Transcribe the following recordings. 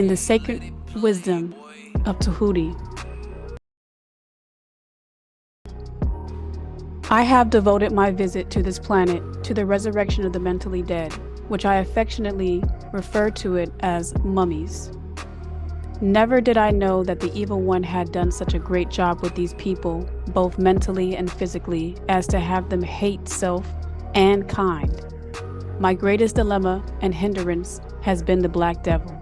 in the sacred wisdom of Tahuti. I have devoted my visit to this planet to the resurrection of the mentally dead, which I affectionately refer to it as mummies. Never did I know that the evil one had done such a great job with these people, both mentally and physically, as to have them hate self and kind. My greatest dilemma and hindrance has been the Black Devil,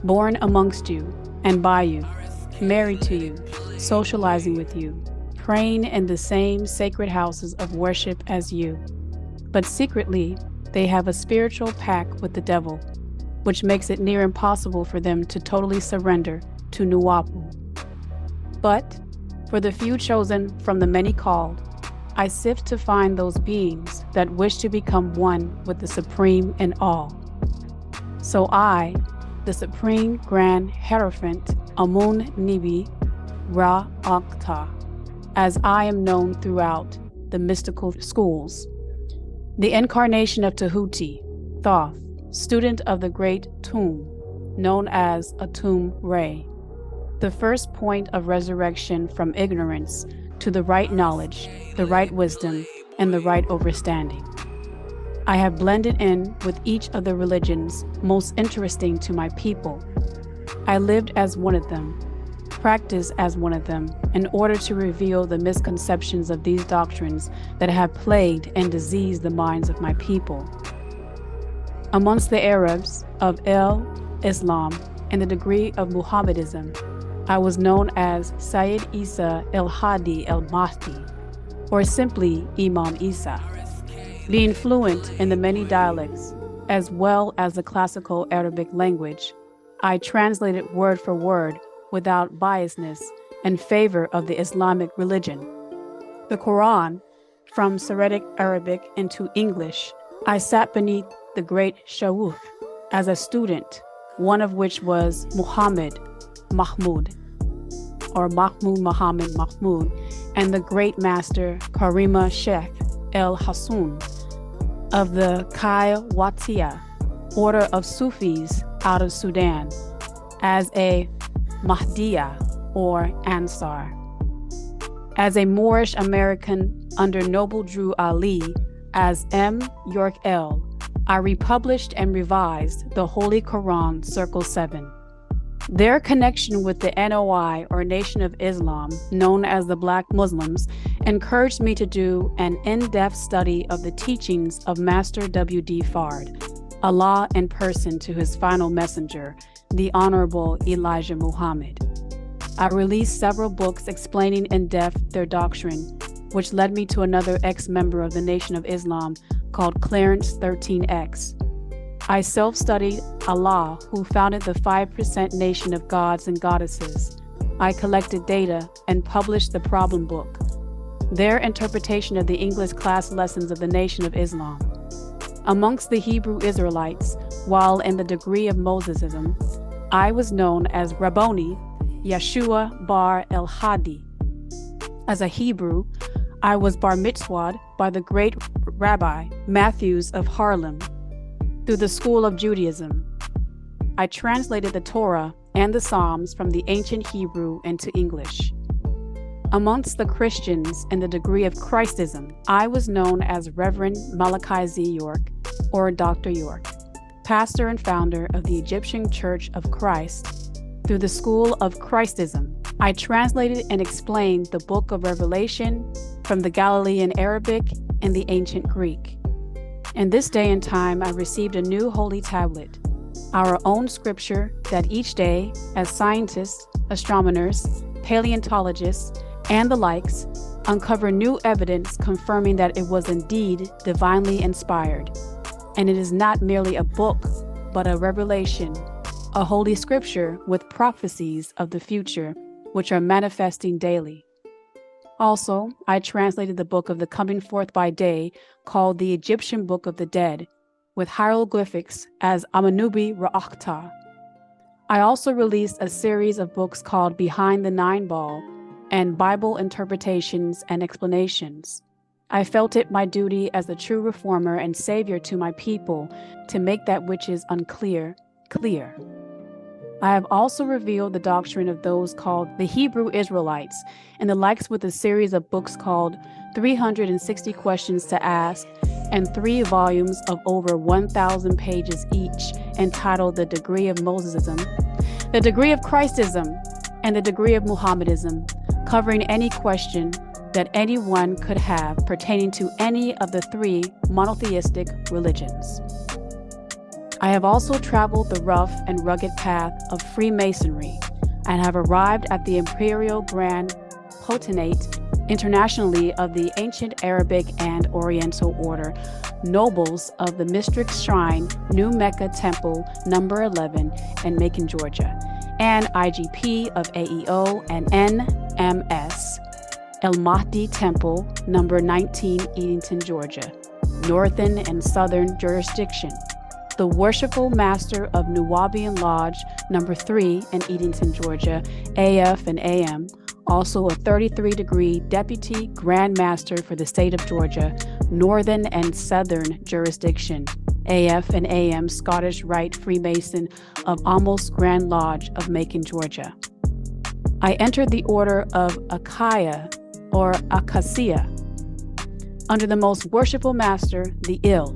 born amongst you and by you, married to you, socializing with you, praying in the same sacred houses of worship as you. But secretly, they have a spiritual pact with the devil, which makes it near impossible for them to totally surrender to Nuapu. But for the few chosen from the many called, I sift to find those beings that wish to become one with the Supreme in all. So I, the Supreme Grand Hierophant Amun Nibi Ra Akta, as I am known throughout the mystical schools, the incarnation of Tahuti, Thoth, student of the great tomb, known as Atum Re, the first point of resurrection from ignorance to the right knowledge, the right wisdom, and the right understanding. I have blended in with each of the religions most interesting to my people. I lived as one of them, practiced as one of them, in order to reveal the misconceptions of these doctrines that have plagued and diseased the minds of my people. Amongst the Arabs of Islam and the degree of Muhammadism, I was known as Sayyid Isa el-Hadi el-Mahdi, or simply Imam Isa. Being fluent in the many dialects, as well as the classical Arabic language, I translated word for word without biasness in favor of the Islamic religion. The Quran, from Syriac Arabic into English, I sat beneath the great Shawuf as a student, one of which was Muhammad Mahmud, or Mahmud Muhammad Mahmud, and the great master Karima Sheikh El Hassoun of the Kaiwatiya order of Sufis out of Sudan, as a Mahdiya or Ansar. As a Moorish American under Noble Drew Ali as M. York L., I republished and revised the Holy Quran Circle 7. Their connection with the NOI, or Nation of Islam, known as the Black Muslims, encouraged me to do an in-depth study of the teachings of Master W.D. Fard, Allah in person to his final messenger, the Honorable Elijah Muhammad. I released several books explaining in depth their doctrine, which led me to another ex-member of the Nation of Islam called Clarence 13X. I self-studied Allah, who founded the 5% Nation of Gods and Goddesses. I collected data and published the Problem Book, their interpretation of the English class lessons of the Nation of Islam. Amongst the Hebrew Israelites, while in the degree of Mosesism, I was known as Rabboni Yeshua Bar el-Hadi. As a Hebrew, I was bar mitzwahed by the great Rabbi Matthews of Harlem through the School of Judaism. I translated the Torah and the Psalms from the ancient Hebrew into English. Amongst the Christians in the degree of Christism, I was known as Reverend Malachi Z. York, or Dr. York, pastor and founder of the Egyptian Church of Christ through the School of Christism. I translated and explained the Book of Revelation from the Galilean Arabic and the ancient Greek. In this day and time, I received a new holy tablet, our own scripture that each day, as scientists, astronomers, paleontologists, and the likes, uncover new evidence confirming that it was indeed divinely inspired. And it is not merely a book, but a revelation, a holy scripture with prophecies of the future, which are manifesting daily. Also, I translated the book of the coming forth by day, called the Egyptian Book of the Dead, with hieroglyphics as Amanubi Ra'akta. I also released a series of books called Behind the Nine Ball and Bible Interpretations and Explanations. I felt it my duty as the true reformer and savior to my people to make that which is unclear, clear. I have also revealed the doctrine of those called the Hebrew Israelites, and the likes with a series of books called 360 Questions to Ask and 3 volumes of over 1,000 pages each, entitled The Degree of Mosesism, The Degree of Christism, and The Degree of Muhammadism, covering any question that anyone could have pertaining to any of the 3 monotheistic religions. I have also traveled the rough and rugged path of Freemasonry and have arrived at the Imperial Grand Potentate internationally of the ancient Arabic and Oriental Order, nobles of the Mystic Shrine, New Mecca Temple, number 11 in Macon, Georgia, and IGP of AEO and NMS, El Mahdi Temple, number 19, Edenton, Georgia, Northern and Southern Jurisdiction, the Worshipful Master of Nuwabian Lodge, number 3 in Edenton, Georgia, AF and AM, also a 33-degree Deputy Grand Master for the state of Georgia, Northern and Southern Jurisdiction, AF and AM Scottish Rite Freemason of Almost Grand Lodge of Macon, Georgia. I entered the order of Achaia or Acacia under the most worshipful master, the ill,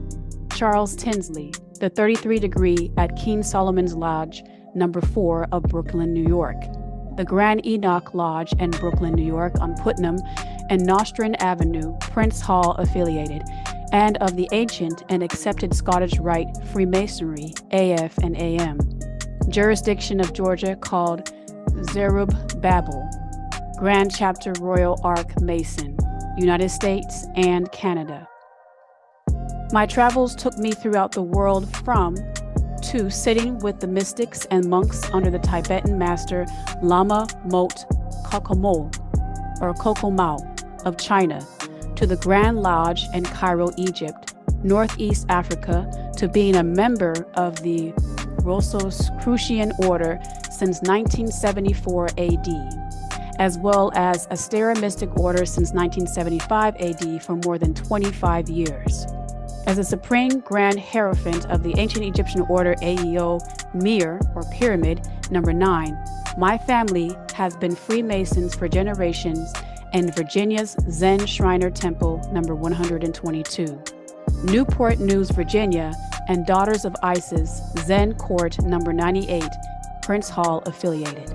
Charles Tinsley, the 33-degree at King Solomon's Lodge, number 4 of Brooklyn, New York, the Grand Enoch Lodge in Brooklyn, New York on Putnam and Nostrand Avenue, Prince Hall affiliated, and of the ancient and accepted Scottish Rite Freemasonry, AF and AM, jurisdiction of Georgia called Zerubbabel, Grand Chapter Royal Ark Mason, United States and Canada. My travels took me throughout the world from to sitting with the mystics and monks under the Tibetan master Lama Mot Kokomol or Kokomao of China, to the Grand Lodge in Cairo, Egypt, Northeast Africa, to being a member of the Rosicrucian Order since 1974 AD, as well as a Astera Mystic Order since 1975 AD for more than 25 years. As a Supreme Grand Hierophant of the Ancient Egyptian Order AEO Mir, or Pyramid, number 9, my family has been Freemasons for generations in Virginia's Zen Shriner Temple, number 122, Newport News, Virginia, and Daughters of Isis, Zen Court, number 98, Prince Hall affiliated.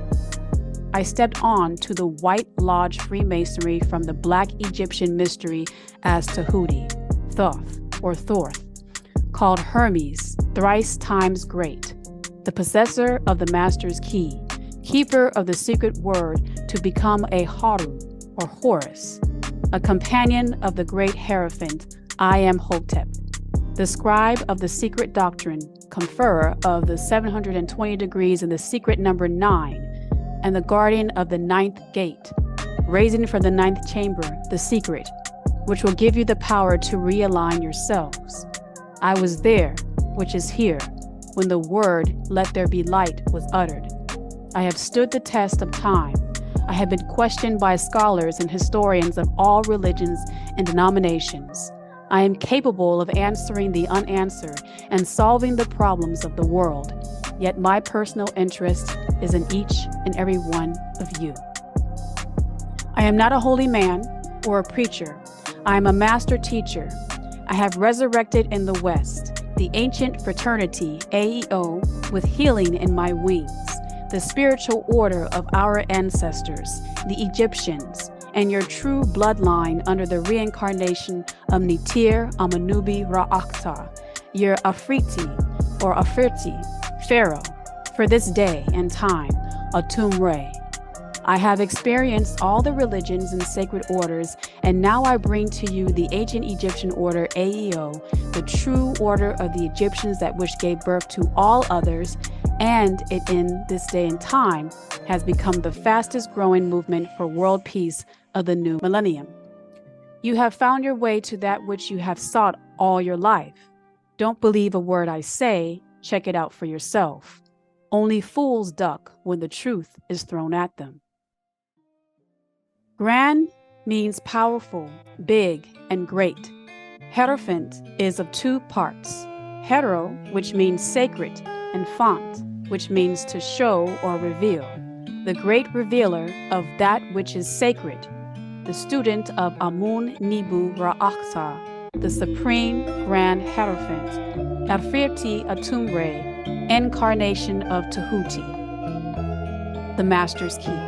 I stepped on to the White Lodge Freemasonry from the Black Egyptian mystery as Tahuti, Thoth, or Thorth, called Hermes, thrice times great, the possessor of the master's key, keeper of the secret word to become a Haru, or Horus, a companion of the great Hierophant, I am Hotep, the scribe of the secret doctrine, conferrer of the 720 degrees in the secret number 9, and the guardian of the 9th gate, raising from the 9th chamber, the secret, which will give you the power to realign yourselves. I was there, which is here, when the word, let there be light, was uttered. I have stood the test of time. I have been questioned by scholars and historians of all religions and denominations. I am capable of answering the unanswered and solving the problems of the world, yet my personal interest is in each and every one of you. I am not a holy man or a preacher. I am a master teacher. I have resurrected in the West, the ancient fraternity, AEO, with healing in my wings, the spiritual order of our ancestors, the Egyptians, and your true bloodline under the reincarnation of Nitir Amanubi Ra'akta, your Afriti or Afirti, Pharaoh, for this day and time, Atum Re. I have experienced all the religions and sacred orders, and now I bring to you the ancient Egyptian order AEO, the true order of the Egyptians that which gave birth to all others, and it in this day and time has become the fastest growing movement for world peace of the new millennium. You have found your way to that which you have sought all your life. Don't believe a word I say, check it out for yourself. Only fools duck when the truth is thrown at them. Grand means powerful, big, and great. Hierophant is of 2 parts. Hetero, which means sacred, and font, which means to show or reveal, the great revealer of that which is sacred, the student of Amun Nibu Ra'akta, the Supreme Grand Hierophant, Erfirti Atumre, incarnation of Tahuti, the Master's Key.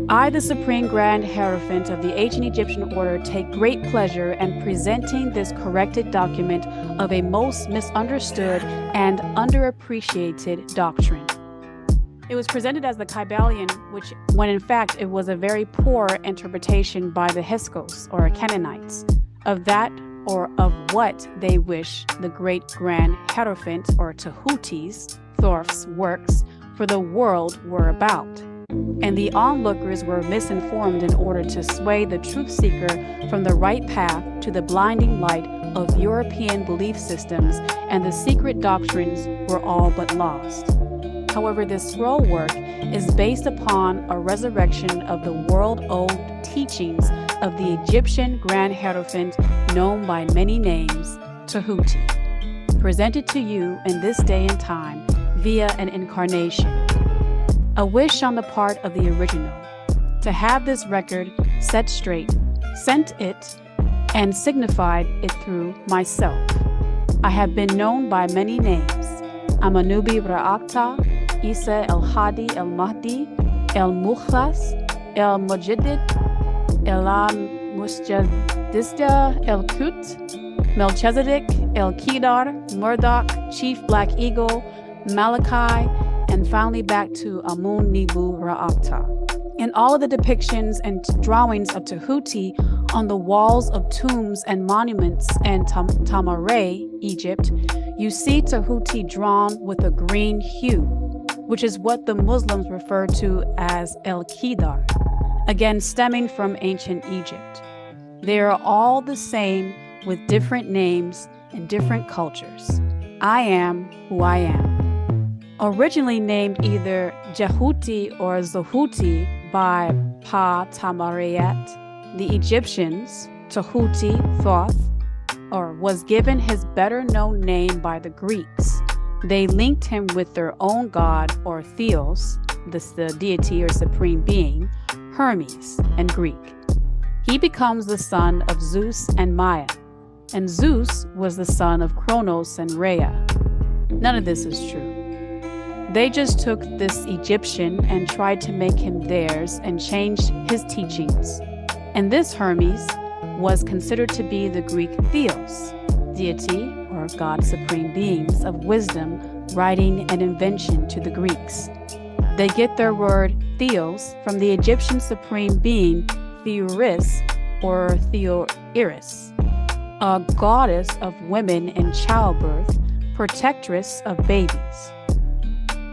I, the Supreme Grand Hierophant of the ancient Egyptian order, take great pleasure in presenting this corrected document of a most misunderstood and underappreciated doctrine. It was presented as the Kybalion, when in fact it was a very poor interpretation by the Hyksos or Canaanites of that or of what they wish the great Grand Hierophant or Tahuti's, Thorf's works for the world were about. And the onlookers were misinformed in order to sway the truth seeker from the right path to the blinding light of European belief systems, and the secret doctrines were all but lost. However, this scroll work is based upon a resurrection of the world-old teachings of the Egyptian Grand Hierophant known by many names, Tahuti, presented to you in this day and time via an incarnation. A wish on the part of the original to have this record set straight, sent it, and signified it through myself. I have been known by many names: Amanubi Ra'akta, Isa El Hadi El Mahdi, El Mukhlas, El Mujaddid, Elam Musjadista El Kut, Melchizedek, El Kedar, Murdoch, Chief Black Eagle, Malachi, and finally back to Amun Nibu Ra'akta. In all of the depictions and drawings of Tahuti on the walls of tombs and monuments in Tamare, Egypt, you see Tahuti drawn with a green hue, which is what the Muslims refer to as El Kedar, again stemming from ancient Egypt. They are all the same with different names and different cultures. I am who I am. Originally named either Jehuti or Zahuti by Pa Tamarayat, the Egyptians, Tahuti Thoth, or was given his better known name by the Greeks. They linked him with their own god or theos, the deity or supreme being, Hermes in Greek. He becomes the son of Zeus and Maya, and Zeus was the son of Kronos and Rhea. None of this is true. They just took this Egyptian and tried to make him theirs and changed his teachings. And this Hermes was considered to be the Greek theos, deity or god supreme beings of wisdom, writing, and invention to the Greeks. They get their word theos from the Egyptian supreme being Theoris or Theoiris, a goddess of women in childbirth, protectress of babies.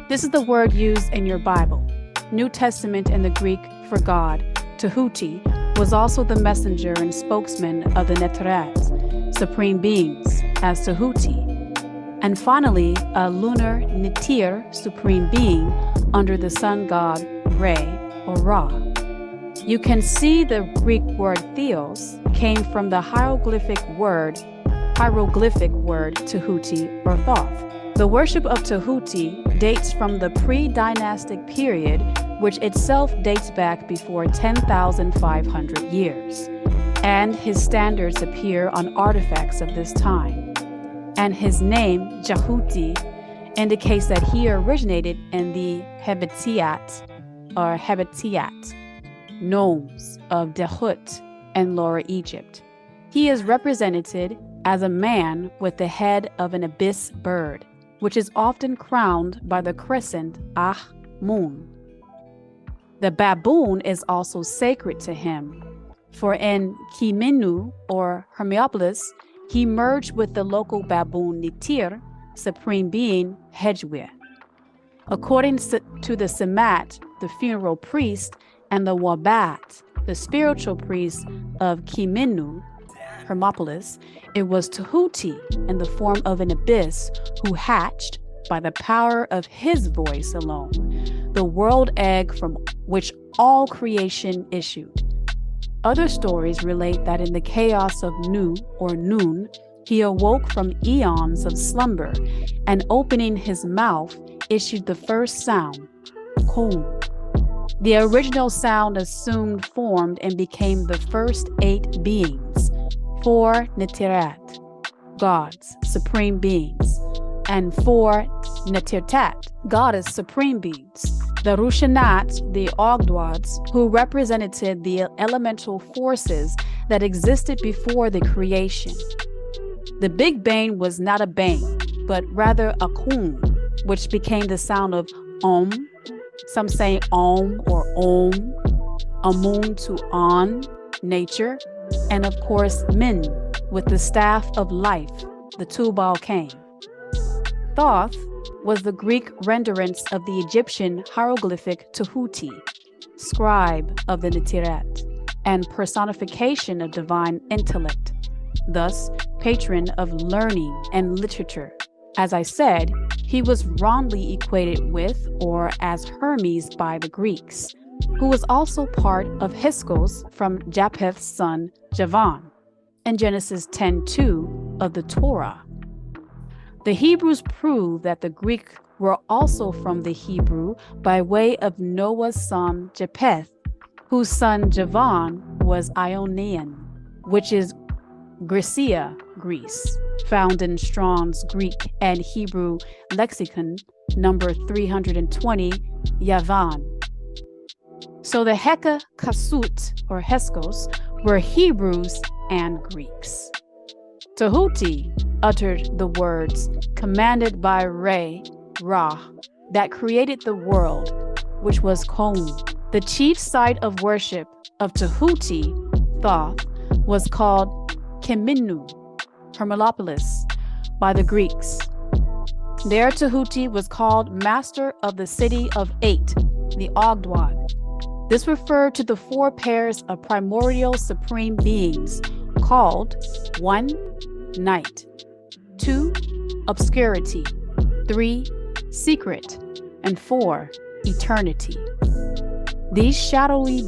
This is the word used in your Bible. New Testament in the Greek for God, Tahuti, was also the messenger and spokesman of the Neutralized, supreme beings, as Tahuti. And finally, a lunar Nitir, supreme being, under the sun god Re or Ra. You can see the Greek word theos came from the hieroglyphic word Tahuti or Thoth. The worship of Tahuti dates from the pre-dynastic period, which itself dates back before 10,500 years, and his standards appear on artifacts of this time. And his name, Jehuti, indicates that he originated in the Hebatiat nomes of Dehut in Lower Egypt. He is represented as a man with the head of an abyss bird, which is often crowned by the crescent Moon. The baboon is also sacred to him, for in Kiminu or Hermopolis, he merged with the local baboon Nitir, supreme being Hedjwe. According to the Semat, the funeral priest, and the Wabat, the spiritual priest of Kiminu, Hermopolis, it was Tahuti in the form of an abyss who hatched, by the power of his voice alone, the world egg from which all creation issued. Other stories relate that in the chaos of noon, he awoke from eons of slumber, and opening his mouth, issued the first sound, Kum. The original sound assumed, formed, and became the first 8 beings, 4 Netirat, gods, supreme beings, and 4 Netirtat, goddess, supreme beings. The Rushanat, the Ogdwads, who represented the elemental forces that existed before the creation. The Big Bang was not a bang, but rather a kum, which became the sound of Om, some say Om or Om, Amun to On, nature, and of course Min, with the staff of life, the Tubal Cain. Thoth was the Greek renderance of the Egyptian hieroglyphic Tahuti, scribe of the Netirat, and personification of divine intellect, thus patron of learning and literature. As I said, he was wrongly equated with or as Hermes by the Greeks, who was also part of Hyksos from Japheth's son Javan, in Genesis 10:2 of the Torah. The Hebrews prove that the Greek were also from the Hebrew by way of Noah's son Japheth, whose son Javan was Ionian, which is Grecia, Greece, found in Strong's Greek and Hebrew lexicon, number 320, Yavan. So the Heka Kasut, or Hyksos, were Hebrews and Greeks. Tahuti uttered the words commanded by Ra, that created the world, which was Koum. The chief site of worship of Tahuti, Thoth, was called Keminu, Hermolopolis, by the Greeks. There Tahuti was called master of the city of 8, the Ogdwad. This referred to the 4 pairs of primordial supreme beings called 1. Night, 2. Obscurity, 3. Secret, and 4. Eternity. These shadowy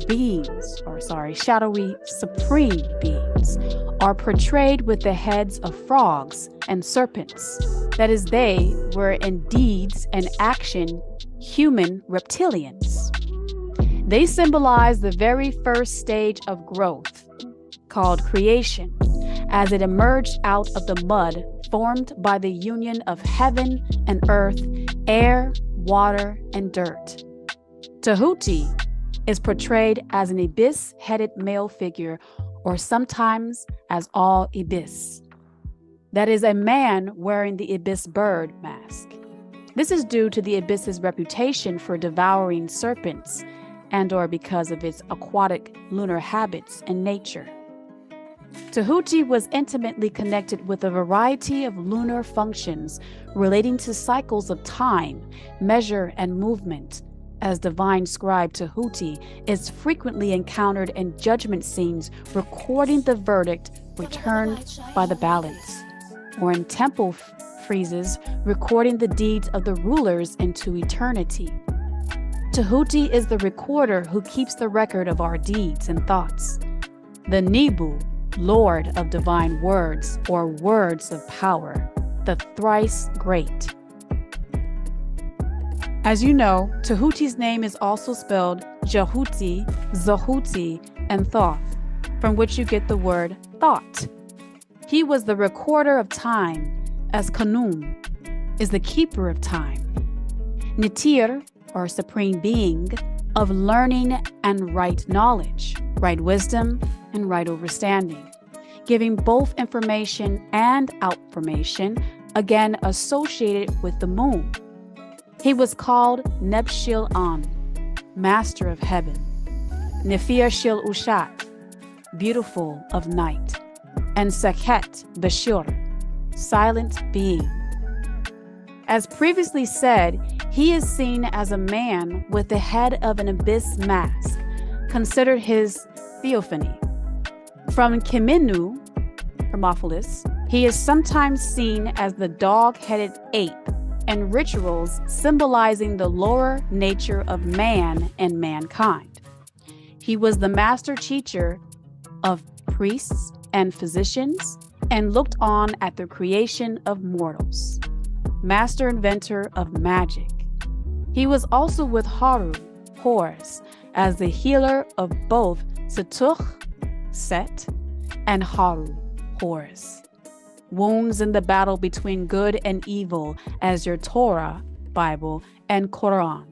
supreme beings are portrayed with the heads of frogs and serpents. That is, they were in deeds and action human reptilians. They symbolize the very first stage of growth, called creation, as it emerged out of the mud formed by the union of heaven and earth, air, water, and dirt. Tahuti is portrayed as an ibis-headed male figure, or sometimes as all ibis. That is, a man wearing the ibis bird mask. This is due to the ibis's reputation for devouring serpents, and/or because of its aquatic lunar habits and nature. Tahuti was intimately connected with a variety of lunar functions relating to cycles of time, measure, and movement, as divine scribe Tahuti is frequently encountered in judgment scenes recording the verdict returned by the balance, or in temple friezes recording the deeds of the rulers into eternity. Tahuti is the recorder who keeps the record of our deeds and thoughts. The Nibu, Lord of divine words, or words of power, the thrice great. As you know, Tahuti's name is also spelled Jahuti, Zahuti, and Thoth, from which you get the word thought. He was the recorder of time, as Kanum is the keeper of time. Nitir, or supreme being, of learning and right knowledge, right wisdom, and right understanding, giving both information and outformation, again associated with the moon. He was called Nebshil-An, master of heaven, Nefir Shil Ushat, beautiful of night, and Sekhet Bashur, silent being. As previously said, he is seen as a man with the head of an abyss mask, considered his theophany. From Keminu, Hermopolis, he is sometimes seen as the dog-headed ape, and rituals symbolizing the lower nature of man and mankind. He was the master teacher of priests and physicians and looked on at the creation of mortals, master inventor of magic, He was also with Haru, Horus, as the healer of both Setuch, Set, and Haru, Horus. Wounds in the battle between good and evil, as your Torah, Bible, and Quran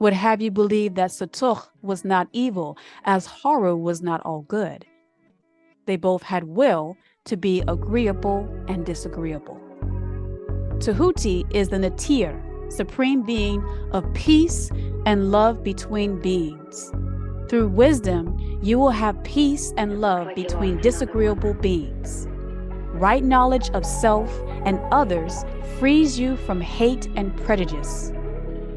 would have you believe that Setuch was not evil, as Haru was not all good. They both had will to be agreeable and disagreeable. Tahuti is the Natir, supreme being of peace and love between beings. Through wisdom, you will have peace and love between disagreeable beings. Right knowledge of self and others frees you from hate and prejudice.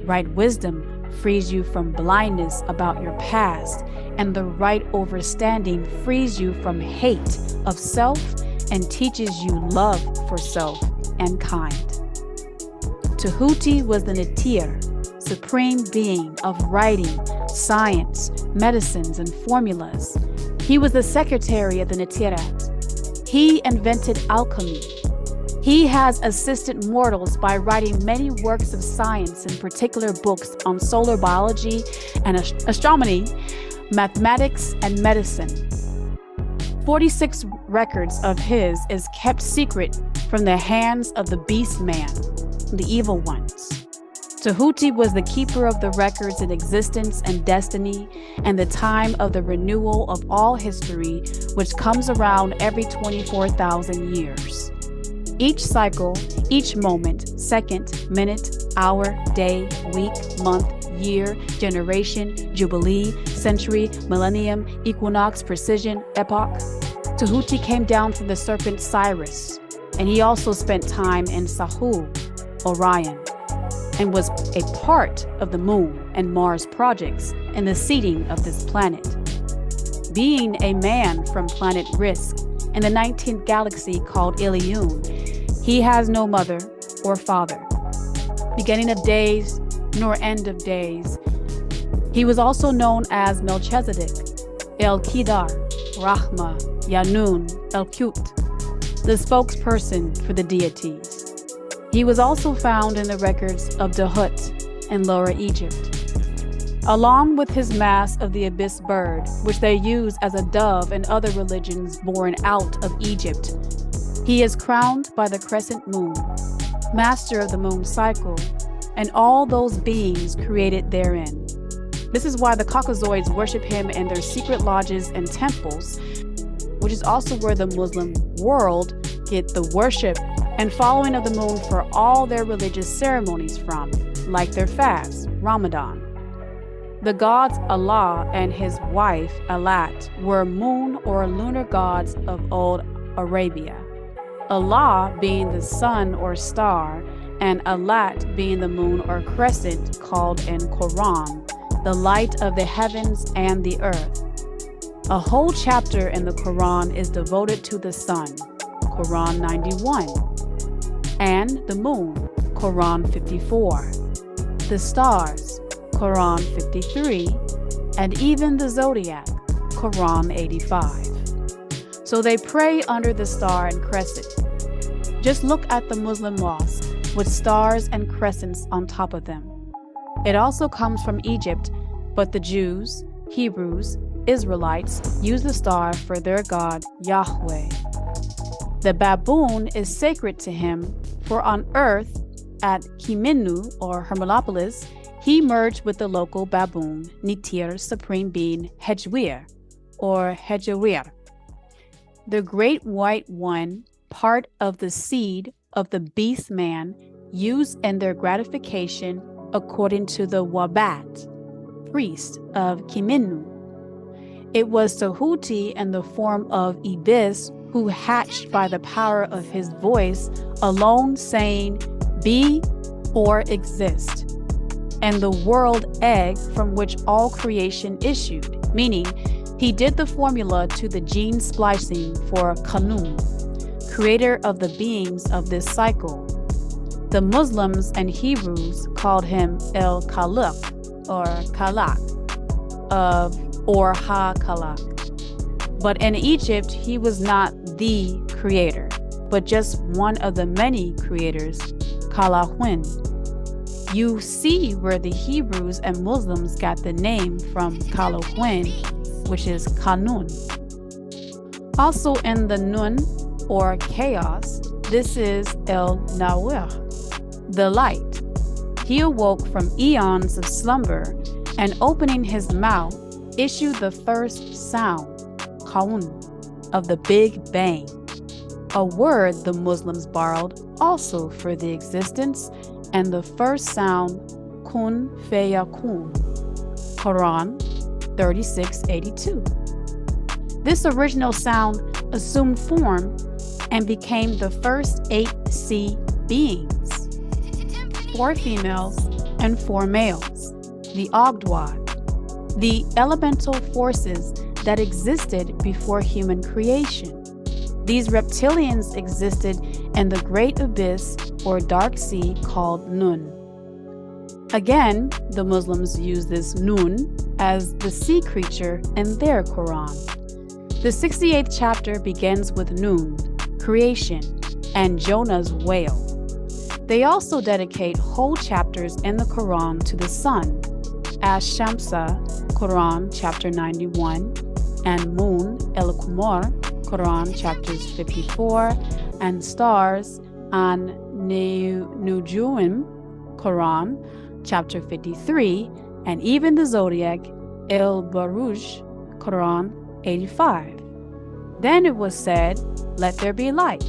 Right wisdom frees you from blindness about your past, and the right understanding frees you from hate of self and teaches you love for self and kind. Tahuti was the Natir, supreme being of writing, science, medicines, and formulas. He was the secretary of the Natirat. He invented alchemy. He has assisted mortals by writing many works of science, in particular books on solar biology and astronomy, mathematics, and medicine. 46 records of his is kept secret from the hands of the beast man, the evil ones. Tahuti was the keeper of the records in existence and destiny and the time of the renewal of all history, which comes around every 24,000 years. Each cycle, each moment, second, minute, hour, day, week, month, year, generation, jubilee, century, millennium, equinox, precision, epoch. Tahuti came down from the serpent Cyrus, and he also spent time in Sahul, Orion, and was a part of the Moon and Mars projects and the seeding of this planet. Being a man from planet Risk in the 19th galaxy called Ilion, he has no mother or father, beginning of days nor end of days. He was also known as Melchizedek, El Kedar, Rahma, Yanun, El Kut, the spokesperson for the deities. He was also found in the records of Dahut in Lower Egypt, along with his mass of the abyss bird, which they use as a dove in other religions born out of Egypt. He is crowned by the crescent moon, master of the moon cycle, and all those beings created therein. This is why the Caucasoids worship him in their secret lodges and temples, which is also where the Muslim world get the worship and following of the moon for all their religious ceremonies from, like their fast, Ramadan. The gods Allah and his wife Alat were moon or lunar gods of old Arabia. Allah being the sun or star, and Alat being the moon or crescent, called in Quran the light of the heavens and the earth. A whole chapter in the Quran is devoted to the sun, Quran 91, and the moon, Quran 54, the stars, Quran 53, and even the zodiac, Quran 85. So they pray under the star and crescent. Just look at the Muslim mosque with stars and crescents on top of them. It also comes from Egypt, but the Jews, Hebrews, Israelites use the star for their god Yahweh. The baboon is sacred to him, for on earth at Kiminu or Hermolopolis, he merged with the local baboon, Nitir, supreme being Hejwir or Hejawir, the great white one, part of the seed of the beast man, used in their gratification according to the Wabat, priest of Kiminu. It was Tahuti in the form of Ibis who hatched by the power of his voice alone, saying, "Be or exist," and the world egg from which all creation issued, meaning he did the formula to the gene splicing for Kanun, creator of the beings of this cycle. The Muslims and Hebrews called him El Khaliq or Khalaq or Ha-Khalaq. But in Egypt, he was not the creator, but just one of the many creators, Kalahwin. You see where the Hebrews and Muslims got the name from Kaloquin, which is Kanun. Also in the Nun, or chaos, this is El Nawir, the light. He awoke from eons of slumber and opening his mouth, issued the first sound, Kaun, of the Big Bang, a word the Muslims borrowed also for the existence and the first sound, Kun Fayakun, Quran 3682. This original sound assumed form and became the first 8 sea beings, 4 females and 4 males, the Ogdwad, the elemental forces that existed before human creation. These reptilians existed in the great abyss or dark sea called Nun. Again, the Muslims use this Nun as the sea creature in their Quran. The 68th chapter begins with Nun, creation, and Jonah's whale. They also dedicate whole chapters in the Quran to the sun, as Shamsa, Quran chapter 91, and Moon, El-Qamar, Quran chapters 54, and stars on Nujuim, Quran chapter 53, and even the zodiac, El-Baruj, Quran 85. Then it was said, let there be light,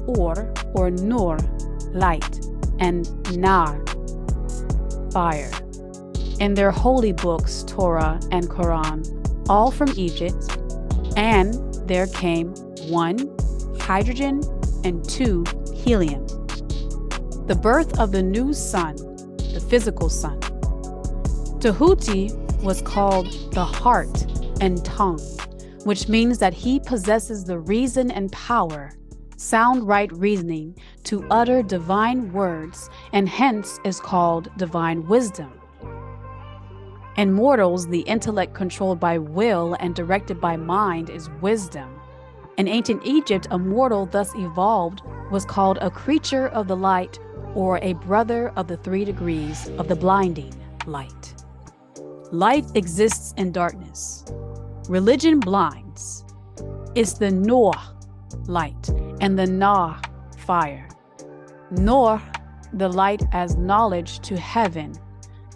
or nur, light, and nar, fire. In their holy books, Torah and Quran, all from Egypt, and there came 1 hydrogen and 2 helium. The birth of the new sun, the physical sun. Tahuti was called the heart and tongue, which means that he possesses the reason and power, sound right reasoning, to utter divine words, and hence is called divine wisdom. In mortals, the intellect controlled by will and directed by mind is wisdom. In ancient Egypt, a mortal thus evolved was called a creature of the light, or a brother of the 3 degrees of the blinding light. Light exists in darkness. Religion blinds. It's the Nur, light, and the Na, fire. Nur, the light as knowledge to heaven.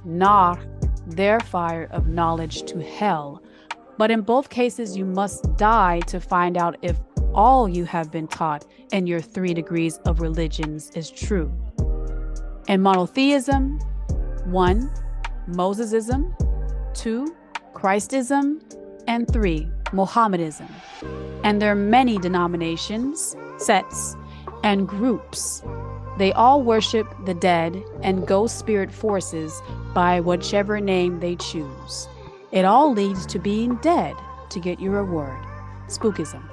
Nar, their fire of knowledge to hell. But in both cases, you must die to find out if all you have been taught in your 3 degrees of religions is true. In monotheism, 1, Mosesism, 2, Christism, and 3, Mohammedism. And there are many denominations, sects, and groups. They all worship the dead and ghost spirit forces by whichever name they choose. It all leads to being dead to get your reward. Spookism.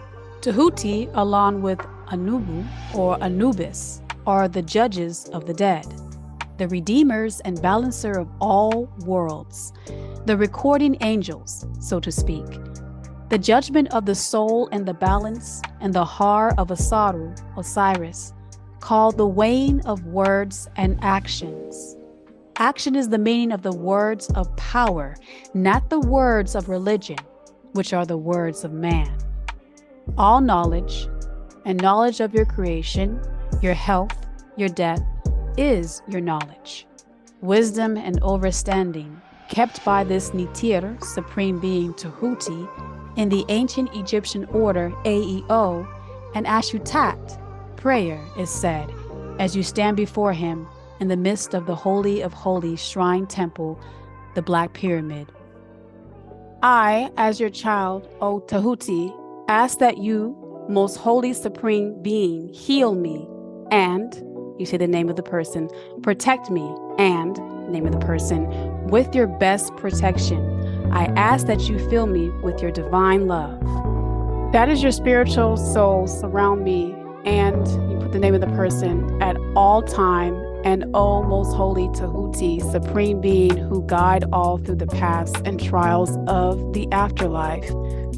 Tahuti, along with Anubu or Anubis, are the judges of the dead, the redeemers and balancer of all worlds, the recording angels, so to speak, the judgment of the soul and the balance, and the har of Asaru, Osiris, called the weighing of words and actions. Action is the meaning of the words of power, not the words of religion, which are the words of man. All knowledge, and knowledge of your creation, your health, your death, is your knowledge. Wisdom and overstanding, kept by this Nitir, supreme being Tahuti, in the ancient Egyptian order Aeo, and Ashutat, prayer is said, as you stand before him in the midst of the Holy of Holies shrine temple, the Black Pyramid. I, as your child, O Tahuti, ask that you, most holy supreme being, heal me, and, you say the name of the person, protect me, and, name of the person, with your best protection. I ask that you fill me with your divine love. That is your spiritual soul surround me, and you put the name of the person at all time. And O most holy Tahuti, supreme being who guide all through the paths and trials of the afterlife,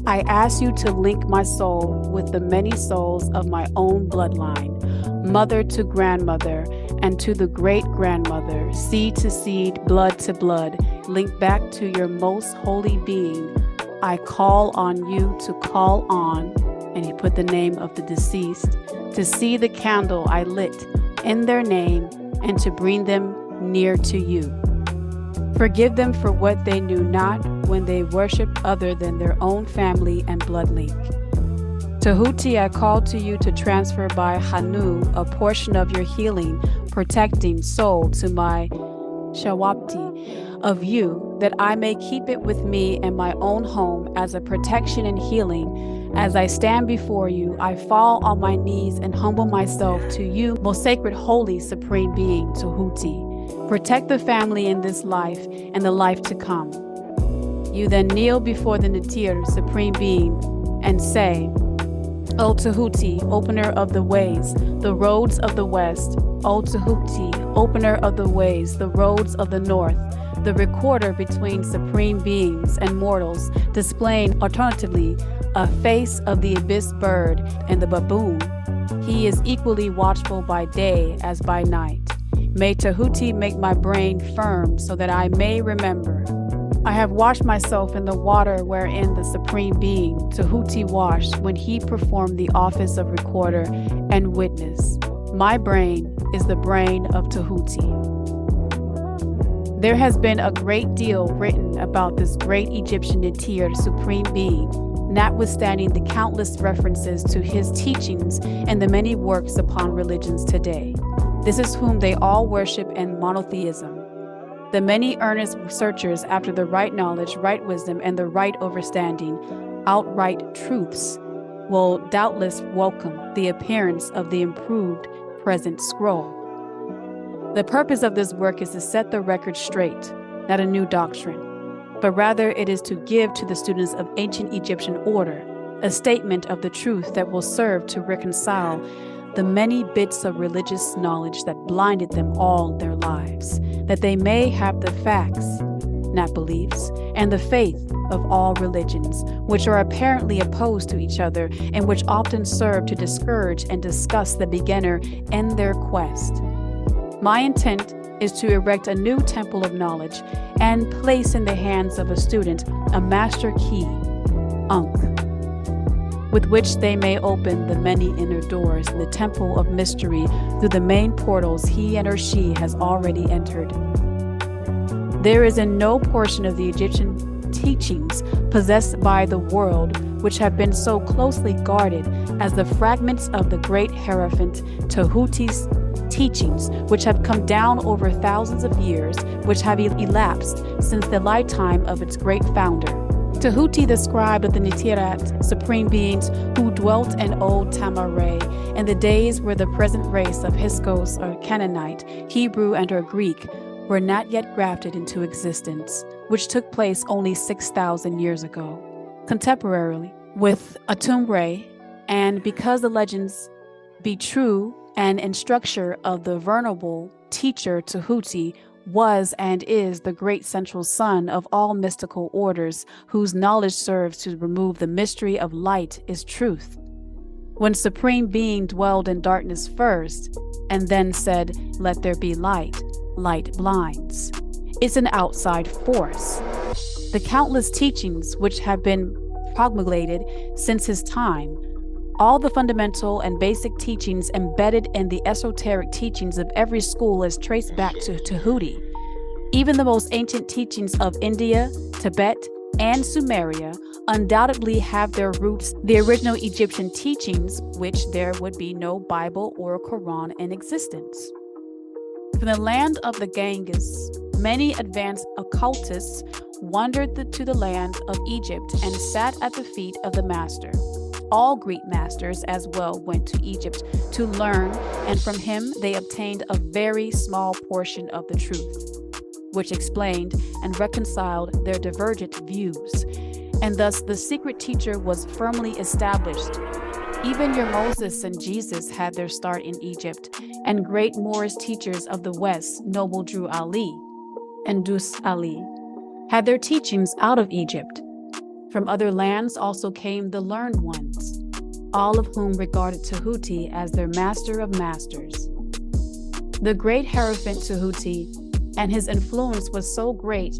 I ask you to link my soul with the many souls of my own bloodline, mother to grandmother, and to the great-grandmother, seed to seed, blood to blood, linked back to your most holy being, I call on you to call on, and he put the name of the deceased, to see the candle I lit in their name and to bring them near to you. Forgive them for what they knew not when they worshiped other than their own family and blood link. Tahuti, I call to you to transfer by Hanu a portion of your healing, protecting soul to my Shawapti of you, that I may keep it with me in my own home as a protection and healing. As I stand before you, I fall on my knees and humble myself to you, most sacred, holy, supreme being, Tahuti. Protect the family in this life and the life to come. You then kneel before the Natir, supreme being, and say, O Tahuti, opener of the ways, the roads of the west. O Tahuti, opener of the ways, the roads of the north, the recorder between supreme beings and mortals, displaying alternatively a face of the abyss bird and the baboon. He is equally watchful by day as by night. May Tahuti make my brain firm so that I may remember. I have washed myself in the water wherein the Supreme Being, Tahuti, washed when he performed the office of recorder and witness. My brain is the brain of Tahuti. There has been a great deal written about this great Egyptian Natir, Supreme Being, notwithstanding the countless references to his teachings and the many works upon religions today. This is whom they all worship in monotheism. The many earnest searchers after the right knowledge, right wisdom, and the right understanding, outright truths, will doubtless welcome the appearance of the improved present scroll. The purpose of this work is to set the record straight, not a new doctrine, but rather it is to give to the students of ancient Egyptian order a statement of the truth that will serve to reconcile the many bits of religious knowledge that blinded them all their lives, that they may have the facts, not beliefs, and the faith of all religions, which are apparently opposed to each other and which often serve to discourage and disgust the beginner in their quest. My intent is to erect a new temple of knowledge and place in the hands of a student a master key, Ankh, with which they may open the many inner doors in the temple of mystery through the main portals he and or she has already entered. There is in no portion of the Egyptian teachings possessed by the world which have been so closely guarded as the fragments of the great Hierophant Tahuti's teachings, which have come down over thousands of years, which have elapsed since the lifetime of its great founder. Tahuti, the scribe of the Nitirat, supreme beings who dwelt in old Tamaray, in the days where the present race of Hyksos or Canaanite, Hebrew, and or Greek were not yet grafted into existence, which took place only 6,000 years ago, contemporarily with Atumre, and because the legends be true and in structure of the venerable teacher Tahuti, was and is the great central sun of all mystical orders, whose knowledge serves to remove the mystery of light is truth. When Supreme Being dwelled in darkness first, and then said, "Let there be light," light blinds. It's an outside force. The countless teachings which have been promulgated since his time, all the fundamental and basic teachings embedded in the esoteric teachings of every school is traced back to Tahuti. Even the most ancient teachings of India, Tibet, and Sumeria undoubtedly have their roots the original Egyptian teachings, which there would be no Bible or Quran in existence. From the land of the Ganges, many advanced occultists wandered to the land of Egypt and sat at the feet of the master. All Greek masters as well went to Egypt to learn, and from him they obtained a very small portion of the truth, which explained and reconciled their divergent views, and thus the secret teacher was firmly established. Even your Moses and Jesus had their start in Egypt, and great Moorish teachers of the West, Noble Drew Ali and Dus Ali, had their teachings out of Egypt. From other lands also came the learned ones. all of whom regarded Tahuti as their master of masters. The great Hierophant Tahuti and his influence was so great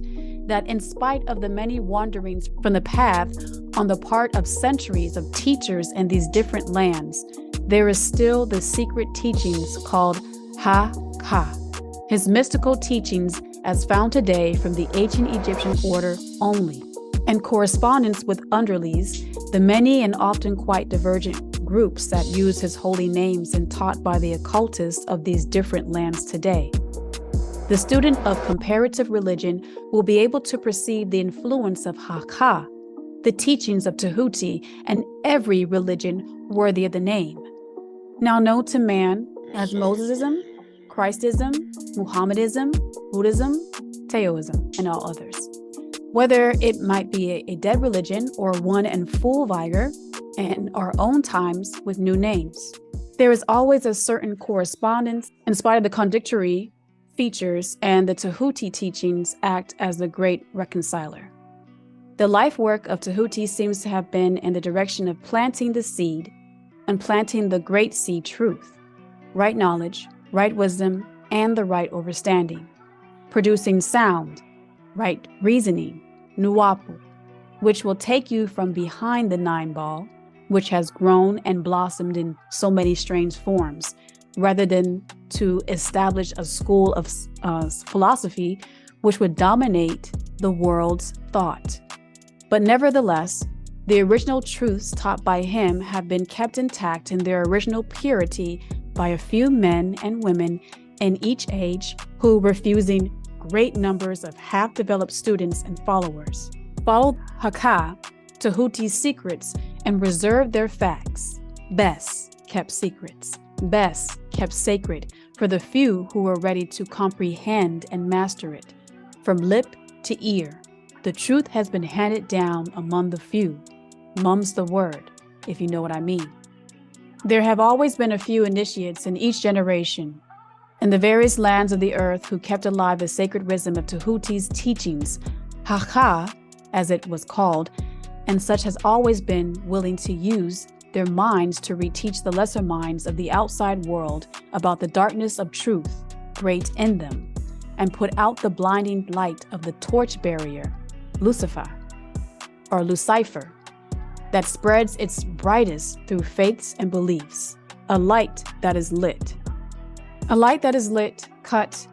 that in spite of the many wanderings from the path on the part of centuries of teachers in these different lands, there is still the secret teachings called Ha-Ka, his mystical teachings as found today from the ancient Egyptian order only, and correspondence with underlies, the many and often quite divergent groups that use his holy names and taught by the occultists of these different lands today. The student of comparative religion will be able to perceive the influence of Ha-Ka, the teachings of Tehuti, and every religion worthy of the name, now known to man as Mosesism, Christism, Muhammadism, Buddhism, Taoism, and all others. Whether it might be a dead religion or one in full vigor in our own times with new names. There is always a certain correspondence in spite of the contradictory features, and the Tahuti teachings act as the great reconciler. The life work of Tahuti seems to have been in the direction of planting the seed and planting the great seed truth, right knowledge, right wisdom, and the right understanding, producing sound, right reasoning, nuapu, which will take you from behind the nine ball, which has grown and blossomed in so many strange forms, rather than to establish a school of philosophy which would dominate the world's thought. But nevertheless, the original truths taught by him have been kept intact in their original purity by a few men and women in each age who, refusing great numbers of half-developed students and followers, followed Ha-Ka, Tahuti's secrets, and reserved their facts, best kept secrets, best kept sacred for the few who were ready to comprehend and master it. From lip to ear, the truth has been handed down among the few. Mum's the word, if you know what I mean. There have always been a few initiates in each generation in the various lands of the earth who kept alive the sacred wisdom of Tahuti's teachings, Ha-Ka, as it was called, and such has always been willing to use their minds to reteach the lesser minds of the outside world about the darkness of truth great in them, and put out the blinding light of the torch barrier, Lucifer, or Lucifer, that spreads its brightest through faiths and beliefs, a light that is lit. A light that is lit, cut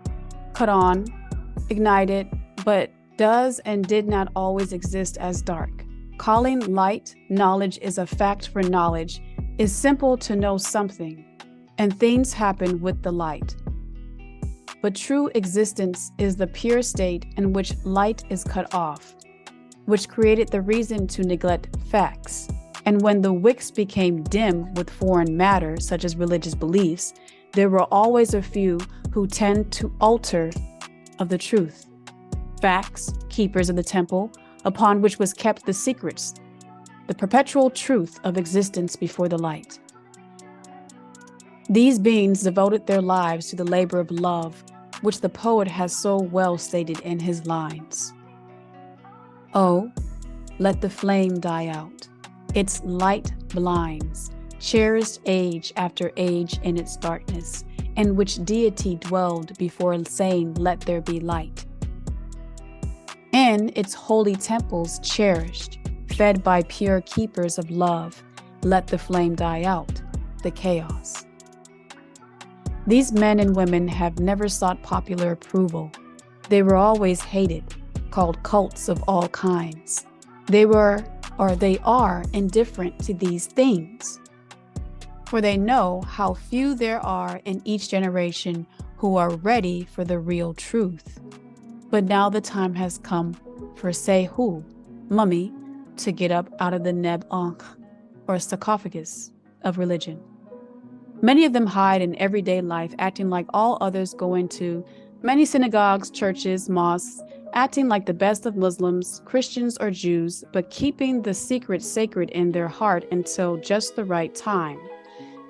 on, ignited, but does and did not always exist as dark. Calling light knowledge is a fact, for knowledge is simple to know something, and things happen with the light. But true existence is the pure state in which light is cut off, which created the reason to neglect facts. And when the wicks became dim with foreign matter, such as religious beliefs, there were always a few who tend to alter of the truth. Facts, keepers of the temple, upon which was kept the secrets, the perpetual truth of existence before the light. These beings devoted their lives to the labor of love, which the poet has so well stated in his lines. Oh, let the flame die out. Its light blinds, cherished age after age in its darkness, in which deity dwelled before saying, "Let there be light." In its holy temples cherished, fed by pure keepers of love, let the flame die out, the chaos. These men and women have never sought popular approval. They were always hated, called cults of all kinds. They were, or they are, indifferent to these things, for they know how few there are in each generation who are ready for the real truth. But now the time has come for Sehu, mummy, to get up out of the neb-ankh, or sarcophagus, of religion. Many of them hide in everyday life, acting like all others, going to many synagogues, churches, mosques, acting like the best of Muslims, Christians, or Jews, but keeping the secret sacred in their heart until just the right time.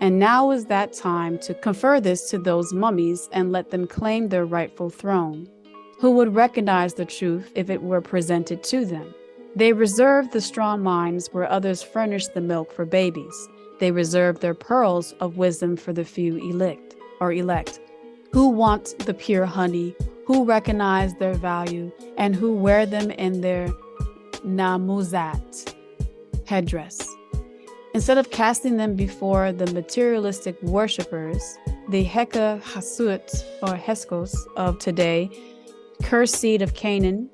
And now is that time to confer this to those mummies and let them claim their rightful throne, who would recognize the truth if it were presented to them. They reserve the strong minds where others furnish the milk for babies, they reserve their pearls of wisdom for the few elect, who want the pure honey, who recognize their value, and who wear them in their namuzat, headdress. Instead of casting them before the materialistic worshippers, the Heka Hasut or Heskos of today, cursed seed of Canaan,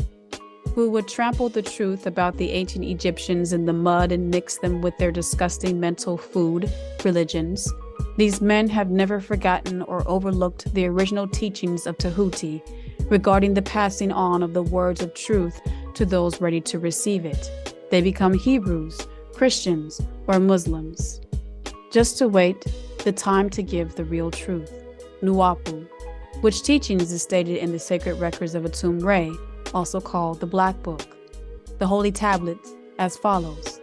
who would trample the truth about the ancient Egyptians in the mud and mix them with their disgusting mental food religions, these men have never forgotten or overlooked the original teachings of Tahuti regarding the passing on of the words of truth to those ready to receive it. They become Hebrews, Christians, or Muslims, just to wait the time to give the real truth, Nuapu, which teachings is stated in the sacred records of Atum-Re, also called the Black Book, the holy tablets, as follows.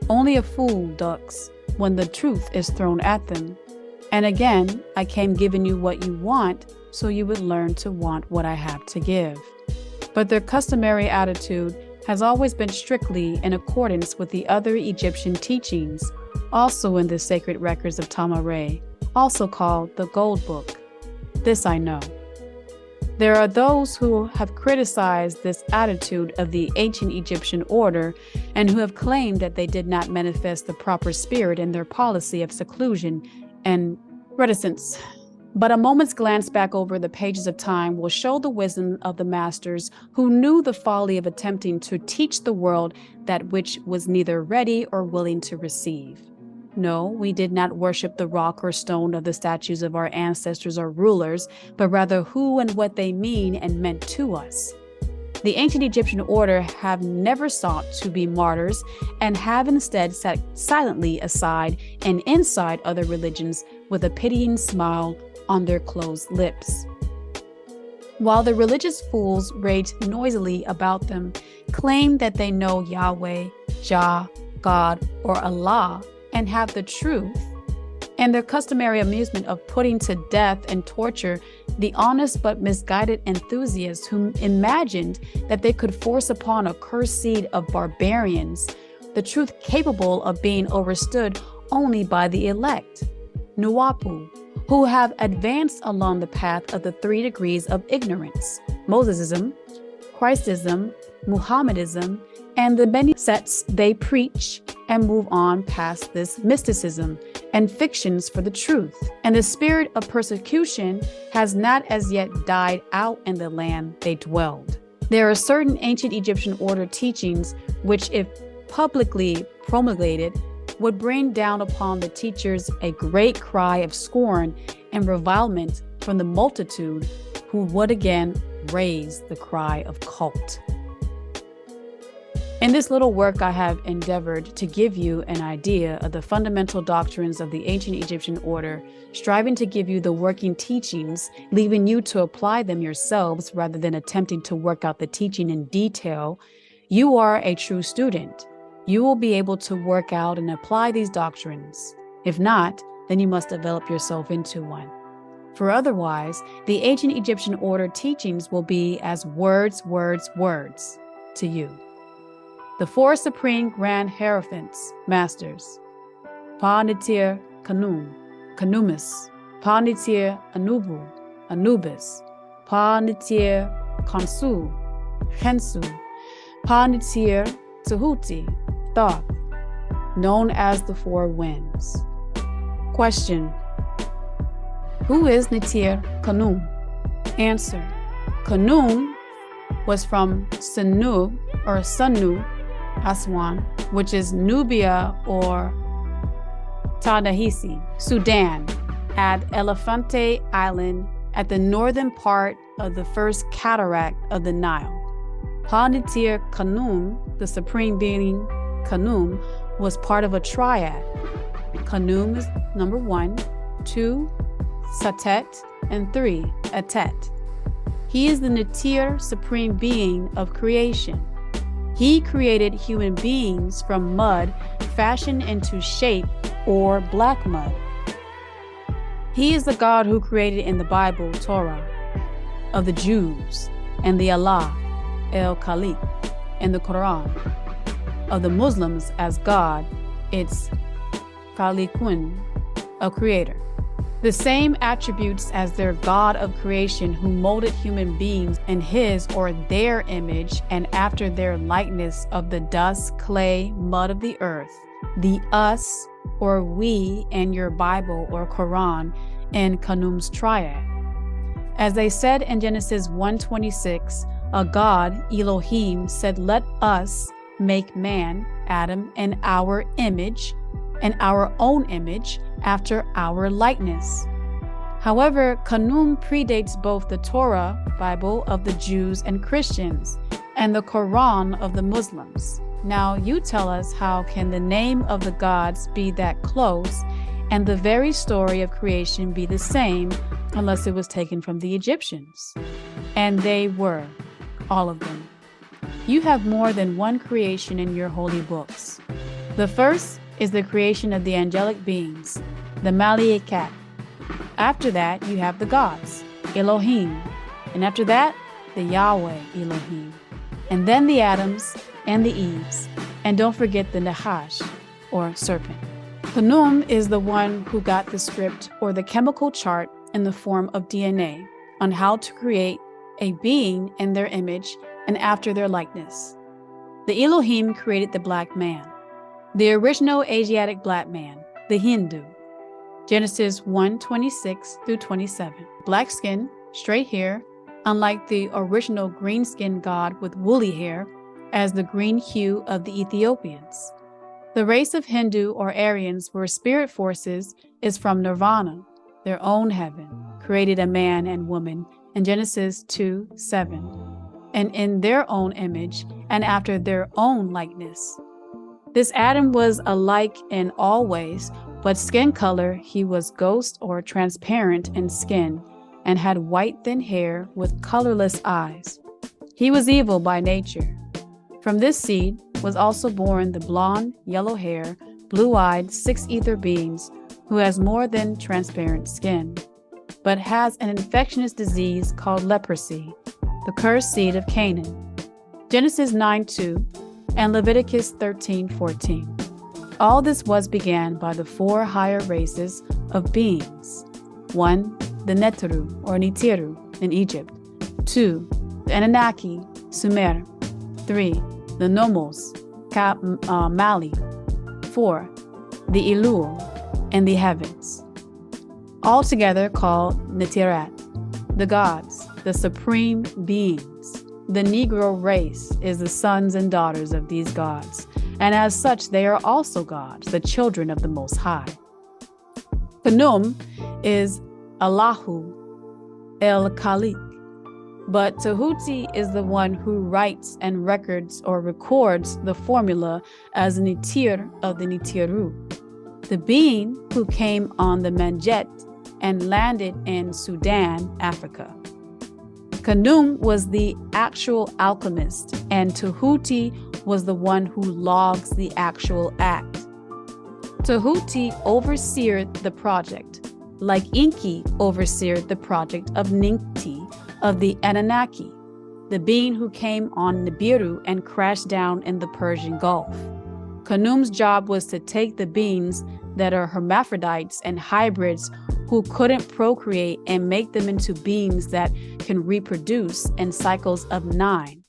Only a fool ducks when the truth is thrown at them. And again, I came giving you what you want, so you would learn to want what I have to give. But their customary attitude has always been strictly in accordance with the other Egyptian teachings, also in the sacred records of Tama-Re, also called the Gold Book. This I know. There are those who have criticized this attitude of the ancient Egyptian order and who have claimed that they did not manifest the proper spirit in their policy of seclusion and reticence. But a moment's glance back over the pages of time will show the wisdom of the masters who knew the folly of attempting to teach the world that which was neither ready or willing to receive. No, we did not worship the rock or stone of the statues of our ancestors or rulers, but rather who and what they mean and meant to us. The ancient Egyptian order have never sought to be martyrs and have instead sat silently aside and inside other religions with a pitying smile on their closed lips. While the religious fools rage noisily about them, claim that they know Yahweh, Jah, God, or Allah, and have the truth, and their customary amusement of putting to death and torture the honest but misguided enthusiasts who imagined that they could force upon a cursed seed of barbarians the truth capable of being understood only by the elect, Nuapu, who have advanced along the path of the 3 degrees of ignorance, Mosesism, Christism, Muhammadism, and the many sects they preach, and move on past this mysticism and fictions for the truth. And the spirit of persecution has not as yet died out in the land they dwelled. There are certain ancient Egyptian order teachings which, if publicly promulgated, would bring down upon the teachers a great cry of scorn and revilement from the multitude, who would again raise the cry of cult. In this little work, I have endeavored to give you an idea of the fundamental doctrines of the ancient Egyptian order, striving to give you the working teachings, leaving you to apply them yourselves rather than attempting to work out the teaching in detail. You are a true student. You will be able to work out and apply these doctrines. If not, then you must develop yourself into one. For otherwise, the ancient Egyptian order teachings will be as words to you. The 4 supreme grand hierophants, masters, Pa-Nitir Kanum, Kanumus, Pa-Nitir Anubu, Anubis, Pa-Nitir Kansu, Khensu, Pa-Nitir Tehuti, Thoth, known as the 4 winds. Question: who is Nitir Kanum? Answer: Kanum was from Sanu or Sanu, Aswan, which is Nubia or Tadahisi, Sudan, at Elephante Island at the northern part of the first cataract of the Nile. Pa-Nitir Kanum, the supreme being Kanum, was part of a triad. Kanum is number 1, 2, Satet, and 3, Atet. He is the Nitir supreme being of creation. He created human beings from mud fashioned into shape or black mud. He is the God who created in the Bible, Torah, of the Jews, and the Allah, El Khalik, in the Quran. Of the Muslims as God, it's Kalikun, a creator. The same attributes as their God of creation who molded human beings in his or their image and after their likeness of the dust, clay, mud of the earth, the us or we in your Bible or Quran in Khnum's triad. As they said in Genesis 1:26, a God, Elohim, said, "Let us make man, Adam, in our image, in our own image, after our likeness." However, Khnum predates both the Torah, Bible of the Jews and Christians, and the Quran of the Muslims. Now you tell us, how can the name of the gods be that close and the very story of creation be the same unless it was taken from the Egyptians? And they were, all of them. You have more than one creation in your holy books. The first is the creation of the angelic beings, the Malaikat. After that, you have the gods, Elohim. And after that, the Yahweh Elohim. And then the Adams and the Eves. And don't forget the Nahash, or serpent. Khnum is the one who got the script or the chemical chart in the form of DNA on how to create a being in their image and after their likeness. The Elohim created the black man, the original Asiatic black man, the Hindu. Genesis 1:26 through 27. Black skin, straight hair, unlike the original green-skinned god with woolly hair, as the green hue of the Ethiopians. The race of Hindu or Aryans were spirit forces is from Nirvana, their own heaven, created a man and woman in Genesis 2:7, and in their own image and after their own likeness. This Adam was alike in all ways, but skin color, he was ghost or transparent in skin and had white thin hair with colorless eyes. He was evil by nature. From this seed was also born the blonde, yellow hair, blue-eyed, six-ether beings who has more than transparent skin, but has an infectious disease called leprosy, the cursed seed of Canaan. Genesis 9:2 and Leviticus 13:14. All this began by the four higher races of beings. 1. The Neteru or Nitiru in Egypt. 2. The Anunnaki, Sumer. 3. The Nomos, Mali. 4. The Elul and the heavens. Altogether called Netirat, the gods, the supreme beings. The Negro race is the sons and daughters of these gods, and as such they are also gods, the children of the Most High. Khnum is Allahu El Khalik, but Tahuti is the one who writes and records or records the formula as Nitir of the Nitiru, the being who came on the Manjet and landed in Sudan, Africa. Khnum was the actual alchemist, and Tahuti was the one who logs the actual act. Tahuti overseered the project, like Inki overseered the project of Ninkti of the Anunnaki, the being who came on Nibiru and crashed down in the Persian Gulf. Khnum's job was to take the beings that are hermaphrodites and hybrids who couldn't procreate and make them into beings that can reproduce in cycles of 9.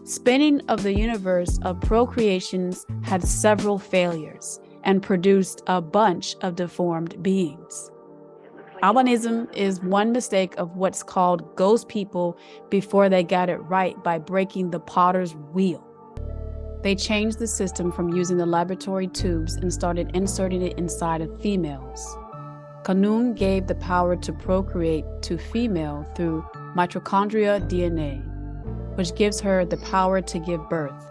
Spinning of the universe of procreations had several failures and produced a bunch of deformed beings. Albinism is one mistake of what's called ghost people before they got it right by breaking the potter's wheel. They changed the system from using the laboratory tubes and started inserting it inside of females. Khnum gave the power to procreate to female through mitochondria DNA, which gives her the power to give birth.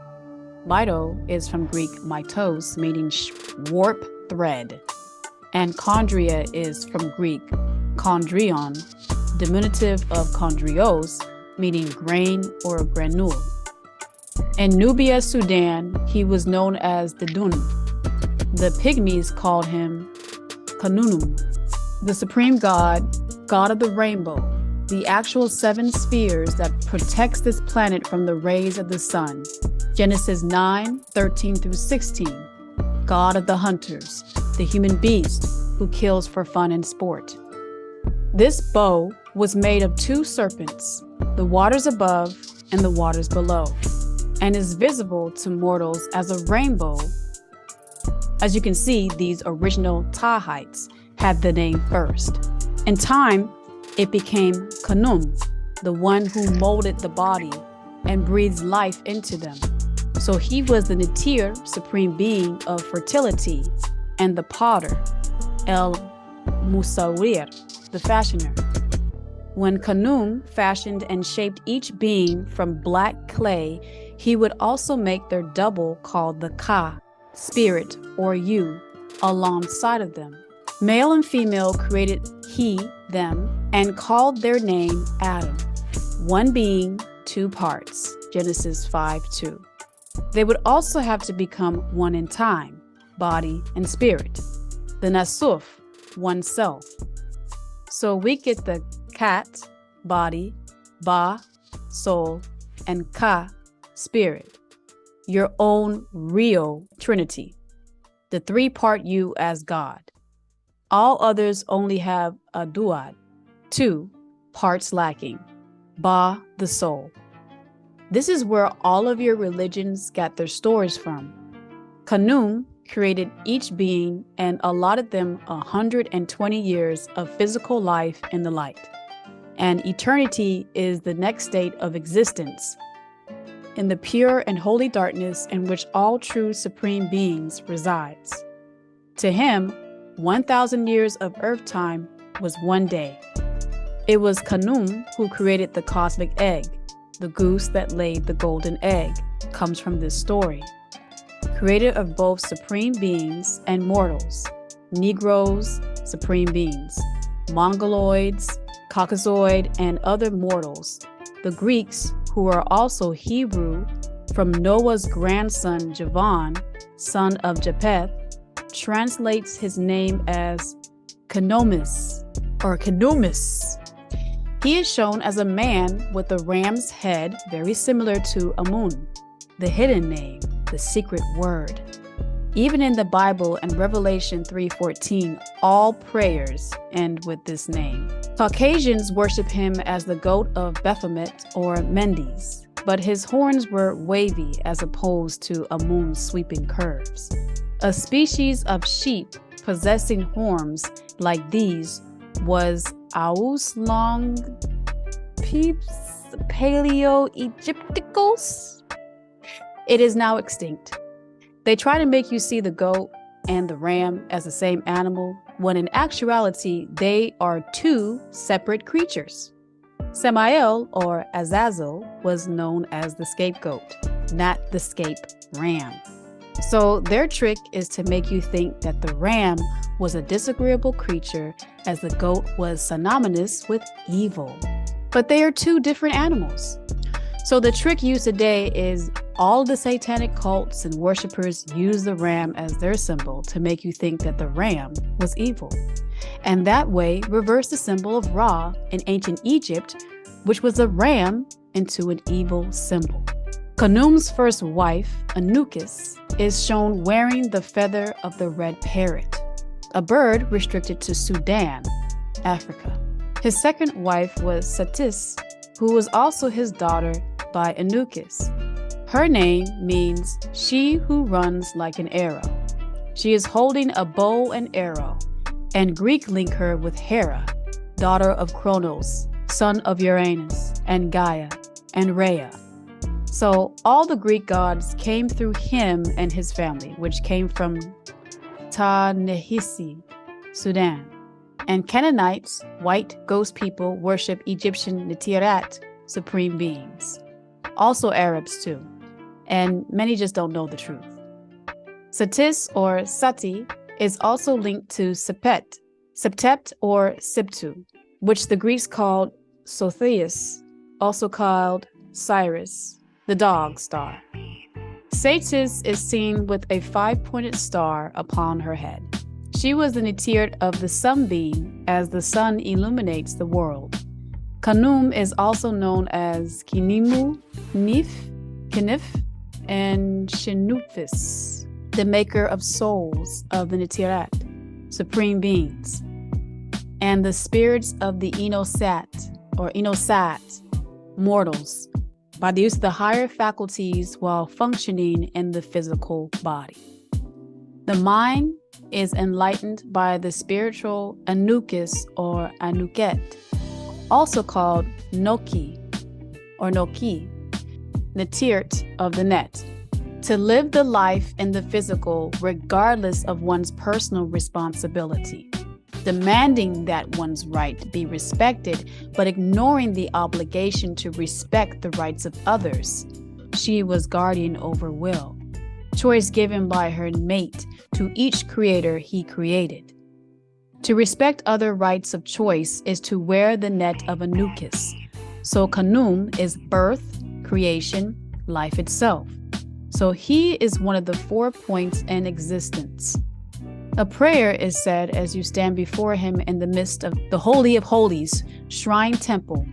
Mito is from Greek mitos, meaning warp thread, and chondria is from Greek chondrion, diminutive of chondrios, meaning grain or granule. In Nubia, Sudan, he was known as the Dun. The Pygmies called him Khnum, the supreme god, god of the rainbow, the actual 7 spheres that protects this planet from the rays of the sun. Genesis 9:13 through 16, god of the hunters, the human beast who kills for fun and sport. This bow was made of 2 serpents, the waters above and the waters below, and is visible to mortals as a rainbow. As you can see, these original Tahites had the name first. In time, it became Khnum, the one who molded the body and breathes life into them. So he was the Natir, supreme being of fertility, and the potter, El Musawir, the fashioner. When Khnum fashioned and shaped each being from black clay, he would also make their double called the Ka, spirit or you, alongside of them. Male and female created he, them, and called their name Adam. One being, 2 parts, Genesis 5:2. They would also have to become one in time, body and spirit. The Nasuf, oneself. So we get the Kat, body, Ba, soul, and Ka, spirit. Your own real Trinity. The 3-part you as God. All others only have a duad, 2 parts lacking. Ba, the soul. This is where all of your religions got their stories from. Khnum created each being and allotted them 120 years of physical life in the light. And eternity is the next state of existence, in the pure and holy darkness in which all true supreme beings resides. To him, 1,000 years of earth time was 1 day. It was Khnum who created the cosmic egg. The goose that laid the golden egg comes from this story. Creator of both supreme beings and mortals, Negroes, supreme beings, Mongoloids, Caucasoid, and other mortals. The Greeks, who are also Hebrew, from Noah's grandson Javan, son of Japheth, translates his name as Kenomis or Kenumis. He is shown as a man with a ram's head, very similar to Amun, the hidden name, the secret word. Even in the Bible and Revelation 3:14, all prayers end with this name. Caucasians worship him as the goat of Baphomet or Mendes, but his horns were wavy as opposed to Amun's sweeping curves. A species of sheep possessing horns like these was Aus long peeps Paleo-Egypticals. It is now extinct. They try to make you see the goat and the ram as the same animal, when in actuality, they are 2 separate creatures. Samael, or Azazel, was known as the scapegoat, not the scape ram. So their trick is to make you think that the ram was a disagreeable creature, as the goat was synonymous with evil. But they are 2 different animals. So the trick used today is all the satanic cults and worshipers use the ram as their symbol to make you think that the ram was evil. And that way reverse the symbol of Ra in ancient Egypt, which was a ram, into an evil symbol. Khnum's first wife, Anukis, is shown wearing the feather of the red parrot, a bird restricted to Sudan, Africa. His second wife was Satis, who was also his daughter by Anukis. Her name means she who runs like an arrow. She is holding a bow and arrow, and Greek link her with Hera, daughter of Kronos, son of Uranus, and Gaia, and Rhea. So all the Greek gods came through him and his family, which came from Ta-Nehisi, Sudan. And Canaanites, white ghost people, worship Egyptian Netirat, supreme beings. Also Arabs too. And many just don't know the truth. Satis or Sati is also linked to Sepet, Septept or Siptu, which the Greeks called Sotheus, also called Cyrus, the dog star. Satis is seen with a 5-pointed star upon her head. She was the Netirt of the sunbeam, as the sun illuminates the world. Khnum is also known as Kinimu, Nif, Kinif, and Shinufis, the maker of souls of the Netirat. supreme beings, and the spirits of the Inosat or Inosat mortals by the use of the higher faculties while functioning in the physical body. The mind is enlightened by the spiritual Anukis or Anuket, also called Noki or Noki, Netirt of the net, to live the life in the physical regardless of one's personal responsibility, demanding that one's right be respected, but ignoring the obligation to respect the rights of others. She was guardian over will, choice given by her mate to each creator he created. To respect other rights of choice is to wear the net of Anukis. So Khnum is birth, creation, life itself. So he is one of the 4 points in existence. A prayer is said as you stand before him in the midst of the Holy of Holies, Shrine Temple,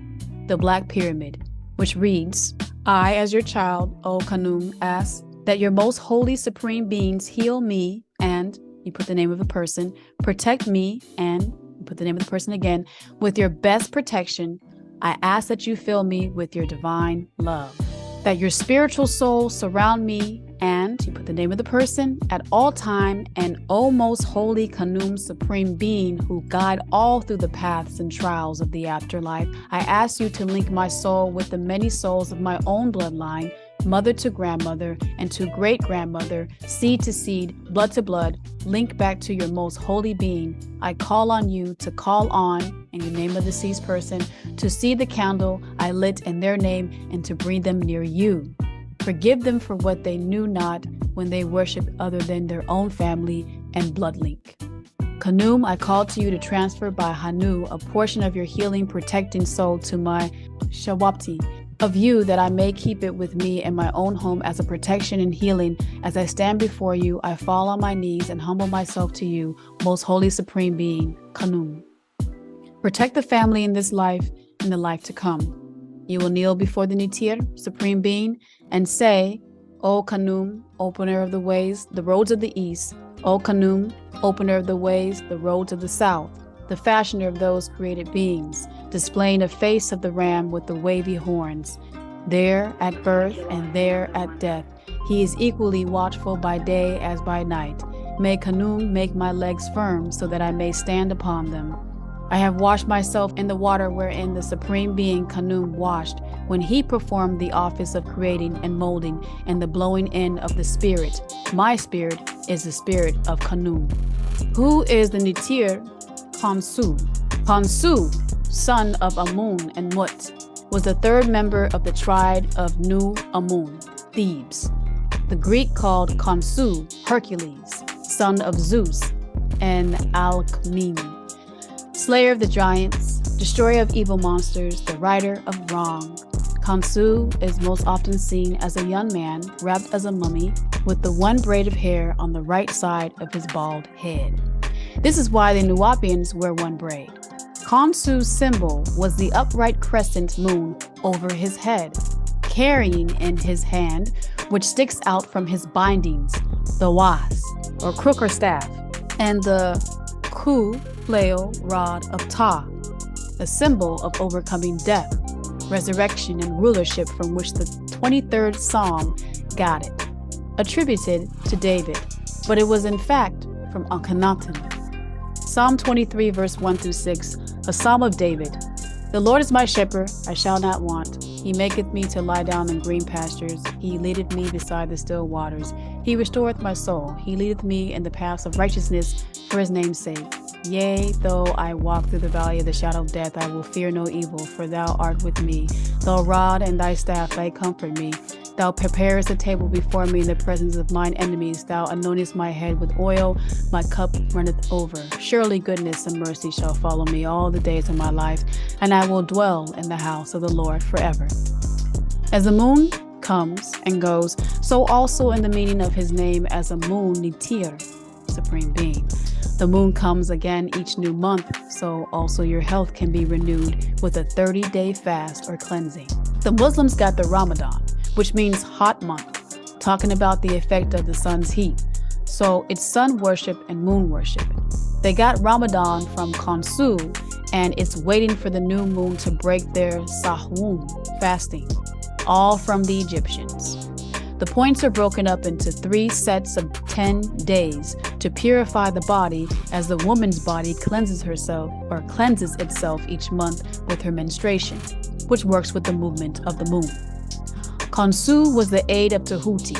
the Black Pyramid, which reads, I, as your child, O Khnum, ask that your most holy supreme beings heal me and, you put the name of a person, protect me and, you put the name of the person again, with your best protection. I ask that you fill me with your divine love, that your spiritual soul surround me and, you put the name of the person, at all time, and O most holy Khnum supreme being who guide all through the paths and trials of the afterlife, I ask you to link my soul with the many souls of my own bloodline, mother to grandmother and to great-grandmother, seed to seed, blood to blood, link back to your most holy being. I call on you to call on, in the name of the deceased person, to see the candle I lit in their name and to bring them near you. Forgive them for what they knew not when they worshiped other than their own family and blood link. Khnum, I call to you to transfer by Hanu a portion of your healing, protecting soul to my Shawapti, of you, that I may keep it with me in my own home as a protection and healing. As I stand before you, I fall on my knees and humble myself to you, most holy supreme being, Khnum. Protect the family in this life and the life to come. You will kneel before the Nitir, supreme being, and say, O Khnum, opener of the ways, the roads of the east. O Khnum, opener of the ways, the roads of the south, the fashioner of those created beings, displaying a face of the ram with the wavy horns. There at birth and there at death, he is equally watchful by day as by night. May Khnum make my legs firm so that I may stand upon them. I have washed myself in the water wherein the supreme being Khnum washed when he performed the office of creating and molding and the blowing in of the spirit. My spirit is the spirit of Khnum. Who is the Nitir? Khonsu. Khonsu, son of Amun and Mut, was the third member of the tribe of Nu Amun, Thebes. The Greek called Khonsu Hercules, son of Zeus and Alchemy, slayer of the giants, destroyer of evil monsters, the righter of wrong. Khonsu is most often seen as a young man wrapped as a mummy with the one braid of hair on the right side of his bald head. This is why the Nuwapians wear one braid. Khonsu's symbol was the upright crescent moon over his head, carrying in his hand, which sticks out from his bindings, the was, or crook or staff, and the ku, flail, rod of Ta, a symbol of overcoming death, resurrection, and rulership, from which the 23rd Psalm got it, attributed to David, but it was in fact from Akhenaten. Psalm 23, verse 1 through 6, a psalm of David. The Lord is my shepherd, I shall not want. He maketh me to lie down in green pastures. He leadeth me beside the still waters. He restoreth my soul. He leadeth me in the paths of righteousness for his name's sake. Yea, though I walk through the valley of the shadow of death, I will fear no evil, for thou art with me. Thy rod and thy staff, they comfort me. Thou preparest a table before me in the presence of mine enemies. Thou anointest my head with oil, my cup runneth over. Surely goodness and mercy shall follow me all the days of my life, and I will dwell in the house of the Lord forever. As the moon comes and goes, so also in the meaning of his name as a moon Nitir, supreme being. The moon comes again each new month, so also your health can be renewed with a 30-day fast or cleansing. The Muslims got the Ramadan, which means hot month, talking about the effect of the sun's heat. So it's sun worship and moon worship. They got Ramadan from Khonsu, and it's waiting for the new moon to break their Sahwum, fasting, all from the Egyptians. The points are broken up into 3 sets of 10 days to purify the body, as the woman's body cleanses itself each month with her menstruation, which works with the movement of the moon. Khonsu was the aide of Tahuti,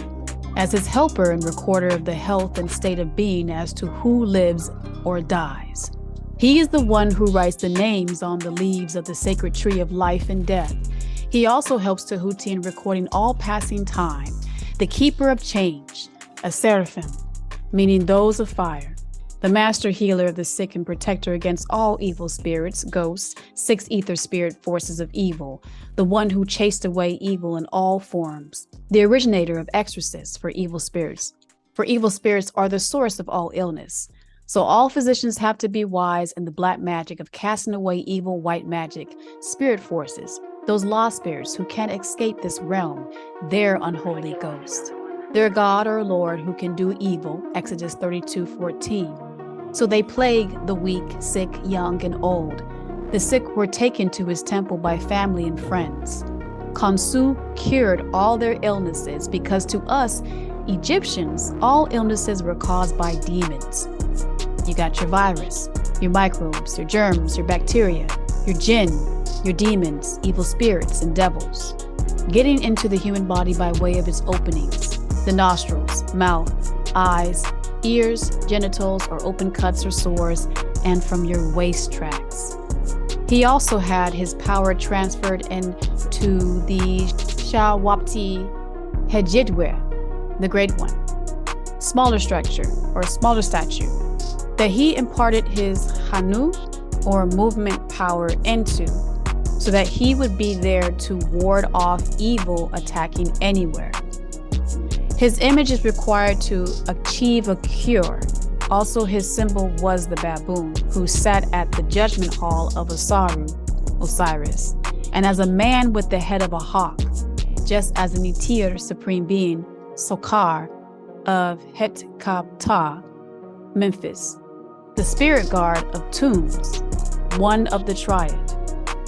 as his helper and recorder of the health and state of being as to who lives or dies. He is the one who writes the names on the leaves of the sacred tree of life and death. He also helps Tahuti in recording all passing time, the keeper of change, a seraphim, meaning those of fire, the master healer of the sick and protector against all evil spirits, ghosts, 6 ether spirit forces of evil, the one who chased away evil in all forms, the originator of exorcists for evil spirits. For evil spirits are the source of all illness. So all physicians have to be wise in the black magic of casting away evil white magic, spirit forces, those lost spirits who can't escape this realm, their unholy ghost. Their God or Lord who can do evil, Exodus 32:14. So they plague the weak, sick, young, and old. The sick were taken to his temple by family and friends. Khonsu cured all their illnesses because to us, Egyptians, all illnesses were caused by demons. You got your virus, your microbes, your germs, your bacteria, your jinn, your demons, evil spirits, and devils, getting into the human body by way of its openings, the nostrils, mouth, eyes, ears, genitals, or open cuts or sores, and from your waist tracts. He also had his power transferred into the Shawapti Hejidwe, the Great One, smaller structure or smaller statue, that he imparted his Hanu, or movement power, into, so that he would be there to ward off evil attacking anywhere. His image is required to achieve a cure. Also, his symbol was the baboon, who sat at the judgment hall of Osiris, and as a man with the head of a hawk, just as an Itir supreme being, Sokar, of Hetkapta, Memphis, the spirit guard of tombs, 1 of the triad,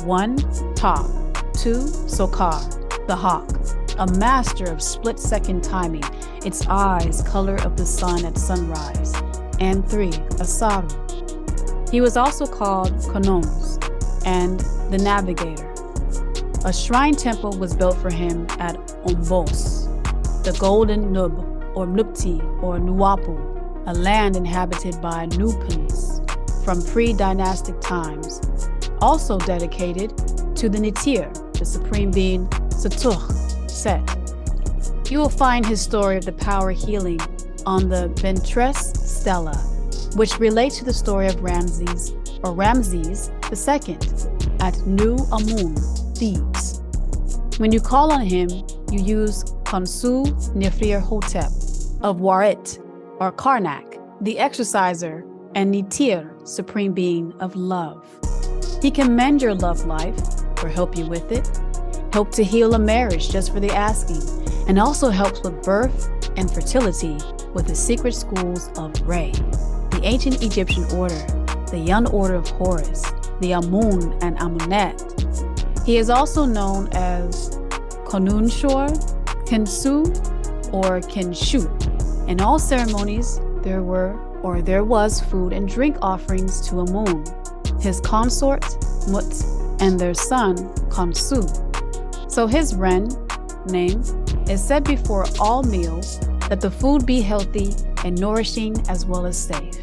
1 Ta, 2 Sokar, the hawk, a master of split-second timing, its eyes color of the sun at sunrise, and 3 Asaru. He was also called Konoms and the navigator. A shrine temple was built for him at Unveils, the golden Nub, or Nupti, or Nuapu, a land inhabited by Nupans from pre-dynastic times, also dedicated to the Nitir, the supreme being Satuh, Set. You will find his story of the power healing on the Ventress Stela, which relates to the story of Ramses II at New Amun, Thebes. When you call on him, you use Khonsu Nefrir Hotep of Warit, or Karnak, the exorciser, and Nitir, supreme being of love. He can mend your love life, or help you with it, help to heal a marriage just for the asking, and also helps with birth and fertility with the secret schools of Re, the ancient Egyptian order, the Yun order of Horus, the Amun and Amunet. He is also known as Konunshor, Kensu, or Kenshu. In all ceremonies, there was food and drink offerings to Amun, his consort, Mut, and their son, Khonsu. So his name, is said before all meals that the food be healthy and nourishing as well as safe.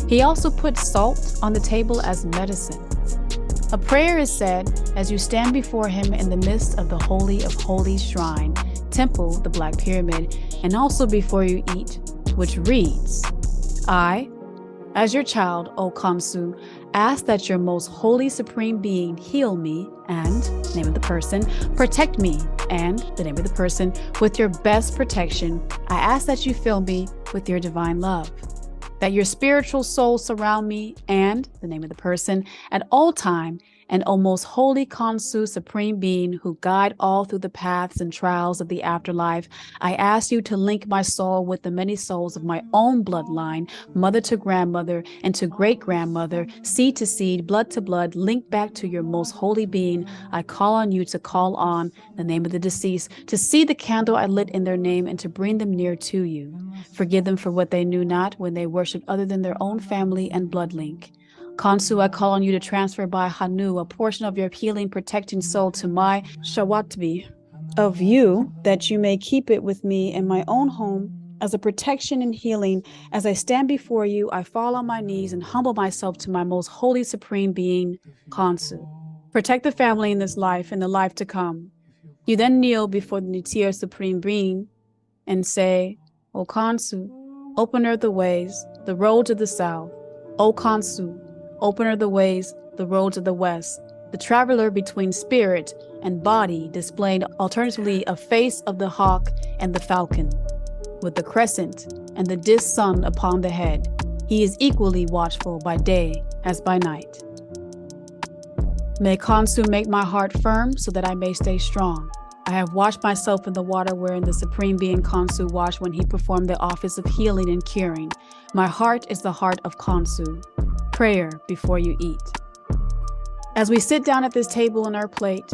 He also put salt on the table as medicine. A prayer is said as you stand before him in the midst of the Holy of Holies shrine, temple, the Black Pyramid, and also before you eat, which reads, I, as your child, O Khonsu, ask that your most holy supreme being heal me and, name of the person, protect me and, the name of the person, with your best protection. I ask that you fill me with your divine love, that your spiritual soul surround me and, the name of the person, at all time, and O most holy Khonsu, Supreme Being, who guide all through the paths and trials of the afterlife, I ask you to link my soul with the many souls of my own bloodline, mother to grandmother and to great-grandmother, seed to seed, blood to blood, link back to your most holy being. I call on you to call on the name of the deceased, to see the candle I lit in their name and to bring them near to you. Forgive them for what they knew not when they worshipped other than their own family and blood link. Khonsu, I call on you to transfer by Hanu a portion of your healing, protecting soul to my Shawatbi of you, that you may keep it with me in my own home as a protection and healing. As I stand before you, I fall on my knees and humble myself to my most holy Supreme Being, Khonsu. Protect the family in this life and the life to come. You then kneel before the Nitir Supreme Being and say, O Khonsu, opener of the ways, the roads of the south. O Khonsu, opener of the ways, the roads of the west, the traveler between spirit and body, displaying alternatively a face of the hawk and the falcon, with the crescent and the disk sun upon the head. He is equally watchful by day as by night. May Khonsu make my heart firm so that I may stay strong. I have washed myself in the water wherein the Supreme Being Khonsu washed when he performed the office of healing and curing. My heart is the heart of Khonsu. Prayer before you eat. As we sit down at this table on our plate,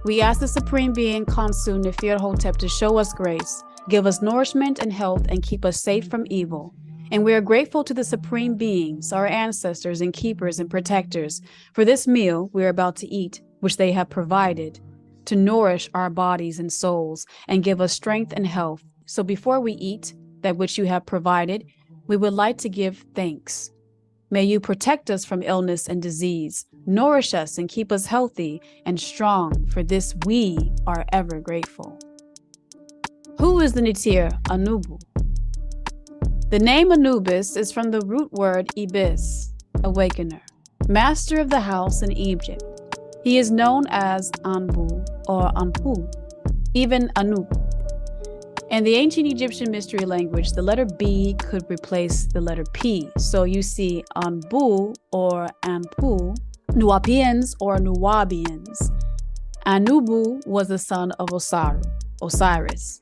we ask the Supreme Being Khonsu Neferhotep to show us grace, give us nourishment and health, and keep us safe from evil. And we are grateful to the Supreme Beings, our ancestors and keepers and protectors, for this meal we are about to eat, which they have provided, to nourish our bodies and souls and give us strength and health. So before we eat that which you have provided, we would like to give thanks. May you protect us from illness and disease, nourish us and keep us healthy and strong. For this we are ever grateful. Who is the Nitir Anubu? The name Anubis is from the root word Ibis, awakener, master of the house in Egypt. He is known as Anbu or Anpu, even Anu. In the ancient Egyptian mystery language, the letter B could replace the letter P. So you see Anbu or Anpu, Nuapians or Nuwabians. Anubu was the son of Osiris,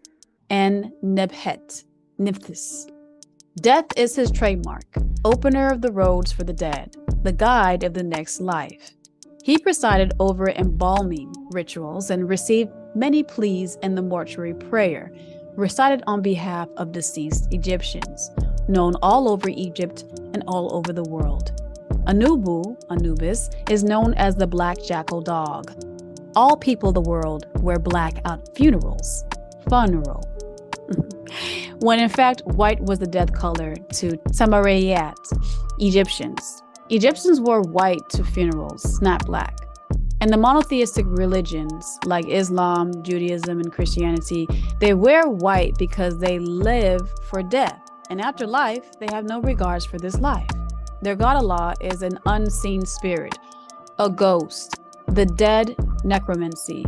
and Nebhet, Nephthys. Death is his trademark, opener of the roads for the dead, the guide of the next life. He presided over embalming rituals and received many pleas in the mortuary prayer, recited on behalf of deceased Egyptians, known all over Egypt and all over the world. Anubu, Anubis, is known as the black jackal dog. All people of the world wear black at funerals. Funeral. When in fact, white was the death color to Samarayat, Egyptians. Egyptians wore white to funerals, not black. And the monotheistic religions like Islam, Judaism, and Christianity, they wear white because they live for death. And after life, they have no regards for this life. Their God Allah is an unseen spirit, a ghost, the dead, necromancy.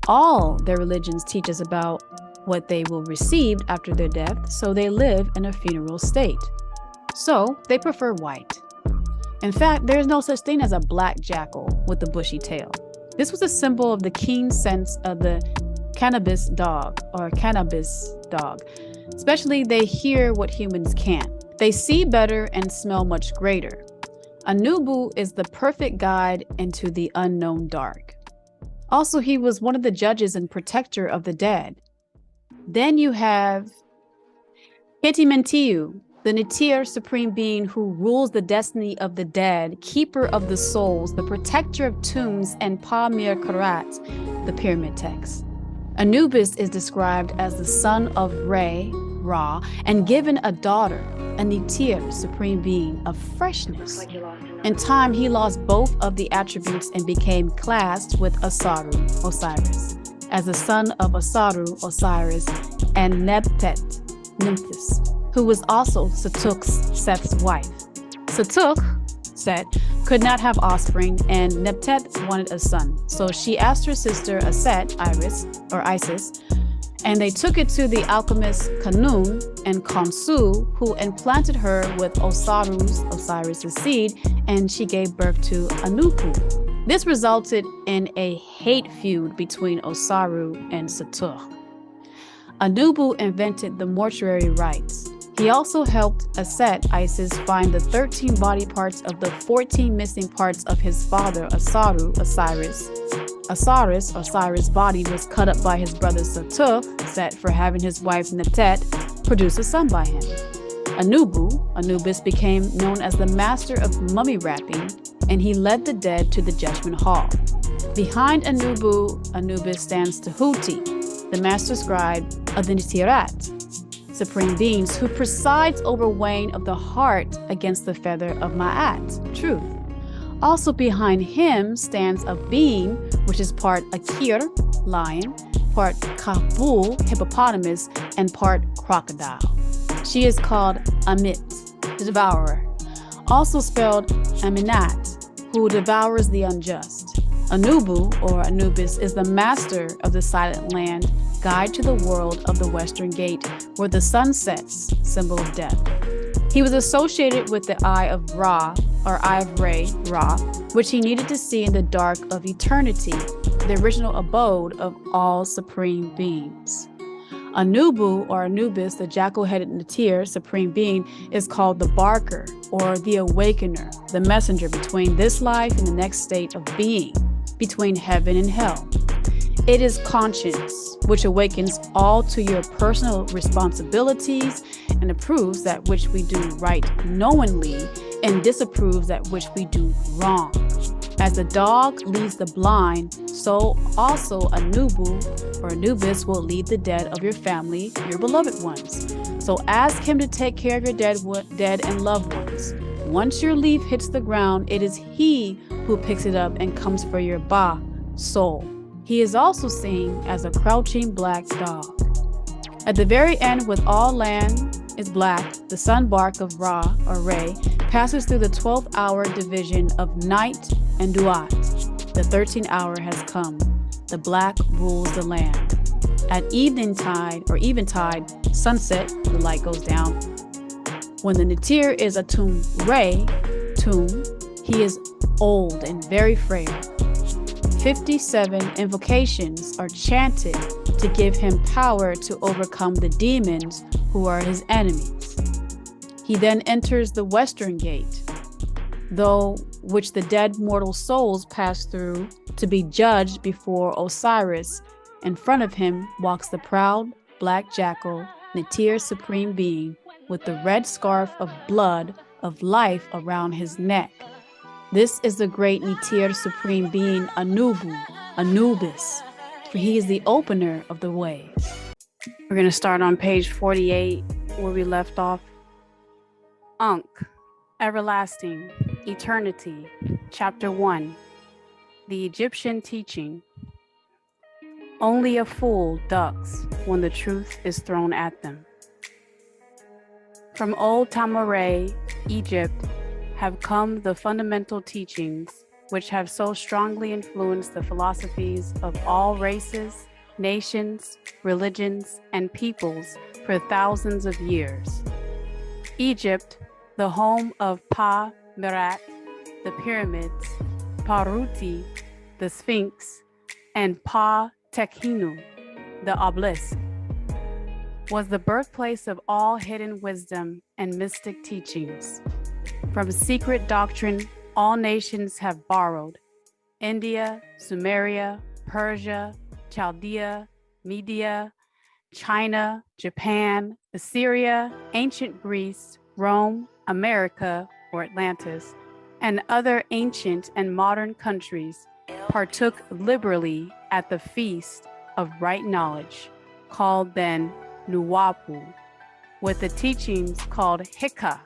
All their religions teach us about what they will receive after their death, so they live in a funeral state. So they prefer white. In fact, there is no such thing as a black jackal with a bushy tail. This was a symbol of the keen sense of the cannabis dog. Especially they hear what humans can't. They see better and smell much greater. Anubu is the perfect guide into the unknown dark. Also, he was one of the judges and protector of the dead. Then you have Ketimentiu, the Nitir Supreme Being who rules the destiny of the dead, keeper of the souls, the protector of tombs, and Pa-Mir Karat, the pyramid text. Anubis is described as the son of Ra, and given a daughter, a Nitir Supreme Being of freshness. In time, he lost both of the attributes and became classed with Asaru, Osiris, as the son of Asaru, Osiris, and Nebtet, Nephthys, who was also Setuk's, Seth's wife. Setuk, Set, could not have offspring, and Nebtet wanted a son. So she asked her sister Aset, Isis, and they took it to the alchemist Khnum and Khonsu, who implanted her with Osiris' seed, and she gave birth to Anupu. This resulted in a hate feud between Osaru and Satur. Anubu invented the mortuary rites. He also helped Aset Isis find the 13 body parts of the 14 missing parts of his father Osiris. Osiris' body was cut up by his brother Satur, Set, for having his wife Netet produce a son by him. Anubis became known as the master of mummy wrapping, and he led the dead to the judgment hall. Behind Anubis stands Tahuti, the master scribe of the Nitirat, supreme beings, who presides over weighing of the heart against the feather of Ma'at, truth. Also behind him stands a being, which is part Akir, lion, part Kabul, hippopotamus, and part crocodile. She is called Amit, the devourer, also spelled Aminat, who devours the unjust. Anubu, or Anubis, is the master of the silent land, guide to the world of the western gate, where the sun sets, symbol of death. He was associated with the Eye of Ra, or Eye of Re, Ra, which he needed to see in the dark of eternity, the original abode of all supreme beings. Anubu, or Anubis, the jackal-headed Natir, supreme being, is called the Barker, or the Awakener, the messenger between this life and the next state of being, between heaven and hell. It is conscience, which awakens all to your personal responsibilities and approves that which we do right knowingly and disapproves that which we do wrong. As the dog leads the blind, so also Anubu or Anubis will lead the dead of your family, your beloved ones. So ask him to take care of your dead and loved ones. Once your leaf hits the ground, it is he who picks it up and comes for your ba, soul. He is also seen as a crouching black dog. At the very end, with all land is black, the sun bark of Ra, or Re, passes through the 12th hour division of night and duat. The 13th hour has come. The black rules the land. At eventide, sunset, the light goes down. When the Natir is a Re, he is old and very frail. 57 invocations are chanted to give him power to overcome the demons who are his enemies. He then enters the western gate, though which the dead mortal souls pass through to be judged before Osiris. In front of him walks the proud black jackal, Natir supreme being, with the red scarf of blood of life around his neck. This is the great Natir supreme being Anubis, for he is the opener of the ways. We're going to start on page 48, where we left off. Ankh, everlasting, eternity, chapter 1, the Egyptian teaching. Only a fool ducks when the truth is thrown at them. From old Tamaray, Egypt, have come the fundamental teachings which have so strongly influenced the philosophies of all races, nations, religions, and peoples for thousands of years. Egypt, the home of Pa Merat, the pyramids, Paruti, the Sphinx, and Pa Tekhinu, the obelisk, was the birthplace of all hidden wisdom and mystic teachings. From secret doctrine, all nations have borrowed. India, Sumeria, Persia, Chaldea, Media, China, Japan, Assyria, ancient Greece, Rome, America, or Atlantis, and other ancient and modern countries partook liberally at the feast of right knowledge, called then Nuwapu, with the teachings called Hika,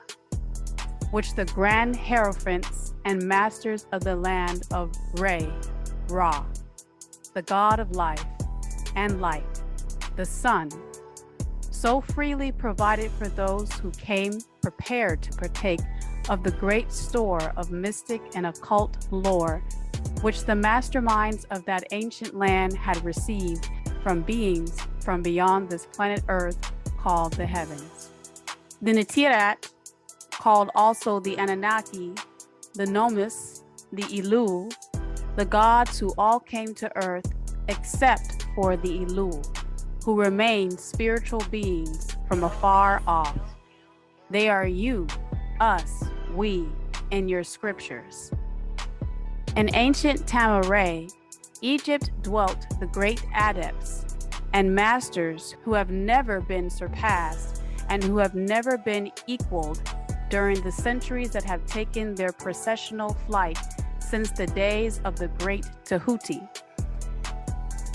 which the grand hierophants and masters of the land of Ra, the god of life and light, the sun, so freely provided for those who came prepared to partake of the great store of mystic and occult lore, which the masterminds of that ancient land had received from beings from beyond this planet Earth called the heavens. The Nitirat, called also the Anunnaki, the Nomus, the Ilu, the gods who all came to earth except for the Elul, who remain spiritual beings from afar off. They are you, us, we, in your scriptures. In ancient Tamaray, Egypt dwelt the great adepts and masters who have never been surpassed and who have never been equaled during the centuries that have taken their processional flight since the days of the great Tahuti.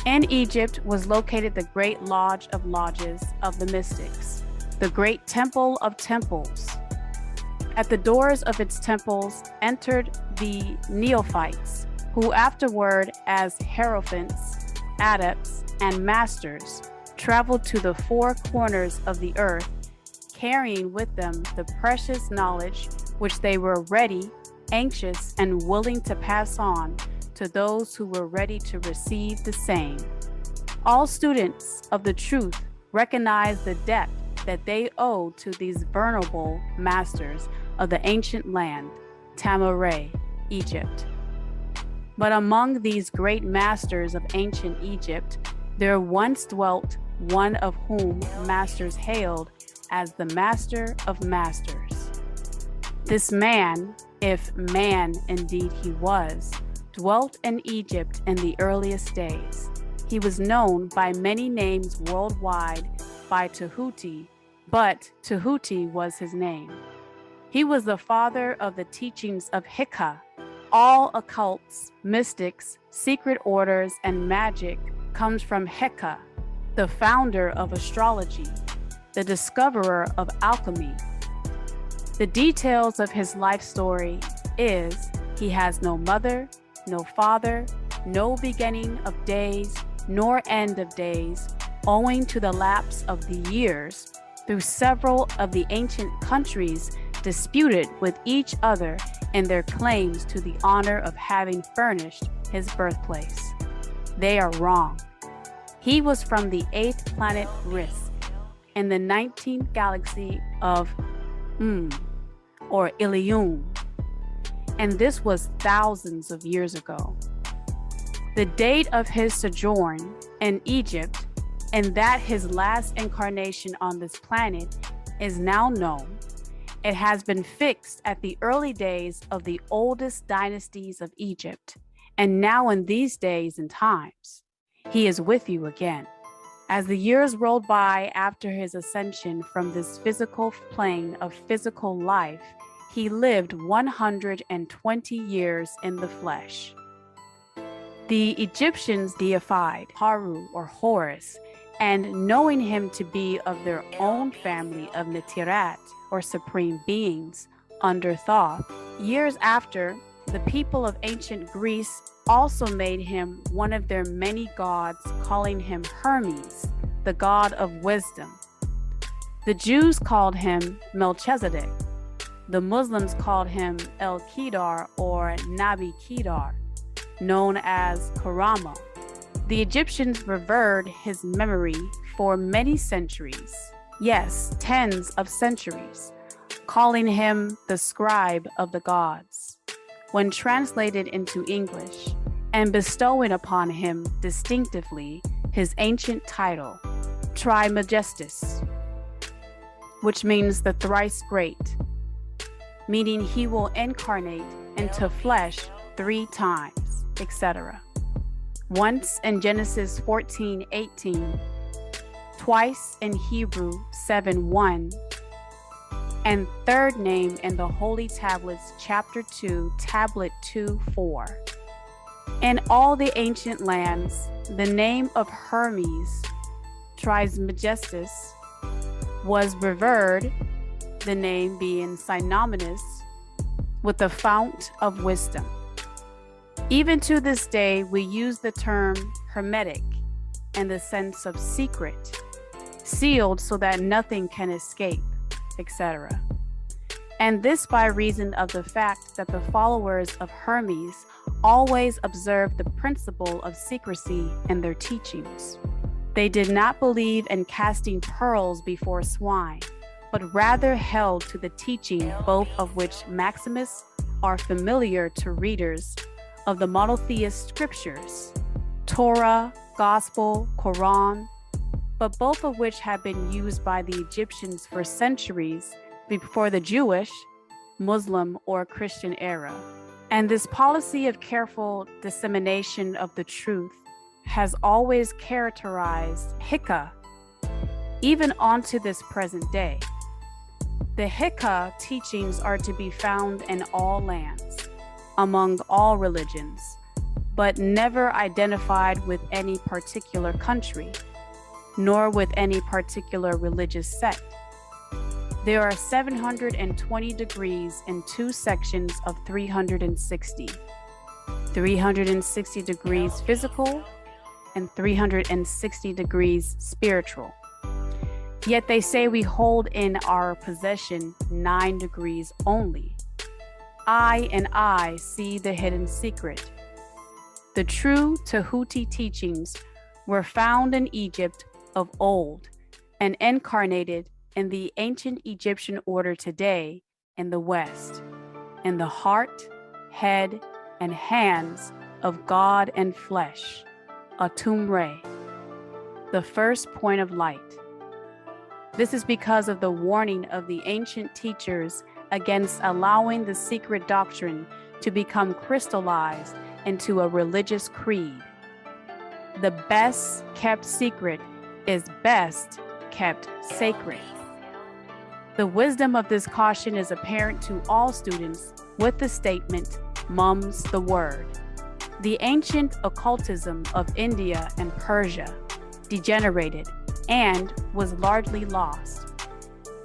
In Egypt was located the great lodge of lodges of the mystics, the great temple of temples. At the doors of its temples entered the neophytes, who afterward, as hierophants, adepts, and masters, traveled to the four corners of the earth, carrying with them the precious knowledge which they were ready, anxious, and willing to pass on to those who were ready to receive the same. All students of the truth recognize the debt that they owe to these venerable masters of the ancient land, Tamaray, Egypt. But among these great masters of ancient Egypt, there once dwelt one of whom masters hailed as the Master of Masters. This man, if man indeed he was, dwelt in Egypt in the earliest days. He was known by many names worldwide by Tahuti, but Tahuti was his name. He was the father of the teachings of Hika. All occults, mystics, secret orders, and magic comes from Heka, the founder of astrology, the discoverer of alchemy. The details of his life story is he has no mother, no father, no beginning of days, nor end of days, owing to the lapse of the years through several of the ancient countries disputed with each other in their claims to the honor of having furnished his birthplace. They are wrong. He was from the 8th planet Risk in the 19th galaxy of or Ilium, and this was thousands of years ago. The date of his sojourn in Egypt and that his last incarnation on this planet is now known. It has been fixed at the early days of the oldest dynasties of Egypt, and now in these days and times, he is with you again. As the years rolled by after his ascension from this physical plane of physical life, he lived 120 years in the flesh. The Egyptians deified Haru or Horus, and knowing him to be of their own family of Netirat, or supreme beings, under Thoth, years after, the people of ancient Greece also made him one of their many gods, calling him Hermes, the god of wisdom. The Jews called him Melchizedek. The Muslims called him El Kedar or Nabi Kedar, known as Karama. The Egyptians revered his memory for many centuries, yes, tens of centuries, calling him the scribe of the gods. When translated into English, and bestowing upon him distinctively his ancient title, Trimajestus, which means the thrice great, meaning he will incarnate into flesh 3 times, etc. Once in Genesis 14:18, twice in Hebrew 7:1, and third name in the Holy Tablets, chapter 2, tablet 2:4. In all the ancient lands, the name of Hermes, Trismegistus, was revered, the name being synonymous with the fount of wisdom. Even to this day, we use the term hermetic in the sense of secret, sealed so that nothing can escape, etc. And this by reason of the fact that the followers of Hermes always observed the principle of secrecy in their teachings. They did not believe in casting pearls before swine, but rather held to the teaching both of which maxims are familiar to readers of the monotheist scriptures, Torah, Gospel, Quran, but both of which had been used by the Egyptians for centuries before the Jewish, Muslim, or Christian era. And this policy of careful dissemination of the truth has always characterized Hika, even onto this present day. The Hika teachings are to be found in all lands, among all religions, but never identified with any particular country, nor with any particular religious sect. There are 720 degrees in 2 sections of 360. 360 degrees physical and 360 degrees spiritual. Yet they say we hold in our possession 9 degrees only. I see the hidden secret. The true Tahuti teachings were found in Egypt of old and incarnated in the ancient Egyptian order today in the West, in the heart, head, and hands of God and flesh, Atum Re, the first point of light. This is because of the warning of the ancient teachers against allowing the secret doctrine to become crystallized into a religious creed. The best kept secret is best kept sacred. The wisdom of this caution is apparent to all students with the statement, mum's the word. The ancient occultism of India and Persia degenerated and was largely lost,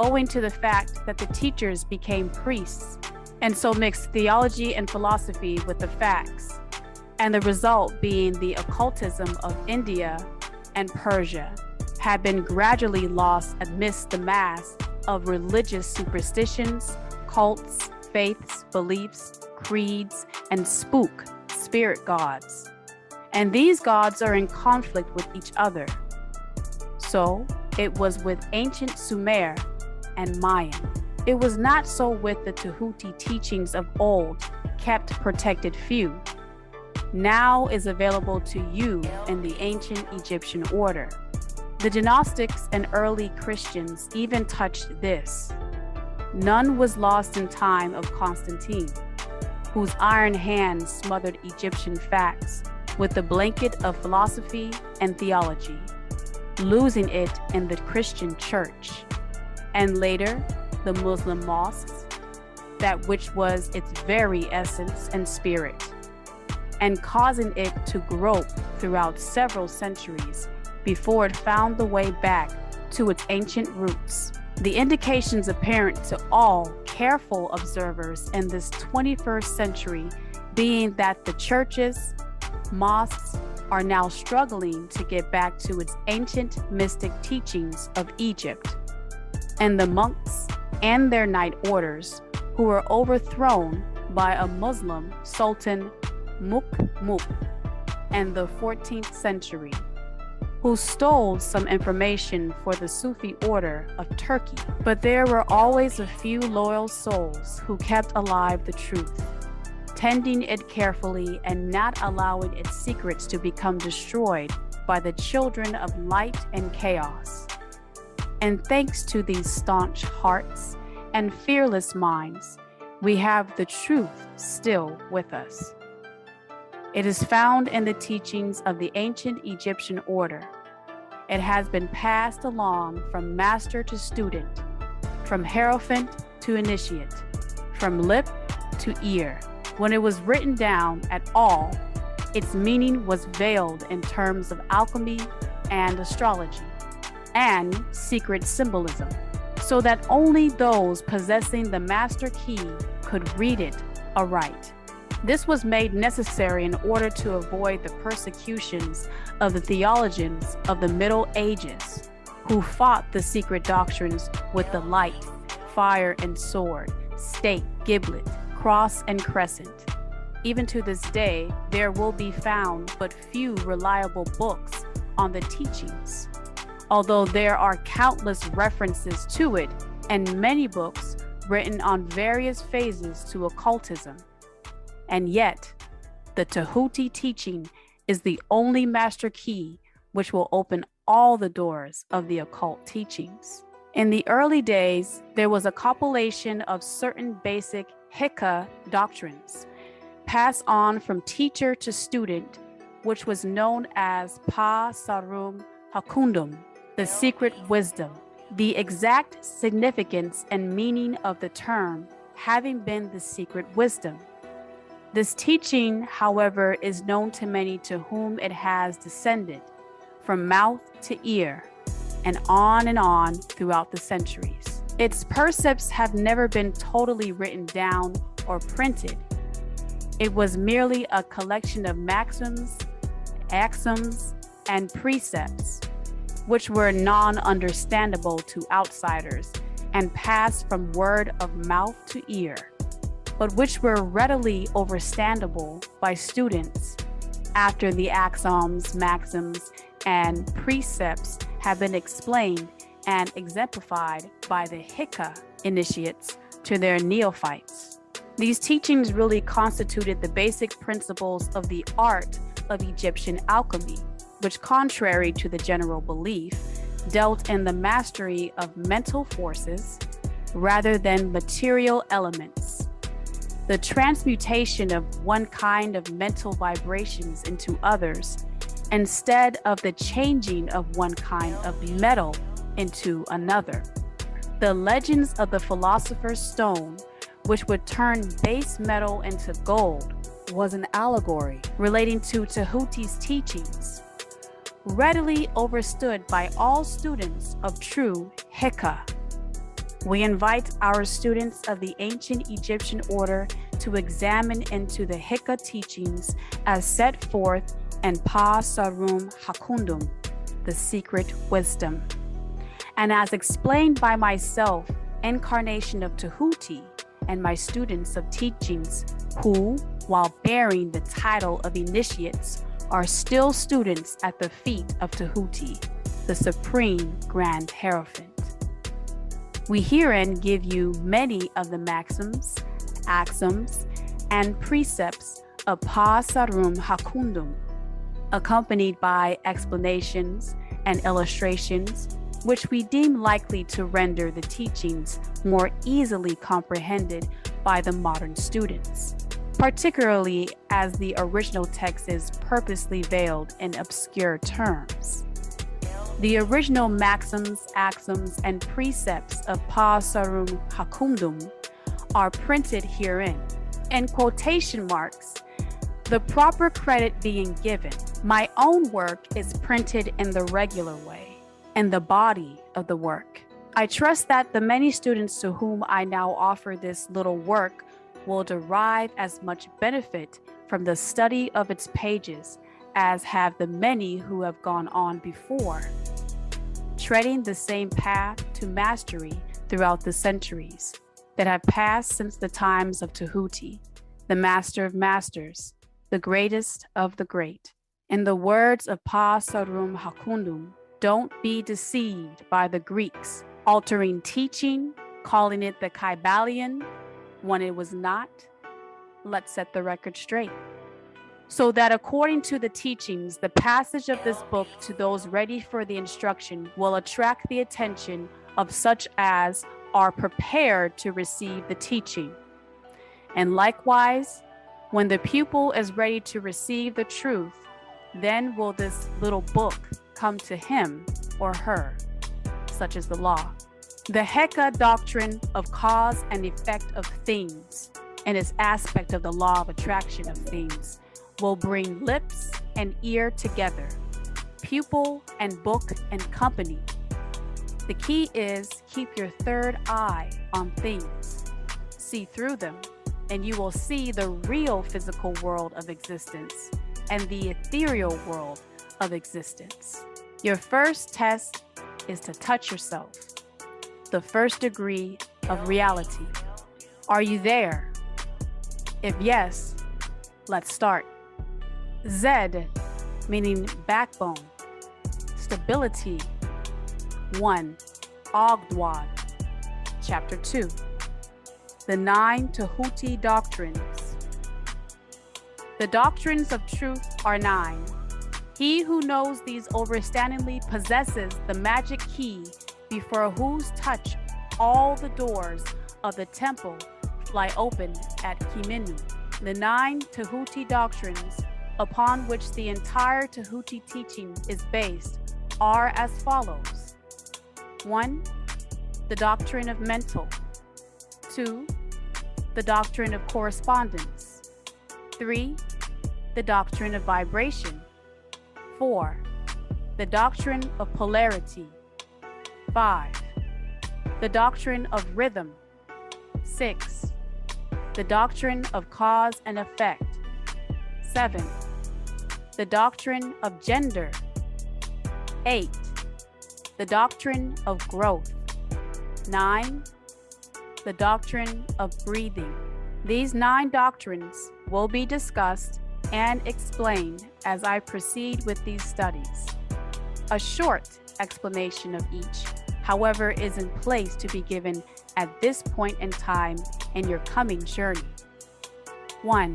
owing to the fact that the teachers became priests and so mixed theology and philosophy with the facts, and the result being the occultism of India and Persia had been gradually lost amidst the mass of religious superstitions, cults, faiths, beliefs, creeds, and spirit gods. And these gods are in conflict with each other. So it was with ancient Sumer and Mayan. It was not so with the Tahuti teachings of old, kept protected few. Now is available to you in the ancient Egyptian order. The Gnostics and early Christians even touched this. None was lost in time of Constantine, whose iron hand smothered Egyptian facts with the blanket of philosophy and theology, losing it in the Christian church, and later the Muslim mosques, that which was its very essence and spirit, and causing it to grope throughout several centuries before it found the way back to its ancient roots. The indications apparent to all careful observers in this 21st century being that the churches, mosques are now struggling to get back to its ancient mystic teachings of Egypt, and the monks and their night orders who were overthrown by a Muslim Sultan Mukmuk in the 14th century, who stole some information for the Sufi order of Turkey. But there were always a few loyal souls who kept alive the truth, tending it carefully and not allowing its secrets to become destroyed by the children of light and chaos. And thanks to these staunch hearts and fearless minds, we have the truth still with us. It is found in the teachings of the ancient Egyptian order. It has been passed along from master to student, from hierophant to initiate, from lip to ear. When it was written down at all, its meaning was veiled in terms of alchemy and astrology and secret symbolism, so that only those possessing the master key could read it aright. This was made necessary in order to avoid the persecutions of the theologians of the Middle Ages, who fought the secret doctrines with the light, fire and sword, stake, giblet, cross and crescent. Even to this day, there will be found but few reliable books on the teachings, although there are countless references to it and many books written on various phases to occultism. And yet, The Tahuti teaching is the only master key which will open all the doors of the occult teachings. In the early days, there was a compilation of certain basic Hika doctrines passed on from teacher to student, which was known as Pa Sarum Hakundum, the secret wisdom. The exact significance and meaning of the term having been the secret wisdom. This teaching, however, is known to many to whom it has descended from mouth to ear and on throughout the centuries. Its precepts have never been totally written down or printed. It was merely a collection of maxims, axioms, and precepts, which were non-understandable to outsiders and passed from word of mouth to ear, but which were readily understandable by students after the axioms, maxims, and precepts have been explained and exemplified by the Hika initiates to their neophytes. These teachings really constituted the basic principles of the art of Egyptian alchemy, which, contrary to the general belief, dealt in the mastery of mental forces rather than material elements. The transmutation of one kind of mental vibrations into others, instead of the changing of one kind of metal into another. The legends of the philosopher's stone, which would turn base metal into gold, was an allegory relating to Tahuti's teachings, readily understood by all students of true Hika. We invite our students of the ancient Egyptian order to examine into the Hika teachings as set forth in Pa Sarum Hakundum, the secret wisdom, and as explained by myself, incarnation of Tahuti, and my students of teachings who, while bearing the title of initiates, are still students at the feet of Tahuti, the supreme grand hierophant. We herein give you many of the maxims, axioms, and precepts of Pa Sarum Hakundum, accompanied by explanations and illustrations, which we deem likely to render the teachings more easily comprehended by the modern students, particularly as the original text is purposely veiled in obscure terms. The original maxims, axioms, and precepts of Pa Sarum Hakundum are printed herein, in quotation marks, the proper credit being given. My own work is printed in the regular way, in the body of the work. I trust that the many students to whom I now offer this little work will derive as much benefit from the study of its pages as have the many who have gone on before, treading the same path to mastery throughout the centuries that have passed since the times of Tahuti, the master of masters, the greatest of the great. In the words of Pa Sarum Hakundum, don't be deceived by the Greeks, altering teaching, calling it the Kybalion when it was not. Let's set the record straight. So that according to the teachings, the passage of this book to those ready for the instruction will attract the attention of such as are prepared to receive the teaching. And likewise, when the pupil is ready to receive the truth, then will this little book come to him or her, such is the law. The Heka doctrine of cause and effect of things, and its aspect of the law of attraction of things, will bring lips and ear together, pupil and book and company. The key is keep your third eye on things. See through them, and you will see the real physical world of existence and the ethereal world of existence. Your first test is to touch yourself, the first degree of reality. Are you there? If yes, let's start. Z, meaning backbone, stability. 1. Ogdwad, Chapter 2. The 9 Tahuti doctrines. The doctrines of truth are 9. He who knows these overstandingly possesses the magic key before whose touch all the doors of the temple fly open at Kimenu. The 9 Tahuti doctrines upon which the entire Tahuti teaching is based are as follows. 1. The doctrine of mental. 2. The doctrine of correspondence. 3. The doctrine of vibration. 4. The doctrine of polarity. 5. The doctrine of rhythm. 6. The doctrine of cause and effect. 7. The doctrine of gender. 8. The doctrine of growth. 9. The doctrine of breathing. These 9 doctrines will be discussed and explained as I proceed with these studies. A short explanation of each, however, is in place to be given at this point in time in your coming journey. 1.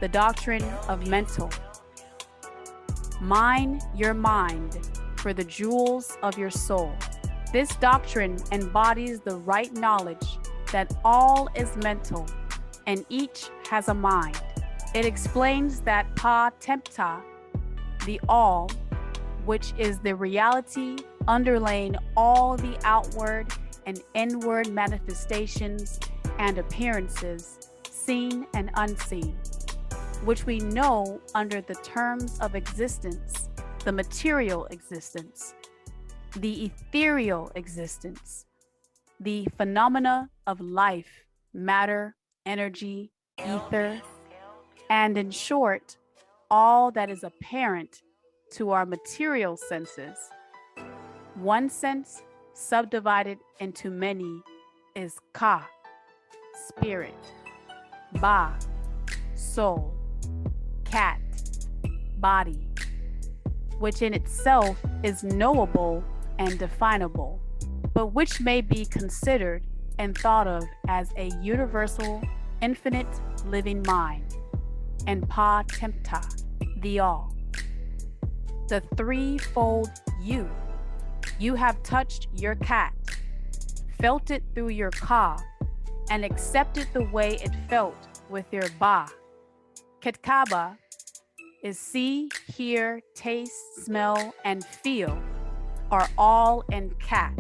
The doctrine of mental. Mine your mind for the jewels of your soul. This doctrine embodies the right knowledge that all is mental and each has a mind. It explains that Pa Tempta, the all, which is the reality underlaying all the outward and inward manifestations and appearances, seen and unseen, which we know under the terms of existence, the material existence, the ethereal existence, the phenomena of life, matter, energy, ether, and in short, all that is apparent to our material senses. One sense subdivided into many is Ka, spirit, Ba, soul, Cat, body, which in itself is knowable and definable, but which may be considered and thought of as a universal, infinite living mind, and Pa Tempta, the all. The threefold you. You have touched your cat, felt it through your Ka, and accepted the way it felt with your Ba. Ketkaba is see, hear, taste, smell, and feel are all in Cat.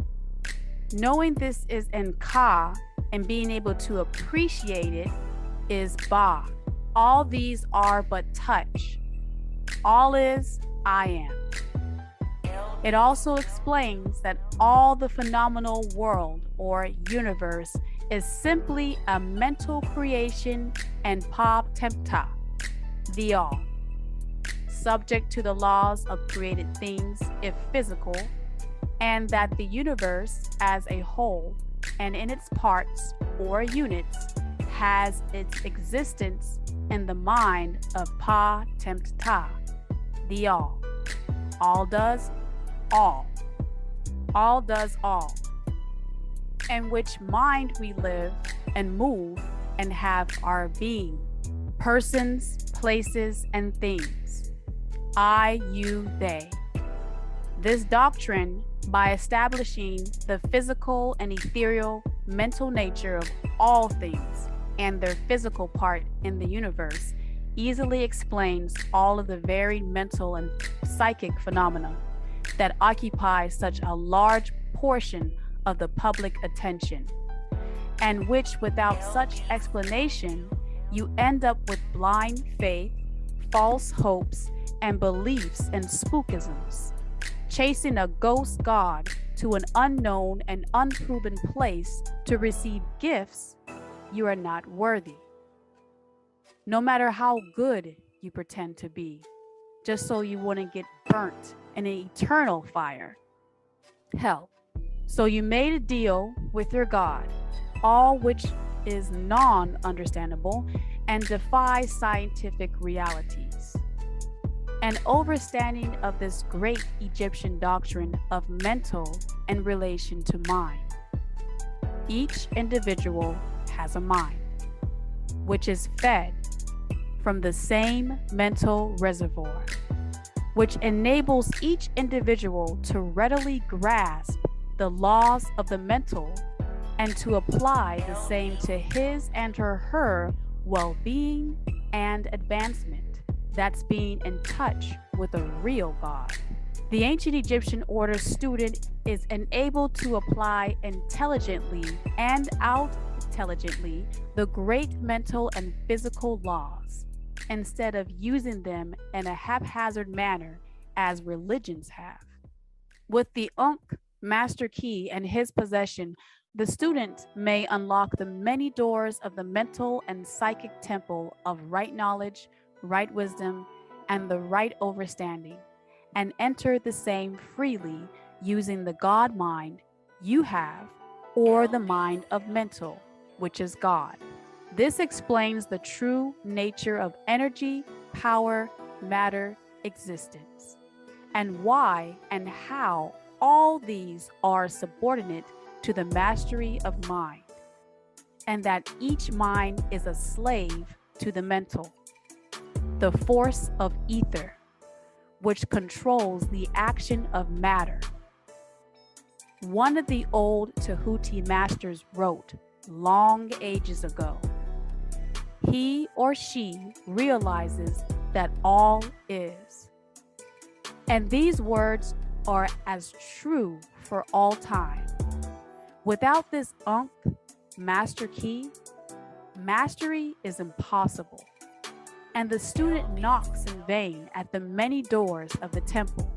Knowing this is in Ka and being able to appreciate it is Ba. All these are but touch. All is I am. It also explains that all the phenomenal world or universe is simply a mental creation and Pa Tempta, the all, subject to the laws of created things if physical, and that the universe as a whole and in its parts or units has its existence in the mind of Pa Tempta, the all. All does all. All does all. In which mind we live and move and have our being. Persons, places, and things. I, you, they. This doctrine, by establishing the physical and ethereal mental nature of all things and their physical part in the universe, easily explains all of the varied mental and psychic phenomena that occupy such a large portion of the public attention, and which without such explanation, you end up with blind faith, false hopes, and beliefs in spookisms, chasing a ghost god to an unknown and unproven place to receive gifts you are not worthy. No matter how good you pretend to be, just so you wouldn't get burnt in an eternal fire. Hell. So you made a deal with your God, all which is non-understandable and defies scientific realities. An overstanding of this great Egyptian doctrine of mental in relation to mind. Each individual has a mind, which is fed, from the same mental reservoir, which enables each individual to readily grasp the laws of the mental and to apply the same to his and or her well-being and advancement. That's being in touch with a real God. The ancient Egyptian order student is enabled to apply intelligently and out-intelligently the great mental and physical laws, instead of using them in a haphazard manner as religions have. With the Ankh master key in his possession, the student may unlock the many doors of the mental and psychic temple of right knowledge, right wisdom, and the right overstanding, and enter the same freely using the God mind you have or the mind of mental, which is God. This explains the true nature of energy, power, matter, existence, and why and how all these are subordinate to the mastery of mind, and that each mind is a slave to the mental, the force of ether, which controls the action of matter. One of the old Tahuti masters wrote long ages ago, he or she realizes that all is. And these words are as true for all time. Without this Ankh master key, mastery is impossible, and the student knocks in vain at the many doors of the temple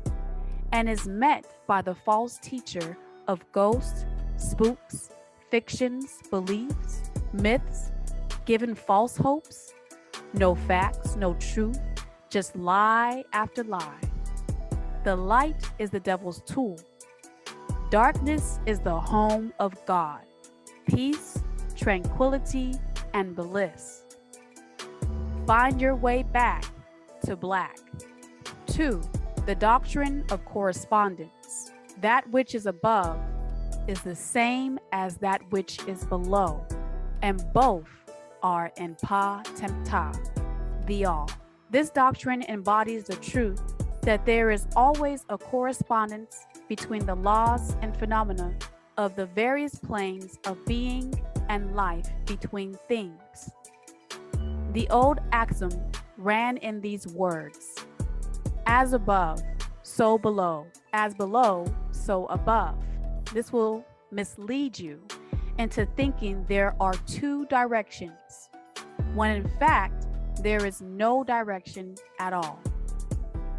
and is met by the false teacher of ghosts, spooks, fictions, beliefs, myths, given false hopes, no facts, no truth, just lie after lie. The light is the devil's tool. Darkness is the home of God, peace, tranquility, and bliss. Find your way back to black. 2. The doctrine of correspondence. That which is above is the same as that which is below, and both are in Pa Tempta, the all. This doctrine embodies the truth that there is always a correspondence between the laws and phenomena of the various planes of being and life between things. The old axiom ran in these words: as above, so below; as below, so above. This will mislead you into thinking there are two directions, when in fact there is no direction at all.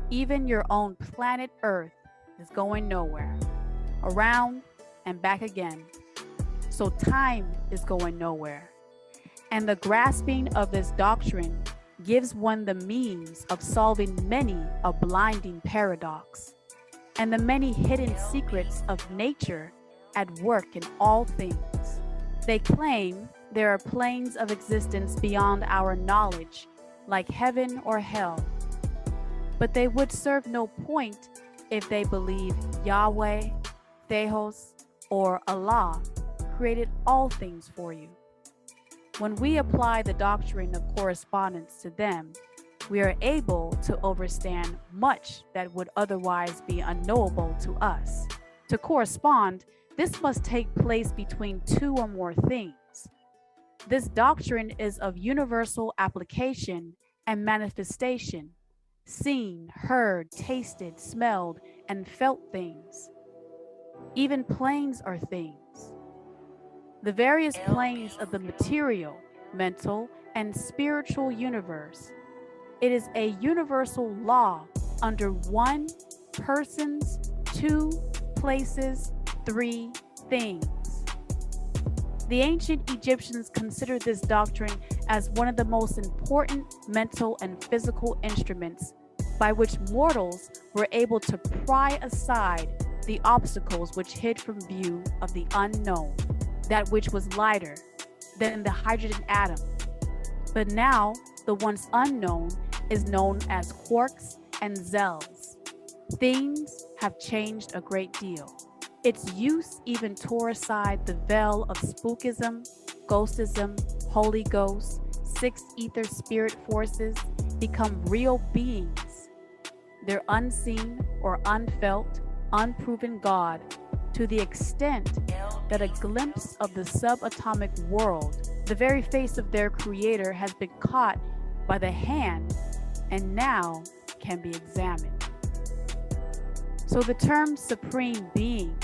Even your own planet Earth is going nowhere, around and back again. So time is going nowhere. And the grasping of this doctrine gives one the means of solving many a blinding paradox and the many hidden secrets of nature at work in all things. They claim there are planes of existence beyond our knowledge, like heaven or hell. But they would serve no point if they believe Yahweh, Theos, or Allah created all things for you. When we apply the doctrine of correspondence to them, we are able to understand much that would otherwise be unknowable to us. To correspond, this must take place between two or more things. This doctrine is of universal application and manifestation, seen, heard, tasted, smelled, and felt things. Even planes are things. The various planes of the material, mental, and spiritual universe. It is a universal law under 1, persons, 2, places, 3, things. The ancient Egyptians considered this doctrine as one of the most important mental and physical instruments by which mortals were able to pry aside the obstacles which hid from view of the unknown, that which was lighter than the hydrogen atom. But now, the once unknown is known as quarks and zells. Things have changed a great deal. Its use even tore aside the veil of spookism, ghostism, Holy Ghost, 6 ether spirit forces become real beings. Their unseen or unfelt, unproven God, to the extent that a glimpse of the subatomic world, the very face of their creator, has been caught by the hand and now can be examined. So the term supreme being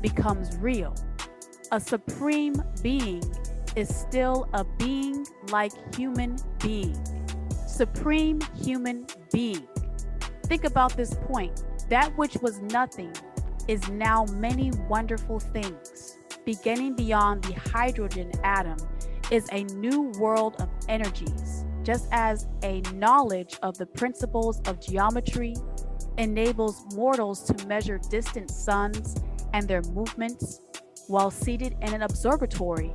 becomes real. A supreme being is still a being like human being. Supreme human being. Think about this point. That which was nothing is now many wonderful things. Beginning beyond the hydrogen atom is a new world of energies, just as a knowledge of the principles of geometry enables mortals to measure distant suns and their movements while seated in an observatory.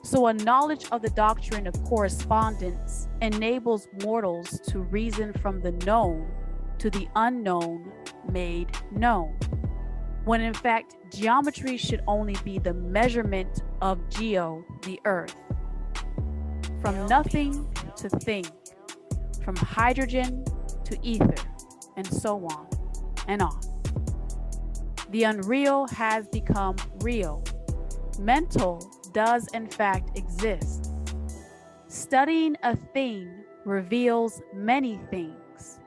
So a knowledge of the doctrine of correspondence enables mortals to reason from the known to the unknown made known, when in fact geometry should only be the measurement of geo, the earth. From nothing to thing, from hydrogen to ether, and so on and on. The unreal has become real. Mental does in fact exist. Studying a thing reveals many things,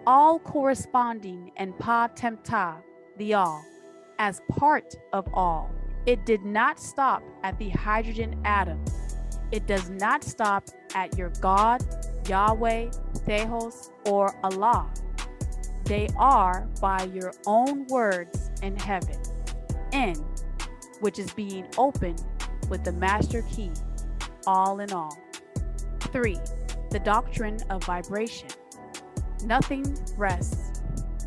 all corresponding and pa tempta, the all, as part of all. It did not stop at the hydrogen atom. It does not stop at your God, Yahweh, Theos, or Allah. They are by your own words in heaven, in which is being opened with the master key, all in all. 3. The doctrine of vibration. Nothing rests.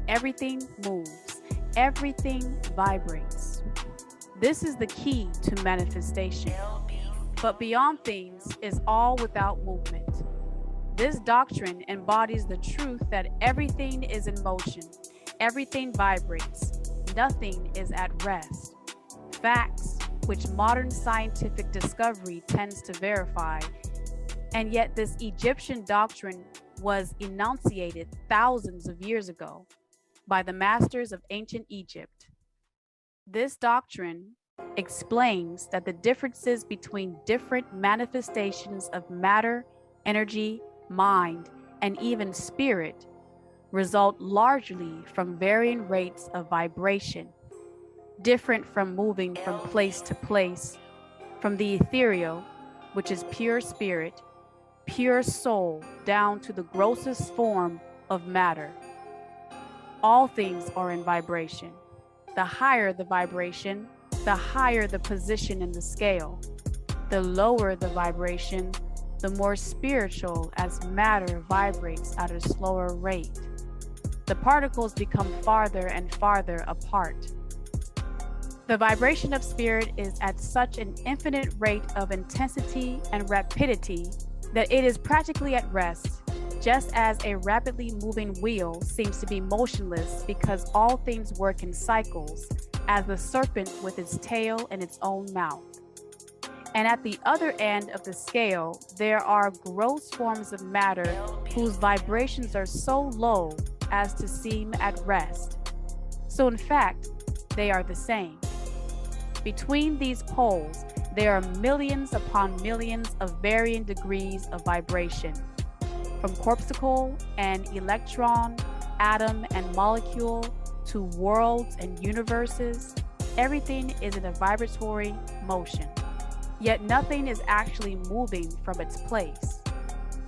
Everything moves. Everything vibrates. This is the key to manifestation. But beyond things is all without movement. This doctrine embodies the truth that everything is in motion. Everything vibrates. Nothing is at rest. Facts which modern scientific discovery tends to verify, and yet this Egyptian doctrine was enunciated thousands of years ago by the masters of ancient Egypt. This doctrine explains that the differences between different manifestations of matter, energy, mind, and even spirit result largely from varying rates of vibration, different from moving from place to place, from the ethereal, which is pure spirit, pure soul, down to the grossest form of matter. All things are in vibration. The higher the vibration, the higher the position in the scale. The lower the vibration, the more spiritual as matter vibrates at a slower rate. The particles become farther and farther apart. The vibration of spirit is at such an infinite rate of intensity and rapidity that it is practically at rest, just as a rapidly moving wheel seems to be motionless because all things work in cycles, as the serpent with its tail in its own mouth. And at the other end of the scale, there are gross forms of matter whose vibrations are so low as to seem at rest. So in fact, they are the same. Between these poles, there are millions upon millions of varying degrees of vibration, from corpuscle and electron, atom and molecule, to worlds and universes. Everything is in a vibratory motion, yet nothing is actually moving from its place.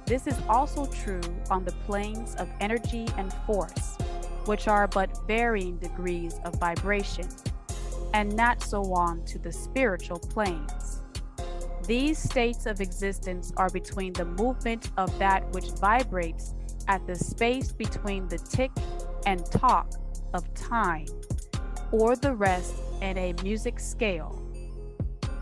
This is also true on the planes of energy and force, which are but varying degrees of vibration, and not so on to the spiritual planes. These states of existence are between the movement of that which vibrates at the space between the tick and tock of time, or the rest in a music scale.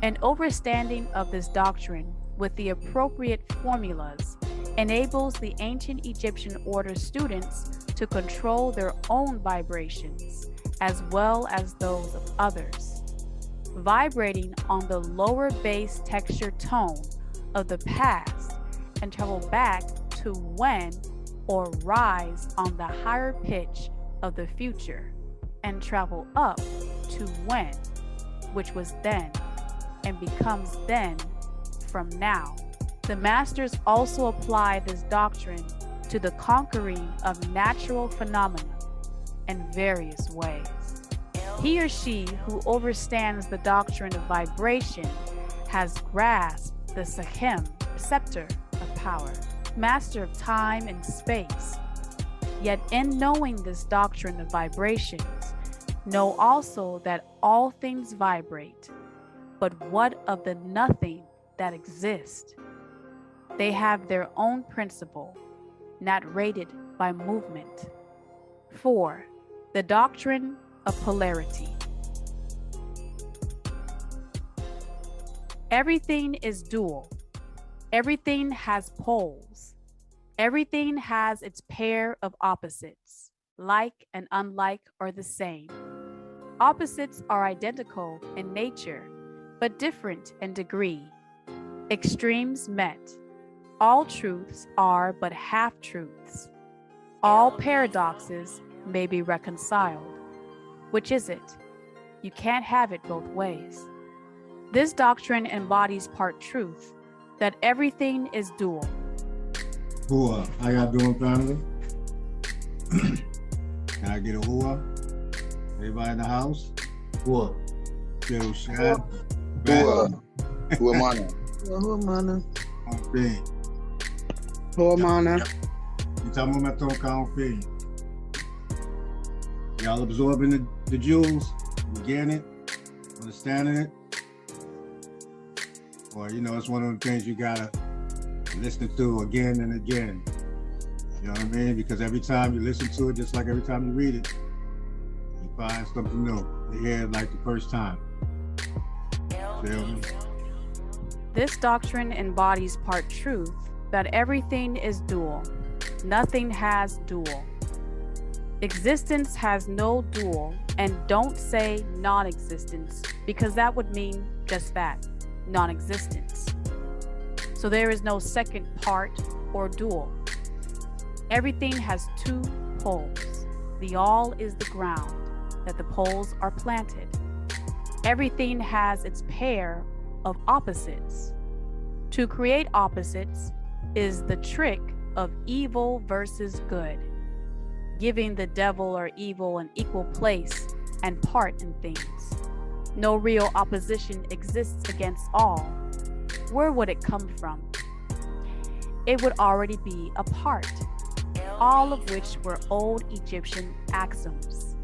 An overstanding of this doctrine with the appropriate formulas enables the ancient Egyptian order students to control their own vibrations as well as those of others. Vibrating on the lower bass texture tone of the past and travel back to when, or rise on the higher pitch of the future and travel up to when, which was then and becomes then from now. The masters also apply this doctrine to the conquering of natural phenomena in various ways. He or she who understands the doctrine of vibration has grasped the Sahem, scepter of power, master of time and space. Yet in knowing this doctrine of vibrations, know also that all things vibrate, but what of the nothing that exists? They have their own principle, not rated by movement. 4. The doctrine of polarity. Everything is dual. Everything has poles. Everything has its pair of opposites. Like and unlike are the same. Opposites are identical in nature, but different in degree. Extremes met. All truths are but half-truths. All paradoxes may be reconciled. Which is it? You can't have it both ways. This doctrine embodies part truth, that everything is dual. Hua, how y'all doing, family? Can I get a hua? Everybody in the house? Hua. Still shy? Hua. Hua mana. Hua mana. Okay. Hua mana. You tell me my thought count fee. Y'all absorbing the jewels? You getting it? Understanding it? Or, you know, it's one of the things you gotta listen to again and again. You know what I mean? Because every time you listen to it, just like every time you read it, you find something new. You hear it like the first time. Feel me? This doctrine embodies part truth, that everything is dual. Nothing has dual. Existence has no dual, and don't say non-existence, because that would mean just that, non-existence. So there is no second part or dual. Everything has two poles. The all is the ground, that the poles are planted. Everything has its pair of opposites. To create opposites is the trick of evil versus good, giving the devil or evil an equal place and part in things. No real opposition exists against all. Where would it come from? It would already be a part, all of which were old Egyptian axioms.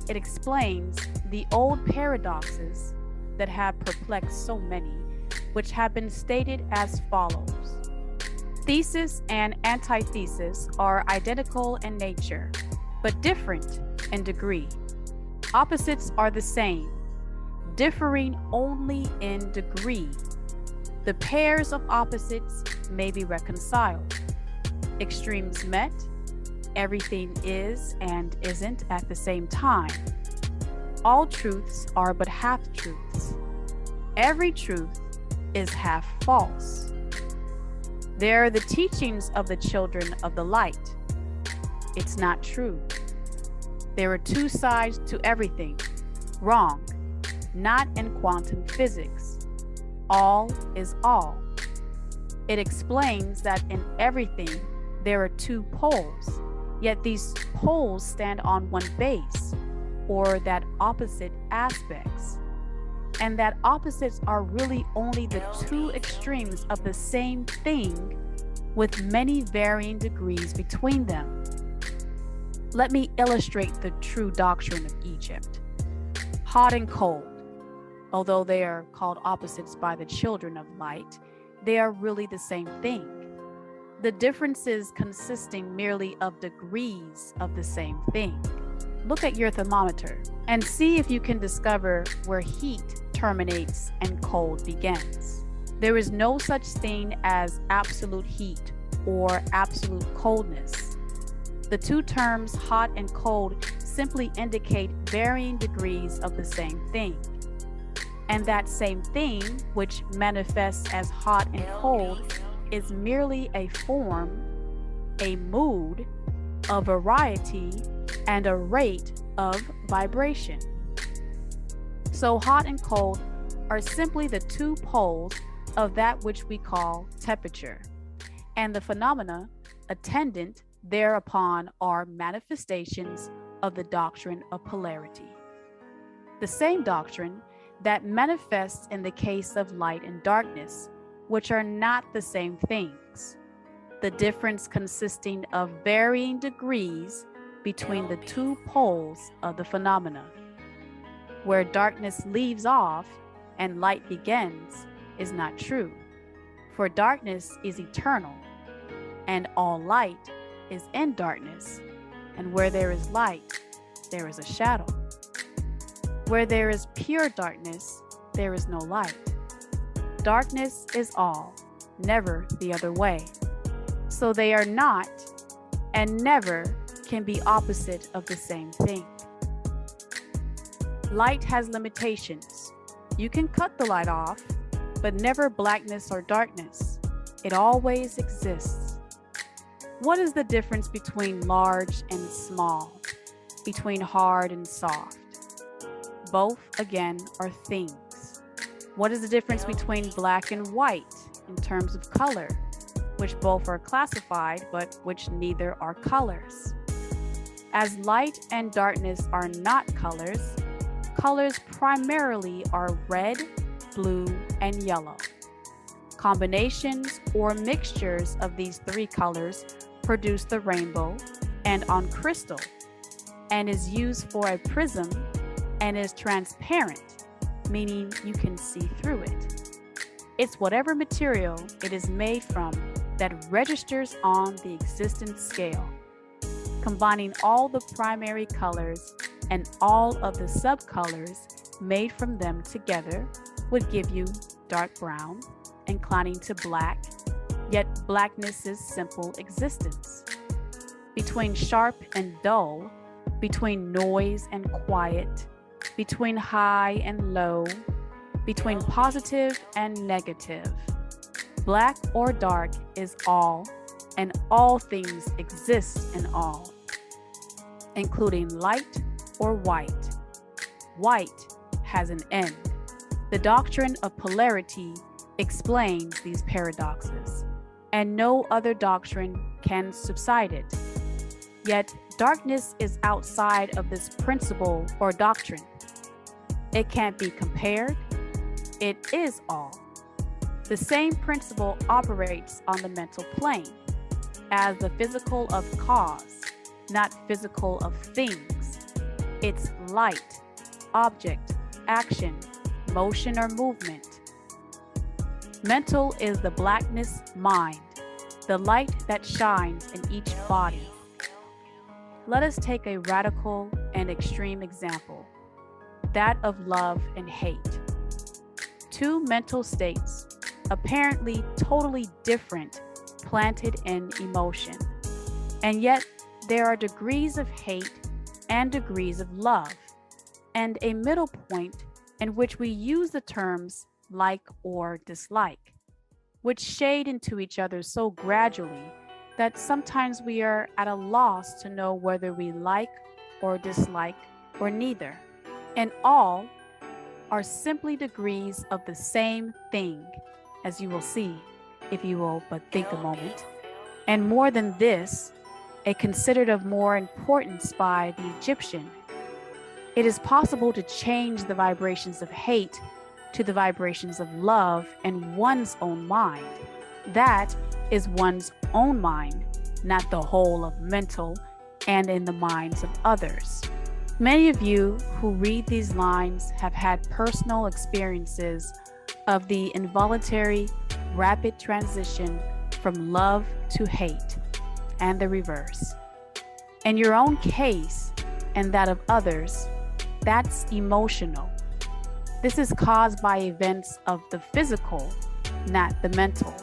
It explains the old paradoxes that have perplexed so many, which have been stated as follows. Thesis and antithesis are identical in nature, but different in degree. Opposites are the same, differing only in degree. The pairs of opposites may be reconciled. Extremes met, everything is and isn't at the same time. All truths are but half-truths. Every truth is half false. There are the teachings of the children of the light. It's not true. There are two sides to everything. Wrong. Not in quantum physics. All is all. It explains that in everything there are two poles, yet these poles stand on one base, or that opposite aspects, and that opposites are really only the two extremes of the same thing with many varying degrees between them. Let me illustrate the true doctrine of Egypt. Hot and cold, although they are called opposites by the children of light, they are really the same thing. The differences consisting merely of degrees of the same thing. Look at your thermometer and see if you can discover where heat terminates and cold begins. There is no such thing as absolute heat or absolute coldness. The two terms hot and cold simply indicate varying degrees of the same thing. And that same thing, which manifests as hot and cold, is merely a form, a mood, a variety, and a rate of vibration. So hot and cold are simply the two poles of that which we call temperature, and the phenomena attendant thereupon are manifestations of the doctrine of polarity. The same doctrine that manifests in the case of light and darkness, which are not the same things, the difference consisting of varying degrees between the two poles of the phenomena. Where darkness leaves off and light begins is not true, for darkness is eternal, and all light is in darkness, and where there is light, there is a shadow. Where there is pure darkness, there is no light. Darkness is all, never the other way. So they are not and never can be opposite of the same thing. Light has limitations. You can cut the light off, but never blackness or darkness. It always exists. What is the difference between large and small, between hard and soft? Both, again, are things. What is the difference between black and white in terms of color, which both are classified, but which neither are colors? As light and darkness are not colors, colors primarily are red, blue, and yellow. Combinations or mixtures of these three colors produce the rainbow and on crystal, and is used for a prism and is transparent, meaning you can see through it. It's whatever material it is made from that registers on the existence scale. Combining all the primary colors and all of the subcolors made from them together would give you dark brown, inclining to black, yet blackness's simple existence. Between sharp and dull, between noise and quiet, between high and low, between positive and negative. Black or dark is all, and all things exist in all, including light or white. White has an end. The doctrine of polarity explains these paradoxes, and no other doctrine can subside it. Yet darkness is outside of this principle or doctrine. It can't be compared. It is all. The same principle operates on the mental plane as the physical of cause, not physical of things. It's light, object, action, motion or movement. Mental is the blackness mind, the light that shines in each body. Let us take a radical and extreme example, that of love and hate. Two mental states, apparently totally different, planted in emotion. And yet there are degrees of hate and degrees of love, and a middle point in which we use the terms like or dislike, which shade into each other so gradually that sometimes we are at a loss to know whether we like or dislike or neither. And all are simply degrees of the same thing, as you will see, if you will but think a moment. And more than this, a considered of more importance by the Egyptian. It is possible to change the vibrations of hate to the vibrations of love in one's own mind. That is one's own mind, not the whole of mental and in the minds of others. Many of you who read these lines have had personal experiences of the involuntary, rapid transition from love to hate, and the reverse. In your own case and that of others, that's emotional. This is caused by events of the physical, not the mental.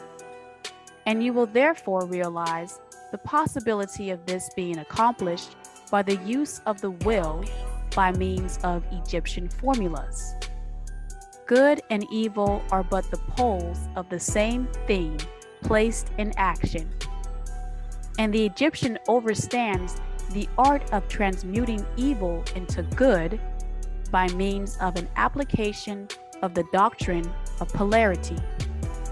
And you will therefore realize the possibility of this being accomplished by the use of the will by means of Egyptian formulas. Good and evil are but the poles of the same thing placed in action. And the Egyptian understands the art of transmuting evil into good by means of an application of the doctrine of polarity.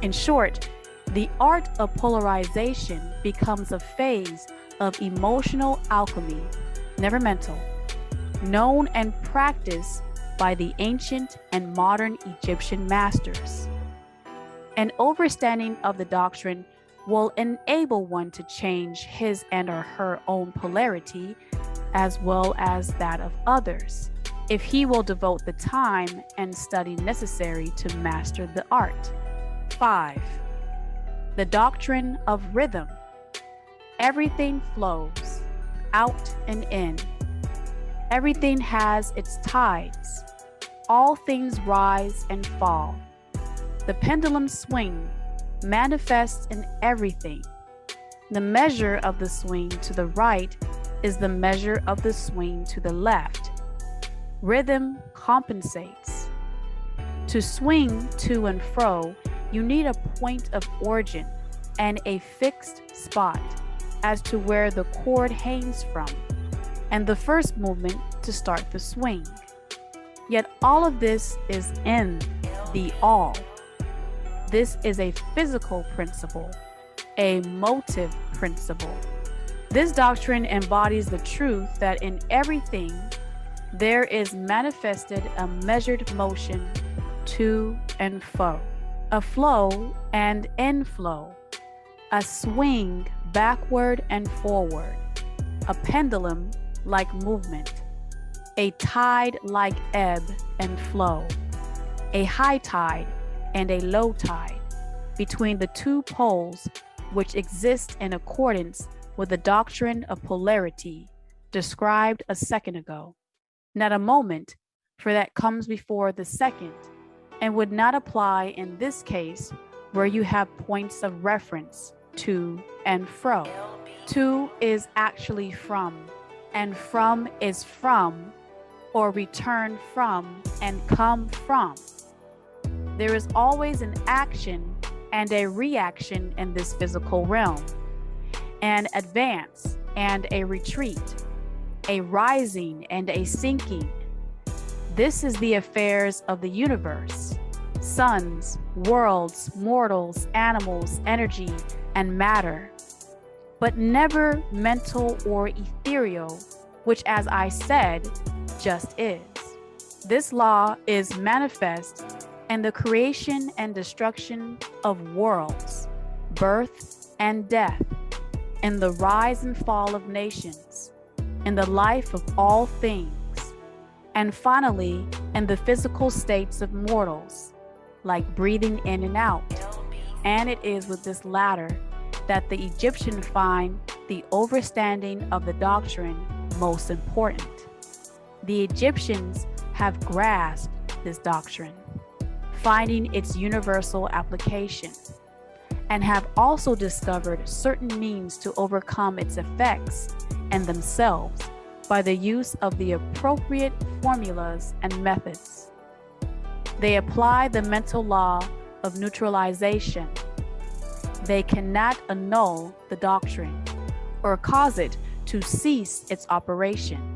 In short, the art of polarization becomes a phase of emotional alchemy, never mental, known and practiced by the ancient and modern Egyptian masters. An understanding of the doctrine will enable one to change his and or her own polarity as well as that of others, if he will devote the time and study necessary to master the art. 5. The doctrine of rhythm. Everything flows out and in. Everything has its tides. All things rise and fall. The pendulum swing manifests in everything. The measure of the swing to the right is the measure of the swing to the left. Rhythm compensates. To swing to and fro, you need a point of origin and a fixed spot as to where the cord hangs from, and the first movement to start the swing. Yet all of this is in the all. This is a physical principle, a motive principle. This doctrine embodies the truth that in everything there is manifested a measured motion to and fro, a flow and inflow, a swing backward and forward, a pendulum-like movement, a tide-like ebb and flow, a high tide and a low tide between the two poles which exist in accordance with the doctrine of polarity described a second ago. Not a moment, for that comes before the second, and would not apply in this case where you have points of reference to and fro. To is actually from, and from is from, or return from and come from. There is always an action and a reaction in this physical realm, an advance and a retreat, a rising and a sinking. This is the affairs of the universe, suns, worlds, mortals, animals, energy, and matter, but never mental or ethereal, which, as I said, just is. This law is manifest in the creation and destruction of worlds, birth and death, in the rise and fall of nations, in the life of all things, and finally in the physical states of mortals, like breathing in and out. And it is with this latter that the Egyptian find the understanding of the doctrine most important. The Egyptians have grasped this doctrine, finding its universal application, and have also discovered certain means to overcome its effects and themselves by the use of the appropriate formulas and methods. They apply the mental law of neutralization. They cannot annul the doctrine or cause it to cease its operation,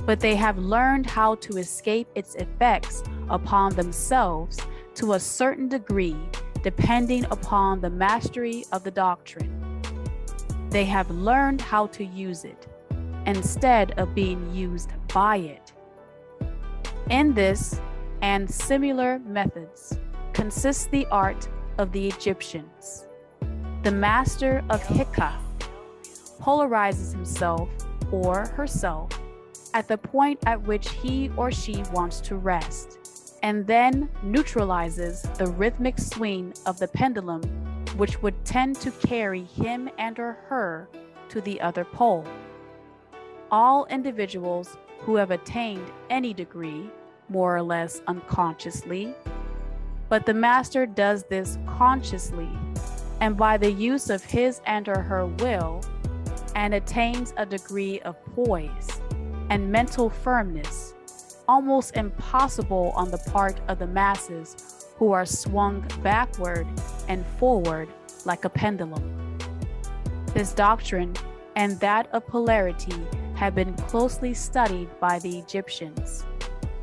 but they have learned how to escape its effects upon themselves to a certain degree, depending upon the mastery of the doctrine. They have learned how to use it instead of being used by it. In this and similar methods consists the art of the Egyptians. The master of Hika polarizes himself or herself at the point at which he or she wants to rest, and then neutralizes the rhythmic swing of the pendulum, which would tend to carry him and or her to the other pole. All individuals who have attained any degree, more or less unconsciously, but the master does this consciously and by the use of his and or her will, and attains a degree of poise and mental firmness, almost impossible on the part of the masses who are swung backward and forward like a pendulum. This doctrine and that of polarity have been closely studied by the Egyptians,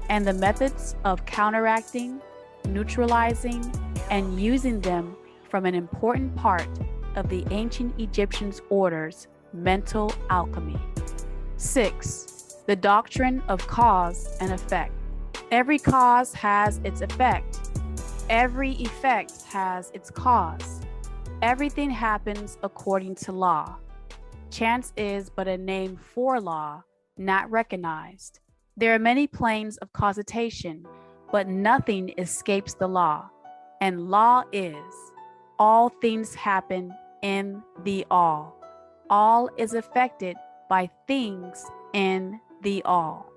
and the methods of counteracting, neutralizing, and using them from an important part of the ancient Egyptians' orders, mental alchemy. 6. The doctrine of cause and effect. Every cause has its effect. Every effect has its cause. Everything happens according to law. Chance is but a name for law, not recognized. There are many planes of causation, but nothing escapes the law. And law is, all things happen in the all. All is affected by things in the all.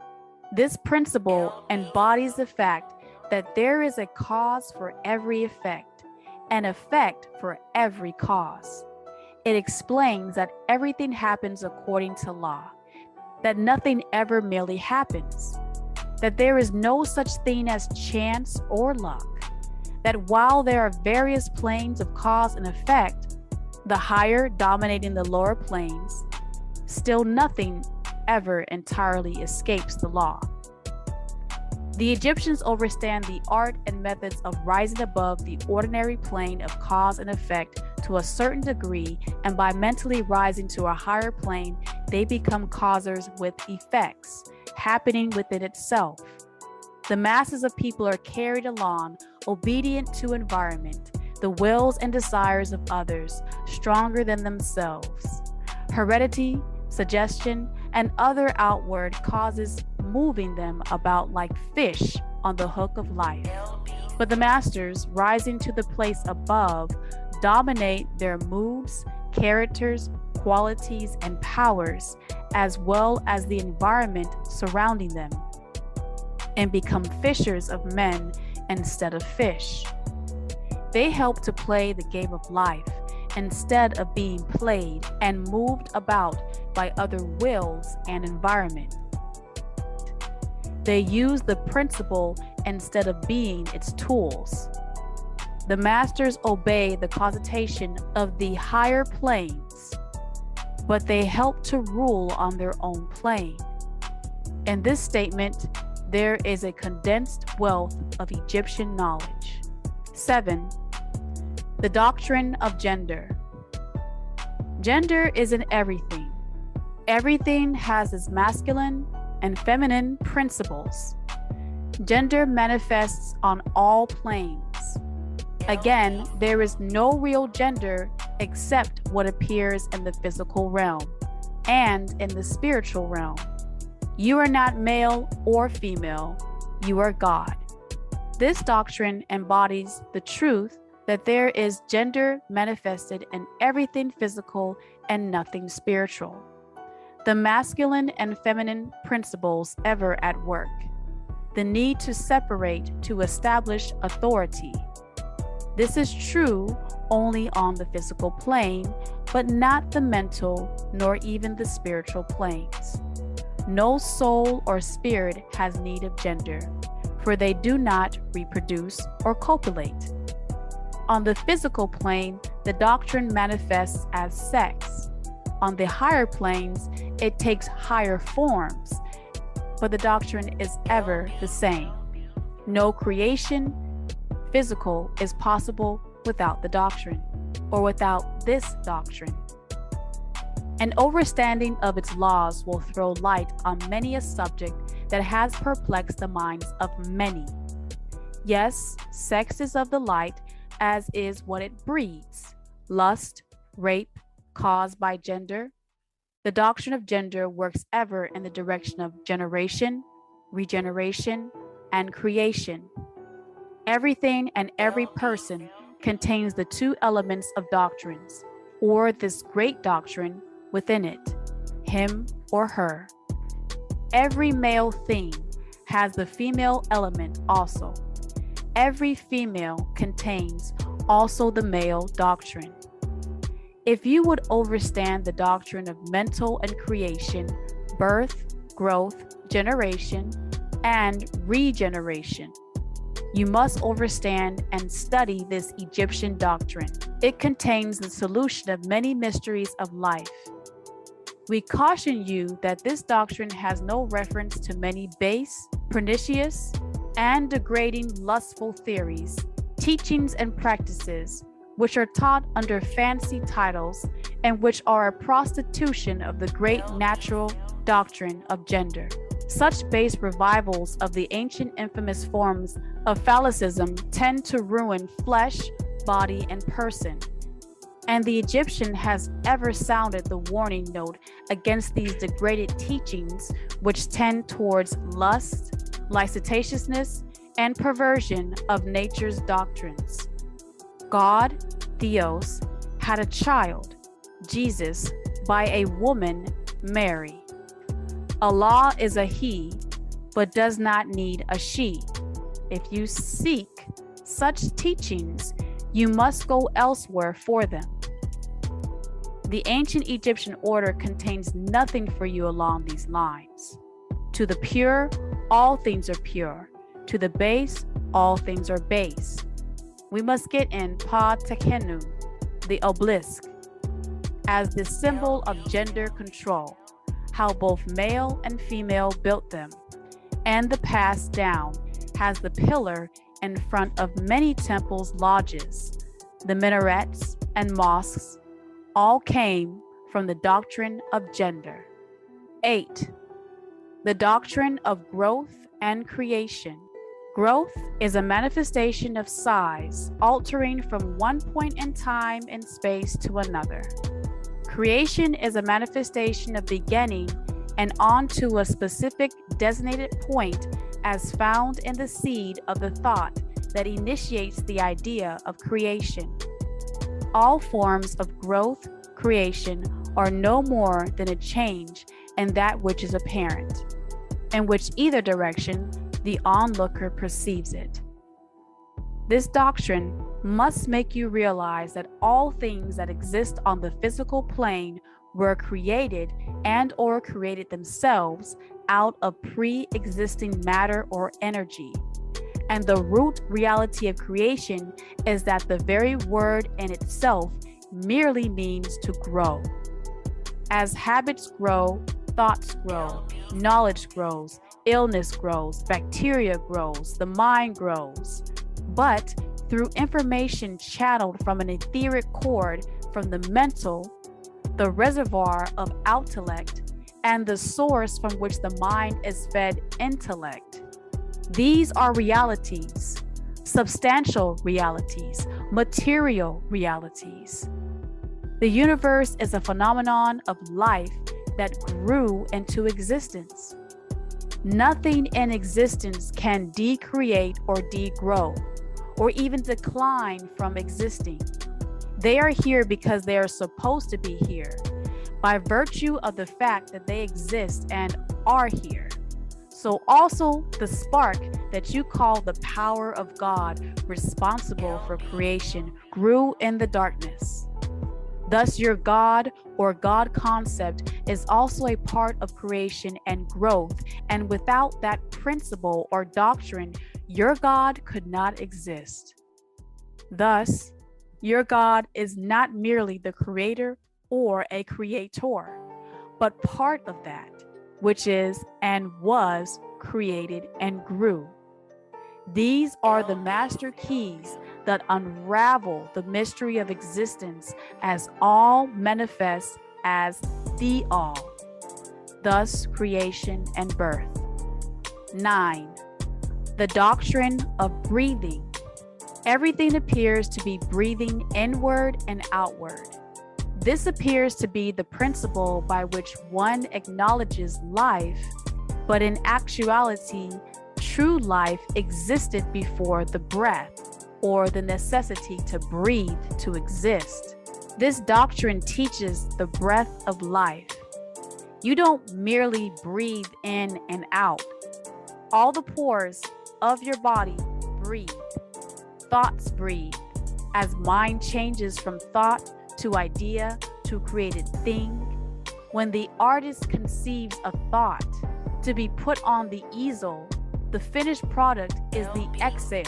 This principle embodies the fact that there is a cause for every effect, an effect for every cause. It explains that everything happens according to law, that nothing ever merely happens, that there is no such thing as chance or luck, that while there are various planes of cause and effect, the higher dominating the lower planes, still nothing ever entirely escapes the law. The Egyptians understand the art and methods of rising above the ordinary plane of cause and effect to a certain degree, and by mentally rising to a higher plane, they become causers with effects happening within itself. The masses of people are carried along, obedient to environment, the wills and desires of others, stronger than themselves. Heredity, suggestion, and other outward causes moving them about like fish on the hook of life. But the masters, rising to the place above, dominate their moods, characters, qualities, and powers, as well as the environment surrounding them, and become fishers of men instead of fish. They help to play the game of life instead of being played and moved about by other wills and environment. They use the principle instead of being its tools. The masters obey the causation of the higher planes, but they help to rule on their own plane. In this statement, there is a condensed wealth of Egyptian knowledge. 7. The doctrine of gender. Gender is in everything. Everything has its masculine and feminine principles. Gender manifests on all planes. Again, there is no real gender except what appears in the physical realm and in the spiritual realm. You are not male or female, you are God. This doctrine embodies the truth that there is gender manifested in everything physical and nothing spiritual. The masculine and feminine principles ever at work. The need to separate to establish authority. This is true only on the physical plane, but not the mental nor even the spiritual planes. No soul or spirit has need of gender, for they do not reproduce or copulate. On the physical plane, the doctrine manifests as sex. On the higher planes, it takes higher forms, but the doctrine is ever the same. No creation, physical, is possible without the doctrine, or without this doctrine. An understanding of its laws will throw light on many a subject that has perplexed the minds of many. Yes, sex is of the light, as is what it breeds: lust, rape, caused by gender. The doctrine of gender works ever in the direction of generation, regeneration, and creation. Everything and every person contains the two elements of doctrines, or this great doctrine within it, him or her. Every male thing has the female element also. Every female contains also the male doctrine. If you would understand the doctrine of mental and creation, birth, growth, generation, and regeneration. You must understand and study this Egyptian doctrine. It contains the solution of many mysteries of life. We caution you that this doctrine has no reference to many base, pernicious, and degrading lustful theories, teachings, and practices which are taught under fancy titles and which are a prostitution of the great natural doctrine of gender. Such base revivals of the ancient infamous forms of phallicism tend to ruin flesh, body, and person. And the Egyptian has ever sounded the warning note against these degraded teachings which tend towards lust, licentiousness, and perversion of nature's doctrines. God, Theos, had a child, Jesus, by a woman, Mary. Allah is a he, but does not need a she. If you seek such teachings, you must go elsewhere for them. The ancient Egyptian order contains nothing for you along these lines. To the pure, all things are pure. To the base, all things are base. We must get in Pa Tekenu, the obelisk, as the symbol of gender control, how both male and female built them, and the passed down has the pillar in front of many temples, lodges, the minarets, and mosques, all came from the doctrine of gender. 8. The doctrine of growth and creation. Growth is a manifestation of size, altering from one point in time and space to another. Creation is a manifestation of beginning and on to a specific designated point as found in the seed of the thought that initiates the idea of creation. All forms of growth, creation are no more than a change in that which is apparent, in which either direction the onlooker perceives it. This doctrine must make you realize that all things that exist on the physical plane were created and or created themselves out of pre-existing matter or energy. And the root reality of creation is that the very word in itself merely means to grow. As habits grow, thoughts grow, knowledge grows, illness grows, bacteria grows, the mind grows. But through information channeled from an etheric cord from the mental, the reservoir of intellect, and the source from which the mind is fed intellect. These are realities, substantial realities, material realities. The universe is a phenomenon of life that grew into existence. Nothing in existence can decreate or degrow, or even decline from existing. They are here because they are supposed to be here, by virtue of the fact that they exist and are here. So also the spark that you call the power of God, responsible for creation, grew in the darkness. Thus your God or God concept is also a part of creation and growth, and without that principle or doctrine, your God could not exist. Thus, your God is not merely the creator or a creator, but part of that, which is and was created and grew. These are the master keys that unravel the mystery of existence as all manifests as the all, thus creation and birth. 9. The doctrine of breathing. Everything appears to be breathing inward and outward. This appears to be the principle by which one acknowledges life, but in actuality, true life existed before the breath, or the necessity to breathe to exist. This doctrine teaches the breath of life. You don't merely breathe in and out. All the pores of your body breathe. Thoughts breathe. As mind changes from thought to idea to created thing, when the artist conceives a thought to be put on the easel, The finished product is the exhale,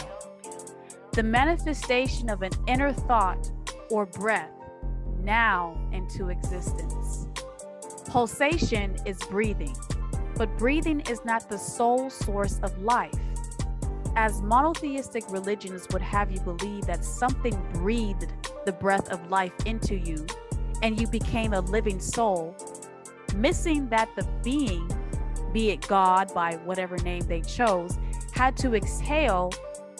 the manifestation of an inner thought or breath now into existence. Pulsation is breathing, but breathing is not the sole source of life. As monotheistic religions would have you believe that something breathed the breath of life into you and you became a living soul, missing that the being, be it God by whatever name they chose, had to exhale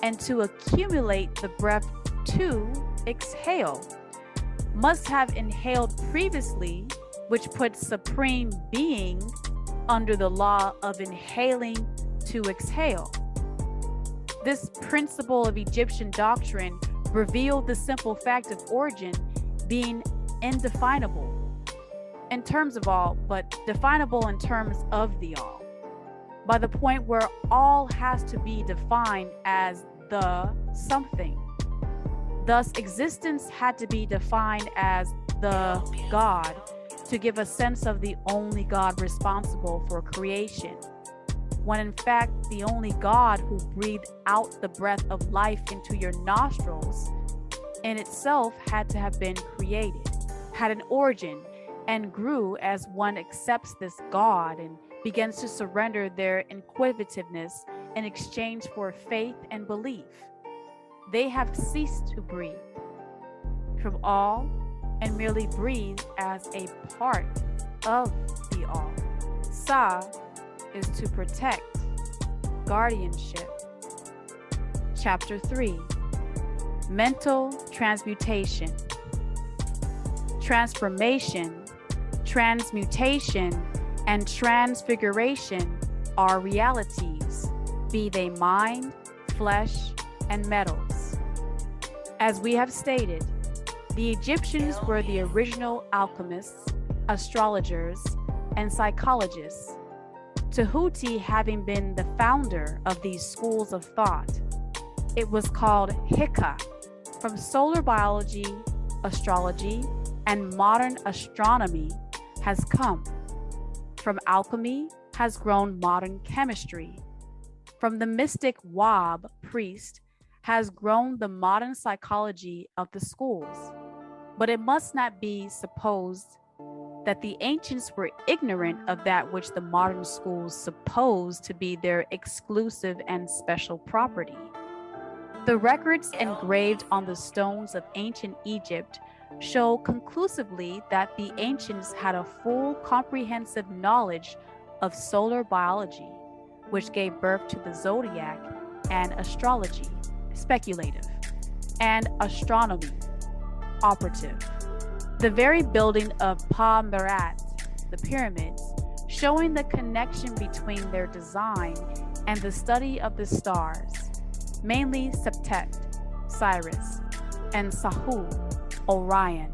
and to accumulate the breath to exhale, must have inhaled previously, which puts supreme being under the law of inhaling to exhale. This principle of Egyptian doctrine revealed the simple fact of origin being indefinable in terms of all, but definable in terms of the all, by the point where all has to be defined as the something. Thus, existence had to be defined as the God to give a sense of the only God responsible for creation, when in fact the only God who breathed out the breath of life into your nostrils in itself had to have been created, had an origin, and grew as one accepts this God and begins to surrender their inquisitiveness in exchange for faith and belief. They have ceased to breathe from all and merely breathe as a part of the all. Sa is to protect, guardianship. Chapter 3, Mental Transmutation. Transformation, transmutation, and transfiguration are realities, be they mind, flesh, and metals. As we have stated, the Egyptians were the original alchemists, astrologers, and psychologists, Tahuti having been the founder of these schools of thought. It was called Hika, from solar biology, astrology, and modern astronomy has come. From alchemy has grown modern chemistry. From the mystic Wab priest has grown the modern psychology of the schools. But it must not be supposed that the ancients were ignorant of that which the modern schools suppose to be their exclusive and special property. The records engraved on the stones of ancient Egypt show conclusively that the ancients had a full comprehensive knowledge of solar biology, which gave birth to the zodiac, and astrology, speculative, and astronomy, operative. The very building of Pa-Merat, the pyramids, showing the connection between their design and the study of the stars, mainly Septet, Sirius, and Sahu, Orion.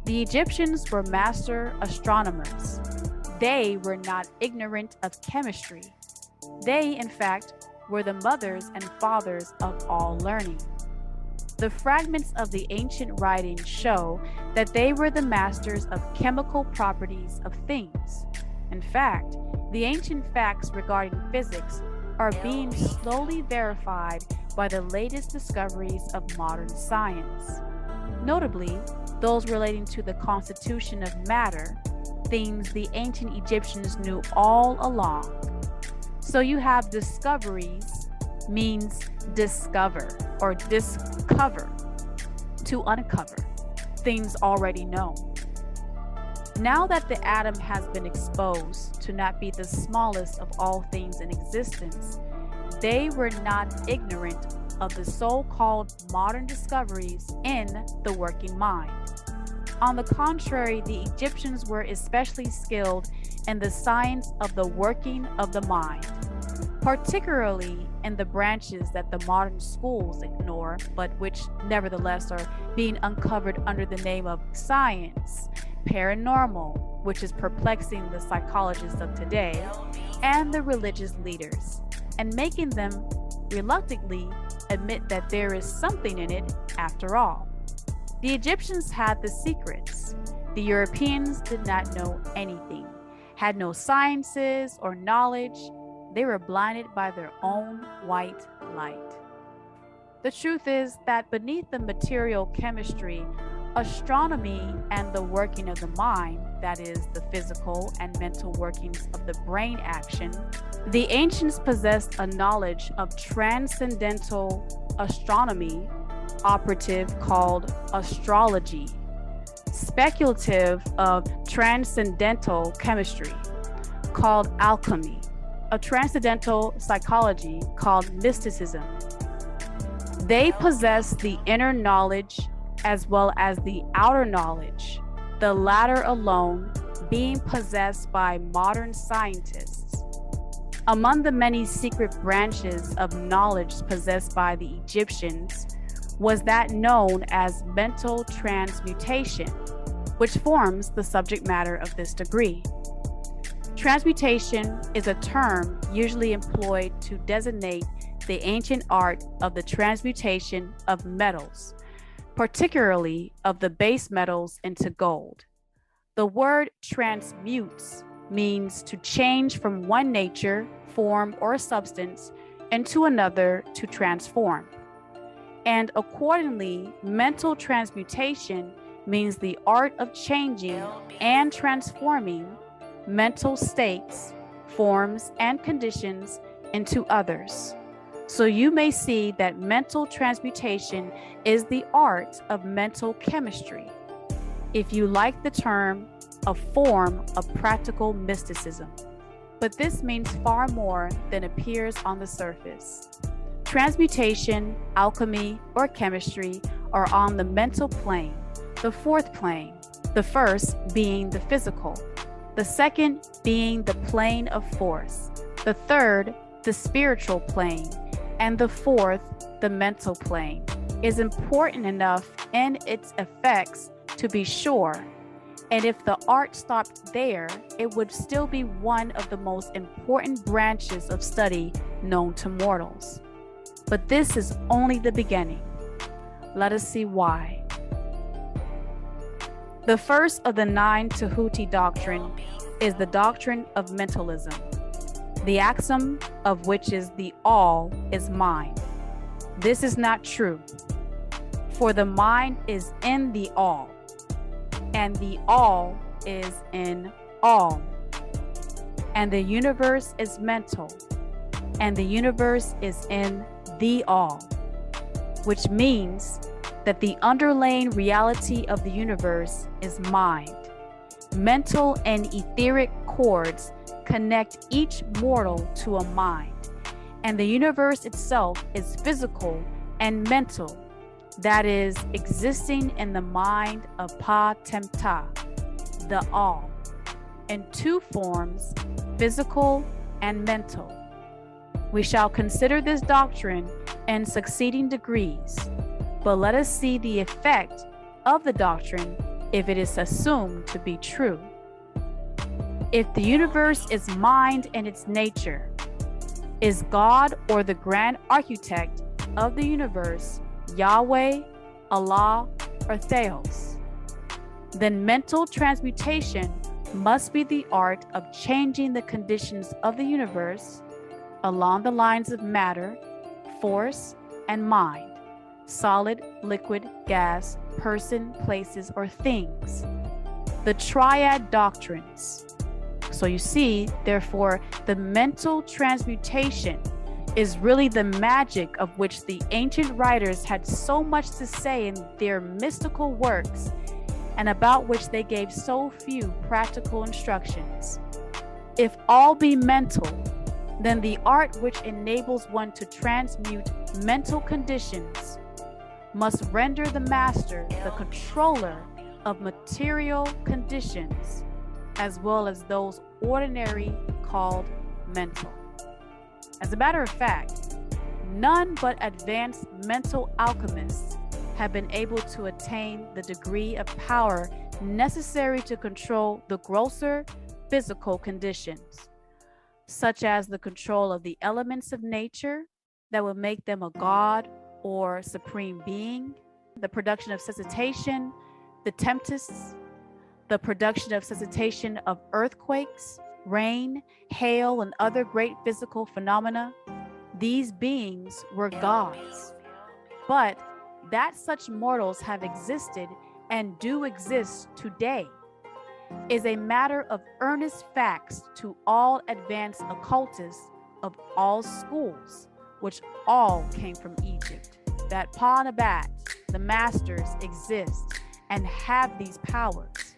The Egyptians were master astronomers. They were not ignorant of chemistry. They, in fact, were the mothers and fathers of all learning. The fragments of the ancient writings show that they were the masters of chemical properties of things. In fact, the ancient facts regarding physics are being slowly verified by the latest discoveries of modern science, notably those relating to the constitution of matter, things the ancient Egyptians knew all along. So you have discoveries means discover or discover, to uncover things already known. Now that the atom has been exposed to not be the smallest of all things in existence, they were not ignorant of the so-called modern discoveries in the working mind. On the contrary, the Egyptians were especially skilled in the science of the working of the mind, particularly in the branches that the modern schools ignore, but which nevertheless are being uncovered under the name of science, paranormal, which is perplexing the psychologists of today, and the religious leaders, and making them reluctantly admit that there is something in it after all. The Egyptians had the secrets. The Europeans did not know anything, had no sciences or knowledge, they were blinded by their own white light. The truth is that beneath the material chemistry, astronomy, and the working of the mind, that is, the physical and mental workings of the brain action, the ancients possessed a knowledge of transcendental astronomy, operative called astrology, speculative of transcendental chemistry, called alchemy, a transcendental psychology called mysticism. They possess the inner knowledge as well as the outer knowledge, the latter alone being possessed by modern scientists. Among the many secret branches of knowledge possessed by the Egyptians was that known as mental transmutation, which forms the subject matter of this degree. Transmutation is a term usually employed to designate the ancient art of the transmutation of metals, particularly of the base metals into gold. The word transmutes means to change from one nature, form, or substance into another to transform. And accordingly, mental transmutation means the art of changing and transforming mental states, forms, and conditions into others. So you may see that mental transmutation is the art of mental chemistry. If you like the term, a form of practical mysticism. But this means far more than appears on the surface. Transmutation, alchemy, or chemistry are on the mental plane, the fourth plane, the first being the physical, the second being the plane of force, the third, the spiritual plane, and the fourth, the mental plane, is important enough in its effects to be sure. And if the art stopped there, it would still be one of the most important branches of study known to mortals. But this is only the beginning. Let us see why. The first of the 9 Tahuti doctrine is the doctrine of mentalism, the axiom of which is the all is mind. This is not true, for the mind is in the all, and the all is in all. And the universe is mental, and the universe is in the all, which means that the underlying reality of the universe is mind. Mental and etheric cords connect each mortal to a mind, and the universe itself is physical and mental, that is, existing in the mind of Pa Temta, the all, in two forms, physical and mental. We shall consider this doctrine in succeeding degrees, but let us see the effect of the doctrine if it is assumed to be true. If the universe is mind in its nature, is God or the grand architect of the universe Yahweh, Allah, or Theos, then mental transmutation must be the art of changing the conditions of the universe along the lines of matter, force, and mind, solid, liquid, gas, person, places, or things. The triad doctrines. So you see, therefore, the mental transmutation is really the magic of which the ancient writers had so much to say in their mystical works, and about which they gave so few practical instructions. If all be mental, then the art which enables one to transmute mental conditions must render the master the controller of material conditions, as well as those ordinary called mental. As a matter of fact, none but advanced mental alchemists have been able to attain the degree of power necessary to control the grosser physical conditions, such as the control of the elements of nature that would make them a god or supreme being, the production of suscitation, the tempests, the production of suscitation of earthquakes, rain, hail, and other great physical phenomena, these beings were gods. But that such mortals have existed and do exist today is a matter of earnest facts to all advanced occultists of all schools, which all came from Egypt, that Pa-Nabat, the masters, exist and have these powers.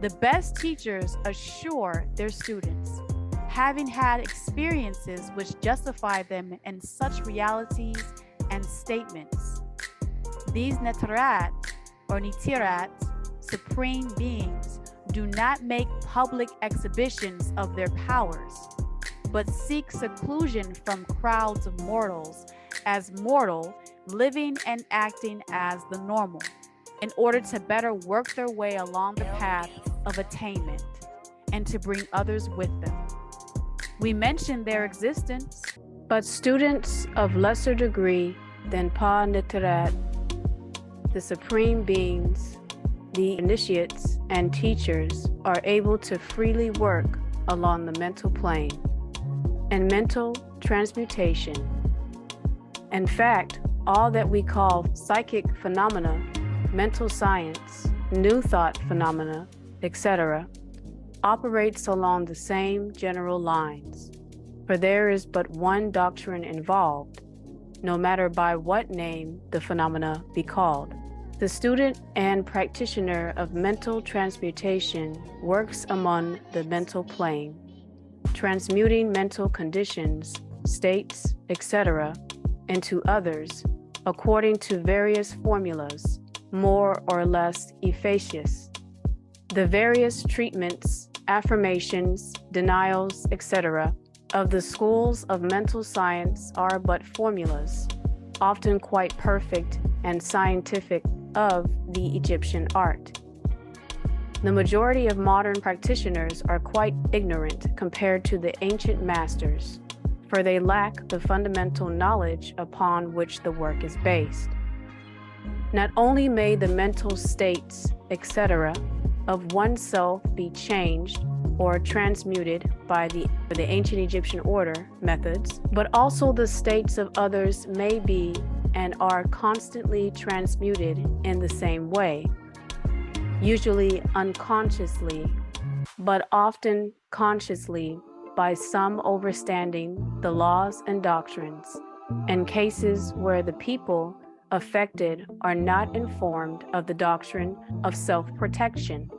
The best teachers assure their students, having had experiences which justify them in such realities and statements. These Netarat or Nitirat, supreme beings, do not make public exhibitions of their powers, but seek seclusion from crowds of mortals as mortal, living and acting as the normal, in order to better work their way along the path of attainment and to bring others with them. We mention their existence, but students of lesser degree than Pa-Nitirat, the supreme beings, the initiates and teachers, are able to freely work along the mental plane and mental transmutation. In fact, all that we call psychic phenomena, mental science, new thought phenomena, etc., operates along the same general lines, for there is but one doctrine involved, no matter by what name the phenomena be called. The student and practitioner of mental transmutation works among the mental plane, transmuting mental conditions, states, etc., into others according to various formulas, more or less efficacious. The various treatments, affirmations, denials, etc., of the schools of mental science are but formulas, often quite perfect and scientific, of the Egyptian art. The majority of modern practitioners are quite ignorant compared to the ancient masters, for they lack the fundamental knowledge upon which the work is based. Not only may the mental states, etc., of oneself be changed or transmuted by the ancient Egyptian order methods, but also the states of others may be and are constantly transmuted in the same way, usually unconsciously, but often consciously by some overstanding the laws and doctrines, in cases where the people affected are not informed of the doctrine of self-protection.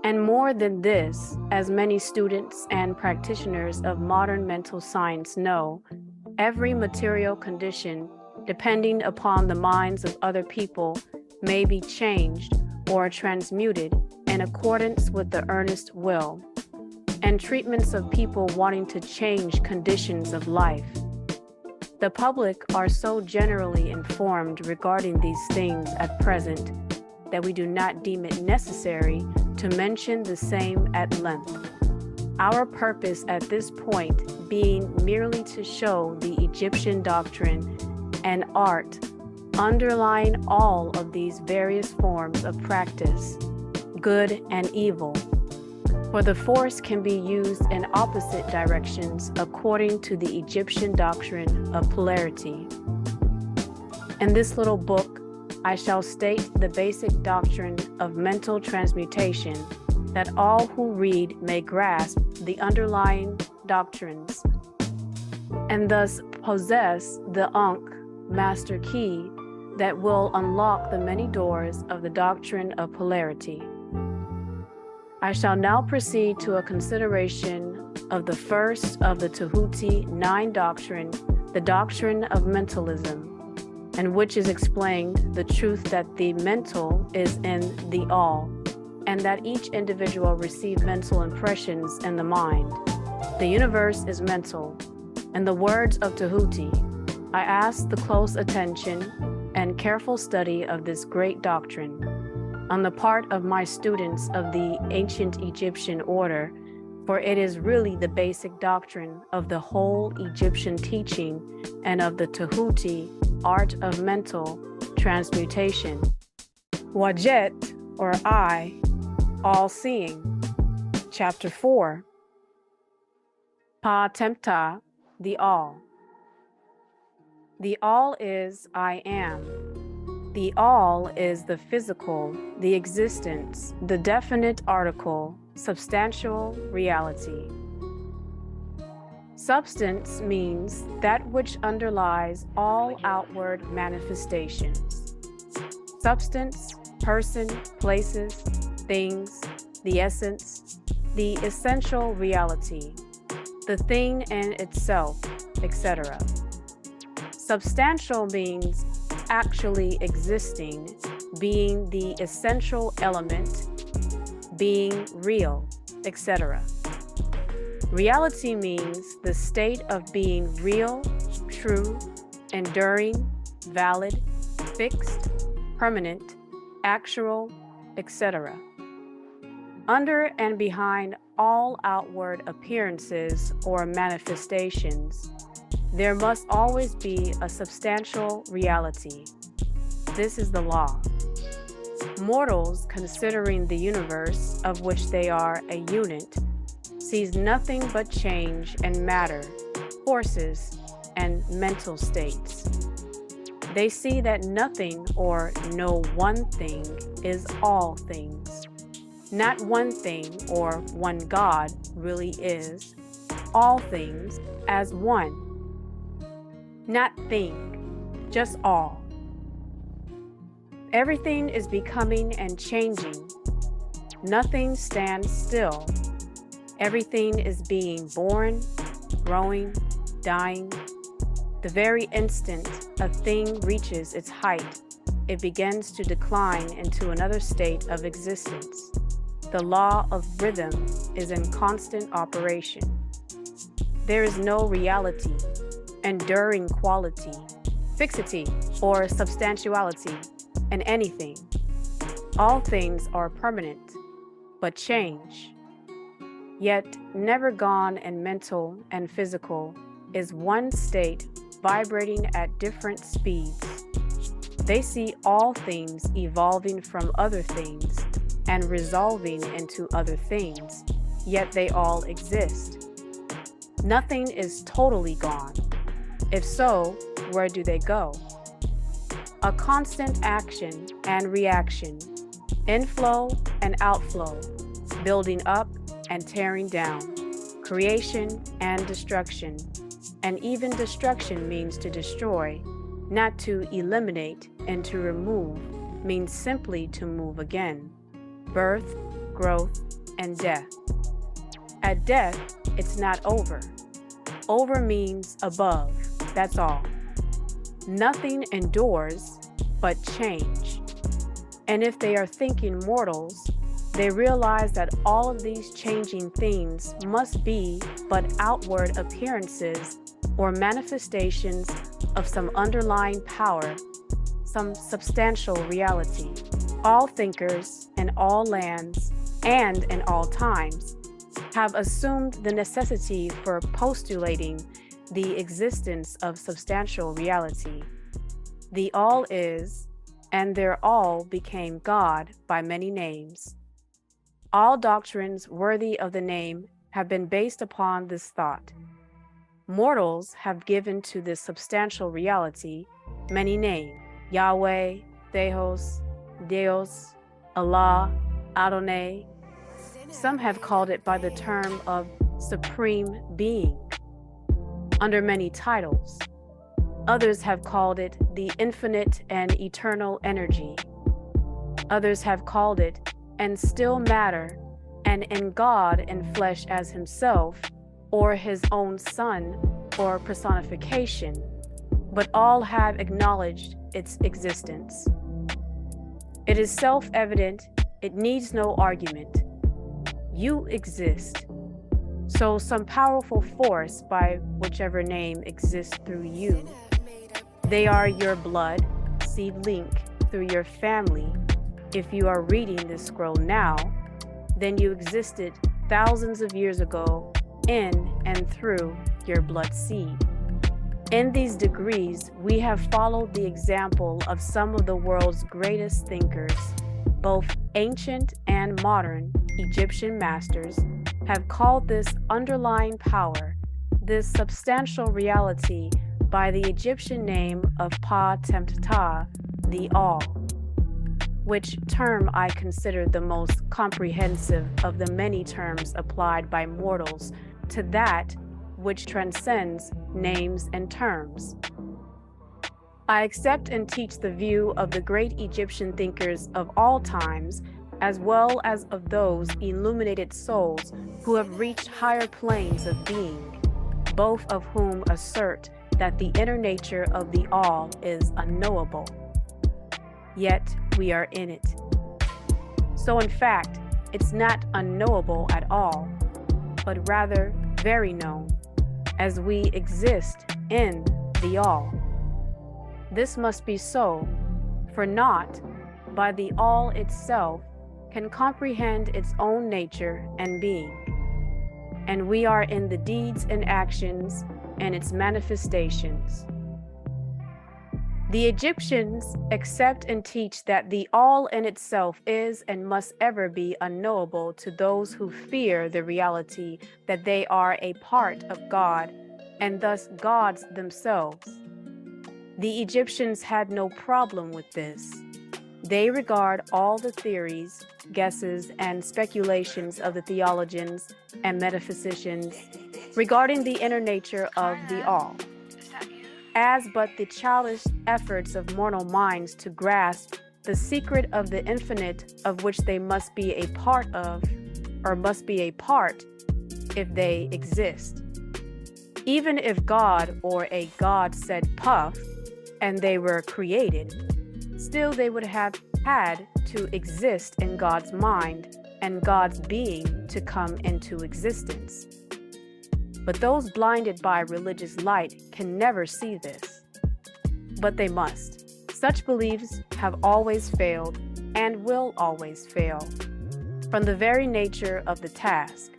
And more than this, as many students and practitioners of modern mental science know, every material condition depending upon the minds of other people may be changed or transmuted in accordance with the earnest will, and treatments of people wanting to change conditions of life. The public are so generally informed regarding these things at present that we do not deem it necessary to mention the same at length. Our purpose at this point being merely to show the Egyptian doctrine and art underlying all of these various forms of practice, good and evil, for the force can be used in opposite directions according to the Egyptian doctrine of polarity. In this little book, I shall state the basic doctrine of mental transmutation, that all who read may grasp the underlying doctrines, and thus possess the master key that will unlock the many doors of the doctrine of polarity. I shall now proceed to a consideration of the first of the Tahuti 9 doctrine, the doctrine of mentalism, in which is explained the truth that the mental is in the all, and that each individual receives mental impressions in the mind. The universe is mental. In the words of Tahuti, I ask the close attention and careful study of this great doctrine on the part of my students of the ancient Egyptian order, for it is really the basic doctrine of the whole Egyptian teaching and of the Tahuti art of mental transmutation. Wajet, or I, all-seeing. Chapter 4. Pa Tempta, the All. The All is I am. The All is the physical, the existence, the definite article, substantial reality. Substance means that which underlies all outward manifestations. Substance, person, places, things, the essence, the essential reality, the thing in itself, etc. Substantial means actually existing, being the essential element, being real, etc. Reality means the state of being real, true, enduring, valid, fixed, permanent, actual, etc. Under and behind all outward appearances or manifestations, there must always be a substantial reality. This is the law. Mortals, considering the universe of which they are a unit, sees nothing but change and matter, forces, and mental states. They see that nothing or no one thing is all things. Not one thing or one God really is all things as one. Not thing, just all. Everything is becoming and changing. Nothing stands still. Everything is being born, growing, dying. The very instant a thing reaches its height, it begins to decline into another state of existence. The law of rhythm is in constant operation. There is no reality, enduring quality, fixity, or substantiality in anything. All things are permanent, but change. Yet never gone and mental and physical is one state vibrating at different speeds. They see all things evolving from other things and resolving into other things, yet they all exist. Nothing is totally gone. If so, where do they go? A constant action and reaction, inflow and outflow, building up and tearing down, creation and destruction. And even destruction means to destroy, not to eliminate, and to remove means simply to move again. Birth, growth, and death. At death, it's not over. Over means above, that's all. Nothing endures but change. And if they are thinking mortals, they realize that all of these changing things must be but outward appearances or manifestations of some underlying power, some substantial reality. All thinkers in all lands and in all times have assumed the necessity for postulating the existence of substantial reality. The all is, and their all became God by many names. All doctrines worthy of the name have been based upon this thought. Mortals have given to this substantial reality many names: Yahweh, Theos, Deus, Allah, Adonai. Some have called it by the term of Supreme Being, under many titles. Others have called it the Infinite and Eternal Energy. Others have called it and still matter, and in God in flesh as himself, or his own son, or personification, but all have acknowledged its existence. It is self-evident, it needs no argument. You exist. So some powerful force, by whichever name, exists through you. They are your blood, seed link through your family. If you are reading this scroll now, then you existed thousands of years ago in and through your blood seed. In these degrees, we have followed the example of some of the world's greatest thinkers, both ancient and modern Egyptian masters, have called this underlying power, this substantial reality, by the Egyptian name of Pa-Tempta, the All, which term I consider the most comprehensive of the many terms applied by mortals to that which transcends names and terms. I accept and teach the view of the great Egyptian thinkers of all times, as well as of those illuminated souls who have reached higher planes of being, both of whom assert that the inner nature of the All is unknowable. Yet we are in it. So in fact, it's not unknowable at all, but rather very known, as we exist in the All. This must be so, for naught, by the All itself, can comprehend its own nature and being, and we are in the deeds and actions and its manifestations. The Egyptians accept and teach that the All in itself is and must ever be unknowable to those who fear the reality that they are a part of God and thus gods themselves. The Egyptians had no problem with this. They regard all the theories, guesses, and speculations of the theologians and metaphysicians regarding the inner nature of the All as but the childish efforts of mortal minds to grasp the secret of the infinite of which they must be a part of, or must be a part if they exist. Even if God or a god said puff and they were created, still they would have had to exist in God's mind and God's being to come into existence. But those blinded by religious light can never see this. But they must. Such beliefs have always failed and will always fail, from the very nature of the task,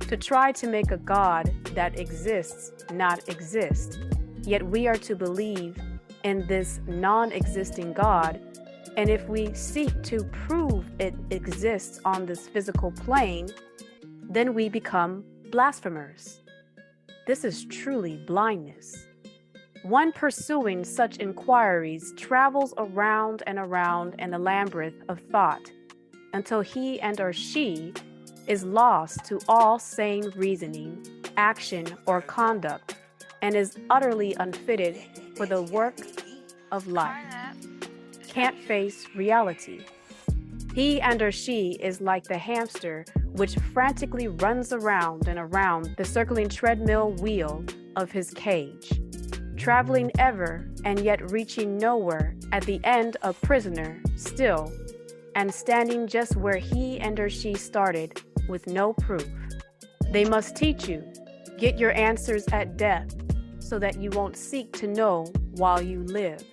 to try to make a God that exists not exist. Yet we are to believe in this non-existing God, and if we seek to prove it exists on this physical plane, then we become blasphemers. This is truly blindness. One pursuing such inquiries travels around and around in a labyrinth of thought until he and or she is lost to all sane reasoning, action, or conduct, and is utterly unfitted for the work of life. Can't face reality. He and or she is like the hamster which frantically runs around and around the circling treadmill wheel of his cage, traveling ever and yet reaching nowhere, at the end a prisoner still, and standing just where he and or she started with no proof. They must teach you, get your answers at death, so that you won't seek to know while you live.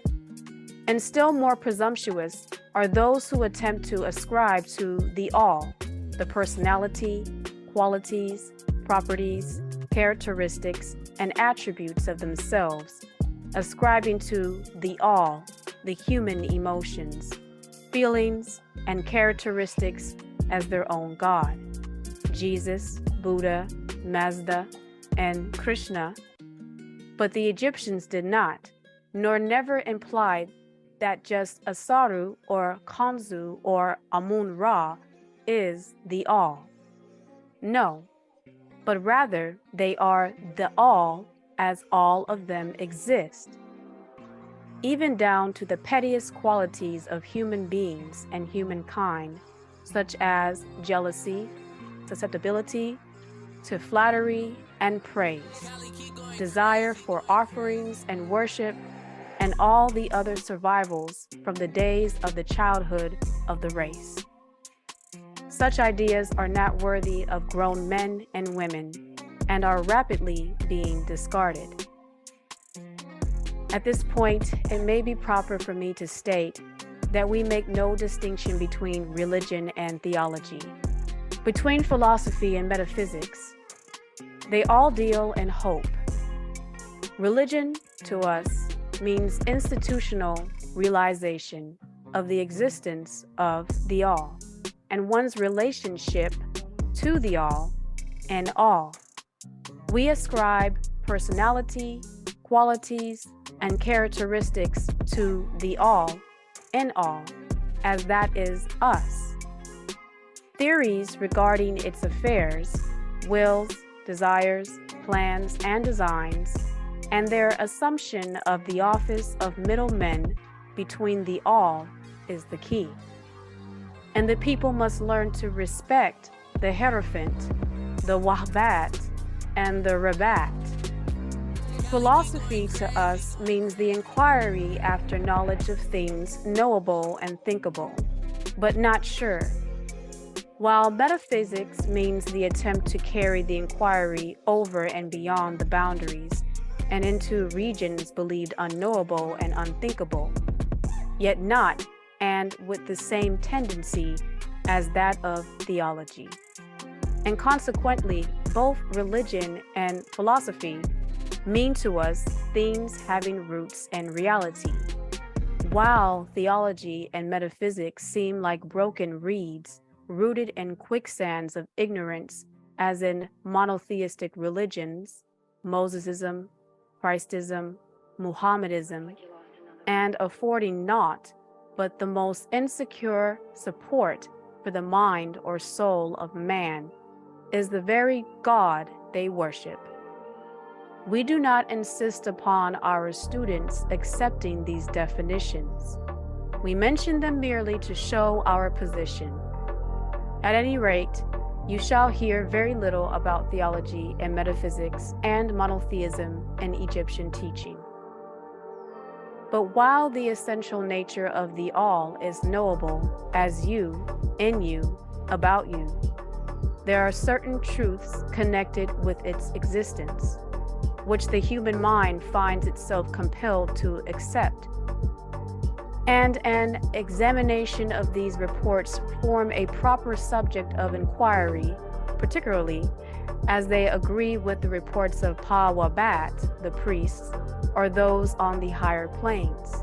And still more presumptuous are those who attempt to ascribe to the All the personality, qualities, properties, characteristics, and attributes of themselves, ascribing to the All the human emotions, feelings, and characteristics as their own God. Jesus, Buddha, Mazda, and Krishna. But the Egyptians did not, nor never implied that just Asaru or Khonsu or Amun-Ra is the All. No, but rather they are the All as all of them exist, even down to the pettiest qualities of human beings and humankind, such as jealousy, susceptibility to flattery and praise, desire for offerings and worship, and all the other survivals from the days of the childhood of the race. Such ideas are not worthy of grown men and women and are rapidly being discarded. At this point, it may be proper for me to state that we make no distinction between religion and theology, between philosophy and metaphysics. They all deal in hope. Religion, to us, means institutional realization of the existence of the All and one's relationship to the All and all. We ascribe personality, qualities, and characteristics to the all in all, as that is us. Theories regarding its affairs, wills, desires, plans, and designs, and their assumption of the office of middlemen between the all is the key. And the people must learn to respect the Hierophant, the Wahbat, and the Rabat. Philosophy to us means the inquiry after knowledge of things knowable and thinkable, but not sure. While metaphysics means the attempt to carry the inquiry over and beyond the boundaries and into regions believed unknowable and unthinkable, yet not and with the same tendency as that of theology. And consequently, both religion and philosophy mean to us things having roots and reality, while theology and metaphysics seem like broken reeds rooted in quicksands of ignorance, as in monotheistic religions, Mosesism, Christism, Muhammadism, and affording naught but the most insecure support for the mind or soul of man, is the very God they worship. We do not insist upon our students accepting these definitions. We mention them merely to show our position. At any rate, you shall hear very little about theology and metaphysics and monotheism in Egyptian teaching. But while the essential nature of the all is knowable as you, in you, about you, there are certain truths connected with its existence, which the human mind finds itself compelled to accept. And an examination of these reports form a proper subject of inquiry, particularly as they agree with the reports of Pa-Wabat, the priests, or those on the higher planes.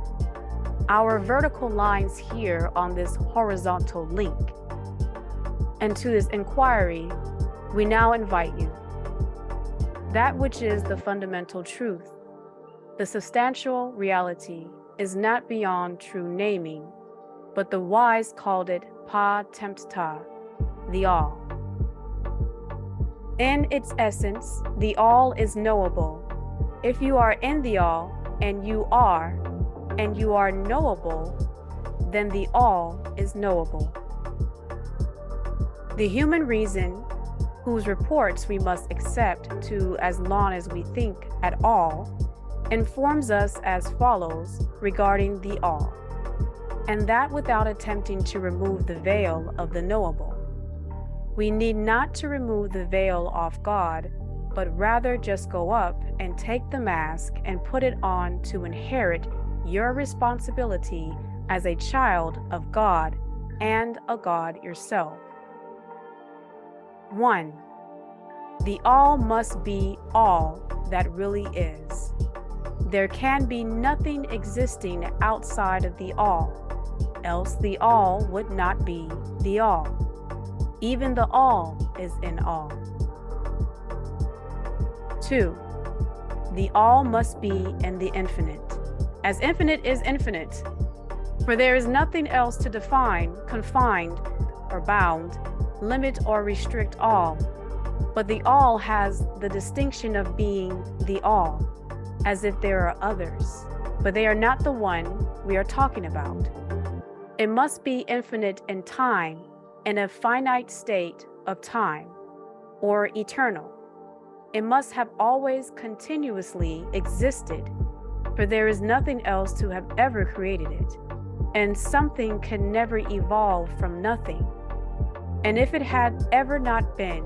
Our vertical lines here on this horizontal link. And to this inquiry, we now invite you. That which is the fundamental truth, the substantial reality, is not beyond true naming, but the wise called it Pa-Tempta, the all. In its essence, the all is knowable. If you are in the all, and you are knowable, then the all is knowable. The human reason, whose reports we must accept to as long as we think at all, informs us as follows regarding the all, and that without attempting to remove the veil of the knowable. We need not to remove the veil off God, but rather just go up and take the mask and put it on to inherit your responsibility as a child of God and a God yourself. 1. The all must be all that really is. There can be nothing existing outside of the all, else the all would not be the all. Even the all is in all. 2. The all must be in the infinite, as infinite is infinite. For there is nothing else to define, confined, or bound, limit or restrict all. But the all has the distinction of being the all, as if there are others, but they are not the one we are talking about. It must be infinite in time, in a finite state of time, or eternal. It must have always continuously existed, for there is nothing else to have ever created it, and something can never evolve from nothing. And if it had ever not been,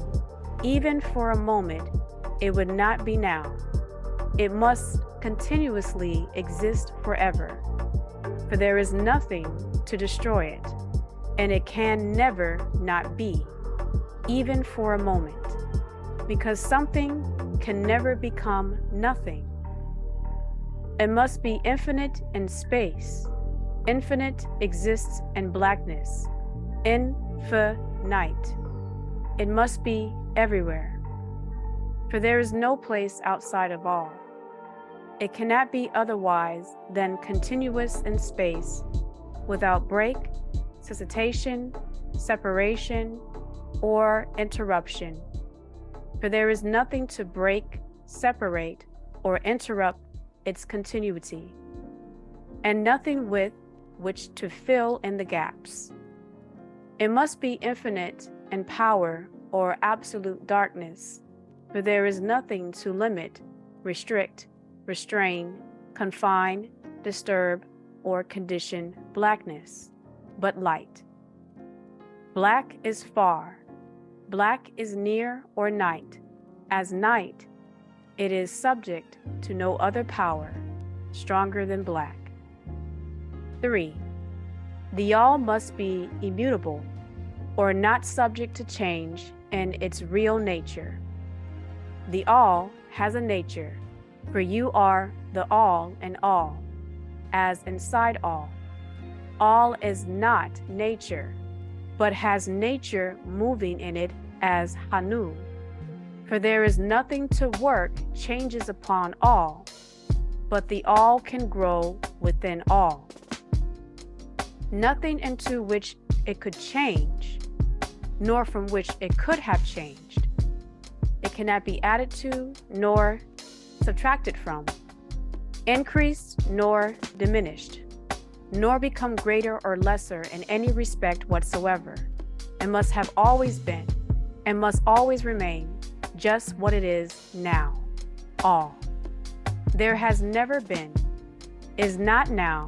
even for a moment, it would not be now. It must continuously exist forever, for there is nothing to destroy it, and it can never not be, even for a moment, because something can never become nothing. It must be infinite in space. Infinite exists in blackness. Infinite. It must be everywhere. For there is no place outside of all. It cannot be otherwise than continuous in space, without break, cessation, separation, or interruption. For there is nothing to break, separate, or interrupt its continuity, and nothing with which to fill in the gaps. It must be infinite in power or absolute darkness, for there is nothing to limit, restrict, restrain, confine, disturb, or condition blackness, but light. Black is far, black is near or night. As night, it is subject to no other power stronger than black. 3. The all must be immutable, or not subject to change in its real nature. The all has a nature, for you are the all in all, as inside all. All is not nature, but has nature moving in it as Hanu. For there is nothing to work changes upon all, but the all can grow within all. Nothing into which it could change, nor from which it could have changed. It cannot be added to, nor subtracted from, increased nor diminished, nor become greater or lesser in any respect whatsoever. It must have always been, and must always remain, just what it is now, all. There has never been, is not now,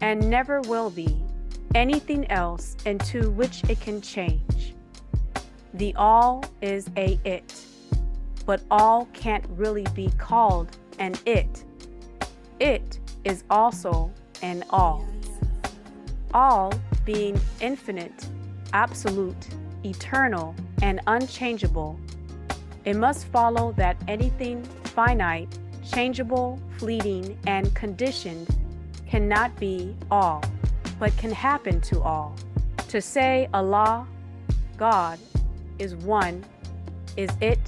and never will be anything else into which it can change. The all is a it, but all can't really be called an it. It is also an all. All being infinite, absolute, eternal, and unchangeable, it must follow that anything finite, changeable, fleeting, and conditioned cannot be all, but can happen to all. To say Allah, God, is one, is it,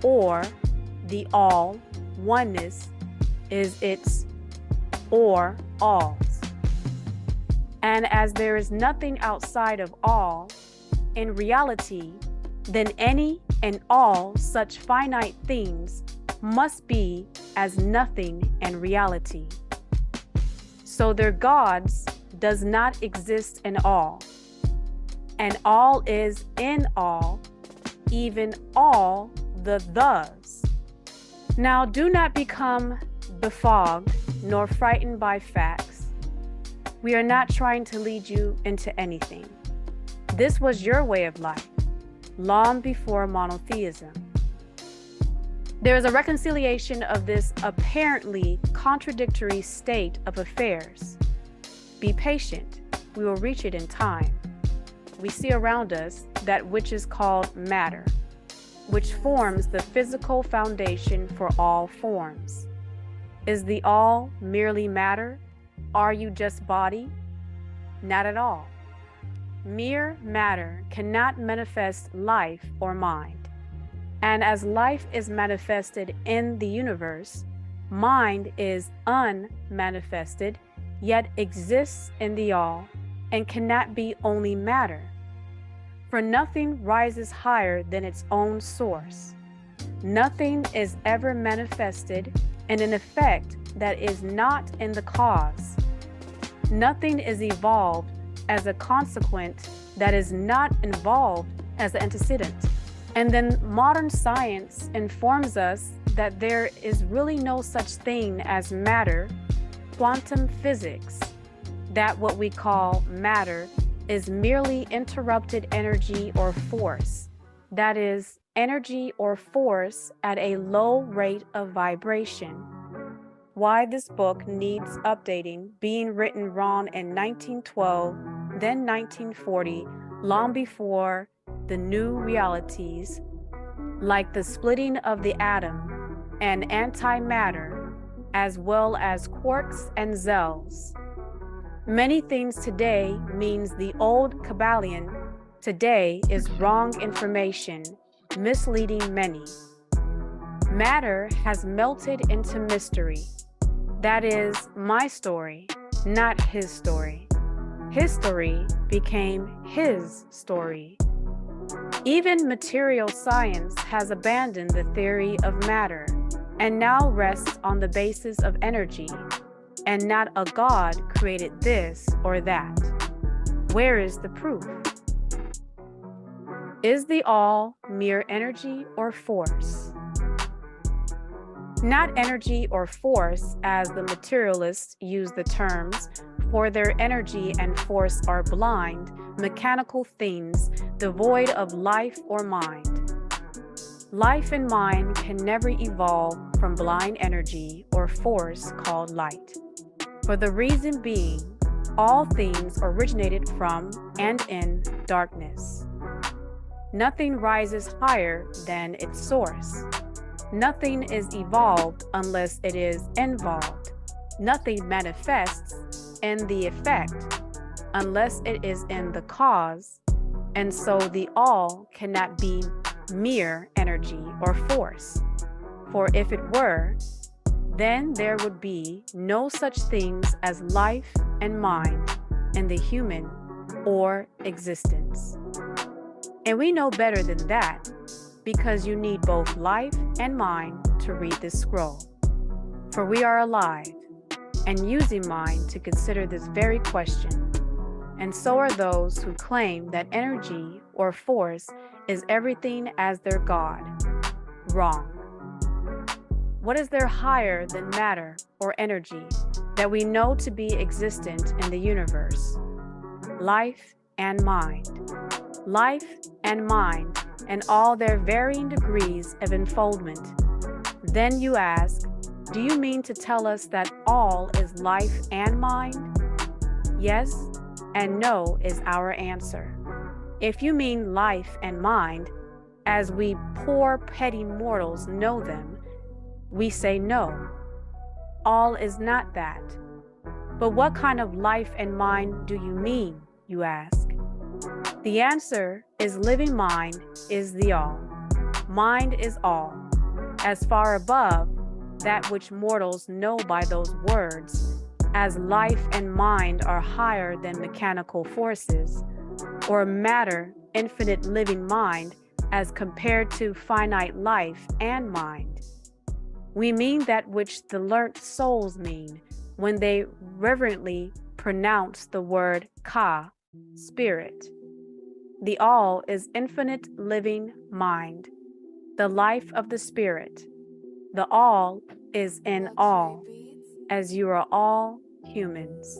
or the all, oneness, is its, or all's. And as there is nothing outside of all, in reality, then any and all such finite things must be as nothing in reality. So their gods does not exist in all, and all is in all, even all the thus. Now do not become befogged nor frightened by facts. We are not trying to lead you into anything. This was your way of life, long before monotheism. There is a reconciliation of this apparently contradictory state of affairs. Be patient, we will reach it in time. We see around us that which is called matter, which forms the physical foundation for all forms. Is the all merely matter? Are you just body? Not at all. Mere matter cannot manifest life or mind. And as life is manifested in the universe, mind is unmanifested, yet exists in the all, and cannot be only matter. For nothing rises higher than its own source. Nothing is ever manifested in an effect that is not in the cause. Nothing is evolved as a consequent that is not involved as an antecedent. And then modern science informs us that there is really no such thing as matter, quantum physics, that what we call matter is merely interrupted energy or force, that is, energy or force at a low rate of vibration. Why this book needs updating, being written wrong in 1912, then 1940, long before the new realities, like the splitting of the atom and antimatter, as well as quarks and zells. Many things today means the old Kabbalion today is wrong information, misleading many. Matter has melted into mystery. That is my story, not his story. His story became his story. Even material science has abandoned the theory of matter and now rests on the basis of energy, and not a God created this or that. Where is the proof? Is the all mere energy or force? Not energy or force as the materialists use the terms, for their energy and force are blind, mechanical things devoid of life or mind. Life and mind can never evolve from blind energy or force called light. For the reason being, all things originated from and in darkness. Nothing rises higher than its source. Nothing is evolved unless it is involved. Nothing manifests in the effect unless it is in the cause, and so the all cannot be mere energy or force. For if it were, then there would be no such things as life and mind in the human or existence. And we know better than that, because you need both life and mind to read this scroll. For we are alive and using mind to consider this very question. And so are those who claim that energy or force is everything as their God. Wrong. What is there higher than matter or energy that we know to be existent in the universe? Life and mind. Life and mind and all their varying degrees of unfoldment. Then you ask, do you mean to tell us that all is life and mind? Yes and no is our answer. If you mean life and mind, as we poor petty mortals know them, we say no. All is not that. But what kind of life and mind do you mean, you ask? The answer is living mind is the all. Mind is all. As far above that which mortals know by those words, as life and mind are higher than mechanical forces, or matter, infinite living mind, as compared to finite life and mind. We mean that which the learnt souls mean when they reverently pronounce the word Ka, spirit. The all is infinite living mind, the life of the spirit. The all is in all, as you are all humans.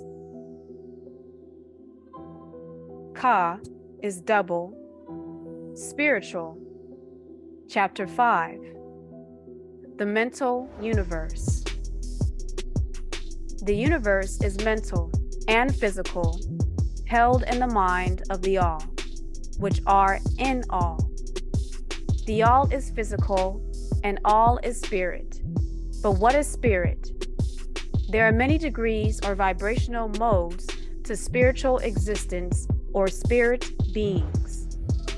Ka is double, spiritual. Chapter 5. The mental universe. The universe is mental and physical, held in the mind of the all, which are in all. The all is physical and all is spirit. But what is spirit? There are many degrees or vibrational modes to spiritual existence or spirit beings.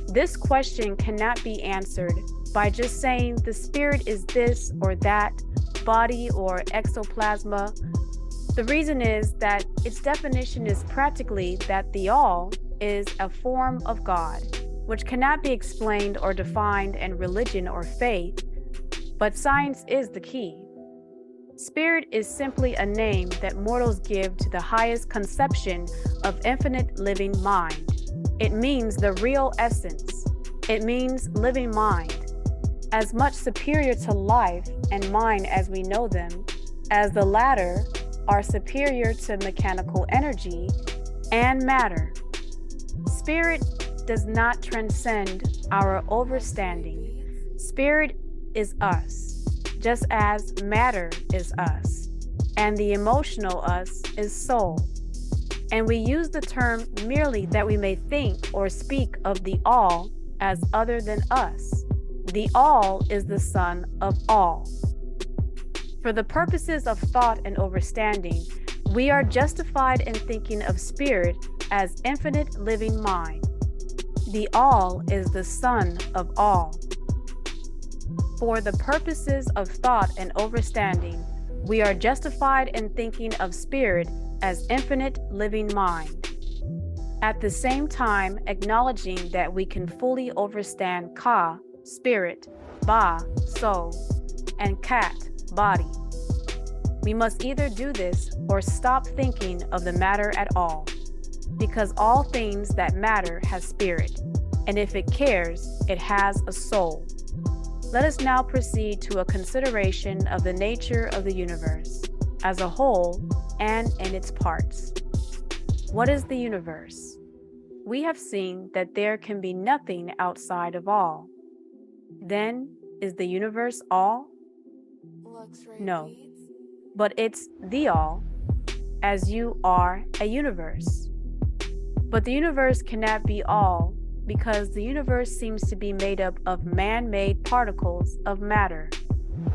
This question cannot be answered by just saying the spirit is this or that, body or exoplasma. The reason is that its definition is practically that the all is a form of God, which cannot be explained or defined in religion or faith, but science is the key. Spirit is simply a name that mortals give to the highest conception of infinite living mind. It means the real essence. It means living mind, as much superior to life and mind as we know them, as the latter are superior to mechanical energy and matter. Spirit does not transcend our overstanding. Spirit is us, just as matter is us, and the emotional us is soul. And we use the term merely that we may think or speak of the all as other than us. The all is the son of all. For the purposes of thought and understanding, we are justified in thinking of spirit as infinite living mind. The all is the son of all. For the purposes of thought and understanding, we are justified in thinking of spirit as infinite living mind. At the same time, acknowledging that we can fully understand Ka, spirit, Ba, soul, and Kat, body. We must either do this or stop thinking of the matter at all, because all things that matter has spirit, and if it cares, it has a soul. Let us now proceed to a consideration of the nature of the universe as a whole and in its parts. What is the universe? We have seen that there can be nothing outside of all. Then, is the universe all? No, but it's the all, as you are a universe. But the universe cannot be all, because the universe seems to be made up of man-made particles of matter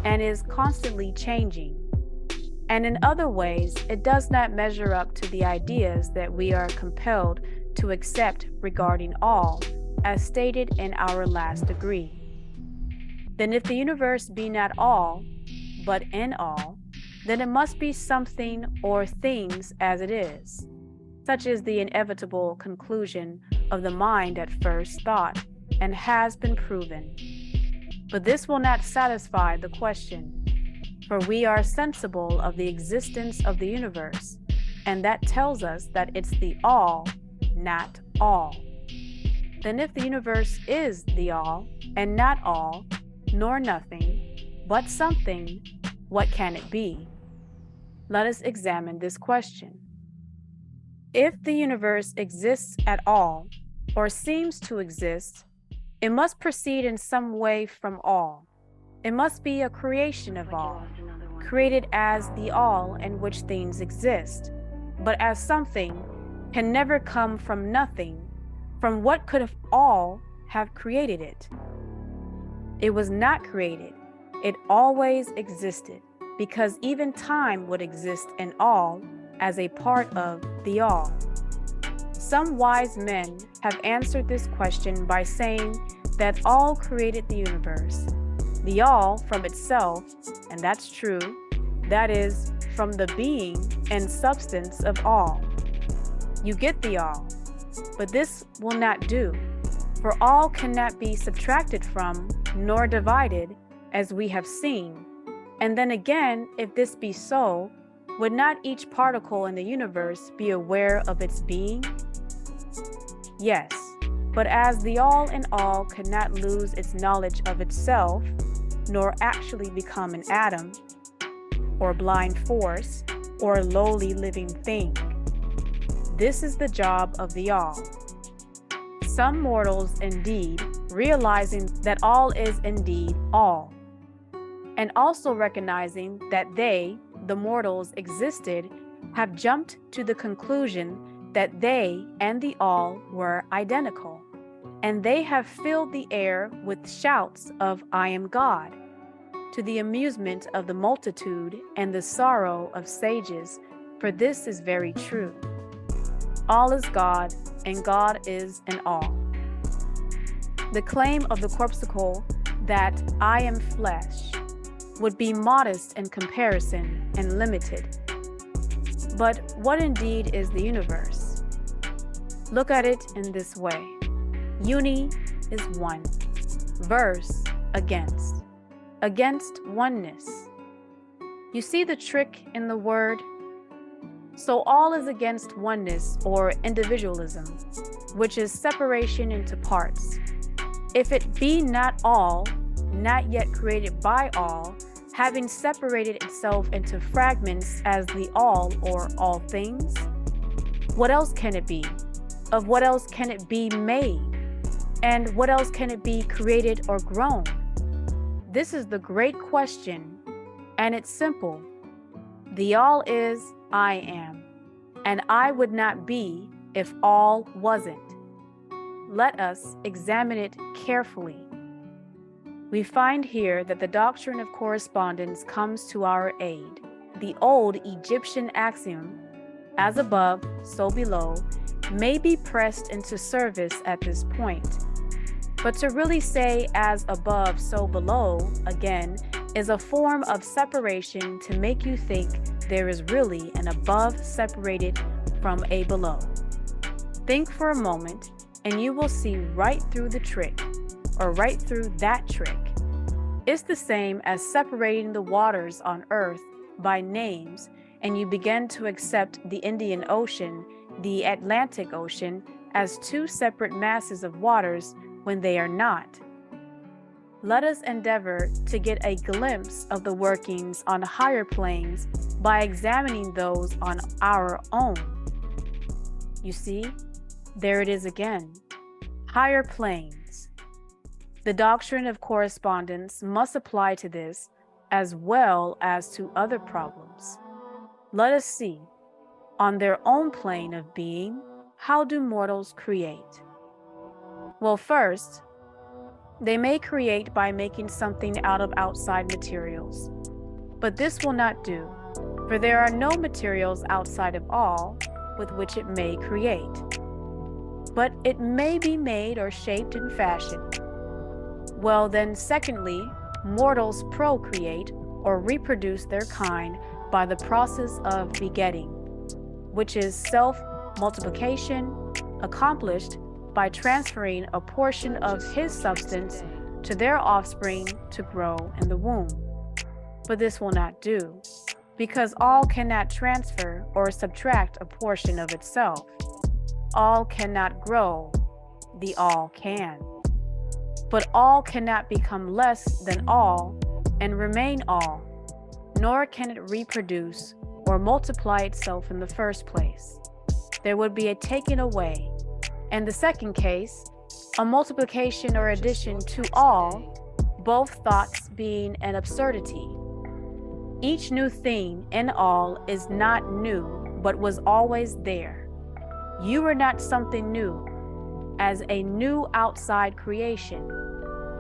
and is constantly changing. And in other ways, it does not measure up to the ideas that we are compelled to accept regarding all, as stated in our last degree. Then if the universe be not all, but in all, then it must be something or things as it is. Such is the inevitable conclusion of the mind at first thought, and has been proven. But this will not satisfy the question, for we are sensible of the existence of the universe, and that tells us that it's the all, not all. Then if the universe is the all, and not all, nor nothing, but something, what can it be? Let us examine this question. If the universe exists at all, or seems to exist, it must proceed in some way from all. It must be a creation of all, created as the all in which things exist, but as something can never come from nothing. From what could have all have created it? It was not created. It always existed, because even time would exist in all as a part of the all. Some wise men have answered this question by saying that all created the universe, the all from itself, and that's true, that is, from the being and substance of all. You get the all, but this will not do, for all cannot be subtracted from nor divided, as we have seen. And then again, if this be so, would not each particle in the universe be aware of its being? Yes, but as the all in all cannot lose its knowledge of itself, nor actually become an atom, or blind force, or lowly living thing. This is the job of the all. Some mortals, indeed, realizing that all is indeed all, and also recognizing that they, the mortals, existed, have jumped to the conclusion that they and the all were identical, and they have filled the air with shouts of "I am God," to the amusement of the multitude and the sorrow of sages, for this is very true. All is God, and God is an all. The claim of the corpuscle that "I am flesh" would be modest in comparison and limited. But what indeed is the universe? Look at it in this way. Uni is one, verse against oneness. You see the trick in the word? So all is against oneness or individualism, which is separation into parts. If it be not all, not yet created by all, having separated itself into fragments as the all or all things, what else can it be? Of what else can it be made? And what else can it be created or grown? This is the great question, and it's simple. The all is I am, and I would not be if all wasn't. Let us examine it carefully. We find here that the doctrine of correspondence comes to our aid. The old Egyptian axiom, as above, so below, may be pressed into service at this point. But to really say as above, so below, again, is a form of separation to make you think there is really an above separated from a below. Think for a moment, and you will see right through the trick, or right through that trick. It's the same as separating the waters on earth by names, and you begin to accept the Indian Ocean, the Atlantic Ocean, as two separate masses of waters when they are not. Let us endeavor to get a glimpse of the workings on higher planes by examining those on our own. You see, there it is again. Higher planes. The doctrine of correspondence must apply to this as well as to other problems. Let us see, on their own plane of being, how do mortals create? Well, first, they may create by making something out of outside materials. But this will not do, for there are no materials outside of all with which it may create. But it may be made or shaped and fashioned. Well then, secondly, mortals procreate or reproduce their kind by the process of begetting, which is self-multiplication accomplished by transferring a portion of his substance to their offspring to grow in the womb. But this will not do, because all cannot transfer or subtract a portion of itself. All cannot grow, the all can. But all cannot become less than all and remain all, nor can it reproduce or multiply itself in the first place. There would be a taking away. In the second case, a multiplication or addition to all, both thoughts being an absurdity. Each new thing in all is not new, but was always there. You are not something new, as a new outside creation.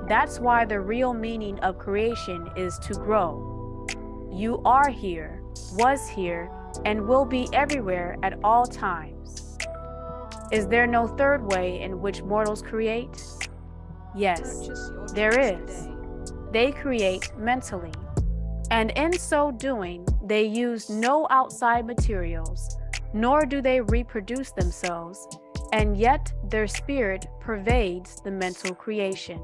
That's why the real meaning of creation is to grow. You are here, was here, and will be everywhere at all times. Is there no third way in which mortals create? Yes, there is. They create mentally, and in so doing, they use no outside materials, nor do they reproduce themselves, and yet their spirit pervades the mental creation.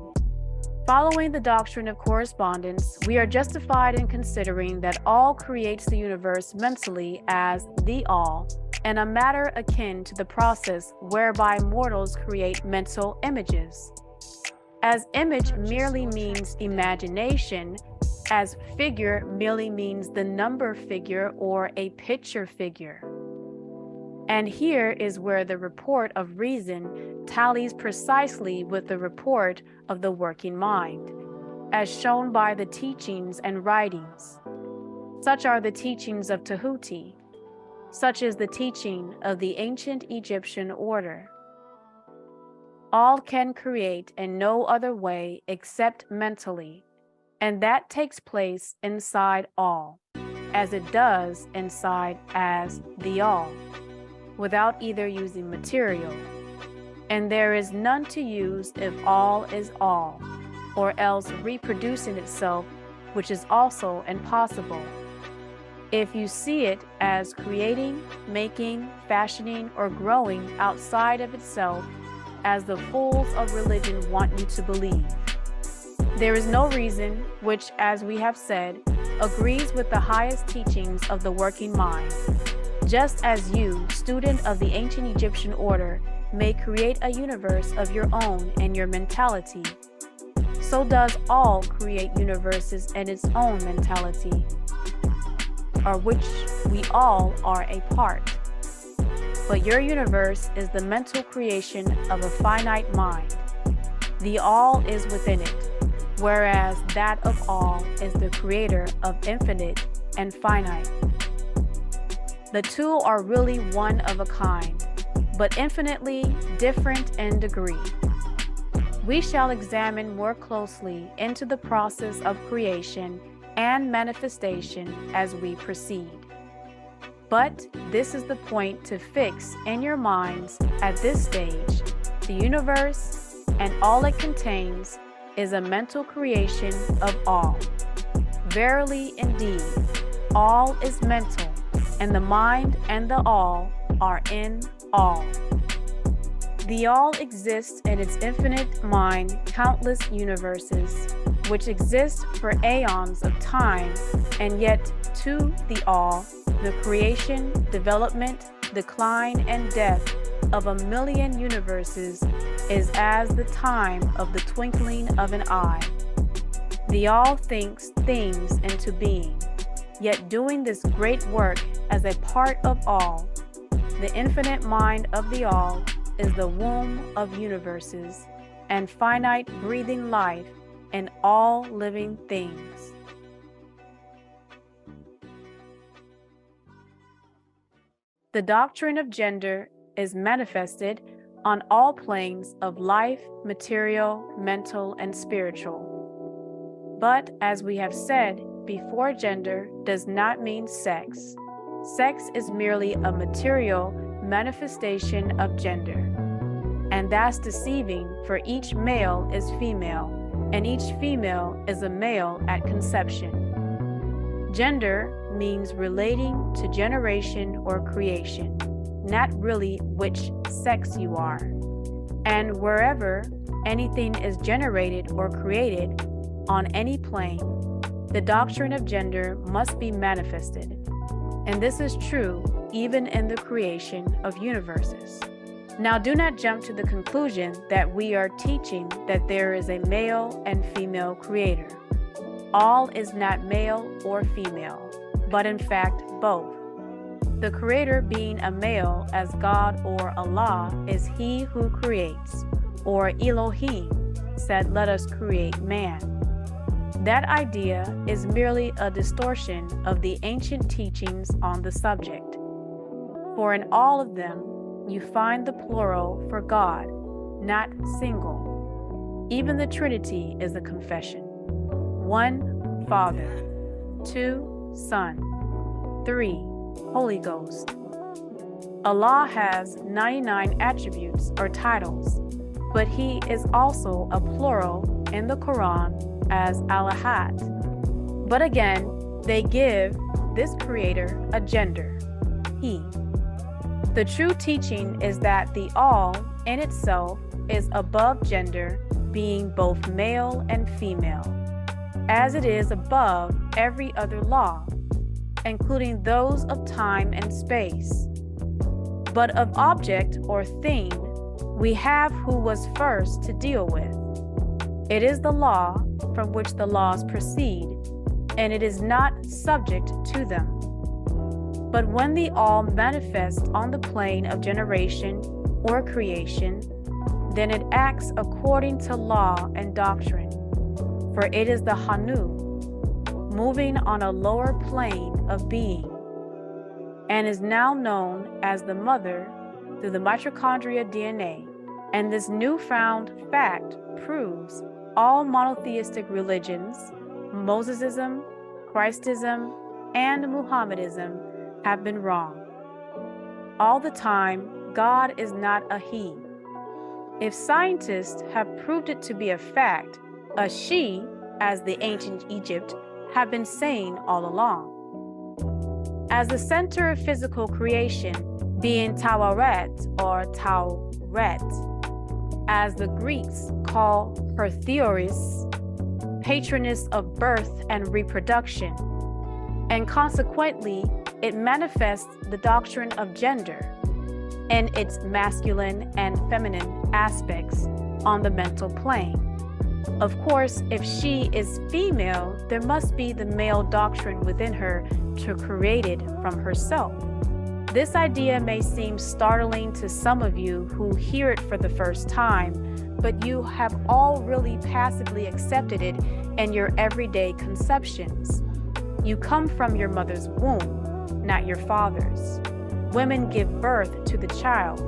Following the doctrine of correspondence, we are justified in considering that all creates the universe mentally as the all, and a matter akin to the process whereby mortals create mental images. As image merely means imagination, as figure merely means the number figure or a picture figure. And here is where the report of reason tallies precisely with the report of the working mind, as shown by the teachings and writings. Such are the teachings of Tehuti. Such is the teaching of the ancient Egyptian order. All can create in no other way except mentally, and that takes place inside all, as it does inside as the all, without either using material. And there is none to use if all is all, or else reproducing itself, which is also impossible. If you see it as creating, making, fashioning, or growing outside of itself, as the fools of religion want you to believe. There is no reason which, as we have said, agrees with the highest teachings of the working mind. Just as you, student of the ancient Egyptian order, may create a universe of your own in your mentality, so does all create universes in its own mentality, of which we all are a part. But your universe is the mental creation of a finite mind. The all is within it, whereas that of all is the creator of infinite and finite. The two are really one of a kind, but infinitely different in degree. We shall examine more closely into the process of creation and manifestation as we proceed. But this is the point to fix in your minds at this stage. The universe and all it contains is a mental creation of all. Verily, indeed, all is mental, and the mind and the all are in all. The all exists in its infinite mind, countless universes, which exist for aeons of time, and yet to the all, the creation, development, decline, and death of 1,000,000 universes is as the time of the twinkling of an eye. The all thinks things into being, yet doing this great work as a part of all. The infinite mind of the all is the womb of universes and finite breathing life in all living things. The doctrine of gender is manifested on all planes of life, material, mental, and spiritual. But as we have said before, gender does not mean sex. Sex is merely a material manifestation of gender. And that's deceiving, for each male is female, and each female is a male at conception. Gender means relating to generation or creation, not really which sex you are. And wherever anything is generated or created on any plane, the doctrine of gender must be manifested. And this is true even in the creation of universes. Now, do not jump to the conclusion that we are teaching that there is a male and female creator. All is not male or female, but in fact both. The creator being a male as God or Allah is he who creates, or Elohim said, "Let us create man." That idea is merely a distortion of the ancient teachings on the subject. For in all of them, you find the plural for God, not single. Even the Trinity is a confession. 1 Father, 2 Son, 3 Holy Ghost. Allah has 99 attributes or titles, but he is also a plural in the Quran as Al-Ahad. But again, they give this creator a gender, he. The true teaching is that the all in itself is above gender, being both male and female, as it is above every other law, including those of time and space. But of object or thing, we have who was first to deal with. It is the law from which the laws proceed, and it is not subject to them. But when the all manifests on the plane of generation or creation, then it acts according to law and doctrine, for it is the Hanu, moving on a lower plane of being, and is now known as the mother through the mitochondria DNA. And this newfound fact proves all monotheistic religions, Mosesism, Christism, and Muhammadism, have been wrong. All the time, God is not a he. If scientists have proved it to be a fact, a she, as the ancient Egypt have been saying all along. As the center of physical creation, being Tawaret or Tauret, as the Greeks call her Theoris, patroness of birth and reproduction, and consequently, it manifests the doctrine of gender in its masculine and feminine aspects on the mental plane. Of course, if she is female, there must be the male doctrine within her to create it from herself. This idea may seem startling to some of you who hear it for the first time, but you have all really passively accepted it in your everyday conceptions. You come from your mother's womb, not your father's. Women give birth to the child.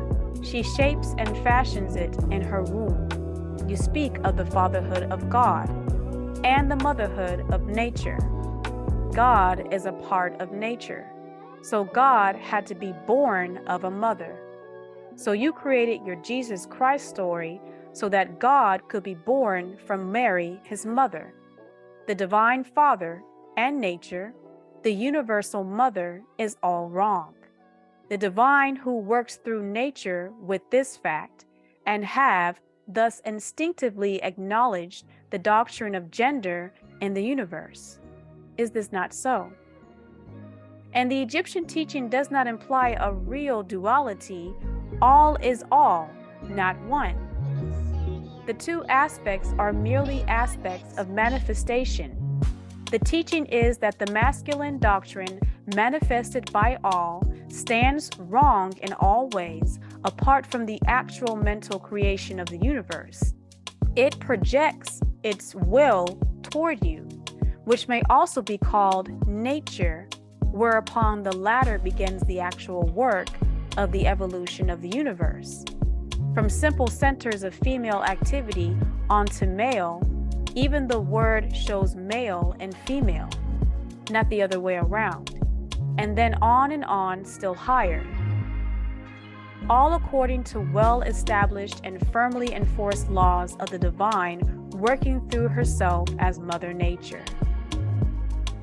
She shapes and fashions it in her womb. You speak of the fatherhood of God and the motherhood of nature. God is a part of nature, so God had to be born of a mother. So you created your Jesus Christ story so that God could be born from Mary, his mother. The divine Father and nature, the universal mother, is all wrong. The divine who works through nature with this fact and have thus instinctively acknowledged the doctrine of gender in the universe. Is this not so? And the Egyptian teaching does not imply a real duality. All is all, not one. The two aspects are merely aspects of manifestation. The teaching is that the masculine doctrine manifested by all stands wrong in all ways apart from the actual mental creation of the universe. It projects its will toward you, which may also be called nature, whereupon the latter begins the actual work of the evolution of the universe. From simple centers of female activity onto male, even the word shows male and female, not the other way around, and then on, still higher. All according to well-established and firmly enforced laws of the divine working through herself as Mother Nature.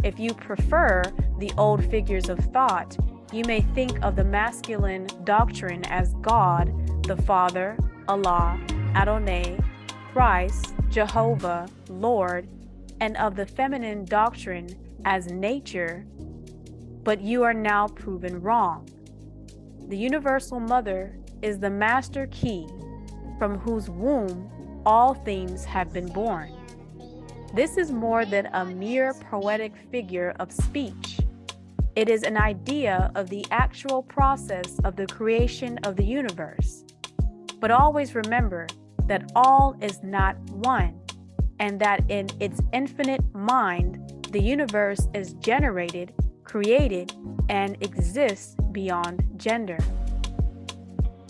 If you prefer the old figures of thought, you may think of the masculine doctrine as God, the Father, Allah, Adonai, Christ, Jehovah, Lord, and of the feminine doctrine as nature, but you are now proven wrong. The universal mother is the master key from whose womb all things have been born. This is more than a mere poetic figure of speech. It is an idea of the actual process of the creation of the universe. But always remember that all is not one, and that in its infinite mind, the universe is generated, created, and exists beyond gender.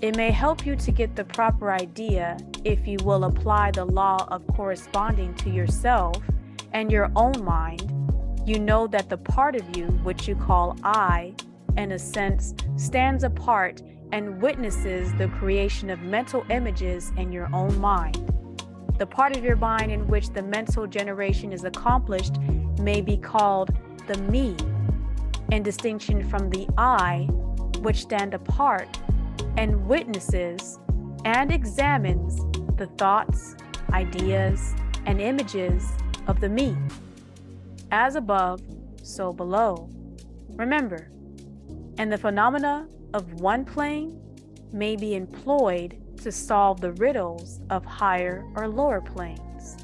It may help you to get the proper idea if you will apply the law of corresponding to yourself and your own mind. You know that the part of you which you call I, in a sense, stands apart and witnesses the creation of mental images in your own mind. The part of your mind in which the mental generation is accomplished may be called the me, in distinction from the I, which stand apart and witnesses and examines the thoughts, ideas, and images of the me. As above, so below. Remember, and the phenomena of one plane may be employed to solve the riddles of higher or lower planes.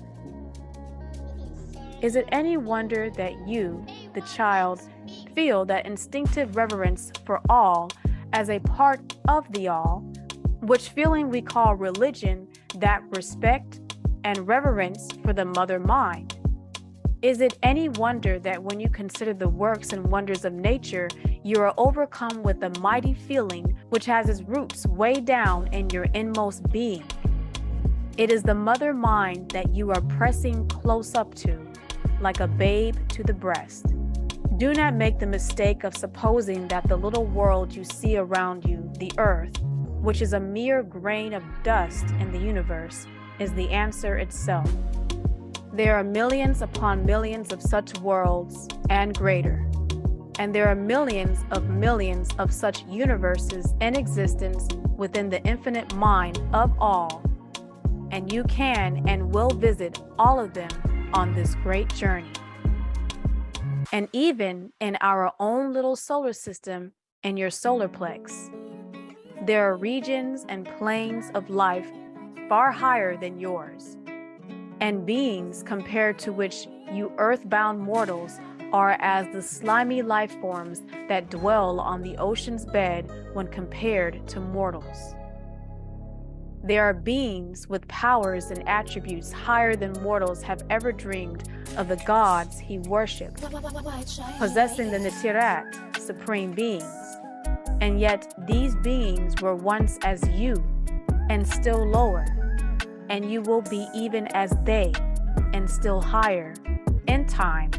Is it any wonder that you, the child, feel that instinctive reverence for all as a part of the all, which feeling we call religion, that respect and reverence for the mother mind? Is it any wonder that when you consider the works and wonders of nature, you are overcome with a mighty feeling which has its roots way down in your inmost being? It is the mother mind that you are pressing close up to, like a babe to the breast. Do not make the mistake of supposing that the little world you see around you, the earth, which is a mere grain of dust in the universe, is the answer itself. There are millions upon millions of such worlds and greater, and there are millions of such universes in existence within the infinite mind of all, and you can and will visit all of them on this great journey. And even in our own little solar system, in your solar plex, there are regions and planes of life far higher than yours, and beings compared to which you earthbound mortals are as the slimy life forms that dwell on the ocean's bed when compared to mortals. There are beings with powers and attributes higher than mortals have ever dreamed of the gods he worshipped, possessing the Netirat, supreme beings. And yet these beings were once as you, and still lower, and you will be even as they, and still higher, in time,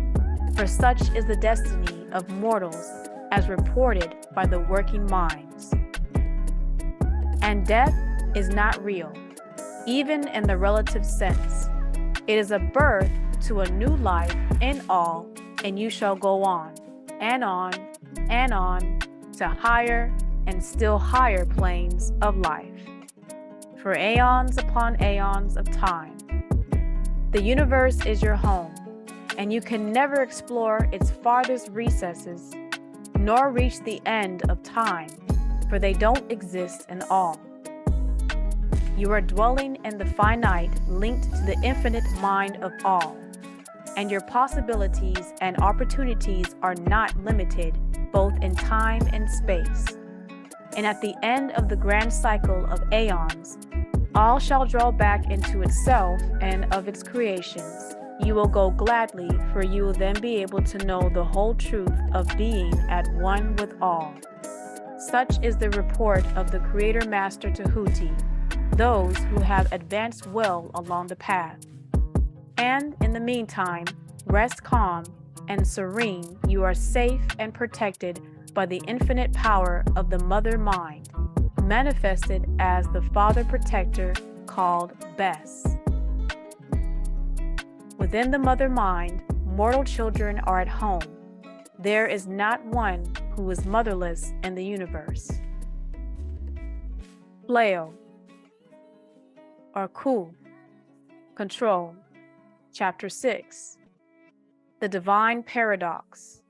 for such is the destiny of mortals as reported by the working minds. And death is not real. even in the relative sense. It is a birth to a new life in all, and you shall go on, and on, and on, to higher and still higher planes of life, for aeons upon aeons of time. The universe is your home, and you can never explore its farthest recesses, nor reach the end of time, for they don't exist in all. You are dwelling in the finite, linked to the infinite mind of all, and your possibilities and opportunities are not limited, both in time and space. And at the end of the grand cycle of aeons, all shall draw back into itself and of its creations. You will go gladly, for you will then be able to know the whole truth of being at one with all. Such is the report of the Creator Master Tahuti, those who have advanced well along the path. And in the meantime, rest calm and serene. You are safe and protected by the infinite power of the Mother Mind, manifested as the Father Protector called Bess. Within the Mother Mind, mortal children are at home. There is not one who is motherless in the universe. Pleo, or Ku, Control, Chapter 6, The Divine Paradox.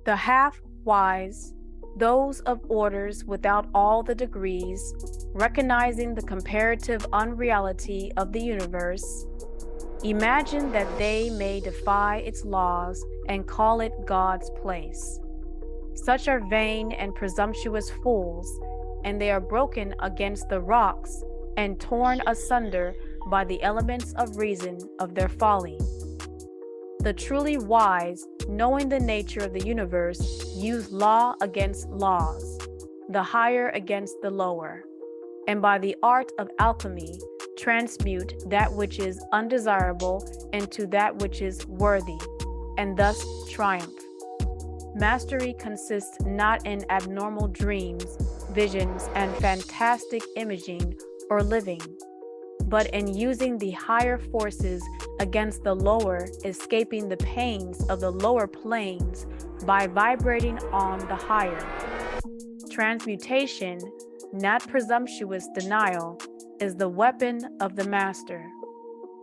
The half-wise, those of orders without all the degrees, recognizing the comparative unreality of the universe, imagine that they may defy its laws and call it God's place. Such are vain and presumptuous fools, and they are broken against the rocks and torn asunder by the elements of reason of their folly. The truly wise, knowing the nature of the universe, use law against laws, the higher against the lower, and by the art of alchemy, transmute that which is undesirable into that which is worthy, and thus triumph. Mastery consists not in abnormal dreams, visions, and fantastic imaging or living, but in using the higher forces against the lower, escaping the pains of the lower planes by vibrating on the higher. Transmutation, not presumptuous denial, is the weapon of the master.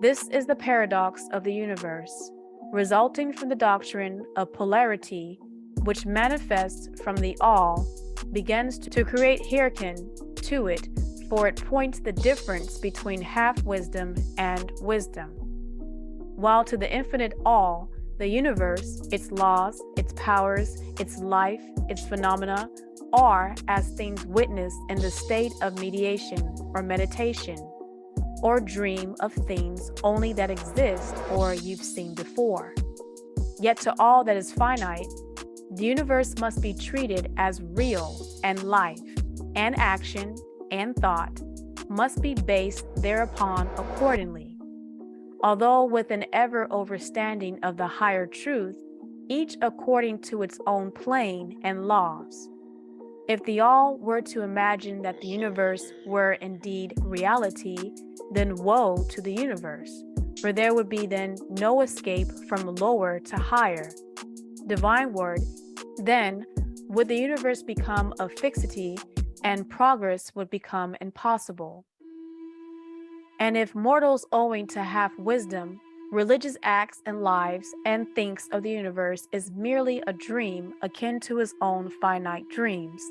This is the paradox of the universe, resulting from the doctrine of polarity, which manifests from the all, begins to create hearken to it, for it points the difference between half-wisdom and wisdom. While to the infinite all, the universe, its laws, its powers, its life, its phenomena, are as things witnessed in the state of mediation or meditation, or dream of things only that exist or you've seen before. Yet to all that is finite, the universe must be treated as real, and life, and action, and thought must be based thereupon accordingly. Although with an ever-overstanding of the higher truth, each according to its own plane and laws. If the all were to imagine that the universe were indeed reality, then woe to the universe, for there would be then no escape from lower to higher. Divine word, then would the universe become a fixity, and progress would become impossible. And if mortals owing to half wisdom, religious acts and lives and thinks of the universe is merely a dream akin to his own finite dreams,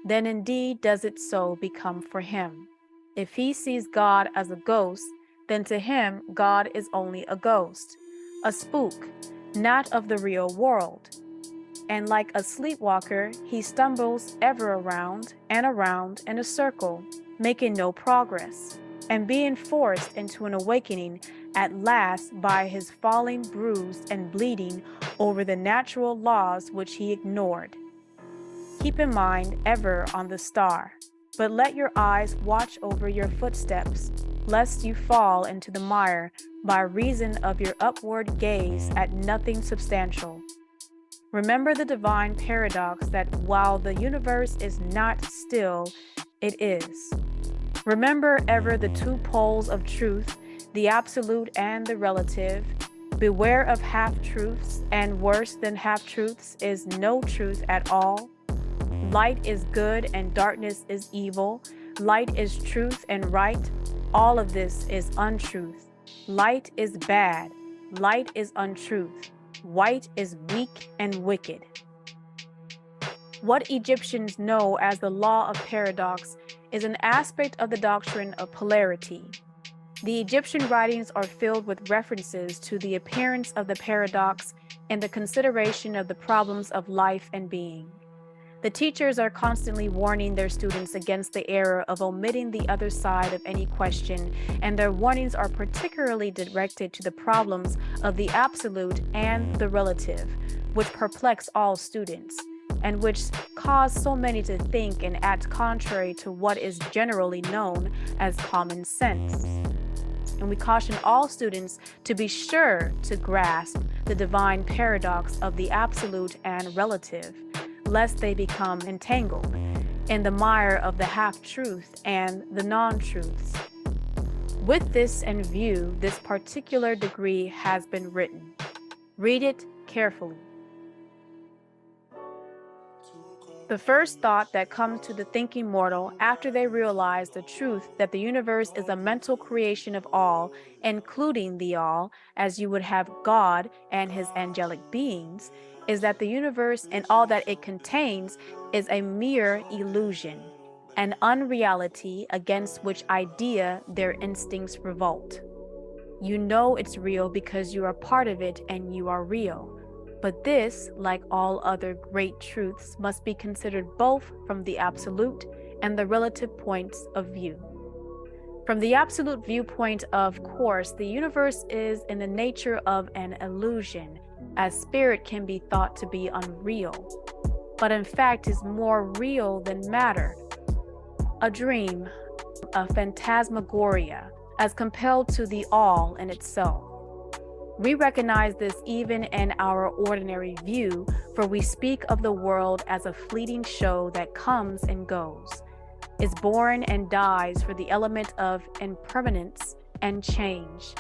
then indeed does it so become for him. If he sees God as a ghost, then to him God is only a ghost, a spook, not of the real world. And like a sleepwalker, he stumbles ever around and around in a circle, making no progress, and being forced into an awakening at last by his falling bruised and bleeding over the natural laws which he ignored. Keep in mind ever on the star, but let your eyes watch over your footsteps, lest you fall into the mire by reason of your upward gaze at nothing substantial. Remember the divine paradox that while the universe is not still, it is. Remember ever the two poles of truth, the absolute and the relative. Beware of half-truths, and worse than half-truths is no truth at all. Light is good and darkness is evil. Light is truth and right. All of this is untruth. Light is bad. Light is untruth. White is weak and wicked. What Egyptians know as the law of paradox is an aspect of the doctrine of polarity. The Egyptian writings are filled with references to the appearance of the paradox and the consideration of the problems of life and being. The teachers are constantly warning their students against the error of omitting the other side of any question, and their warnings are particularly directed to the problems of the absolute and the relative, which perplex all students, and which cause so many to think and act contrary to what is generally known as common sense. And we caution all students to be sure to grasp the divine paradox of the absolute and relative, lest they become entangled in the mire of the half-truth and the non-truths. With this in view, this particular degree has been written. Read it carefully. The first thought that comes to the thinking mortal after they realize the truth that the universe is a mental creation of all, including the all, as you would have God and his angelic beings, is that the universe and all that it contains is a mere illusion, an unreality against which idea their instincts revolt. You know it's real because you are part of it and you are real. But this, like all other great truths, must be considered both from the absolute and the relative points of view. From the absolute viewpoint, of course, the universe is in the nature of an illusion, as spirit can be thought to be unreal, but in fact is more real than matter. A dream, a phantasmagoria, as compelled to the all in itself. We recognize this even in our ordinary view, for we speak of the world as a fleeting show that comes and goes, is born and dies for the element of impermanence and change.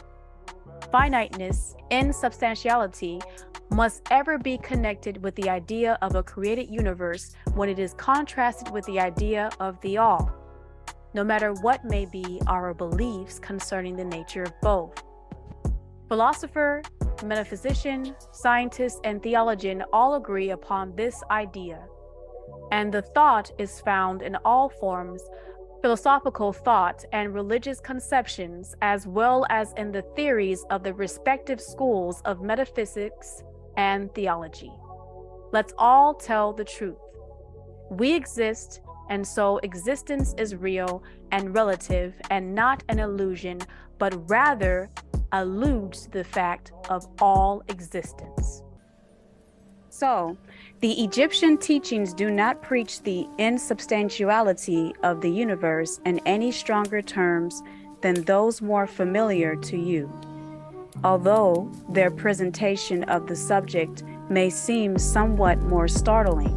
Finiteness, insubstantiality, must ever be connected with the idea of a created universe when it is contrasted with the idea of the all, no matter what may be our beliefs concerning the nature of both. Philosopher, metaphysician, scientist, and theologian all agree upon this idea, and the thought is found in all forms, philosophical thought and religious conceptions, as well as in the theories of the respective schools of metaphysics and theology. Let's all tell the truth. We exist, and so existence is real and relative and not an illusion, but rather alludes to the fact of all existence. So, the Egyptian teachings do not preach the insubstantiality of the universe in any stronger terms than those more familiar to you, although their presentation of the subject may seem somewhat more startling.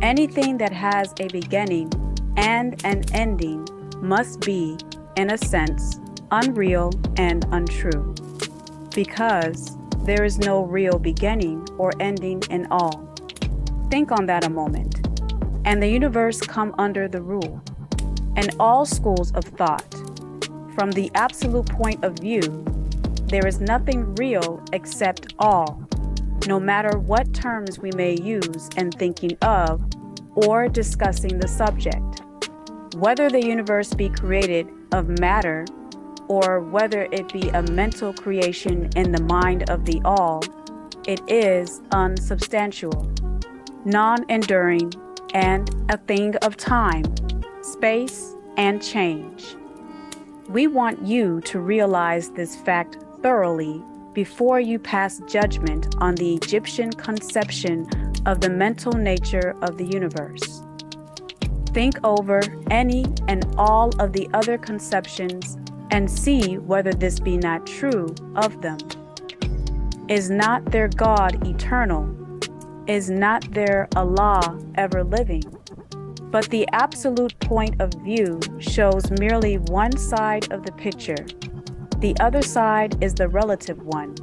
Anything that has a beginning and an ending must be, in a sense, unreal and untrue, because there is no real beginning or ending in all. Think on that a moment, and the universe come under the rule. In all schools of thought, from the absolute point of view, there is nothing real except all, no matter what terms we may use in thinking of or discussing the subject. Whether the universe be created of matter or whether it be a mental creation in the mind of the all, it is unsubstantial, non-enduring, and a thing of time, space, and change. We want you to realize this fact thoroughly before you pass judgment on the Egyptian conception of the mental nature of the universe. Think over any and all of the other conceptions and see whether this be not true of them. Is not their God eternal? is not their Allah ever living, but the absolute point of view shows merely one side of the picture. The other side is the relative one.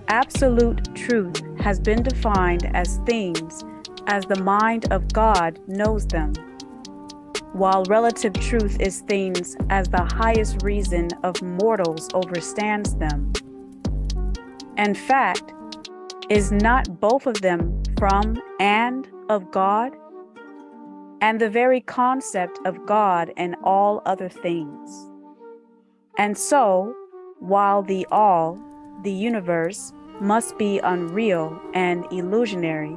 Absolute truth has been defined as things as the mind of God knows them, while relative truth is things as the highest reason of mortals overstands them. In fact, is not both of them from and of God, and the very concept of God and all other things? And so, while the all, the universe, must be unreal and illusionary,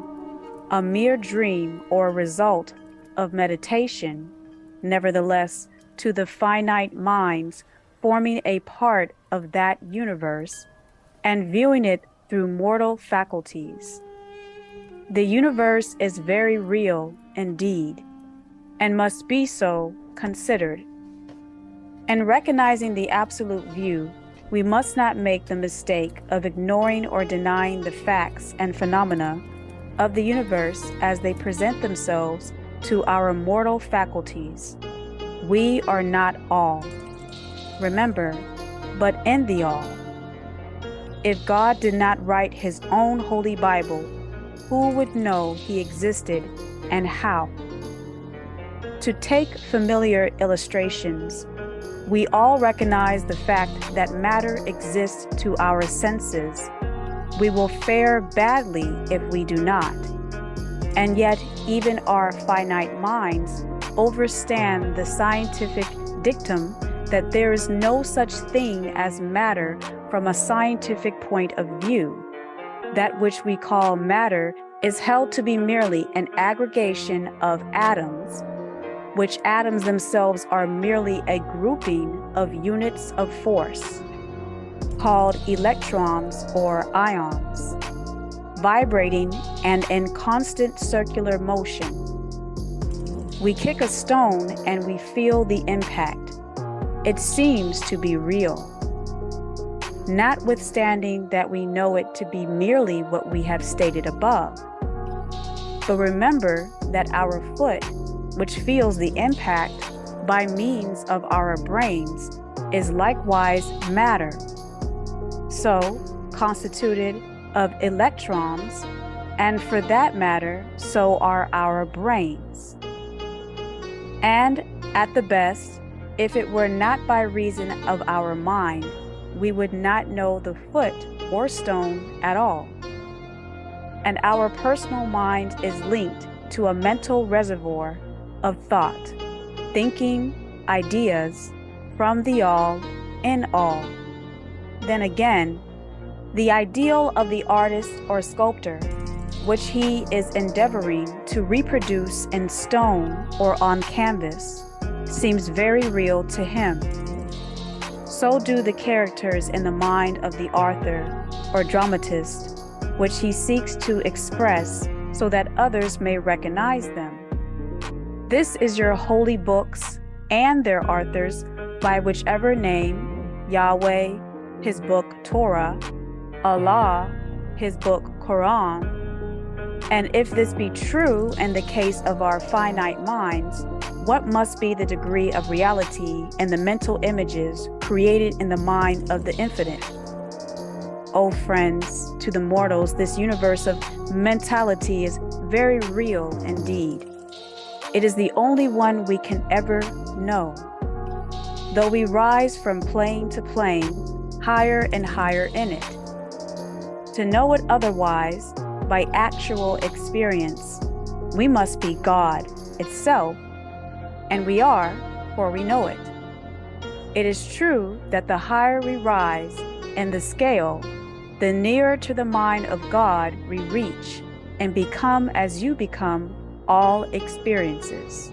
a mere dream or result of meditation, nevertheless, to the finite minds forming a part of that universe and viewing it through mortal faculties, the universe is very real indeed, and must be so considered. In recognizing the absolute view, we must not make the mistake of ignoring or denying the facts and phenomena of the universe as they present themselves to our mortal faculties. We are not all, remember, but in the all. If God did not write his own holy Bible, who would know he existed and how? To take familiar illustrations, we all recognize the fact that matter exists to our senses. We will fare badly if we do not. And yet, even our finite minds overstand the scientific dictum that there is no such thing as matter from a scientific point of view. That which we call matter is held to be merely an aggregation of atoms, which atoms themselves are merely a grouping of units of force, called electrons or ions, vibrating and in constant circular motion. We kick a stone and we feel the impact. It seems to be real, notwithstanding that we know it to be merely what we have stated above. But remember that our foot, which feels the impact by means of our brains, is likewise matter, so constituted of electrons, and for that matter, so are our brains. And at the best, if it were not by reason of our mind, we would not know the foot or stone at all. And our personal mind is linked to a mental reservoir of thought, thinking, ideas, from the all, in all. Then again, the ideal of the artist or sculptor, which he is endeavoring to reproduce in stone or on canvas, seems very real to him. So do the characters in the mind of the author or dramatist, which he seeks to express so that others may recognize them. This is your holy books and their authors by whichever name, Yahweh, his book Torah, Allah, his book Quran. And if this be true in the case of our finite minds, what must be the degree of reality in the mental images created in the mind of the infinite? Oh friends, to the mortals, this universe of mentality is very real indeed. It is the only one we can ever know. Though we rise from plane to plane, higher and higher in it. To know it otherwise, by actual experience, we must be God itself, and we are, for we know it. It is true that the higher we rise in the scale, the nearer to the mind of God we reach and become as you become all experiences.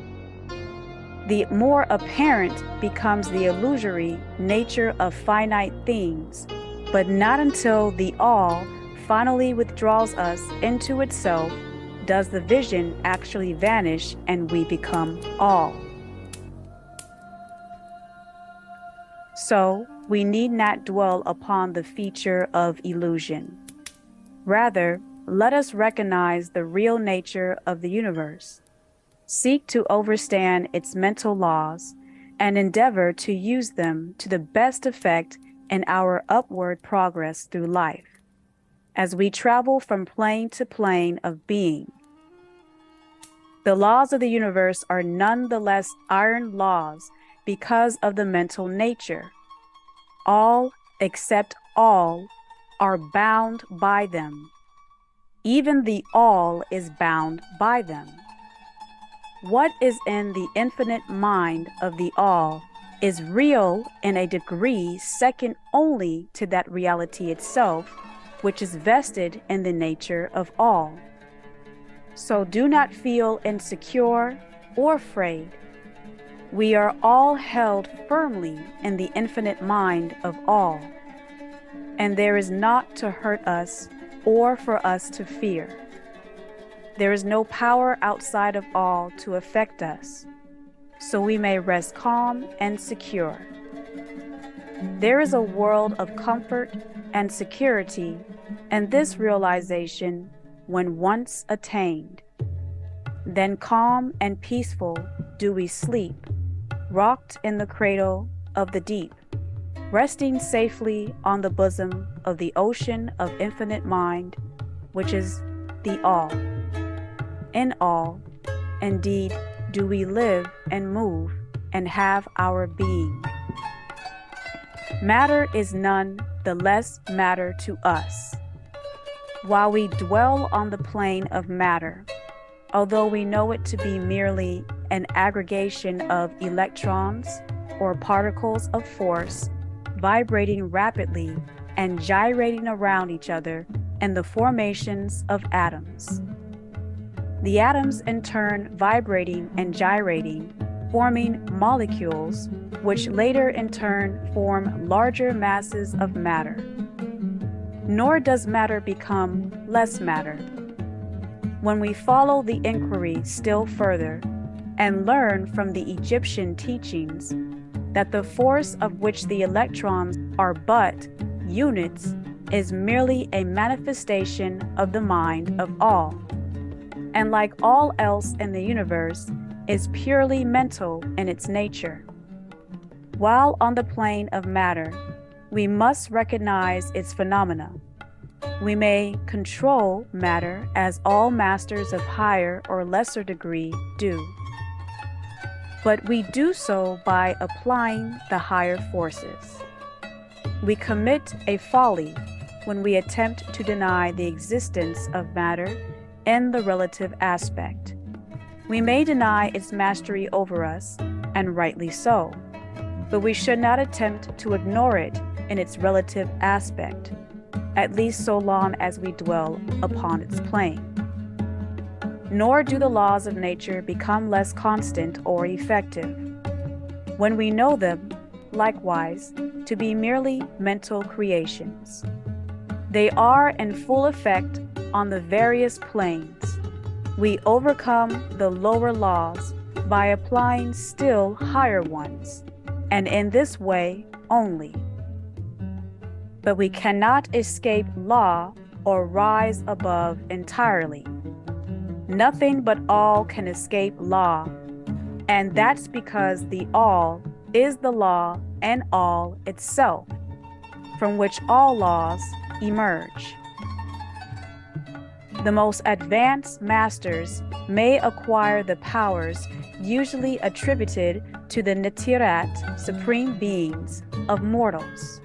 The more apparent becomes the illusory nature of finite things, but not until the all finally withdraws us into itself does the vision actually vanish and we become all. So, we need not dwell upon the feature of illusion. Rather, let us recognize the real nature of the universe, seek to understand its mental laws, and endeavor to use them to the best effect in our upward progress through life, as we travel from plane to plane of being. The laws of the universe are none the less iron laws because of the mental nature. All, except all, are bound by them. Even the all is bound by them. What is in the infinite mind of the all is real in a degree second only to that reality itself, which is vested in the nature of all. So do not feel insecure or afraid. We are all held firmly in the infinite mind of all, and there is naught to hurt us or for us to fear. There is no power outside of all to affect us, so we may rest calm and secure. There is a world of comfort and security, and this realization, when once attained, then calm and peaceful do we sleep, rocked in the cradle of the deep, resting safely on the bosom of the ocean of infinite mind, which is the all. In all, indeed, do we live and move and have our being. Matter is none the less matter to us. While we dwell on the plane of matter, although we know it to be merely an aggregation of electrons or particles of force vibrating rapidly and gyrating around each other in the formations of atoms. The atoms in turn vibrating and gyrating, forming molecules, which later in turn form larger masses of matter. Nor does matter become less matter. When we follow the inquiry still further and learn from the Egyptian teachings that the force of which the electrons are but units is merely a manifestation of the mind of all, and like all else in the universe, is purely mental in its nature. While on the plane of matter, we must recognize its phenomena. We may control matter as all masters of higher or lesser degree do, but we do so by applying the higher forces. We commit a folly when we attempt to deny the existence of matter in the relative aspect. We may deny its mastery over us, and rightly so, but we should not attempt to ignore it in its relative aspect, at least so long as we dwell upon its plane. Nor do the laws of nature become less constant or effective when we know them, likewise, to be merely mental creations. They are in full effect on the various planes. We overcome the lower laws by applying still higher ones, and in this way only. But we cannot escape law or rise above entirely. Nothing but all can escape law, and that's because the all is the law and all itself, from which all laws emerge. The most advanced masters may acquire the powers usually attributed to the Netirat, supreme beings, of mortals,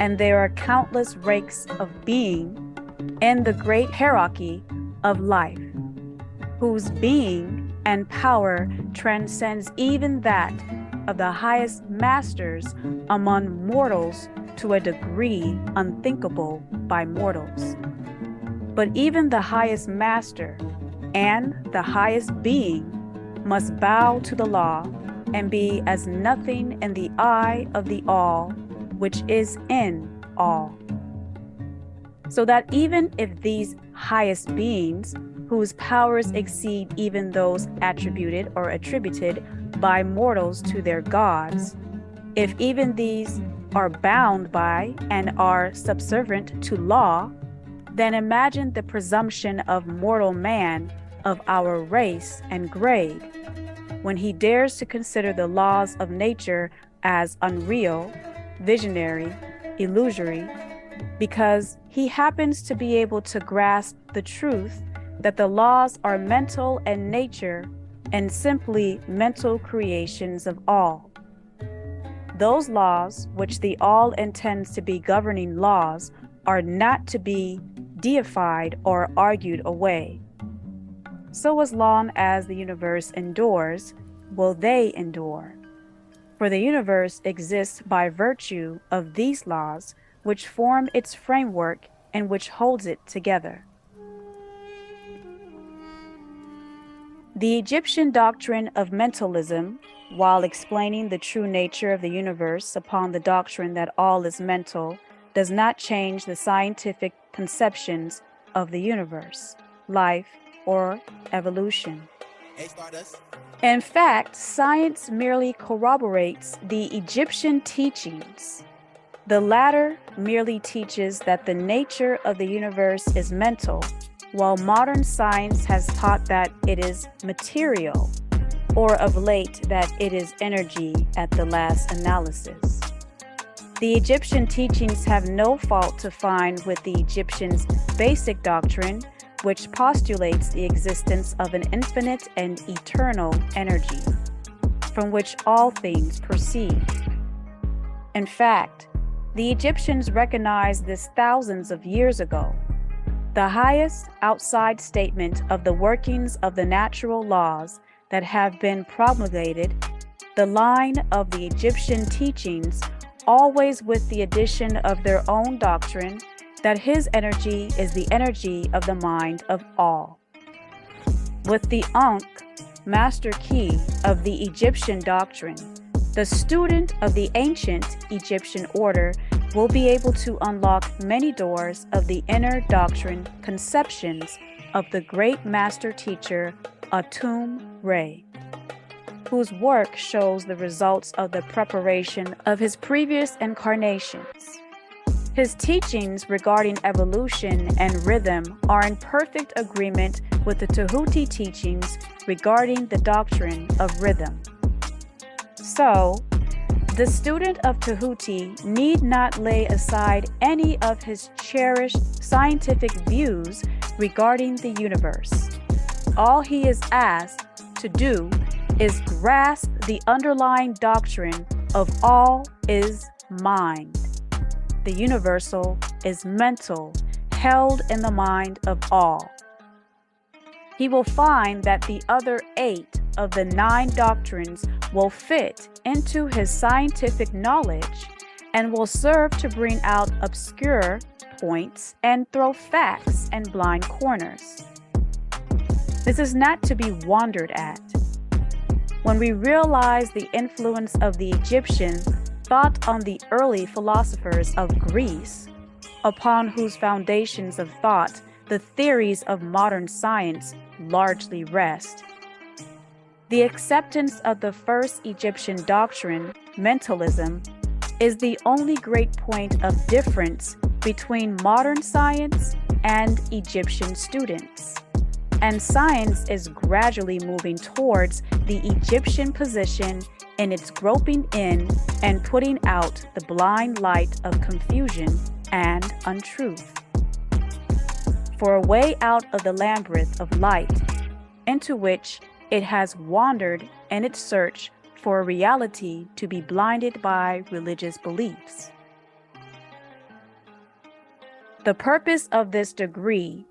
and there are countless ranks of being in the great hierarchy of life, whose being and power transcends even that of the highest masters among mortals to a degree unthinkable by mortals. But even the highest master and the highest being must bow to the law and be as nothing in the eye of the all, which is in all. So that even if these highest beings, whose powers exceed even those attributed or attributed by mortals to their gods, if even these are bound by and are subservient to law, then imagine the presumption of mortal man of our race and grade when he dares to consider the laws of nature as unreal, visionary, illusory, because he happens to be able to grasp the truth that the laws are mental and nature and simply mental creations of all. Those laws, which the all intends to be governing laws, are not to be deified or argued away. So as long as the universe endures, will they endure. For the universe exists by virtue of these laws, which form its framework and which holds it together. The Egyptian doctrine of mentalism, while explaining the true nature of the universe upon the doctrine that all is mental, does not change the scientific conceptions of the universe, life, or evolution. In fact, science merely corroborates the Egyptian teachings. The latter merely teaches that the nature of the universe is mental, while modern science has taught that it is material, or of late that it is energy at the last analysis. The Egyptian teachings have no fault to find with the Egyptians' basic doctrine, which postulates the existence of an infinite and eternal energy, from which all things proceed. In fact, the Egyptians recognized this thousands of years ago. The highest outside statement of the workings of the natural laws that have been promulgated, the line of the Egyptian teachings, always with the addition of their own doctrine, that his energy is the energy of the mind of all. With the Ankh, master key of the Egyptian doctrine, the student of the ancient Egyptian order will be able to unlock many doors of the inner doctrine conceptions of the great master teacher Atum-Re, whose work shows the results of the preparation of his previous incarnations. His teachings regarding evolution and rhythm are in perfect agreement with the Tahuti teachings regarding the doctrine of rhythm. So, the student of Tahuti need not lay aside any of his cherished scientific views regarding the universe. All he is asked to do is grasp the underlying doctrine of all is mind. The universal is mental, held in the mind of all. He will find that the other 8 of the 9 doctrines will fit into his scientific knowledge and will serve to bring out obscure points and throw facts in blind corners. This is not to be wondered at. When we realize the influence of the Egyptian thought on the early philosophers of Greece, upon whose foundations of thought the theories of modern science largely rest, the acceptance of the first Egyptian doctrine, mentalism, is the only great point of difference between modern science and Egyptian students. And science is gradually moving towards the Egyptian position in its groping in and putting out the blind light of confusion and untruth. For a way out of the labyrinth of light into which it has wandered in its search for a reality to be blinded by religious beliefs. The purpose of this degree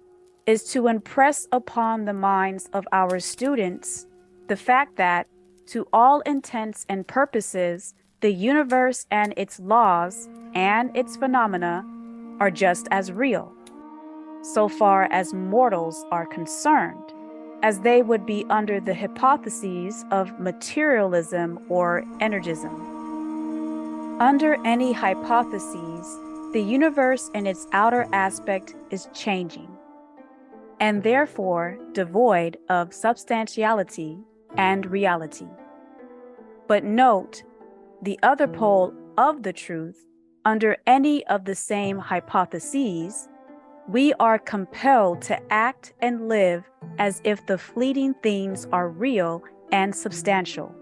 is to impress upon the minds of our students the fact that, to all intents and purposes, the universe and its laws and its phenomena are just as real, so far as mortals are concerned, as they would be under the hypotheses of materialism or energism. Under any hypotheses, the universe in its outer aspect is changing, and therefore devoid of substantiality and reality. But note, the other pole of the truth, under any of the same hypotheses, we are compelled to act and live as if the fleeting things are real and substantial.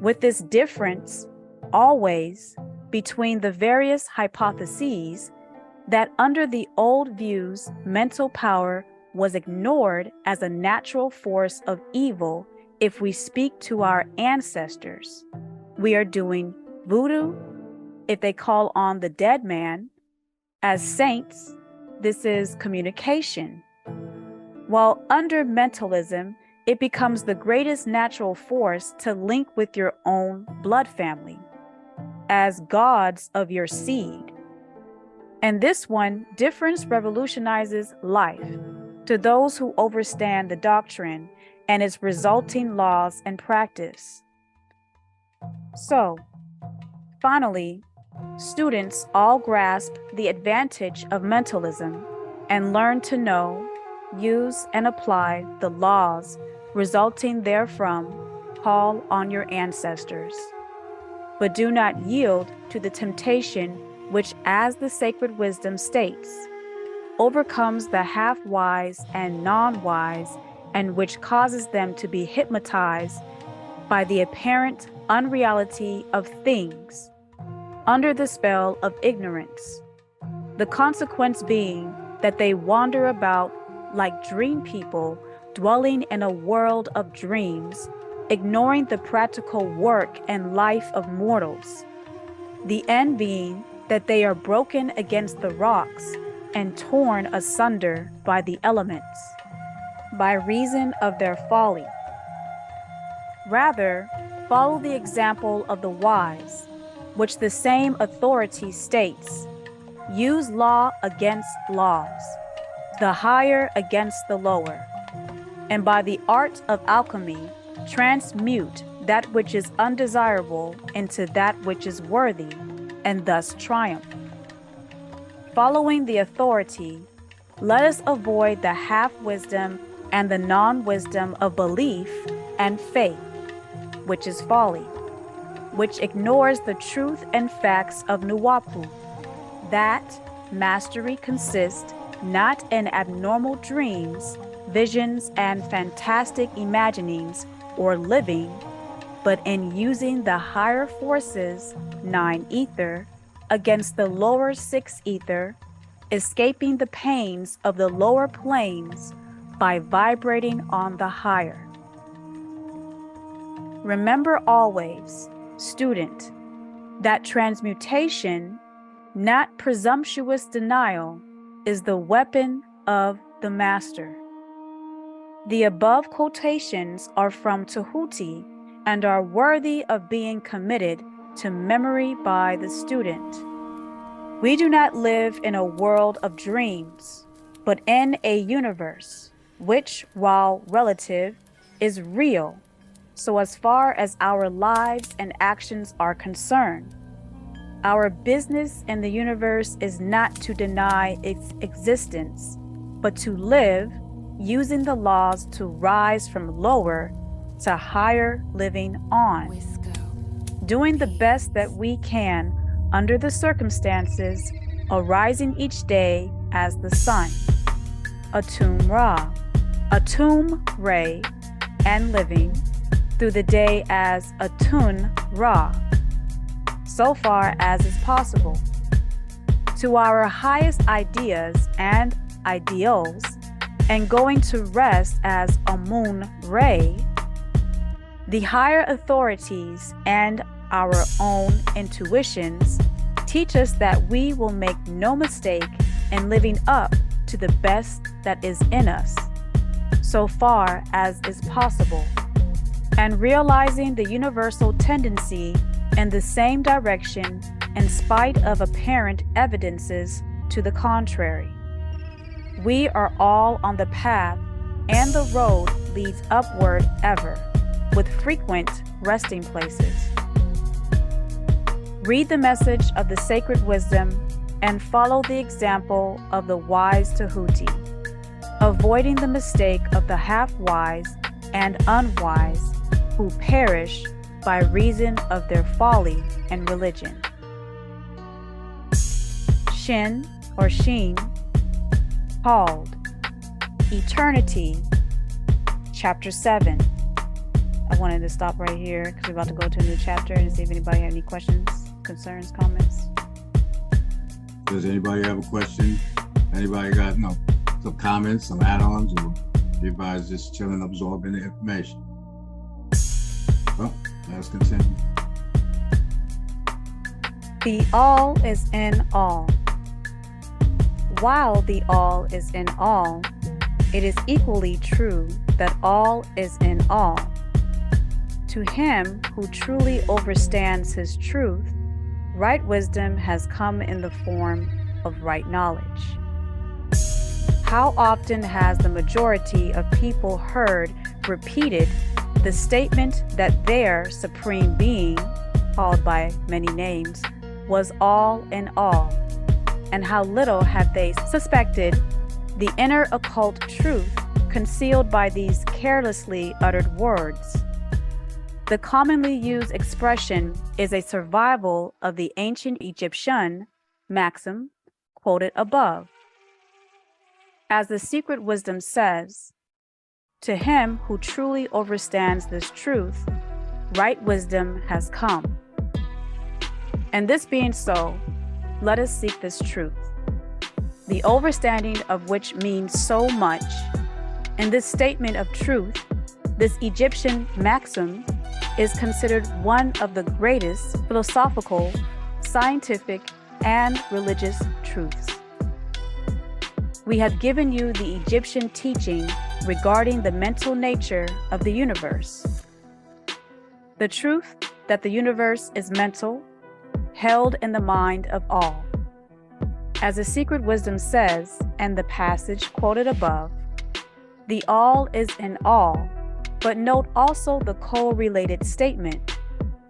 With this difference, always, between the various hypotheses, that under the old views, mental power was ignored as a natural force of evil. If we speak to our ancestors, we are doing voodoo. If they call on the dead man as saints, this is communication. While under mentalism, it becomes the greatest natural force to link with your own blood family as gods of your seed. And this one, difference revolutionizes life to those who understand the doctrine and its resulting laws and practice. So, finally, students all grasp the advantage of mentalism and learn to know, use, and apply the laws resulting therefrom. Call on your ancestors, but do not yield to the temptation which, as the sacred wisdom states, overcomes the half-wise and non-wise, and which causes them to be hypnotized by the apparent unreality of things under the spell of ignorance. The consequence being that they wander about like dream people, dwelling in a world of dreams, ignoring the practical work and life of mortals. The end being that they are broken against the rocks and torn asunder by the elements, by reason of their folly. Rather, follow the example of the wise, which the same authority states, use law against laws, the higher against the lower, and by the art of alchemy, transmute that which is undesirable into that which is worthy, and thus triumph. Following the authority, let us avoid the half-wisdom and the non-wisdom of belief and faith, which is folly, which ignores the truth and facts of Nuwapu, that mastery consists not in abnormal dreams, visions, and fantastic imaginings or living, but in using the higher forces, 9 ether, against the lower 6 ether, escaping the pains of the lower planes by vibrating on the higher. Remember always, student, that transmutation, not presumptuous denial, is the weapon of the master. The above quotations are from Tahuti and are worthy of being committed to memory by the student. We do not live in a world of dreams, but in a universe which, while relative, is real, so as far as our lives and actions are concerned. Our business in the universe is not to deny its existence, but to live, using the laws to rise from lower to higher living on, doing the best that we can under the circumstances, arising each day as the sun, Atum Ra, Atum Re, and living through the day as Atun Ra, so far as is possible, to our highest ideas and ideals, and going to rest as Amun Re. The higher authorities and our own intuitions teach us that we will make no mistake in living up to the best that is in us, so far as is possible, and realizing the universal tendency in the same direction in spite of apparent evidences to the contrary. We are all on the path, and the road leads upward ever, with frequent resting places. Read the message of the sacred wisdom and follow the example of the wise Tahuti, avoiding the mistake of the half-wise and unwise who perish by reason of their folly and religion. Shin or Sheen, called Eternity, Chapter 7. I wanted to stop right here because we're about to go to a new chapter and see if anybody had any questions, concerns, comments. Does anybody have a question? Anybody got some comments, some add-ons, or everybody's just chilling, absorbing the information? Well, let's continue. The all is in all. While the all is in all, it is equally true that all is in all. To him who truly understands his truth, right wisdom has come in the form of right knowledge. How often has the majority of people heard repeated the statement that their supreme being, called by many names, was all in all, and how little have they suspected the inner occult truth concealed by these carelessly uttered words. The commonly used expression is a survival of the ancient Egyptian maxim quoted above. As the Secret Wisdom says, to him who truly understands this truth, right wisdom has come. And this being so, let us seek this truth, the understanding of which means so much. In this statement of truth, this Egyptian maxim is considered one of the greatest philosophical, scientific, and religious truths. We have given you the Egyptian teaching regarding the mental nature of the universe. The truth that the universe is mental, held in the mind of all. As the Secret Wisdom says, and the passage quoted above, the all is in all, but note also the correlated statement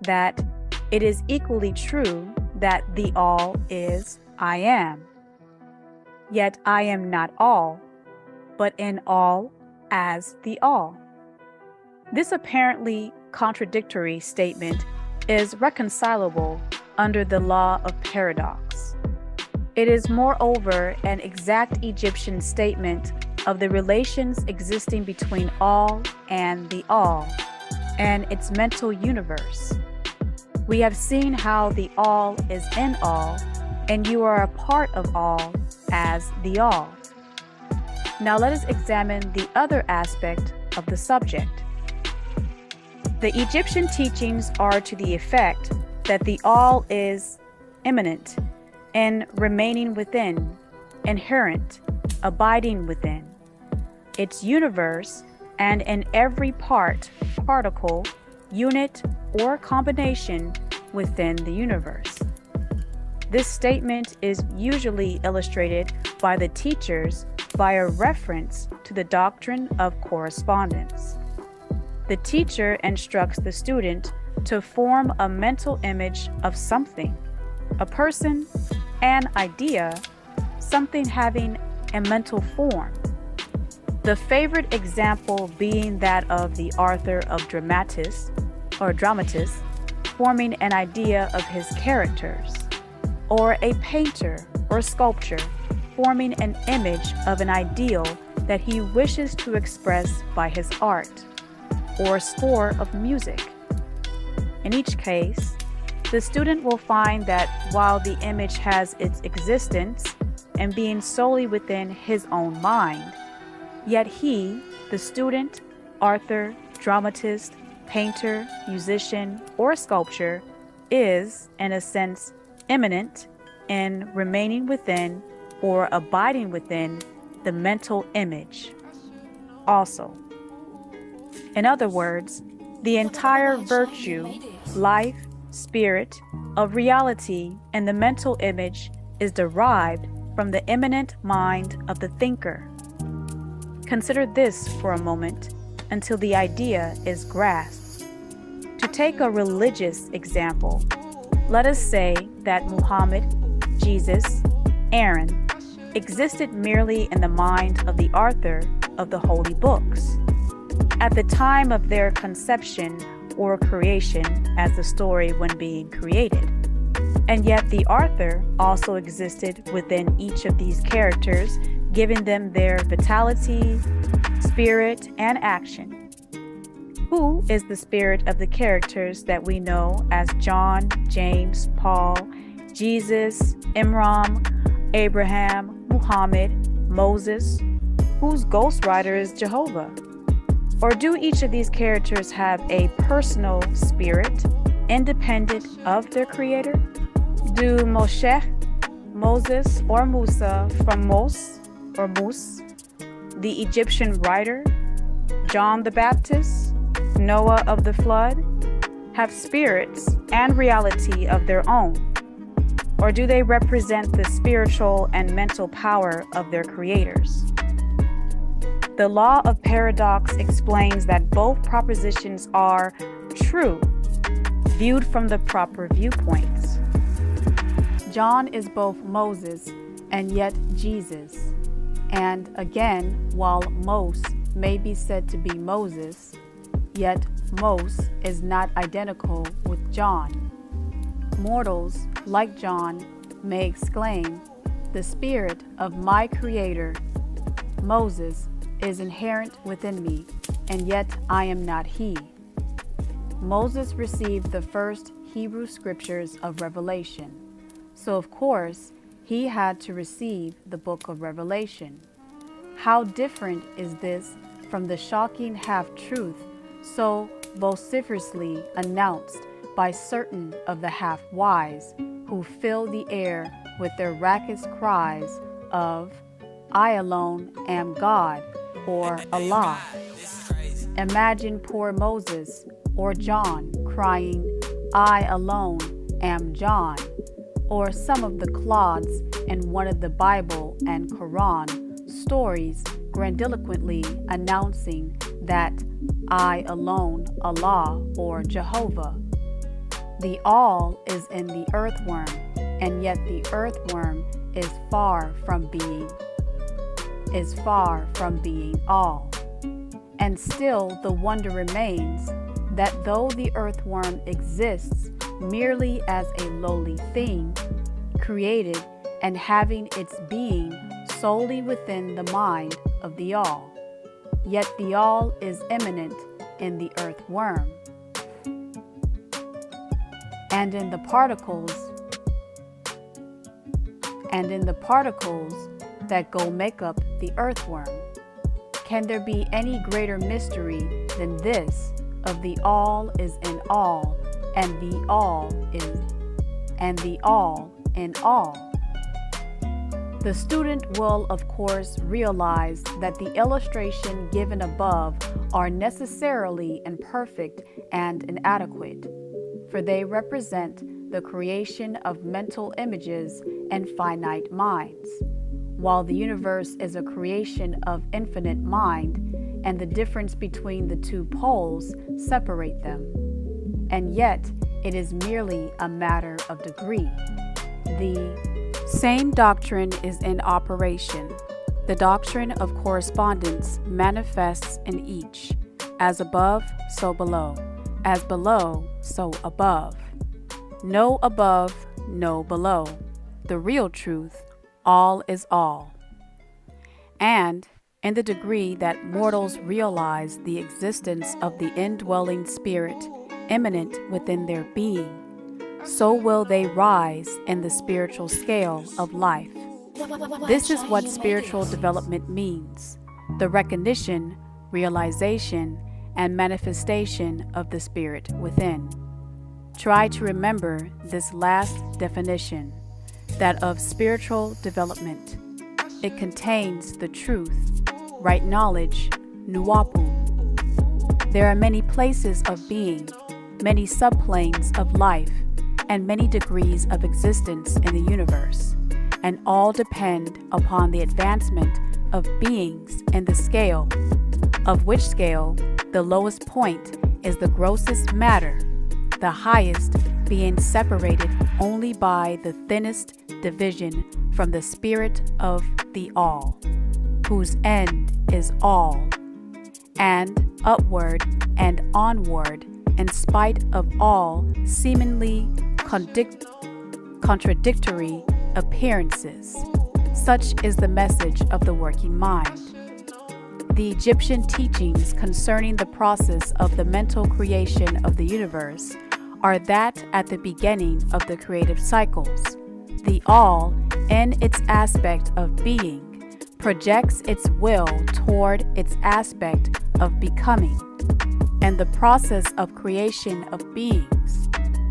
that it is equally true that the all is I am. Yet I am not all, but in all as the all. This apparently contradictory statement is reconcilable under the law of paradox. It is moreover an exact Egyptian statement of the relations existing between all and the all, and its mental universe. We have seen how the all is in all, and you are a part of all as the all. Now let us examine the other aspect of the subject. The Egyptian teachings are to the effect that the all is immanent and remaining within, inherent, abiding within its universe, and in every part, particle, unit, or combination within the universe. This statement is usually illustrated by the teachers by a reference to the doctrine of correspondence. The teacher instructs the student to form a mental image of something, a person, an idea, something having a mental form. The favorite example being that of the author of dramatist forming an idea of his characters, or a painter or sculptor forming an image of an ideal that he wishes to express by his art, or a score of music. In each case, the student will find that while the image has its existence and being solely within his own mind, yet he, the student, author, dramatist, painter, musician, or sculptor, is, in a sense, immanent in remaining within or abiding within the mental image. Also, in other words, the entire virtue, life, spirit of reality in the mental image is derived from the immanent mind of the thinker. Consider this for a moment until the idea is grasped. To take a religious example, let us say that Muhammad, Jesus, Aaron existed merely in the mind of the author of the holy books. At the time of their conception or creation, as the story when being created. And yet the author also existed within each of these characters, giving them their vitality, spirit, and action. Who is the spirit of the characters that we know as John, James, Paul, Jesus, Imram, Abraham, Muhammad, Moses, whose ghostwriter is Jehovah? Or do each of these characters have a personal spirit independent of their creator? Do Moshe, Moses, or Musa from Mos or Mus, the Egyptian writer, John the Baptist, Noah of the flood, have spirits and reality of their own? Or do they represent the spiritual and mental power of their creators? The law of paradox explains that both propositions are true, viewed from the proper viewpoints. John is both Moses and yet Jesus. And again, while Mos may be said to be Moses, yet Mos is not identical with John. Mortals, like John, may exclaim, "The spirit of my creator, Moses, is inherent within me, and yet I am not he." Moses received the first Hebrew scriptures of Revelation, so of course he had to receive the book of Revelation. How different is this from the shocking half-truth so vociferously announced by certain of the half-wise who fill the air with their raucous cries of, "I alone am God," or Allah. Imagine poor Moses or John crying, "I alone am John," or some of the clods in one of the Bible and Quran stories grandiloquently announcing that "I alone, Allah," or Jehovah. The all is in the earthworm, and yet the earthworm is far from being all. And still the wonder remains that though the earthworm exists merely as a lowly thing, created and having its being solely within the mind of the all, yet the all is immanent in the earthworm and in the particles that go make up the earthworm. Can there be any greater mystery than this of the all is in all, and the all in all? The student will, of course, realize that the illustration given above are necessarily imperfect and inadequate, for they represent the creation of mental images and finite minds, while the universe is a creation of infinite mind, and the difference between the two poles separate them. And yet, it is merely a matter of degree. The same doctrine is in operation. The doctrine of correspondence manifests in each, as above, so below, as below, so above. No above, no below. The real truth, all is all. And in the degree that mortals realize the existence of the indwelling spirit immanent within their being, so will they rise in the spiritual scale of life. This is what spiritual development means: the recognition, realization, and manifestation of the spirit within. Try to remember this last definition, that of spiritual development. It contains the truth, right knowledge, nuapu. There are many places of being, many subplanes of life, and many degrees of existence in the universe, and all depend upon the advancement of beings in the scale, of which scale the lowest point is the grossest matter, the highest being separated only by the thinnest division from the spirit of the all, whose end is all, and upward and onward, in spite of all seemingly contradictory appearances. Such is the message of the working mind. The Egyptian teachings concerning the process of the mental creation of the universe are that at the beginning of the creative cycles, the all, in its aspect of being, projects its will toward its aspect of becoming. And the process of creation of beings,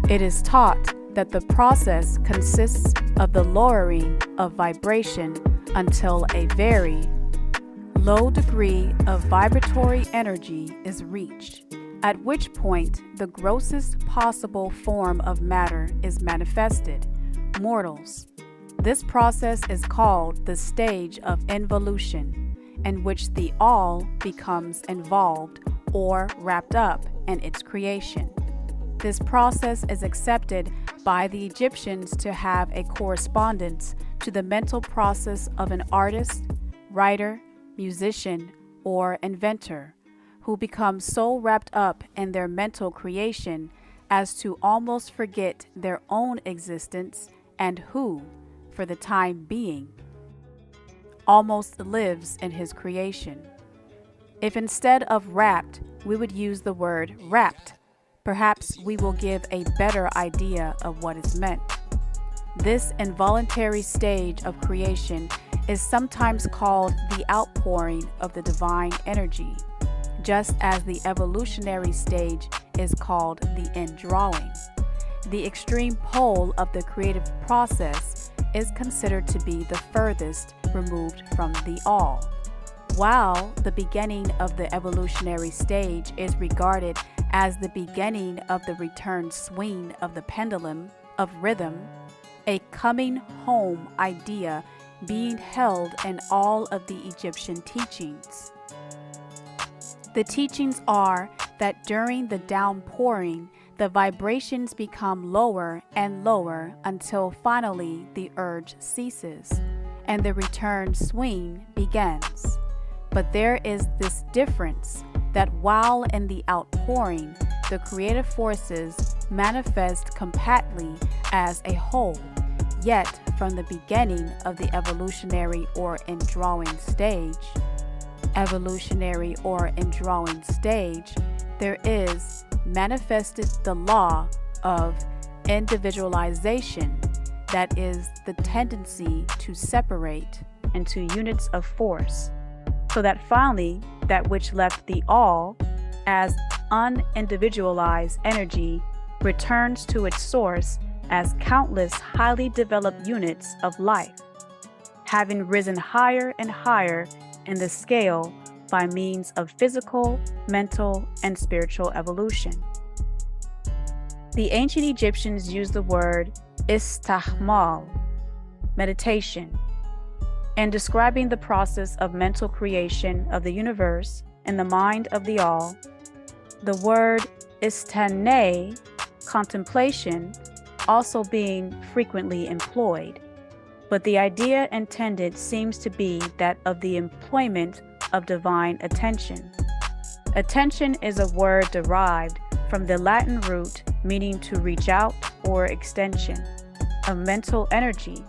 it is taught that the process consists of the lowering of vibration until a very low degree of vibratory energy is reached, at which point the grossest possible form of matter is manifested, mortals. This process is called the stage of involution, in which the all becomes involved or wrapped up in its creation. This process is accepted by the Egyptians to have a correspondence to the mental process of an artist, writer, musician, or inventor, who becomes so wrapped up in their mental creation as to almost forget their own existence, and who, for the time being, almost lives in his creation. If instead of wrapped, we would use the word wrapped, perhaps we will give a better idea of what is meant. This involuntary stage of creation is sometimes called the outpouring of the divine energy, just as the evolutionary stage is called the indrawing. The extreme pole of the creative process is considered to be the furthest removed from the all, while the beginning of the evolutionary stage is regarded as the beginning of the return swing of the pendulum of rhythm, a coming home idea being held in all of the Egyptian teachings. The teachings are that during the downpouring, the vibrations become lower and lower until finally the urge ceases and the return swing begins. But there is this difference that while in the outpouring, the creative forces manifest compactly as a whole, yet from the beginning of the evolutionary or indrawing stage, there is manifested the law of individualization, that is the tendency to separate into units of force, so that finally that which left the all as unindividualized energy returns to its source as countless highly developed units of life, having risen higher and higher in the scale by means of physical, mental, and spiritual evolution. The ancient Egyptians used the word istahmal, meditation, in describing the process of mental creation of the universe in the mind of the all. The word istane, contemplation, also being frequently employed, but the idea intended seems to be that of the employment of divine attention. Attention is a word derived from the Latin root meaning to reach out or extension of mental energy,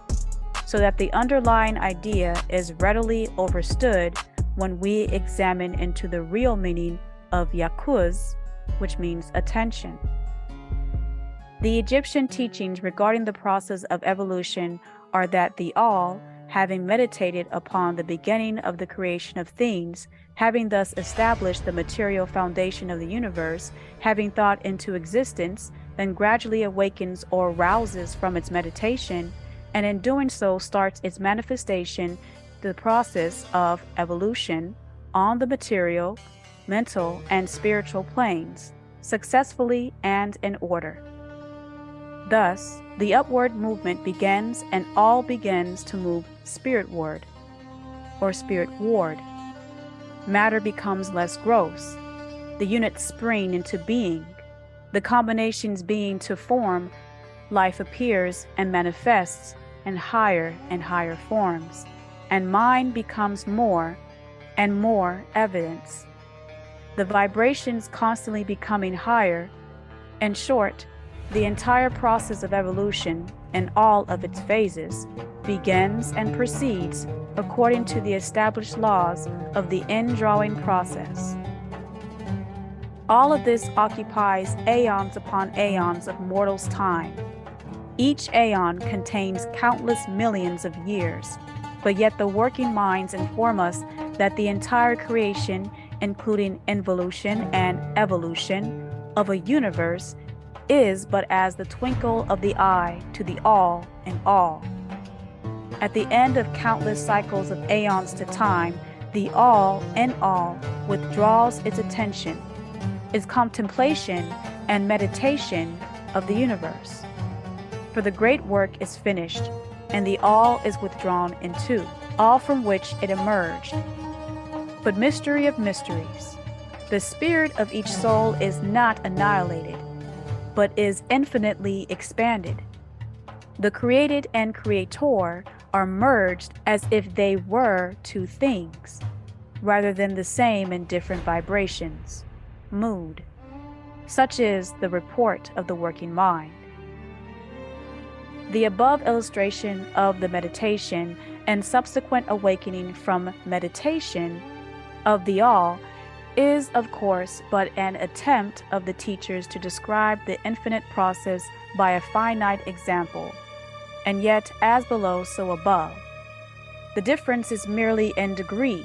so that the underlying idea is readily understood when we examine into the real meaning of yakuz, which means attention. The Egyptian teachings regarding the process of evolution are that the all, having meditated upon the beginning of the creation of things, having thus established the material foundation of the universe, having thought into existence, then gradually awakens or rouses from its meditation, and in doing so starts its manifestation, the process of evolution, on the material, mental, and spiritual planes, successfully and in order. Thus, the upward movement begins, and all begins to move spiritward, or spiritward. Matter becomes less gross. The units spring into being. The combinations being to form, life appears and manifests in higher and higher forms, and mind becomes more and more evidence. The vibrations constantly becoming higher. In short, the entire process of evolution in all of its phases begins and proceeds according to the established laws of the indrawing process. All of this occupies aeons upon aeons of mortals' time. Each aeon contains countless millions of years, but yet the working minds inform us that the entire creation, including involution and evolution, of a universe is but as the twinkle of the eye to the all in all. At the end of countless cycles of aeons to time, the all in all withdraws its attention, its contemplation and meditation of the universe. For the great work is finished, and the all is withdrawn into, all from which it emerged. But mystery of mysteries, the spirit of each soul is not annihilated, but is infinitely expanded. The created and creator are merged as if they were two things, rather than the same in different vibrations, mood. Such is the report of the working mind. The above illustration of the meditation and subsequent awakening from meditation of the all is, of course, but an attempt of the teachers to describe the infinite process by a finite example, and yet as below, so above. The difference is merely in degree,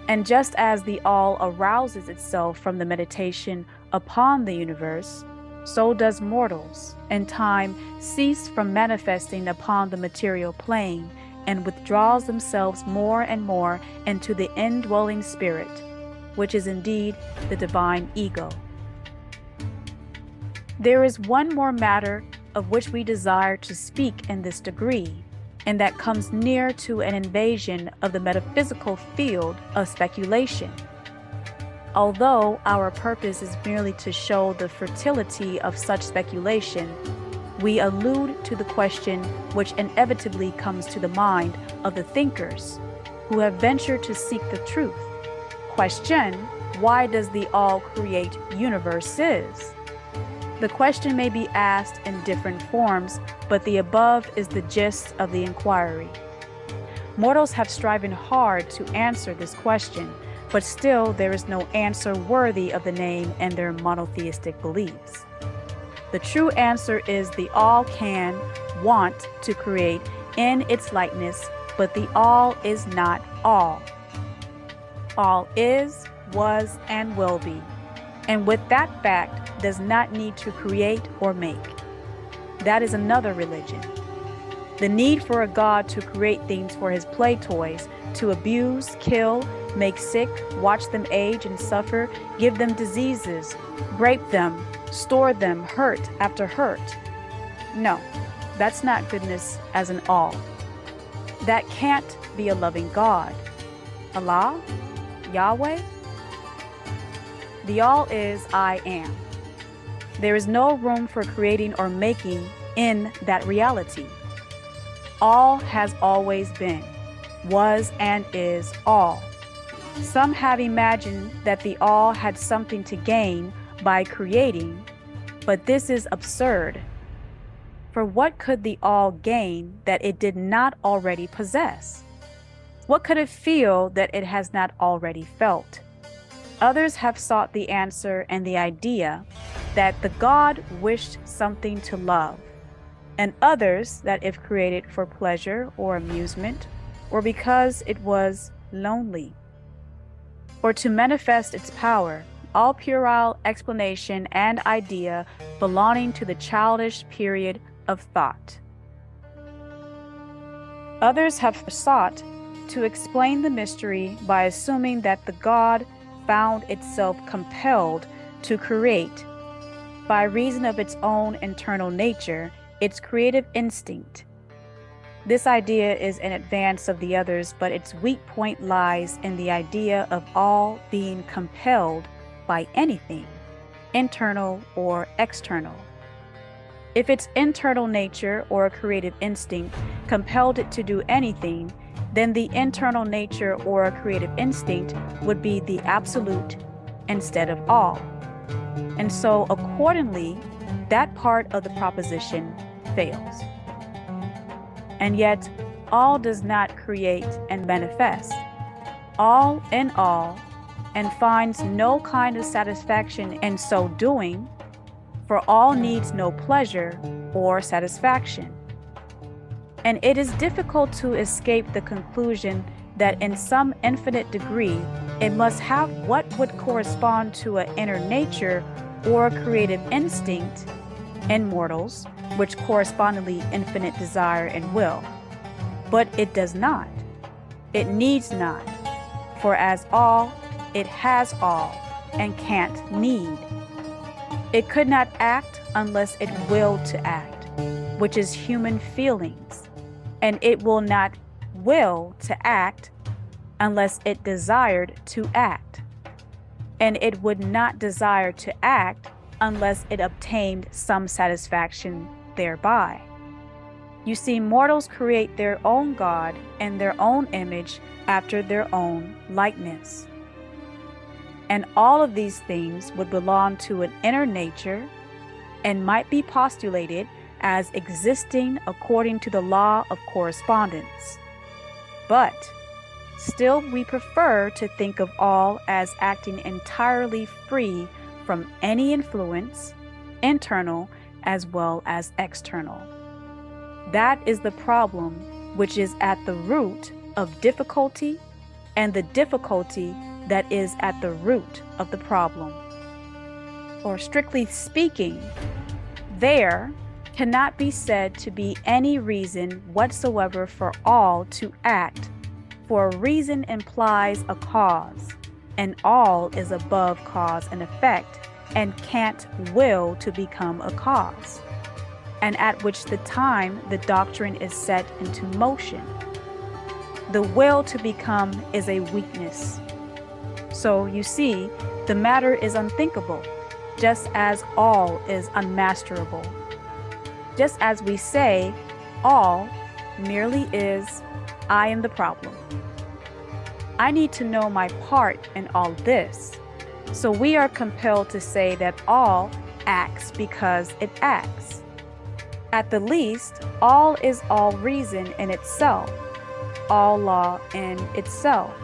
and just as the all arouses itself from the meditation upon the universe, so does mortals, in time, cease from manifesting upon the material plane and withdraws themselves more and more into the indwelling spirit, which is indeed the divine ego. There is one more matter of which we desire to speak in this degree, and that comes near to an invasion of the metaphysical field of speculation. Although our purpose is merely to show the fertility of such speculation, we allude to the question which inevitably comes to the mind of the thinkers who have ventured to seek the truth. Question: why does the all create universes? The question may be asked in different forms, but the above is the gist of the inquiry. Mortals have striven hard to answer this question, but still there is no answer worthy of the name in their monotheistic beliefs. The true answer is the all can want to create in its likeness, but the all is not all. All is, was, and will be, and with that fact does not need to create or make. That is another religion. The need for a God to create things for his play toys, to abuse, kill, make sick, watch them age and suffer, give them diseases, rape them, store them, hurt after hurt. No, that's not goodness as an all. That can't be a loving God. Allah? Yahweh? The all is I am. There is no room for creating or making in that reality. All has always been, was, and is all. Some have imagined that the all had something to gain by creating, but this is absurd. For what could the all gain that it did not already possess? What could it feel that it has not already felt? Others have sought the answer in the idea that the God wished something to love, and others that if created for pleasure or amusement, or because it was lonely, or to manifest its power, all puerile explanation and idea belonging to the childish period of thought. Others have sought to explain the mystery by assuming that the God found itself compelled to create, by reason of its own internal nature, its creative instinct. This idea is in advance of the others, but its weak point lies in the idea of all being compelled by anything, internal or external. If its internal nature or creative instinct compelled it to do anything, then the internal nature or creative instinct would be the absolute instead of all. And so accordingly, that part of the proposition fails. And yet, all does not create and manifest, all in all, and finds no kind of satisfaction in so doing, for all needs no pleasure or satisfaction. And it is difficult to escape the conclusion that in some infinite degree it must have what would correspond to an inner nature or a creative instinct in mortals, which correspondingly infinite desire and will. But it does not. It needs not. For as all, it has all and can't need. It could not act unless it willed to act, which is human feelings, and it will not will to act unless it desired to act, and it would not desire to act unless it obtained some satisfaction thereby. You see, mortals create their own God in their own image after their own likeness. And all of these things would belong to an inner nature and might be postulated as existing according to the law of correspondence. But still we prefer to think of all as acting entirely free from any influence, internal as well as external. That is the problem which is at the root of difficulty, and the difficulty that is at the root of the problem. Or strictly speaking, there cannot be said to be any reason whatsoever for all to act, for a reason implies a cause, and all is above cause and effect, and can't will to become a cause, and at which the time the doctrine is set into motion. The will to become is a weakness. So you see, the matter is unthinkable, just as all is unmasterable. Just as we say, all merely is, I am the problem. I need to know my part in all this. So we are compelled to say that all acts because it acts. At the least, all is all reason in itself, all law in itself,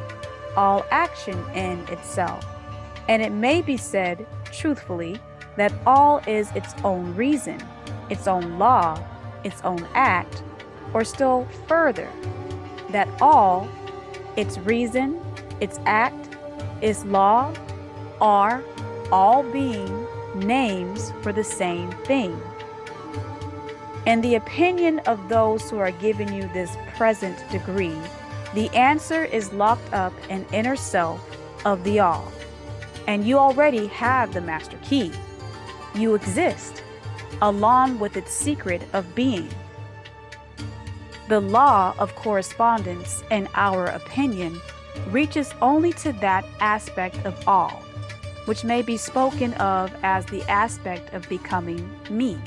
all action in itself. And it may be said, truthfully, that all is its own reason, its own law, its own act, or still further, that all, its reason, its act, its law, are all being names for the same thing. In the opinion of those who are giving you this present degree, the answer is locked up in inner self of the all, and you already have the master key. You exist, along with its secret of being. The law of correspondence, in our opinion, reaches only to that aspect of all, which may be spoken of as the aspect of becoming me.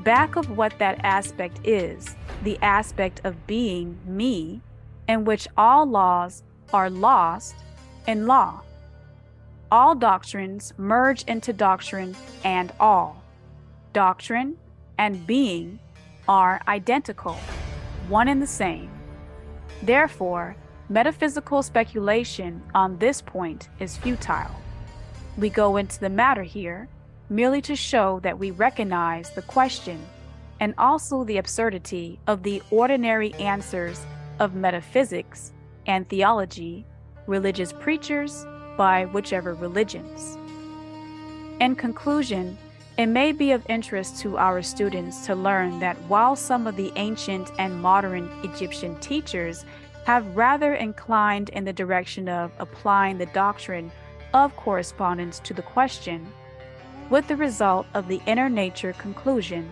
Back of what that aspect is, the aspect of being me, in which all laws are lost in law. All doctrines merge into doctrine and all. Doctrine and being are identical, one and the same. Therefore, metaphysical speculation on this point is futile. We go into the matter here merely to show that we recognize the question and also the absurdity of the ordinary answers of metaphysics and theology, religious preachers by whichever religions. In conclusion, it may be of interest to our students to learn that while some of the ancient and modern Egyptian teachers have rather inclined in the direction of applying the doctrine of correspondence to the question, with the result of the inner nature conclusion,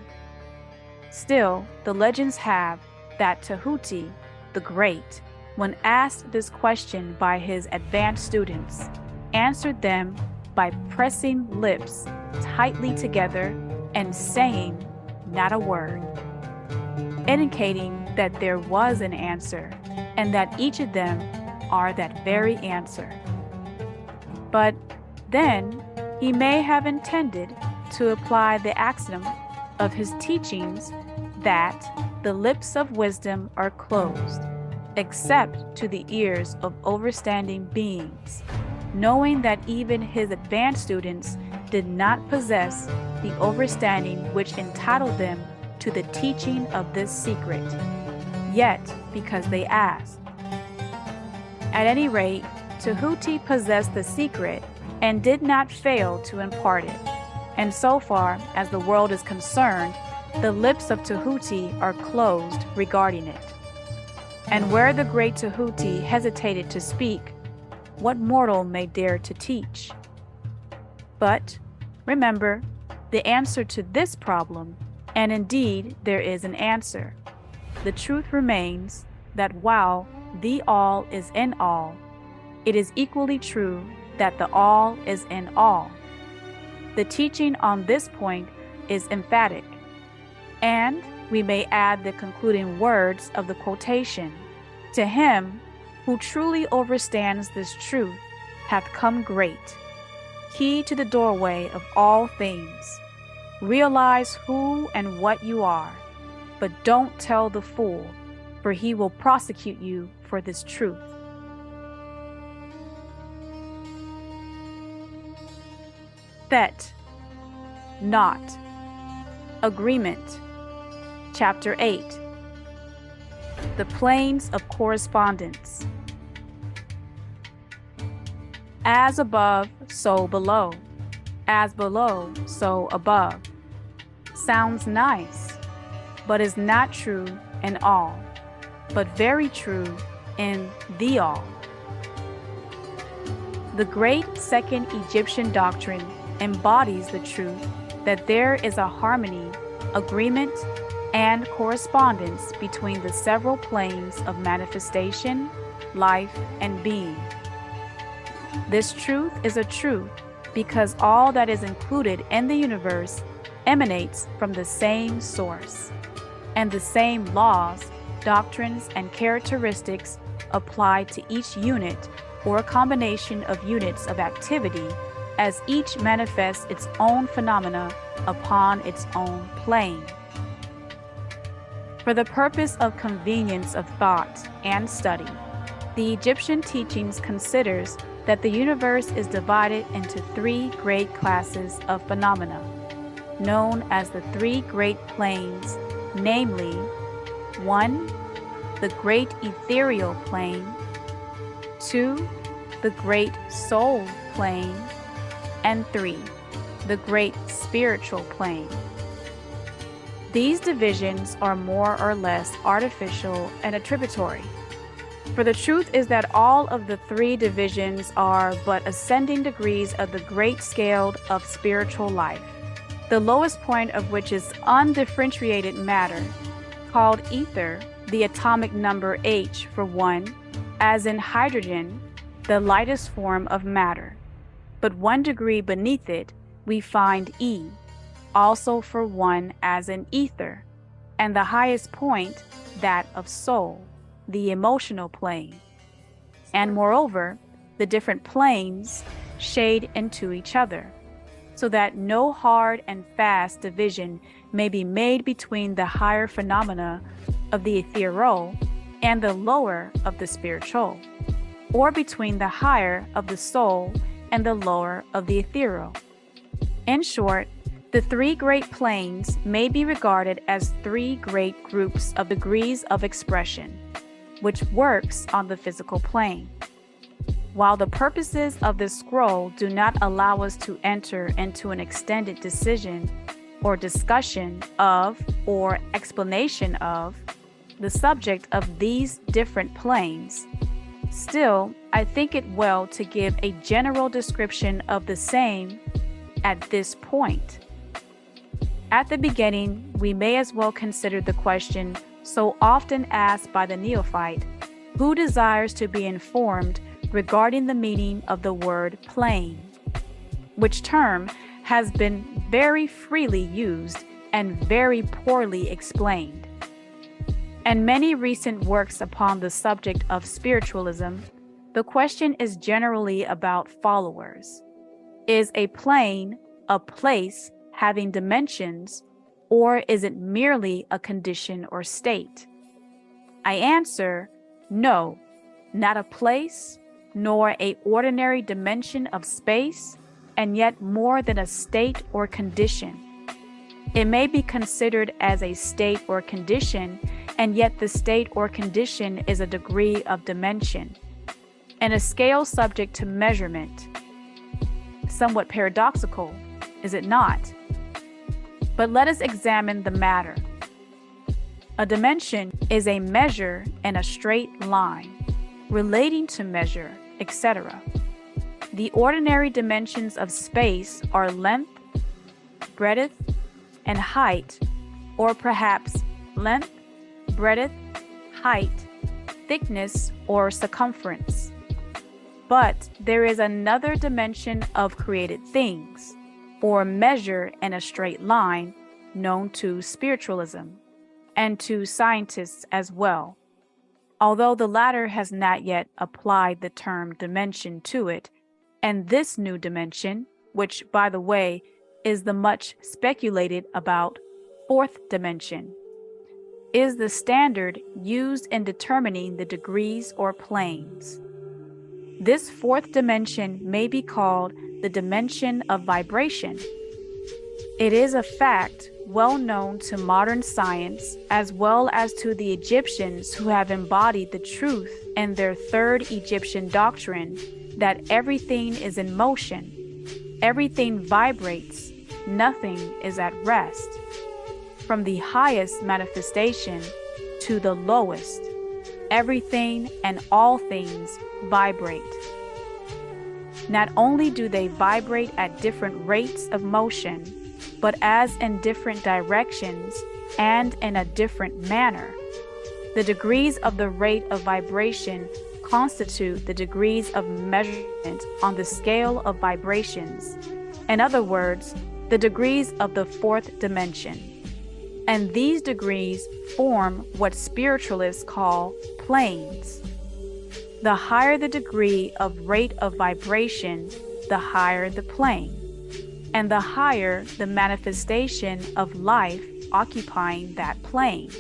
still the legends have that Tahuti, the Great, when asked this question by his advanced students, answered them by pressing lips tightly together and saying not a word, indicating that there was an answer and that each of them are that very answer. But then he may have intended to apply the axiom of his teachings that the lips of wisdom are closed, except to the ears of overstanding beings, knowing that even his advanced students did not possess the overstanding which entitled them to the teaching of this secret, yet because they asked. At any rate, Tahuti possessed the secret and did not fail to impart it. And so far as the world is concerned, the lips of Tahuti are closed regarding it. And where the great Tahuti hesitated to speak, what mortal may dare to teach? But remember, the answer to this problem, and indeed there is an answer. The truth remains that while the all is in all, it is equally true that the all is in all. The teaching on this point is emphatic, and we may add the concluding words of the quotation: "To him who truly overstands this truth hath come great, key to the doorway of all things. Realize who and what you are, but don't tell the fool, for he will prosecute you for this truth." Thet, not, agreement. Chapter 8. The planes of correspondence. As above, so below. As below, so above. Sounds nice, but is not true in all, but very true in the all. The great second Egyptian doctrine embodies the truth that there is a harmony, agreement, and correspondence between the several planes of manifestation, life, and being. This truth is a truth because all that is included in the universe emanates from the same source, and the same laws, doctrines, and characteristics apply to each unit or combination of units of activity as each manifests its own phenomena upon its own plane. For the purpose of convenience of thought and study, the Egyptian teachings considers that the universe is divided into three great classes of phenomena, known as the three great planes, namely, 1. The great ethereal plane, 2. The great soul plane, and 3. The great spiritual plane. These divisions are more or less artificial and attributory, for the truth is that all of the three divisions are but ascending degrees of the great scale of spiritual life, the lowest point of which is undifferentiated matter, called ether, the atomic number H for 1, as in hydrogen, the lightest form of matter. But 1 degree beneath it, we find E, also for 1 as in ether, and the highest point, that of soul, the emotional plane. And moreover, the different planes shade into each other, so that no hard and fast division may be made between the higher phenomena of the ethereal and the lower of the spiritual, or between the higher of the soul and the lower of the ethereal. In short, the three great planes may be regarded as three great groups of degrees of expression, which works on the physical plane. While the purposes of this scroll do not allow us to enter into an extended decision or discussion of or explanation of the subject of these different planes, still, I think it well to give a general description of the same at this point. At the beginning, we may as well consider the question so often asked by the neophyte, who desires to be informed regarding the meaning of the word plane, which term has been very freely used and very poorly explained. In many recent works upon the subject of spiritualism, the question is generally about followers. Is a plane a place having dimensions, Or is it merely a condition or state? I answer, no, not a place, nor an ordinary dimension of space, and yet more than a state or condition. It may be considered as a state or condition, and yet the state or condition is a degree of dimension, and a scale subject to measurement. Somewhat paradoxical, is it not? But let us examine the matter. A dimension is a measure and a straight line, relating to measure, etc. The ordinary dimensions of space are length, breadth, and height, or perhaps length, breadth, height, thickness, or circumference. But there is another dimension of created things, or measure in a straight line, known to spiritualism, and to scientists as well, although the latter has not yet applied the term dimension to it. And this new dimension, which, by the way, is the much speculated about fourth dimension, is the standard used in determining the degrees or planes. This fourth dimension may be called the dimension of vibration. It is a fact well known to modern science as well as to the Egyptians, who have embodied the truth in their third Egyptian doctrine that everything is in motion, everything vibrates, nothing is at rest. From the highest manifestation to the lowest, everything and all things vibrate. Not only do they vibrate at different rates of motion, but as in different directions and in a different manner. The degrees of the rate of vibration constitute the degrees of measurement on the scale of vibrations. In other words, the degrees of the fourth dimension. And these degrees form what spiritualists call planes. The higher the degree of rate of vibration, the higher the plane, and the higher the manifestation of life occupying that plane.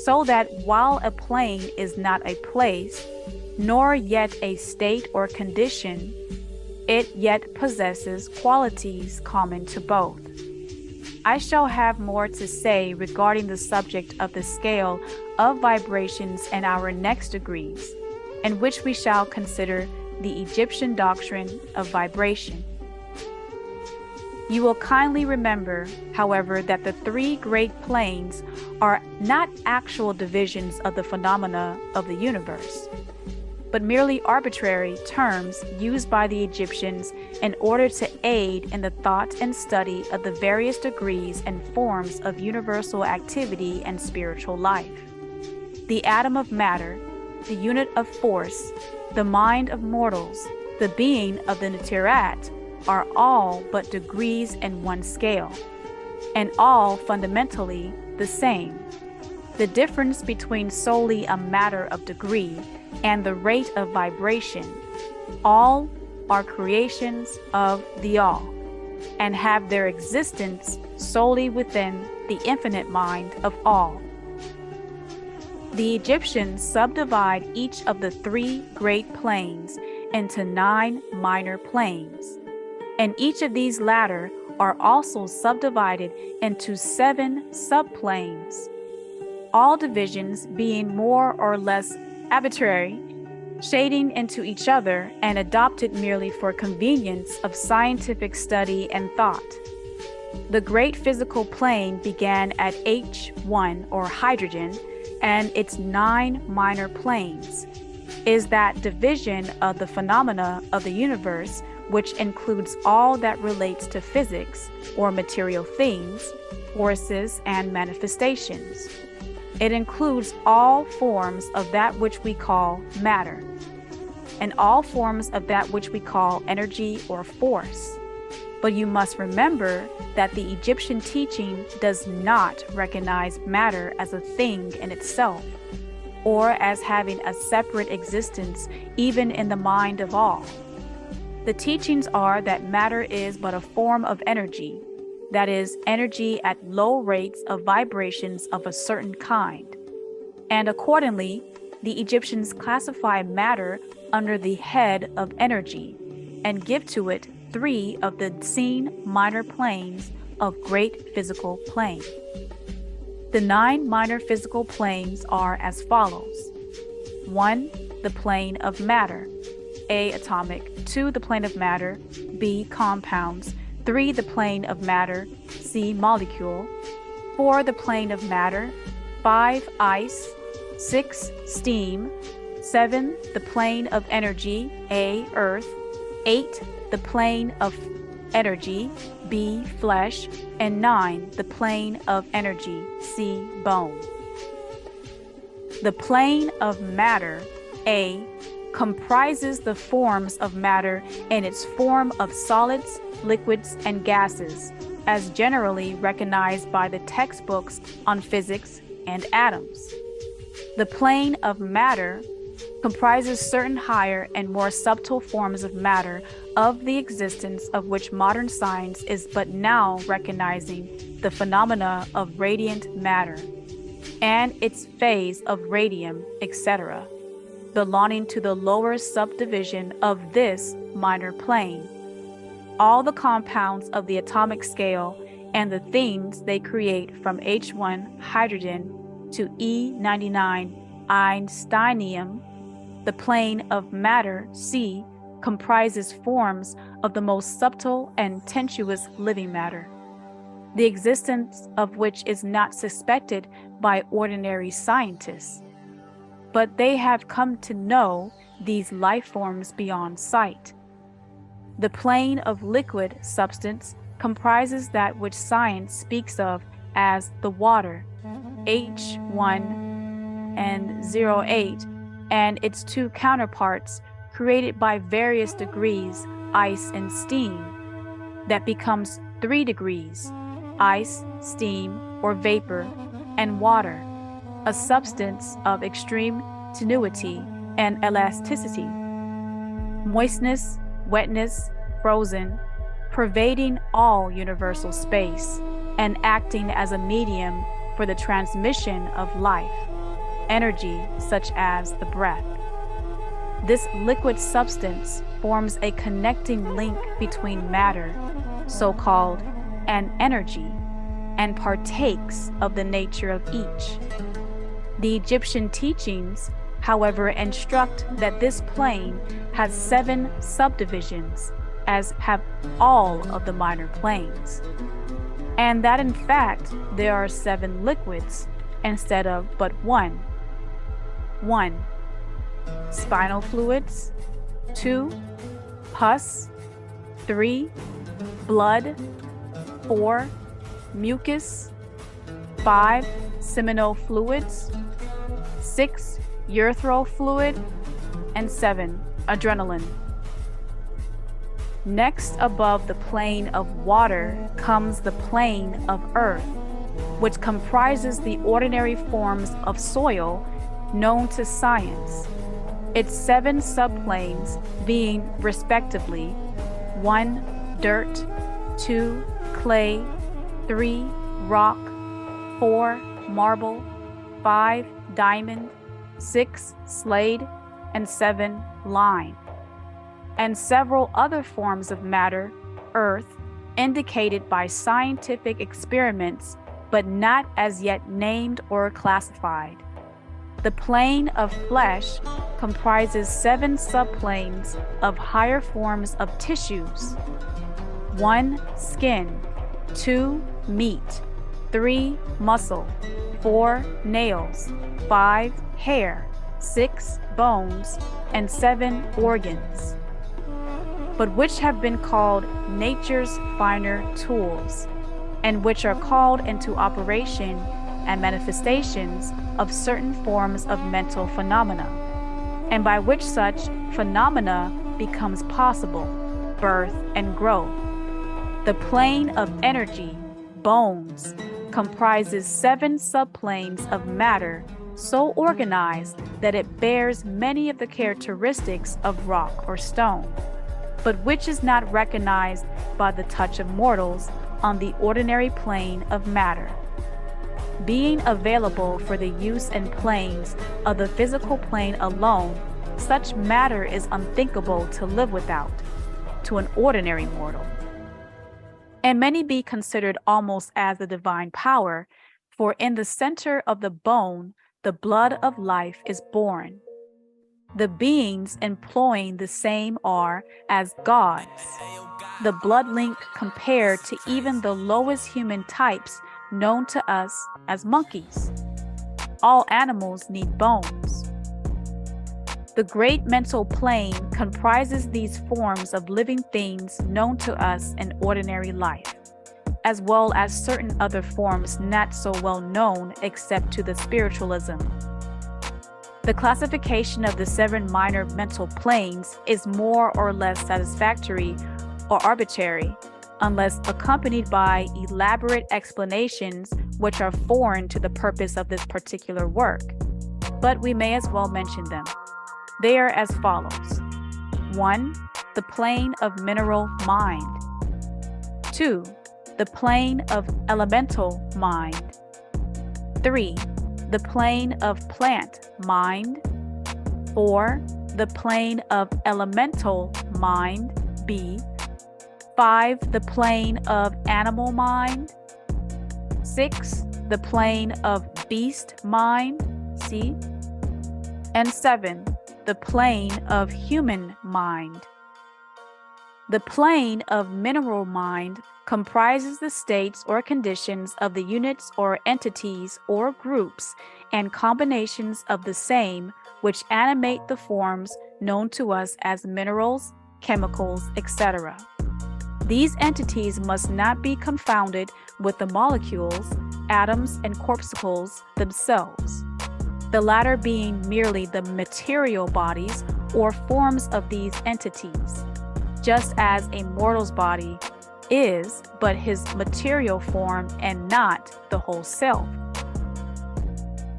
So that while a plane is not a place, nor yet a state or condition, it yet possesses qualities common to both. I shall have more to say regarding the subject of the scale of vibrations in our next degrees, in which we shall consider the Egyptian doctrine of vibration. You will kindly remember, however, that the three great planes are not actual divisions of the phenomena of the universe, but merely arbitrary terms used by the Egyptians in order to aid in the thought and study of the various degrees and forms of universal activity and spiritual life. The atom of matter, the unit of force, the mind of mortals, the being of the Netirat, are all but degrees in one scale, and all fundamentally the same. The difference between solely a matter of degree and the rate of vibration, all are creations of the all, and have their existence solely within the infinite mind of all. The Egyptians subdivide each of the three great planes into 9 minor planes, and each of these latter are also subdivided into 7 subplanes, all divisions being more or less arbitrary, shading into each other and adopted merely for convenience of scientific study and thought. The great physical plane began at H1, or hydrogen, and its 9 minor planes is that division of the phenomena of the universe which includes all that relates to physics or material things, forces, and manifestations. It includes all forms of that which we call matter, and all forms of that which we call energy or force. But you must remember that the Egyptian teaching does not recognize matter as a thing in itself, or as having a separate existence even in the mind of all. The teachings are that matter is but a form of energy, that is, energy at low rates of vibrations of a certain kind. And accordingly, the Egyptians classify matter under the head of energy and give to it 3 of the seen minor planes of great physical plane. The 9 minor physical planes are as follows: 1. The plane of matter, A. Atomic, 2. The plane of matter, B. Compounds, 3. The plane of matter, C. Molecule, 4. The plane of matter, 5. Ice, 6. Steam, 7. The plane of energy, A. Earth, 8. The plane of energy, B. Flesh, and 9. The plane of energy, C. Bone. The plane of matter, A, comprises the forms of matter in its form of solids, liquids, and gases, as generally recognized by the textbooks on physics and atoms. The plane of matter comprises certain higher and more subtle forms of matter, of the existence of which modern science is but now recognizing the phenomena of radiant matter and its phase of radium, etc., belonging to the lower subdivision of this minor plane. All the compounds of the atomic scale and the things they create from H1 hydrogen to E99 einsteinium, the plane of matter, C, comprises forms of the most subtle and tenuous living matter, the existence of which is not suspected by ordinary scientists, but they have come to know these life forms beyond sight. The plane of liquid substance comprises that which science speaks of as the water, H1 and 08, and its 2 counterparts, created by various degrees, ice and steam, that becomes 3 degrees, ice, steam, or vapor, and water, a substance of extreme tenuity and elasticity, moistness, wetness, frozen, pervading all universal space, and acting as a medium for the transmission of life, energy such as the breath. This liquid substance forms a connecting link between matter, so-called, and energy, and partakes of the nature of each. The Egyptian teachings, however, instruct that this plane has 7 subdivisions, as have all of the minor planes, and that in fact there are 7 liquids instead of but 1. 1. Spinal fluids, 2. Pus, 3. Blood, 4. Mucus, 5. Seminal fluids, 6. Urethral fluid, and 7. Adrenaline. Next above the plane of water comes the plane of earth, which comprises the ordinary forms of soil known to science, its 7 subplanes being respectively 1. Dirt, 2. Clay, 3. Rock, 4. Marble, 5. Diamond, 6. Slate, and 7. Lime, and several other forms of matter, earth, indicated by scientific experiments but not as yet named or classified. The plane of flesh comprises 7 subplanes of higher forms of tissues: 1. Skin, 2. Meat, 3. Muscle, 4. Nails, 5. Hair, 6. Bones, and 7. Organs, but which have been called nature's finer tools, and which are called into operation and manifestations of certain forms of mental phenomena, and by which such phenomena becomes possible, birth and growth. The plane of energy, bones, comprises 7 subplanes of matter so organized that it bears many of the characteristics of rock or stone, but which is not recognized by the touch of mortals on the ordinary plane of matter. Being available for the use and planes of the physical plane alone, such matter is unthinkable to live without, to an ordinary mortal. And many be considered almost as the divine power, for in the center of the bone, the blood of life is born. The beings employing the same are as gods. The blood link compared to even the lowest human types known to us as monkeys. All animals need bones. The great mental plane comprises these forms of living things known to us in ordinary life, as well as certain other forms not so well known except to the spiritualism. The classification of the 7 minor mental planes is more or less satisfactory or arbitrary, unless accompanied by elaborate explanations which are foreign to the purpose of this particular work. But we may as well mention them. They are as follows. 1. The plane of mineral mind. 2. The plane of elemental mind. 3. The plane of plant mind. 4. The plane of elemental mind, B. 5. The plane of animal mind. 6. The plane of beast mind, C. And 7. The plane of human mind. The plane of mineral mind comprises the states or conditions of the units or entities or groups and combinations of the same which animate the forms known to us as minerals, chemicals, etc. These entities must not be confounded with the molecules, atoms, and corpuscles themselves, the latter being merely the material bodies or forms of these entities, just as a mortal's body is but his material form and not the whole self.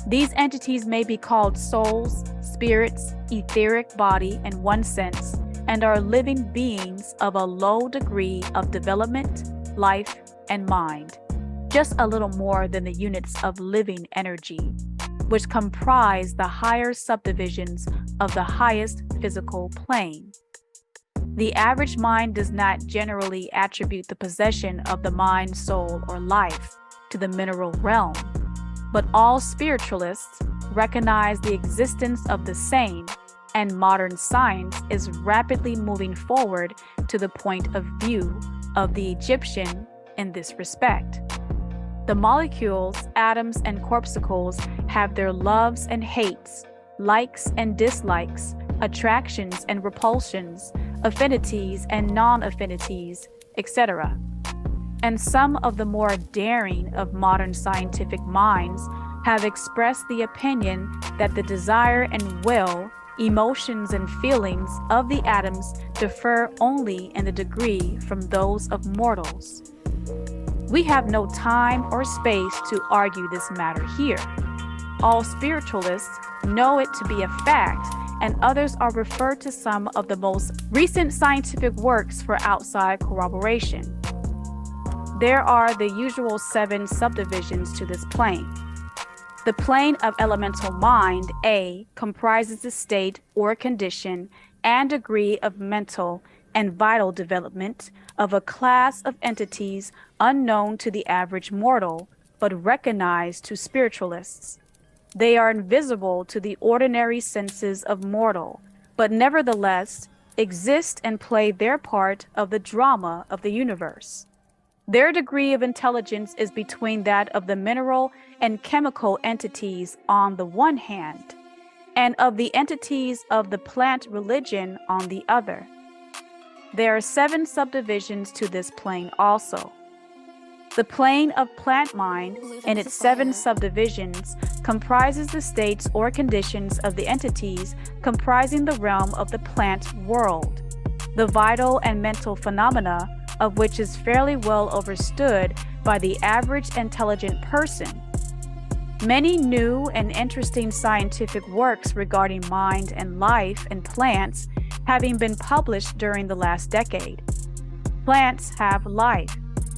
These entities may be called souls, spirits, etheric body in one sense, and are living beings of a low degree of development, life, and mind, just a little more than the units of living energy, which comprise the higher subdivisions of the highest physical plane. The average mind does not generally attribute the possession of the mind, soul, or life to the mineral realm, but all spiritualists recognize the existence of the same, and modern science is rapidly moving forward to the point of view of the Egyptian in this respect. The molecules, atoms, and corpuscles have their loves and hates, likes and dislikes, attractions and repulsions, affinities and non-affinities, etc. And some of the more daring of modern scientific minds have expressed the opinion that the desire and will, emotions and feelings of the atoms differ only in the degree from those of mortals. We have no time or space to argue this matter here. All spiritualists know it to be a fact, and others are referred to some of the most recent scientific works for outside corroboration. There are the usual 7 subdivisions to this plane. The plane of elemental mind, A, comprises the state or condition and degree of mental and vital development of a class of entities unknown to the average mortal, but recognized to spiritualists. They are invisible to the ordinary senses of mortal, but nevertheless exist and play their part of the drama of the universe. Their degree of intelligence is between that of the mineral and chemical entities on the one hand, and of the entities of the plant religion on the other. There are 7 subdivisions to this plane also. The plane of plant mind and its 7 subdivisions comprises the states or conditions of the entities comprising the realm of the plant world, the vital and mental phenomena of which is fairly well understood by the average intelligent person. Many new and interesting scientific works regarding mind and life in plants having been published during the last decade. Plants have life.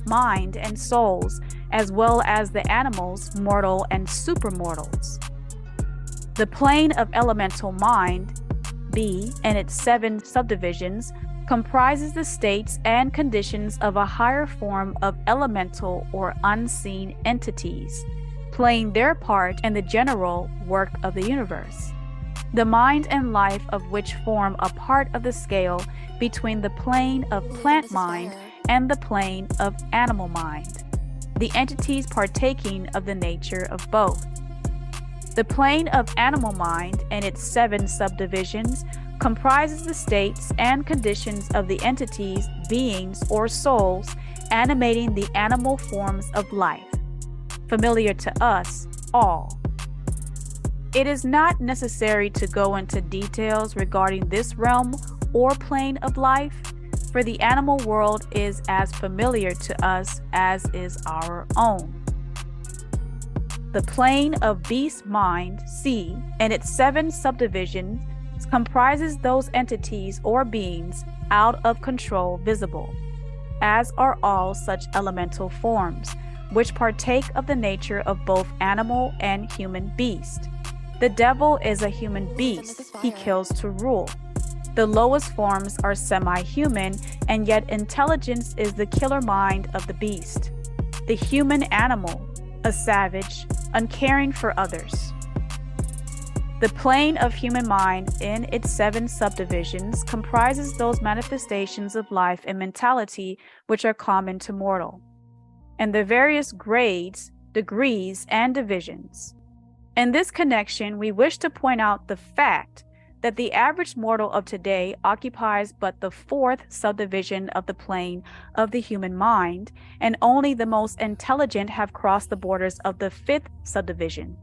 mind, and souls, as well as the animals, mortal and supermortals. The plane of elemental mind, B, and its 7 subdivisions, comprises the states and conditions of a higher form of elemental or unseen entities, playing their part in the general work of the universe. The mind and life of which form a part of the scale between the plane of plant mind and the plane of animal mind, the entities partaking of the nature of both. The plane of animal mind and its 7 subdivisions comprises the states and conditions of the entities, beings, or souls animating the animal forms of life, familiar to us all. It is not necessary to go into details regarding this realm or plane of life, for the animal world is as familiar to us as is our own. The plane of beast mind, C, and its 7 subdivisions comprises those entities or beings out of control visible, as are all such elemental forms, which partake of the nature of both animal and human beast. The devil is a human beast, he kills to rule. The lowest forms are semi-human, and yet intelligence is the killer mind of the beast. The human animal, a savage, uncaring for others. The plane of human mind in its 7 subdivisions comprises those manifestations of life and mentality which are common to mortal, and their various grades, degrees, and divisions. In this connection, we wish to point out the fact that the average mortal of today occupies but the 4th subdivision of the plane of the human mind, and only the most intelligent have crossed the borders of the 5th subdivision.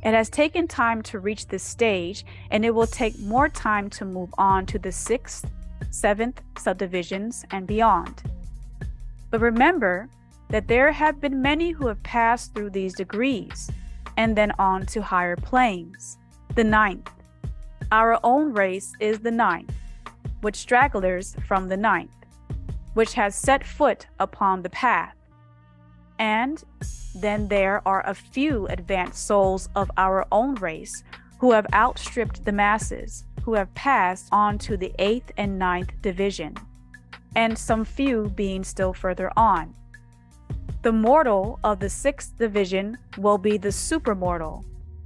It has taken time to reach this stage, and it will take more time to move on to the 6th, 7th subdivisions and beyond. But remember that there have been many who have passed through these degrees and then on to higher planes. The 9th. Our own race is the 9th, with stragglers from the 9th, which has set foot upon the path. And then there are a few advanced souls of our own race who have outstripped the masses, who have passed on to the 8th and 9th division, and some few being still further on. The mortal of the 6th division will be the supermortal.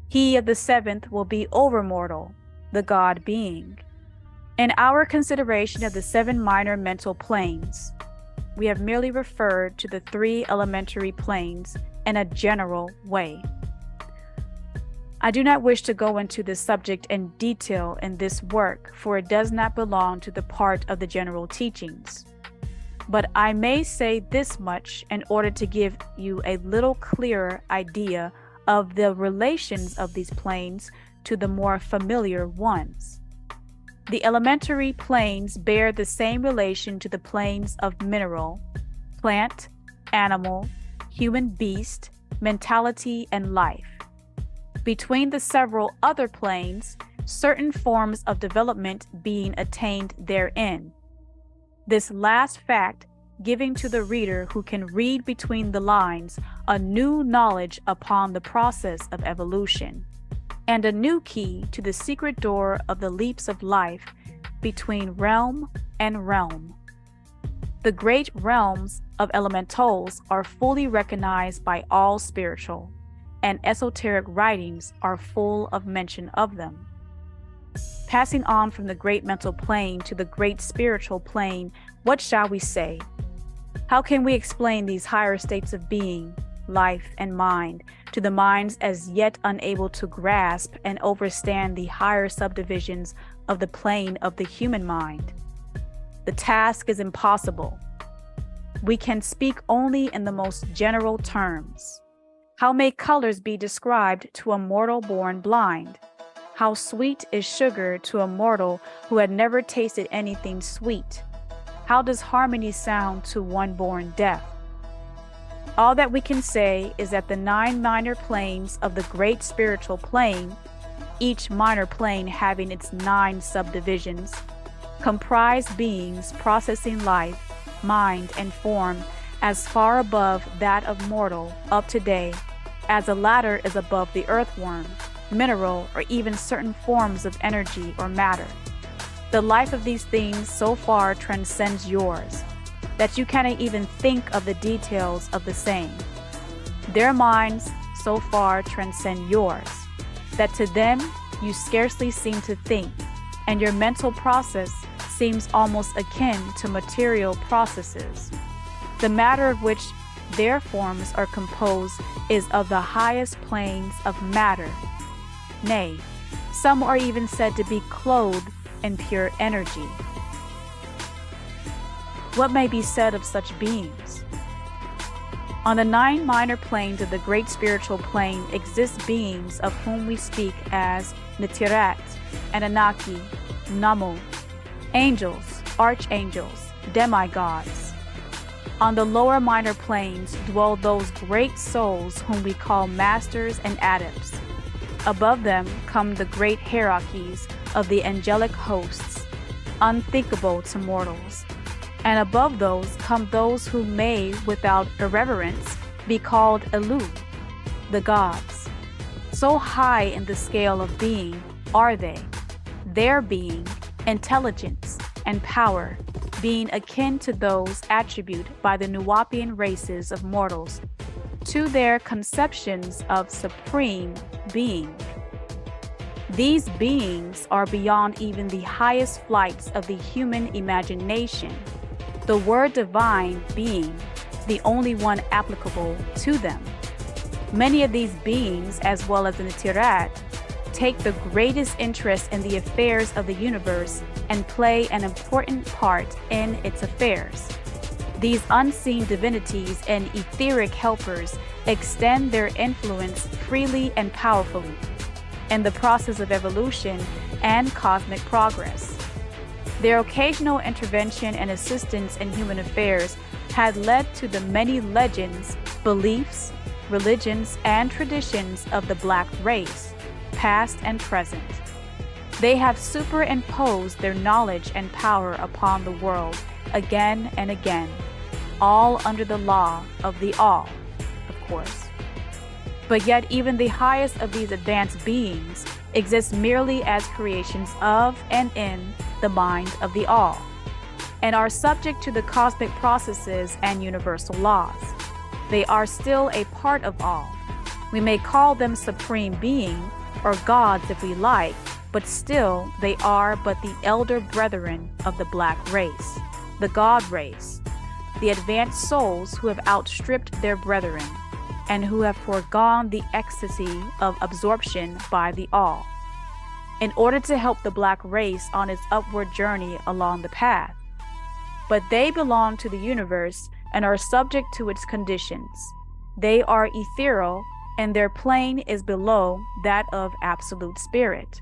He of the 7th will be overmortal, the God being. In our consideration of the 7 minor mental planes, we have merely referred to the 3 elementary planes in a general way. I do not wish to go into this subject in detail in this work, for it does not belong to the part of the general teachings. But I may say this much in order to give you a little clearer idea of the relations of these planes to the more familiar ones. The elementary planes bear the same relation to the planes of mineral, plant, animal, human beast, mentality, and life. Between the several other planes, certain forms of development being attained therein. This last fact giving to the reader who can read between the lines a new knowledge upon the process of evolution, and a new key to the secret door of the leaps of life between realm and realm. The great realms of elementals are fully recognized by all spiritual, and esoteric writings are full of mention of them. Passing on from the great mental plane to the great spiritual plane, what shall we say? How can we explain these higher states of being, life, and mind to the minds as yet unable to grasp and understand the higher subdivisions of the plane of the human mind? The task is impossible. We can speak only in the most general terms. How may colors be described to a mortal born blind? How sweet is sugar to a mortal who had never tasted anything sweet? How does harmony sound to one born deaf? All that we can say is that the 9 minor planes of the great spiritual plane, each minor plane having its 9 subdivisions, comprise beings processing life, mind, and form as far above that of mortal up to day as the latter is above the earthworm, mineral, or even certain forms of energy or matter. The life of these things so far transcends yours that you cannot even think of the details of the same. Their minds so far transcend yours that to them you scarcely seem to think, and your mental process seems almost akin to material processes. The matter of which their forms are composed is of the highest planes of matter. Nay, some are even said to be clothed in pure energy. What may be said of such beings? On the 9 minor planes of the great spiritual plane exist beings of whom we speak as Nitirat, Anunnaki, Namu, angels, archangels, demigods. On the lower minor planes dwell those great souls whom we call masters and adepts. Above them come the great hierarchies of the angelic hosts, unthinkable to mortals. And above those come those who may, without irreverence, be called Elu, the gods. So high in the scale of being are they, their being, intelligence, and power being akin to those attributed by the Nuwapian races of mortals to their conceptions of supreme being. These beings are beyond even the highest flights of the human imagination, the word divine being the only one applicable to them. Many of these beings, as well as the Nitirat, take the greatest interest in the affairs of the universe and play an important part in its affairs. These unseen divinities and etheric helpers extend their influence freely and powerfully in the process of evolution and cosmic progress. Their occasional intervention and assistance in human affairs had led to the many legends, beliefs, religions, and traditions of the black race, past and present. They have superimposed their knowledge and power upon the world again and again, all under the law of the all, of course. But yet even the highest of these advanced beings exist merely as creations of and in the mind of the all, and are subject to the cosmic processes and universal laws. They are still a part of all. We may call them supreme being or gods if we like, but still they are but the elder brethren of the black race, the God race, the advanced souls who have outstripped their brethren and who have foregone the ecstasy of absorption by the all, in order to help the black race on its upward journey along the path. But they belong to the universe and are subject to its conditions. They are ethereal, and their plane is below that of absolute spirit.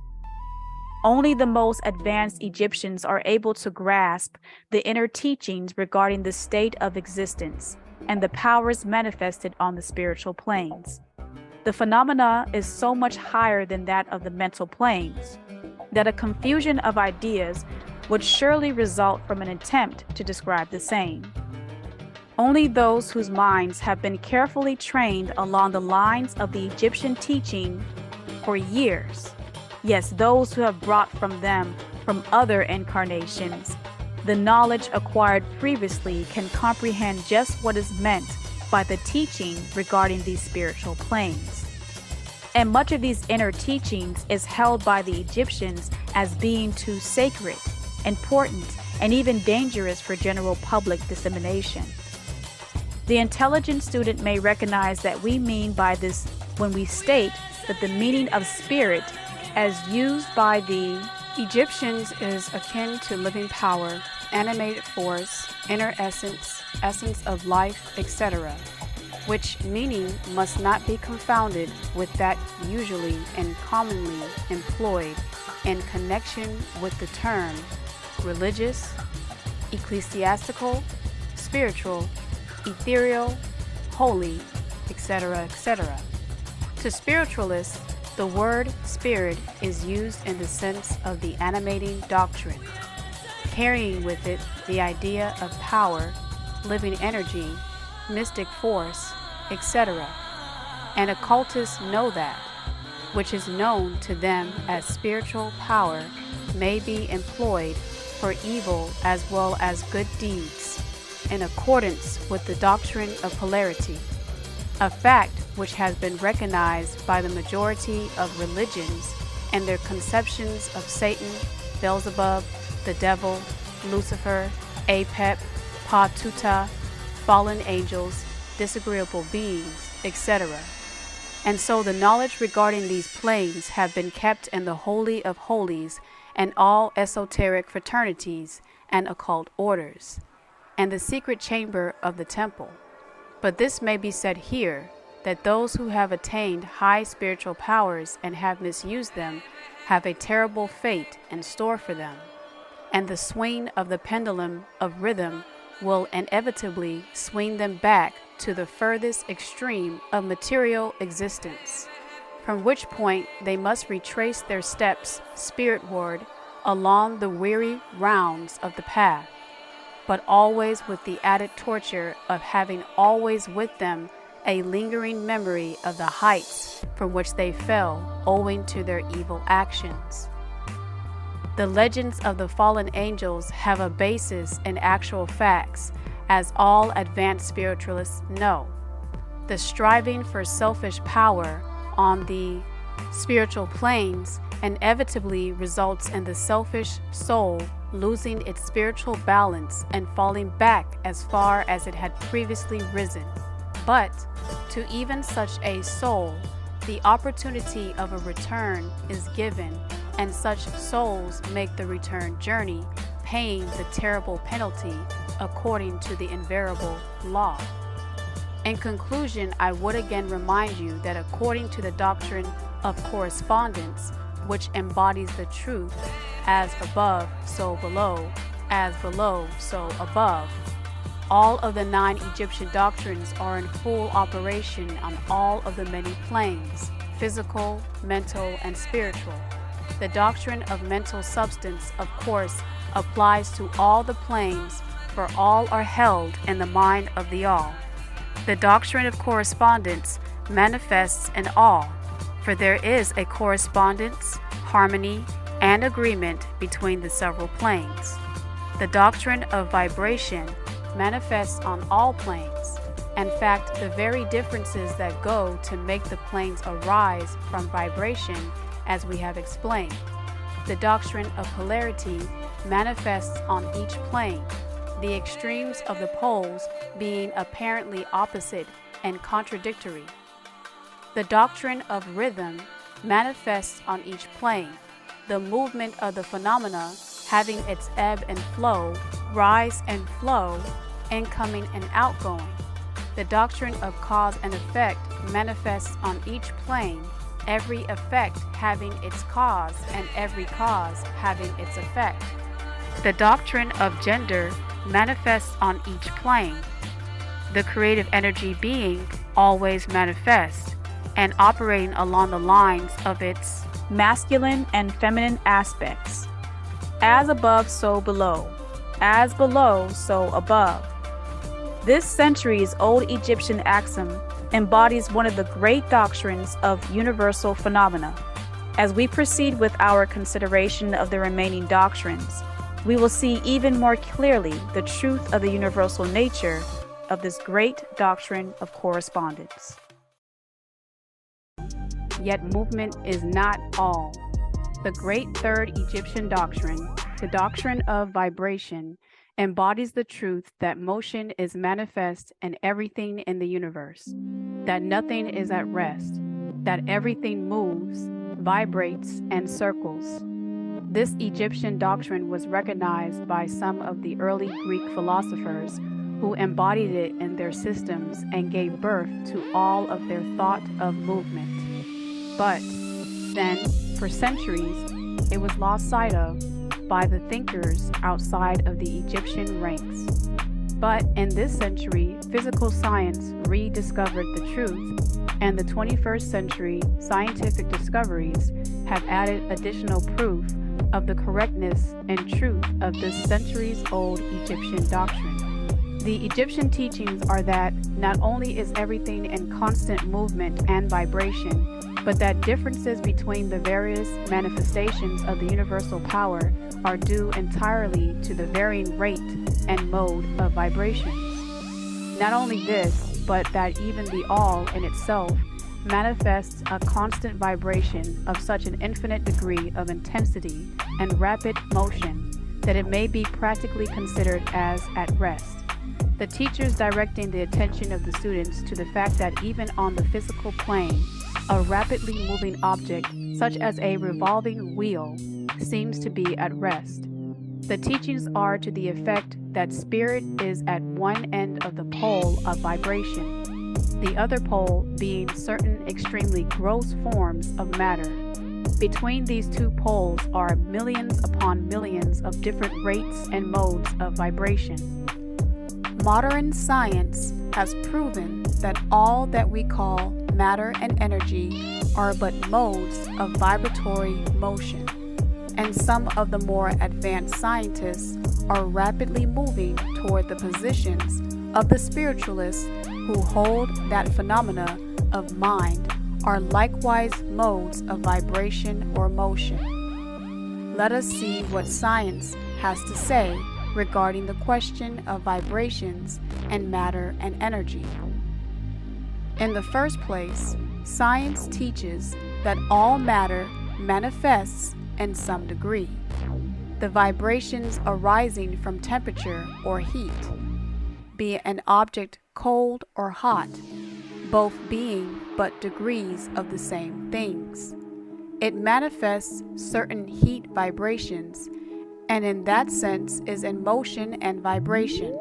Only the most advanced Egyptians are able to grasp the inner teachings regarding the state of existence and the powers manifested on the spiritual planes. The phenomena is so much higher than that of the mental planes that a confusion of ideas would surely result from an attempt to describe the same. Only those whose minds have been carefully trained along the lines of the Egyptian teaching for years, yes, those who have brought from them from other incarnations, the knowledge acquired previously can comprehend just what is meant by the teaching regarding these spiritual planes. And much of these inner teachings is held by the Egyptians as being too sacred, important, and even dangerous for general public dissemination. The intelligent student may recognize that we mean by this when we state that the meaning of spirit as used by the Egyptians is akin to living power, animated force, inner essence, essence of life, etc., which meaning must not be confounded with that usually and commonly employed in connection with the term religious, ecclesiastical, spiritual, ethereal, holy, etc., etc. To spiritualists, the word spirit is used in the sense of the animating doctrine, carrying with it the idea of power, living energy, mystic force, etc. And occultists know that, which is known to them as spiritual power may be employed for evil as well as good deeds, in accordance with the doctrine of polarity, a fact which has been recognized by the majority of religions and their conceptions of Satan, Beelzebub, the devil, Lucifer, Apep, Pa-Tuta, fallen angels, disagreeable beings, etc. And so the knowledge regarding these planes have been kept in the Holy of Holies and all esoteric fraternities and occult orders, and the secret chamber of the temple. But this may be said here, that those who have attained high spiritual powers and have misused them have a terrible fate in store for them, and the swing of the pendulum of rhythm will inevitably swing them back to the furthest extreme of material existence, from which point they must retrace their steps spiritward along the weary rounds of the path, but always with the added torture of having always with them a lingering memory of the heights from which they fell owing to their evil actions. The legends of the fallen angels have a basis in actual facts, as all advanced spiritualists know. The striving for selfish power on the spiritual planes inevitably results in the selfish soul losing its spiritual balance and falling back as far as it had previously risen. But to even such a soul, the opportunity of a return is given, and such souls make the return journey, paying the terrible penalty according to the invariable law. In conclusion, I would again remind you that according to the doctrine of correspondence, which embodies the truth, as above, so below, as below, so above, all of the 9 Egyptian doctrines are in full operation on all of the many planes, physical, mental, and spiritual. The doctrine of mental substance, of course, applies to all the planes, for all are held in the mind of the all. The doctrine of correspondence manifests in all, for there is a correspondence, harmony, and agreement between the several planes. The doctrine of vibration manifests on all planes. In fact, the very differences that go to make the planes arise from vibration, as we have explained. The doctrine of polarity manifests on each plane, the extremes of the poles being apparently opposite and contradictory. The doctrine of rhythm manifests on each plane, the movement of the phenomena having its ebb and flow, rise and flow, incoming and outgoing. The doctrine of cause and effect manifests on each plane, every effect having its cause and every cause having its effect. The doctrine of gender manifests on each plane, the creative energy being always manifest and operating along the lines of its masculine and feminine aspects. As above, so below. As below, so above. This centuries-old Egyptian axiom embodies one of the great doctrines of universal phenomena. As we proceed with our consideration of the remaining doctrines, we will see even more clearly the truth of the universal nature of this great doctrine of correspondence. Yet movement is not all. The great third Egyptian doctrine, the doctrine of vibration, embodies the truth that motion is manifest in everything in the universe, that nothing is at rest, that everything moves, vibrates, and circles. This Egyptian doctrine was recognized by some of the early Greek philosophers who embodied it in their systems and gave birth to all of their thought of movement. But then, for centuries, it was lost sight of by the thinkers outside of the Egyptian ranks. But in this century, physical science rediscovered the truth, and the 21st century scientific discoveries have added additional proof of the correctness and truth of this centuries-old Egyptian doctrine. The Egyptian teachings are that not only is everything in constant movement and vibration, but that differences between the various manifestations of the universal power are due entirely to the varying rate and mode of vibrations. Not only this, but that even the all in itself manifests a constant vibration of such an infinite degree of intensity and rapid motion that it may be practically considered as at rest. The teachers directing the attention of the students to the fact that even on the physical plane, a rapidly moving object, such as a revolving wheel, seems to be at rest. The teachings are to the effect that spirit is at one end of the pole of vibration, the other pole being certain extremely gross forms of matter. Between these two poles are millions upon millions of different rates and modes of vibration. Modern science has proven that all that we call matter and energy are but modes of vibratory motion, and some of the more advanced scientists are rapidly moving toward the positions of the spiritualists who hold that phenomena of mind are likewise modes of vibration or motion. Let us see what science has to say regarding the question of vibrations and matter and energy. In the first place, science teaches that all matter manifests in some degree. The vibrations arising from temperature or heat, be an object cold or hot, both being but degrees of the same things. It manifests certain heat vibrations, and in that sense is in motion and vibration.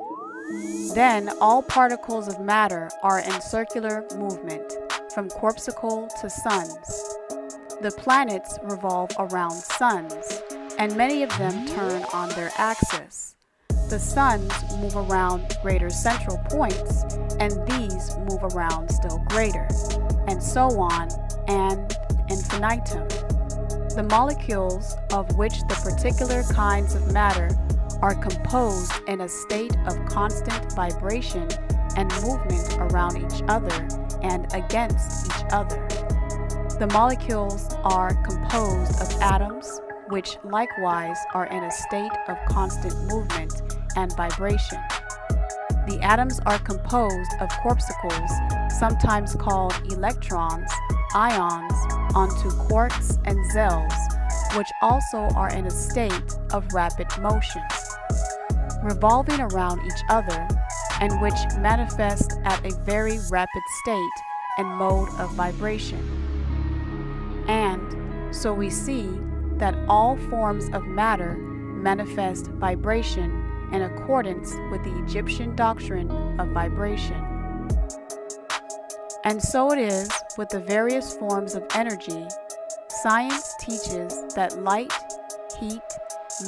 Then all particles of matter are in circular movement, from corpuscle to suns. The planets revolve around suns, and many of them turn on their axis. The suns move around greater central points, and these move around still greater, and so on, and infinitum. The molecules of which the particular kinds of matter are composed in a state of constant vibration and movement around each other and against each other. The molecules are composed of atoms, which likewise are in a state of constant movement and vibration. The atoms are composed of corpuscles, sometimes called electrons, ions, onto quarks and zells, which also are in a state of rapid motion, revolving around each other, and which manifest at a very rapid state and mode of vibration. And so we see that all forms of matter manifest vibration in accordance with the Egyptian doctrine of vibration. And so it is with the various forms of energy. Science teaches that light, heat,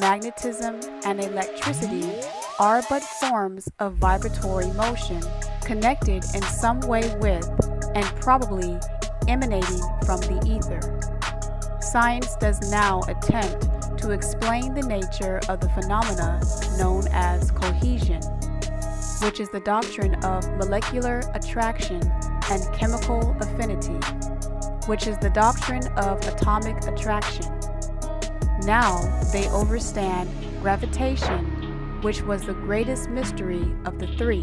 magnetism, and electricity are but forms of vibratory motion connected in some way with and probably emanating from the ether. Science does now attempt to explain the nature of the phenomena known as cohesion, which is the doctrine of molecular attraction and chemical affinity, which is the doctrine of atomic attraction. Now they understand gravitation, which was the greatest mystery of the three,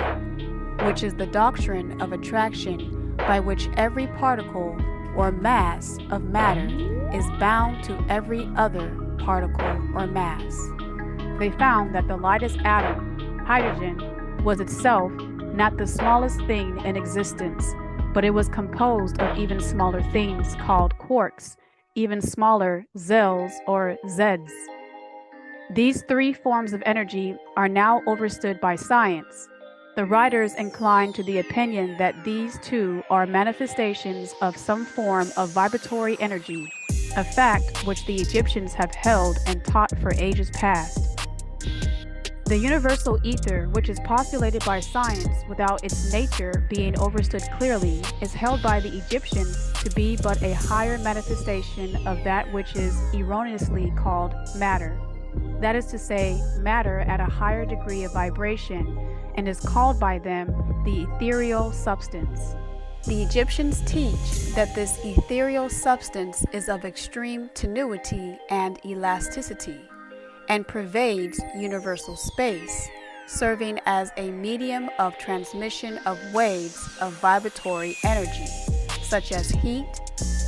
which is the doctrine of attraction by which every particle or mass of matter is bound to every other particle or mass. They found that the lightest atom, hydrogen, was itself not the smallest thing in existence, but it was composed of even smaller things called quarks, even smaller zells or zeds. These three forms of energy are now understood by science. The writers incline to the opinion that these two are manifestations of some form of vibratory energy, a fact which the Egyptians have held and taught for ages past. The universal ether, which is postulated by science without its nature being understood clearly, is held by the Egyptians to be but a higher manifestation of that which is erroneously called matter. That is to say, matter at a higher degree of vibration, and is called by them the ethereal substance. The Egyptians teach that this ethereal substance is of extreme tenuity and elasticity, and pervades universal space, serving as a medium of transmission of waves of vibratory energy, such as heat,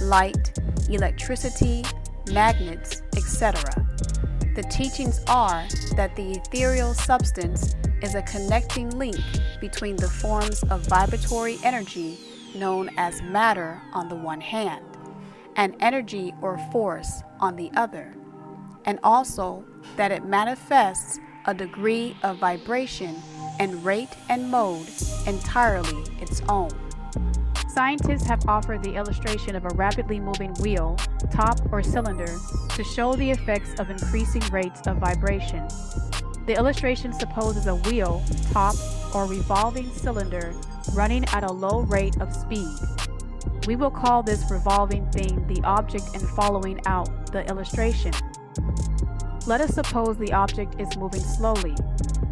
light, electricity, magnets, etc. The teachings are that the ethereal substance is a connecting link between the forms of vibratory energy known as matter on the one hand, and energy or force on the other, and also that it manifests a degree of vibration and rate and mode entirely its own. Scientists have offered the illustration of a rapidly moving wheel, top or cylinder, to show the effects of increasing rates of vibration. The illustration supposes a wheel, top, or revolving cylinder running at a low rate of speed. We will call this revolving thing the object in following out the illustration. Let us suppose the object is moving slowly.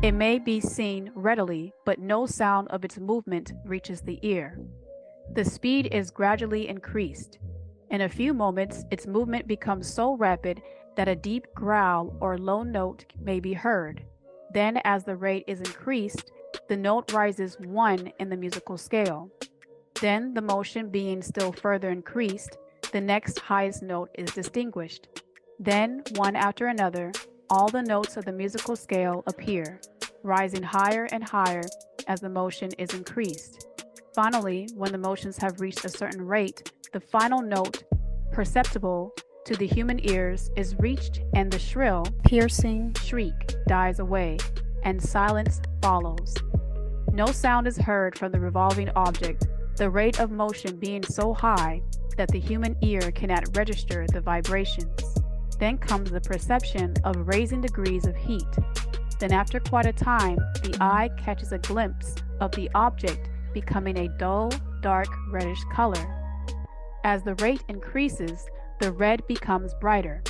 It may be seen readily, but no sound of its movement reaches the ear. The speed is gradually increased. In a few moments, its movement becomes so rapid that a deep growl or low note may be heard. Then, as the rate is increased, the note rises 1 in the musical scale. Then, the motion being still further increased, the next highest note is distinguished. Then, one after another, all the notes of the musical scale appear, rising higher and higher as the motion is increased. Finally, when the motions have reached a certain rate, the final note, perceptible to the human ears, is reached, and the shrill, piercing shriek dies away, and silence follows. No sound is heard from the revolving object, the rate of motion being so high that the human ear cannot register the vibrations. Then comes the perception of raising degrees of heat. Then, after quite a time, the eye catches a glimpse of the object becoming a dull, dark reddish color. As the rate increases, the red becomes brighter.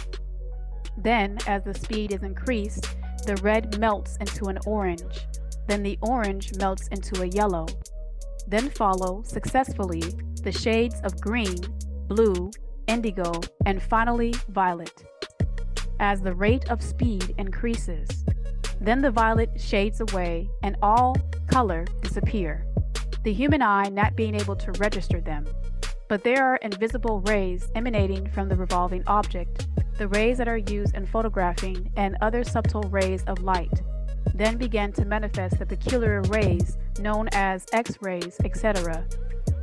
Then, as the speed is increased, the red melts into an orange. Then the orange melts into a yellow. Then follow, successfully, the shades of green, blue, indigo, and finally violet. As the rate of speed increases, then the violet shades away and all color disappear, the human eye not being able to register them. But there are invisible rays emanating from the revolving object, the rays that are used in photographing and other subtle rays of light. Then began to manifest the peculiar rays known as X-rays, etc.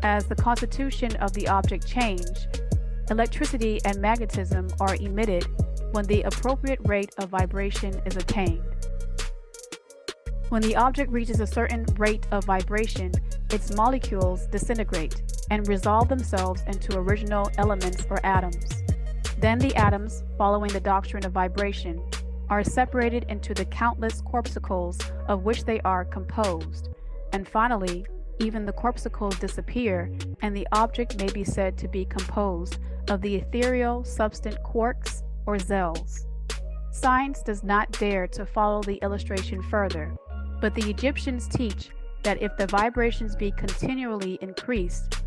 As the constitution of the object change, electricity and magnetism are emitted when the appropriate rate of vibration is attained. When the object reaches a certain rate of vibration, its molecules disintegrate and resolve themselves into original elements or atoms. Then the atoms, following the doctrine of vibration, are separated into the countless corpuscles of which they are composed. And finally, even the corpuscles disappear, and the object may be said to be composed of the ethereal substance quarks or zells. Science does not dare to follow the illustration further, but the Egyptians teach that if the vibrations be continually increased,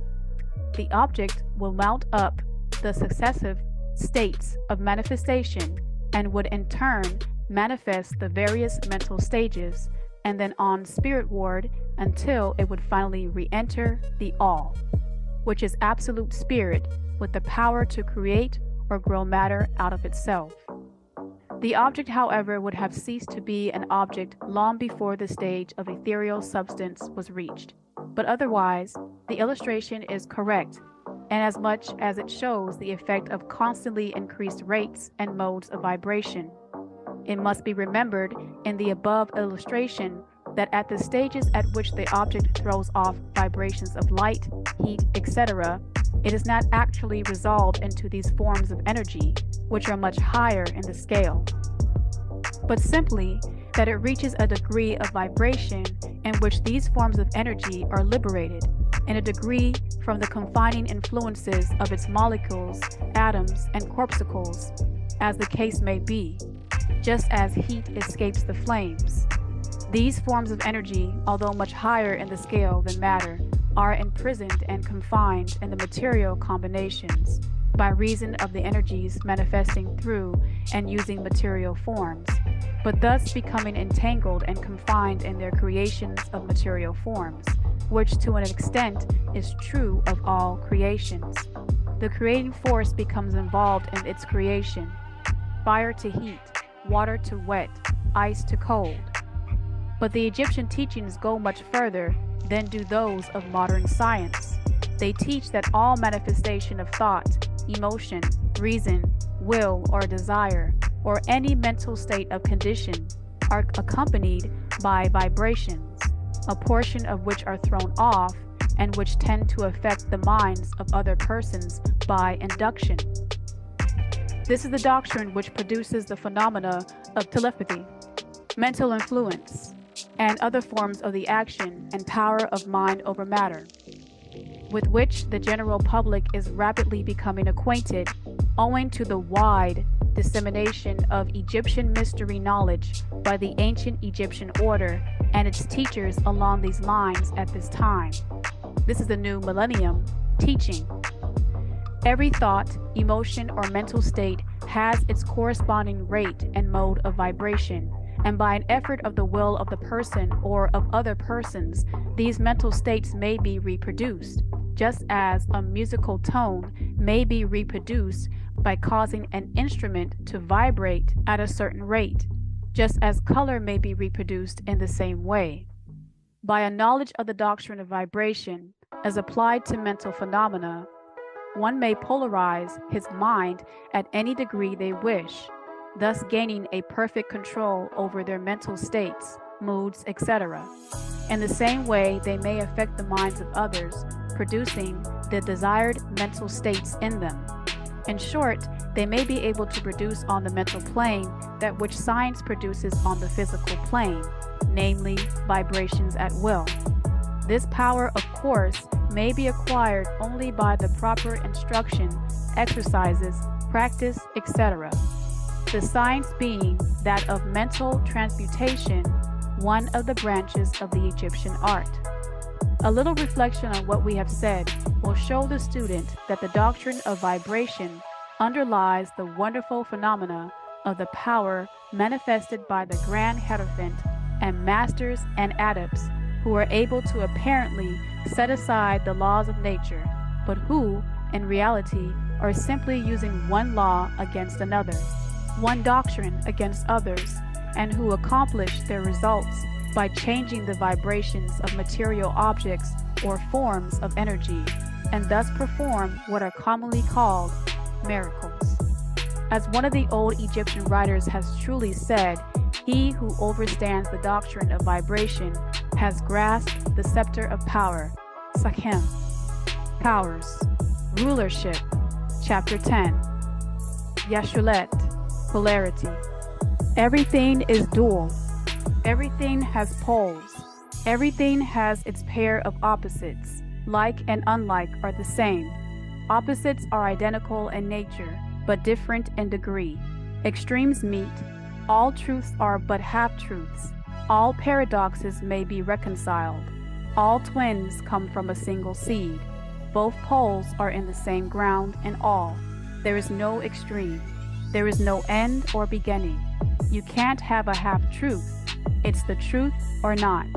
the object will mount up the successive states of manifestation and would in turn manifest the various mental stages and then on spiritward until it would finally re-enter the all, which is absolute spirit with the power to create or grow matter out of itself. The object, however, would have ceased to be an object long before the stage of ethereal substance was reached. But otherwise, the illustration is correct, and as much as it shows the effect of constantly increased rates and modes of vibration. It must be remembered in the above illustration that at the stages at which the object throws off vibrations of light, heat, etc., it is not actually resolved into these forms of energy, which are much higher in the scale, but simply that it reaches a degree of vibration in which these forms of energy are liberated in a degree from the confining influences of its molecules, atoms, and corpuscles, as the case may be, just as heat escapes the flames. These forms of energy, although much higher in the scale than matter, are imprisoned and confined in the material combinations by reason of the energies manifesting through and using material forms, but thus becoming entangled and confined in their creations of material forms, which to an extent is true of all creations. The creating force becomes involved in its creation, fire to heat, water to wet, ice to cold. But the Egyptian teachings go much further than do those of modern science. They teach that all manifestation of thought, emotion, reason, will, or desire, or any mental state of condition are accompanied by vibrations, a portion of which are thrown off and which tend to affect the minds of other persons by induction. This is the doctrine which produces the phenomena of telepathy, mental influence, and other forms of the action and power of mind over matter, with which the general public is rapidly becoming acquainted owing to the wide dissemination of Egyptian mystery knowledge by the ancient Egyptian order and its teachers along these lines at this time. This is the new millennium teaching. Every thought, emotion, or mental state has its corresponding rate and mode of vibration, and by an effort of the will of the person or of other persons, these mental states may be reproduced, just as a musical tone may be reproduced by causing an instrument to vibrate at a certain rate, just as color may be reproduced in the same way. By a knowledge of the doctrine of vibration, as applied to mental phenomena, one may polarize his mind at any degree they wish, thus gaining a perfect control over their mental states, moods, etc. In the same way, they may affect the minds of others, producing the desired mental states in them. In short, they may be able to produce on the mental plane that which science produces on the physical plane, namely vibrations at will. This power, of course, may be acquired only by the proper instruction, exercises, practice, etc. The science being that of mental transmutation, one of the branches of the Egyptian art. A little reflection on what we have said will show the student that the doctrine of vibration underlies the wonderful phenomena of the power manifested by the Grand Hierophant and masters and adepts who are able to apparently set aside the laws of nature, but who, in reality, are simply using one law against another, one doctrine against others, and who accomplish their results by changing the vibrations of material objects or forms of energy, and thus perform what are commonly called miracles. As one of the old Egyptian writers has truly said, he who overstands the doctrine of vibration has grasped the scepter of power, Sakhem. Powers, rulership, chapter 10. Yashulet, polarity. Everything is dual. Everything has poles. Everything has its pair of opposites. Like and unlike are the same. Opposites are identical in nature, but different in degree. Extremes meet. All truths are but half-truths. All paradoxes may be reconciled. All twins come from a single seed. Both poles are in the same ground in all. There is no extreme. There is no end or beginning. You can't have a half-truth. It's the truth or not.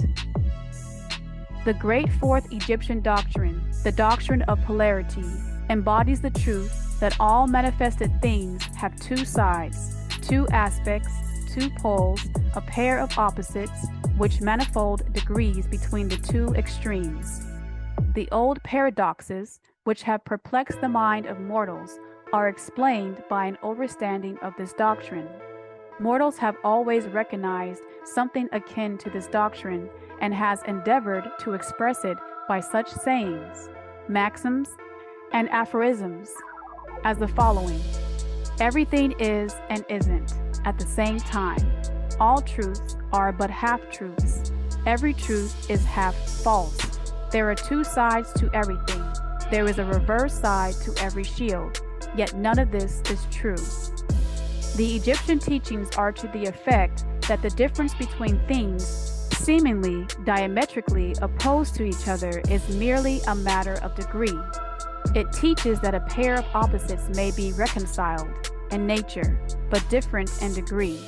The great fourth Egyptian doctrine, the doctrine of polarity, embodies the truth that all manifested things have two sides, two aspects, two poles, a pair of opposites, which manifold degrees between the two extremes. The old paradoxes, which have perplexed the mind of mortals, are explained by an overstanding of this doctrine. Mortals have always recognized something akin to this doctrine and has endeavored to express it by such sayings, maxims, and aphorisms as the following: everything is and isn't at the same time. All truths are but half-truths. Every truth is half false. There are two sides to everything. There is a reverse side to every shield, yet none of this is true. The Egyptian teachings are to the effect that the difference between things seemingly diametrically opposed to each other is merely a matter of degree. It teaches that a pair of opposites may be reconciled in nature, but different in degree,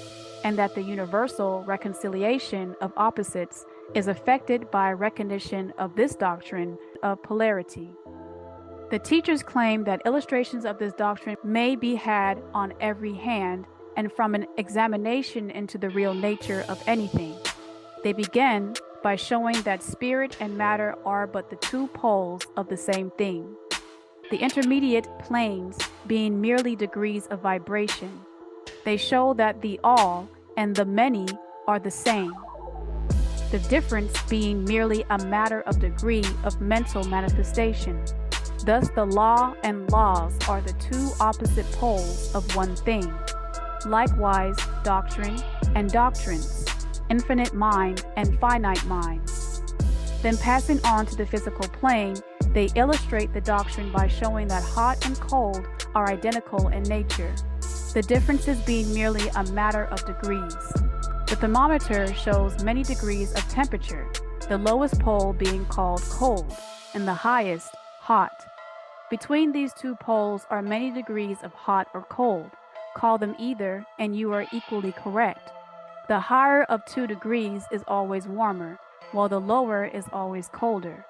and that the universal reconciliation of opposites is effected by recognition of this doctrine of polarity. The teachers claim that illustrations of this doctrine may be had on every hand and from an examination into the real nature of anything. They begin by showing that spirit and matter are but the two poles of the same thing, the intermediate planes being merely degrees of vibration. They show that the all and the many are the same, the difference being merely a matter of degree of mental manifestation. Thus, the law and laws are the two opposite poles of one thing. Likewise, doctrine and doctrines, infinite mind and finite mind. Then passing on to the physical plane, they illustrate the doctrine by showing that hot and cold are identical in nature, the differences being merely a matter of degrees. The thermometer shows many degrees of temperature, the lowest pole being called cold and the highest hot. Between these two poles are many degrees of hot or cold. Call them either, and you are equally correct. The higher of 2 degrees is always warmer, while the lower is always colder.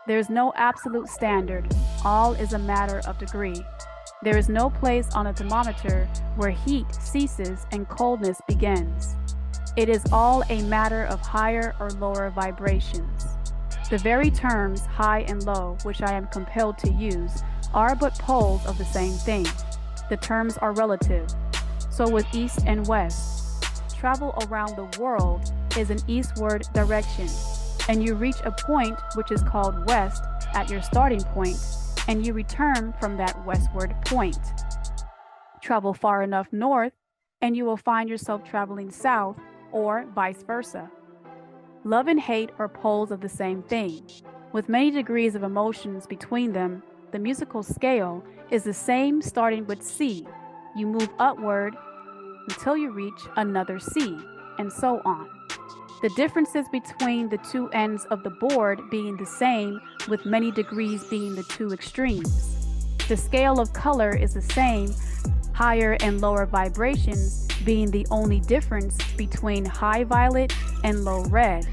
There is no absolute standard. All is a matter of degree. There is no place on a thermometer where heat ceases and coldness begins. It is all a matter of higher or lower vibrations. The very terms high and low, which I am compelled to use, are but poles of the same thing. The terms are relative. So with east and west. Travel around the world is an eastward direction, and you reach a point which is called west at your starting point, and you return from that westward point. Travel far enough north, and you will find yourself traveling south, or vice versa. Love and hate are poles of the same thing, with many degrees of emotions between them. The musical scale is the same starting with C. You move upward until you reach another C, and so on. The differences between the two ends of the board being the same, with many degrees being the two extremes. The scale of color is the same, higher and lower vibrations being the only difference between high violet and low red.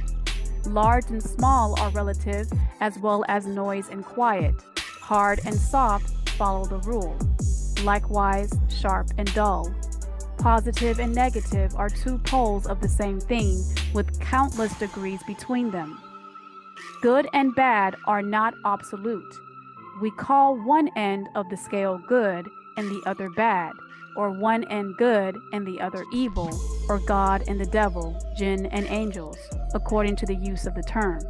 Large and small are relative, as well as noise and quiet. Hard and soft follow the rule. Likewise, sharp and dull. Positive and negative are two poles of the same thing, with countless degrees between them. Good and bad are not absolute. We call one end of the scale good and the other bad, or one end good and the other evil, or God and the devil, jinn and angels, according to the use of the terms.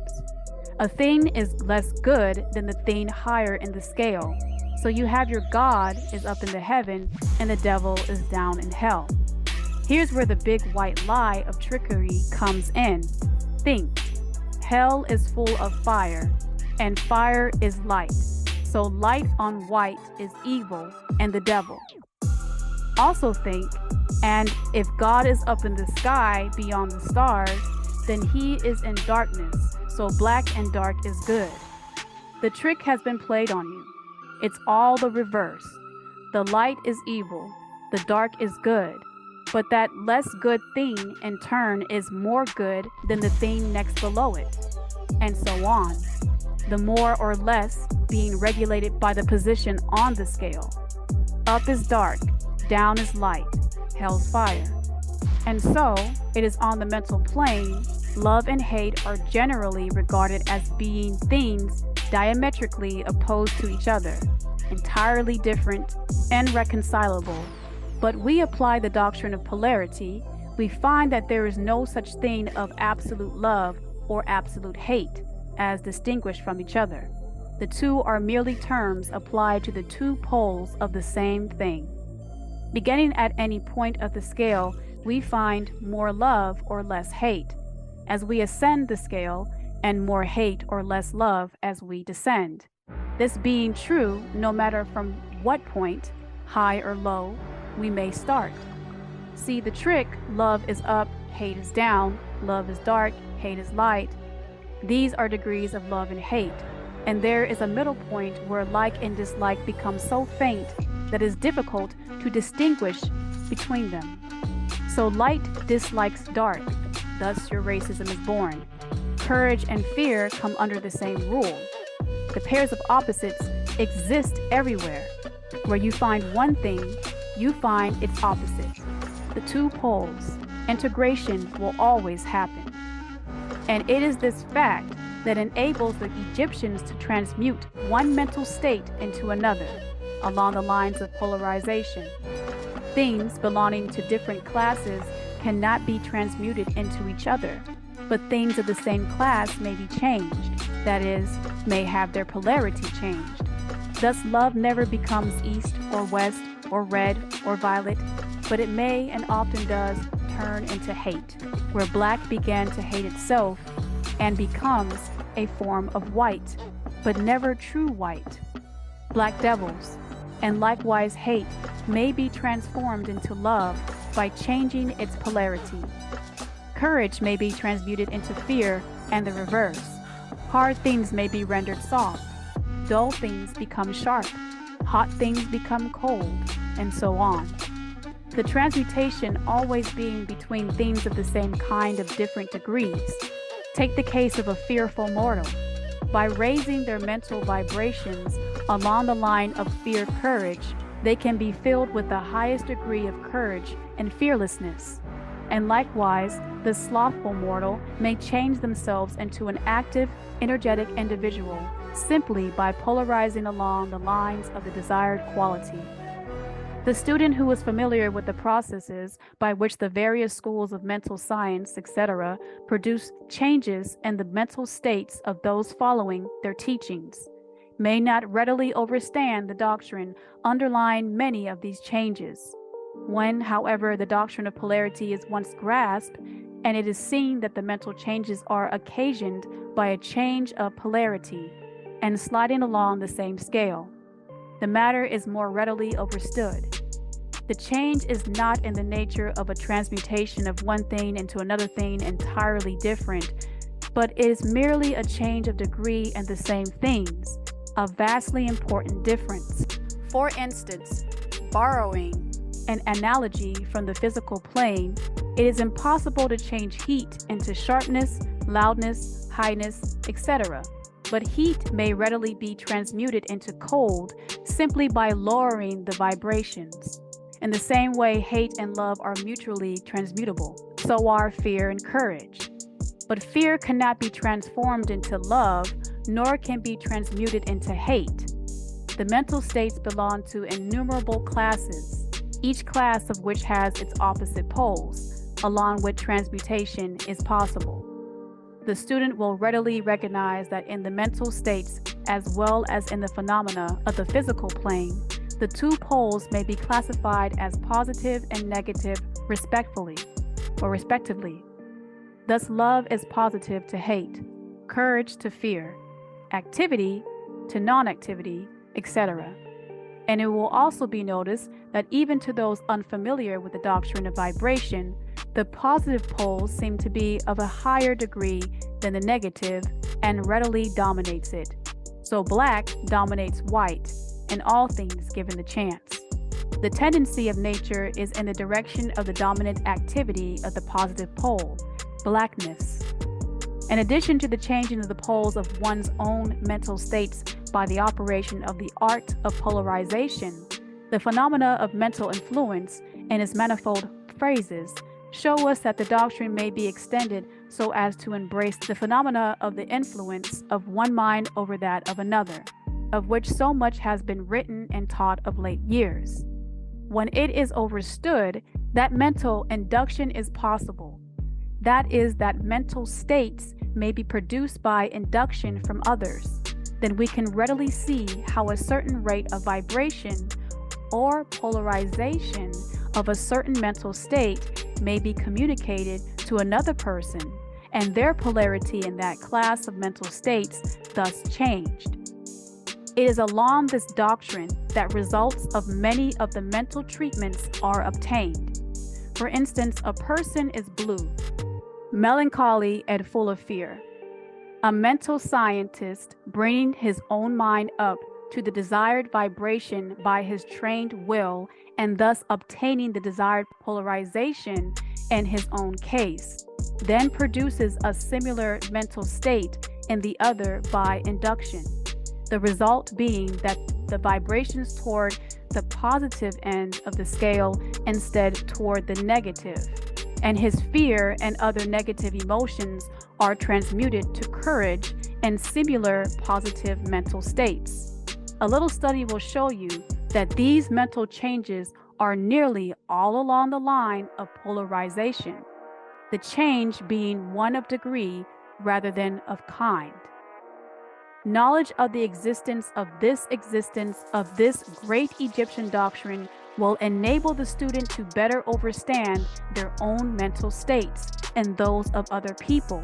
A thing is less good than the thing higher in the scale. So you have your God is up in the heaven and the devil is down in hell. Here's where the big white lie of trickery comes in. Think, hell is full of fire, and fire is light. So light on white is evil and the devil. Also think, and if God is up in the sky beyond the stars, then he is in darkness, so black and dark is good. The trick has been played on you. It's all the reverse. The light is evil, the dark is good, but that less good thing in turn is more good than the thing next below it, and so on. The more or less being regulated by the position on the scale. Up is dark, down is light, hell's fire. And so, it is on the mental plane, love and hate are generally regarded as being things diametrically opposed to each other, entirely different and irreconcilable. But we apply the doctrine of polarity, we find that there is no such thing of absolute love or absolute hate, as distinguished from each other. The two are merely terms applied to the two poles of the same thing. Beginning at any point of the scale, we find more love or less hate as we ascend the scale, and more hate or less love as we descend. This being true no matter from what point, high or low, we may start. See the trick, love is up, hate is down, love is dark, hate is light. These are degrees of love and hate, and there is a middle point where like and dislike become so faint that it is difficult to distinguish between them. So light dislikes dark, thus your racism is born. Courage and fear come under the same rule. The pairs of opposites exist everywhere. Where you find one thing, you find its opposite. The two poles, integration will always happen. And it is this fact that enables the Egyptians to transmute one mental state into another, along the lines of polarization. Things belonging to different classes cannot be transmuted into each other, but things of the same class may be changed, that is, may have their polarity changed. Thus, love never becomes east or west or red or violet, but it may and often does turn into hate, where black began to hate itself and becomes a form of white, but never true white. Black devils, and likewise hate, may be transformed into love by changing its polarity. Courage may be transmuted into fear and the reverse. Hard things may be rendered soft. Dull things become sharp. Hot things become cold, and so on. The transmutation always being between things of the same kind of different degrees. Take the case of a fearful mortal. By raising their mental vibrations along the line of fear-courage, they can be filled with the highest degree of courage and fearlessness. And likewise, the slothful mortal may change themselves into an active, energetic individual simply by polarizing along the lines of the desired quality. The student who is familiar with the processes by which the various schools of mental science, etc., produce changes in the mental states of those following their teachings may not readily understand the doctrine underlying many of these changes. When, however, the doctrine of polarity is once grasped, and it is seen that the mental changes are occasioned by a change of polarity and sliding along the same scale, the matter is more readily understood. The change is not in the nature of a transmutation of one thing into another thing entirely different, but it is merely a change of degree in the same things, a vastly important difference. For instance, borrowing an analogy from the physical plane, it is impossible to change heat into sharpness, loudness, highness, etc. But heat may readily be transmuted into cold simply by lowering the vibrations. In the same way, hate and love are mutually transmutable, so are fear and courage. But fear cannot be transformed into love, nor can be transmuted into hate. The mental states belong to innumerable classes, each class of which has its opposite poles, along which transmutation is possible. The student will readily recognize that in the mental states, as well as in the phenomena of the physical plane, the two poles may be classified as positive and negative respectively. Thus, love is positive to hate, courage to fear, activity to non-activity, etc. And it will also be noticed that even to those unfamiliar with the doctrine of vibration, the positive poles seem to be of a higher degree than the negative and readily dominates it. So black dominates white in all things given the chance. The tendency of nature is in the direction of the dominant activity of the positive pole, blackness. In addition to the changing of the poles of one's own mental states by the operation of the art of polarization, the phenomena of mental influence and its manifold phases show us that the doctrine may be extended so as to embrace the phenomena of the influence of one mind over that of another, of which so much has been written and taught of late years. When it is understood that mental induction is possible, that is, that mental states may be produced by induction from others, then we can readily see how a certain rate of vibration or polarization of a certain mental state may be communicated to another person, and their polarity in that class of mental states thus changed. It is along this doctrine that results of many of the mental treatments are obtained. For instance, a person is blue. melancholy and full of fear. A mental scientist bringing his own mind up to the desired vibration by his trained will and thus obtaining the desired polarization in his own case, then produces a similar mental state in the other by induction. The result being that the vibrations toward the positive end of the scale instead toward the negative, and his fear and other negative emotions are transmuted to courage and similar positive mental states. A little study will show you that these mental changes are nearly all along the line of polarization, the change being one of degree rather than of kind. Knowledge of the existence of this great Egyptian doctrine will enable the student to better understand their own mental states and those of other people.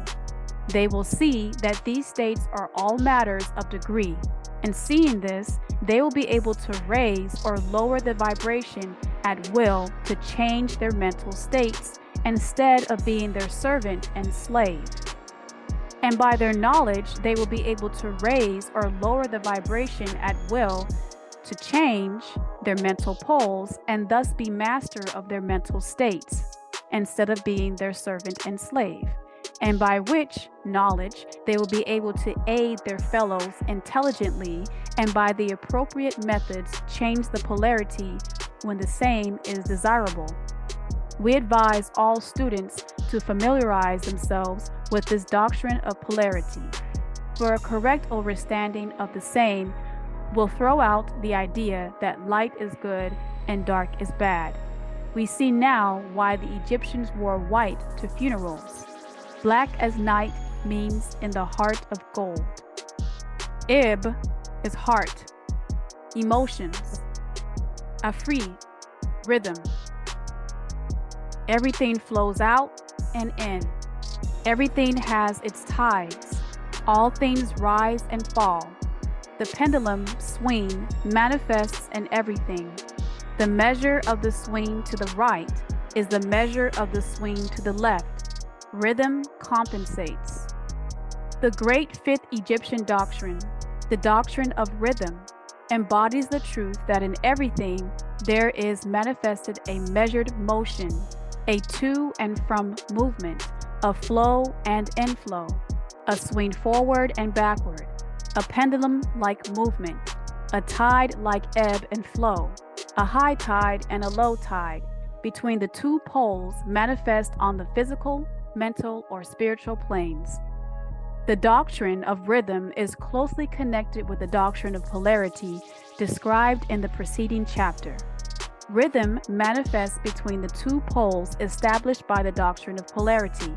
They will see that these states are all matters of degree, and seeing this, they will be able to raise or lower the vibration at will to change their mental states instead of being their servant and slave. And by their knowledge, they will be able to raise or lower the vibration at will to change their mental poles and thus be master of their mental states instead of being their servant and slave. And by which knowledge, they will be able to aid their fellows intelligently and by the appropriate methods change the polarity when the same is desirable. We advise all students to familiarize themselves with this doctrine of polarity. For a correct understanding of the same, will throw out the idea that light is good and dark is bad. We see now why the Egyptians wore white to funerals. Black as night means in the heart of gold. Ib is heart, emotions, afri, rhythm. Everything flows out and in. Everything has its tides. All things rise and fall. The pendulum swing manifests in everything. The measure of the swing to the right is the measure of the swing to the left. Rhythm compensates. The great fifth Egyptian doctrine, the doctrine of rhythm, embodies the truth that in everything there is manifested a measured motion, a to and from movement, a flow and inflow, a swing forward and backward, a pendulum-like movement, a tide-like ebb and flow, a high tide and a low tide, between the two poles manifest on the physical, mental, or spiritual planes. The doctrine of rhythm is closely connected with the doctrine of polarity described in the preceding chapter. Rhythm manifests between the two poles established by the doctrine of polarity.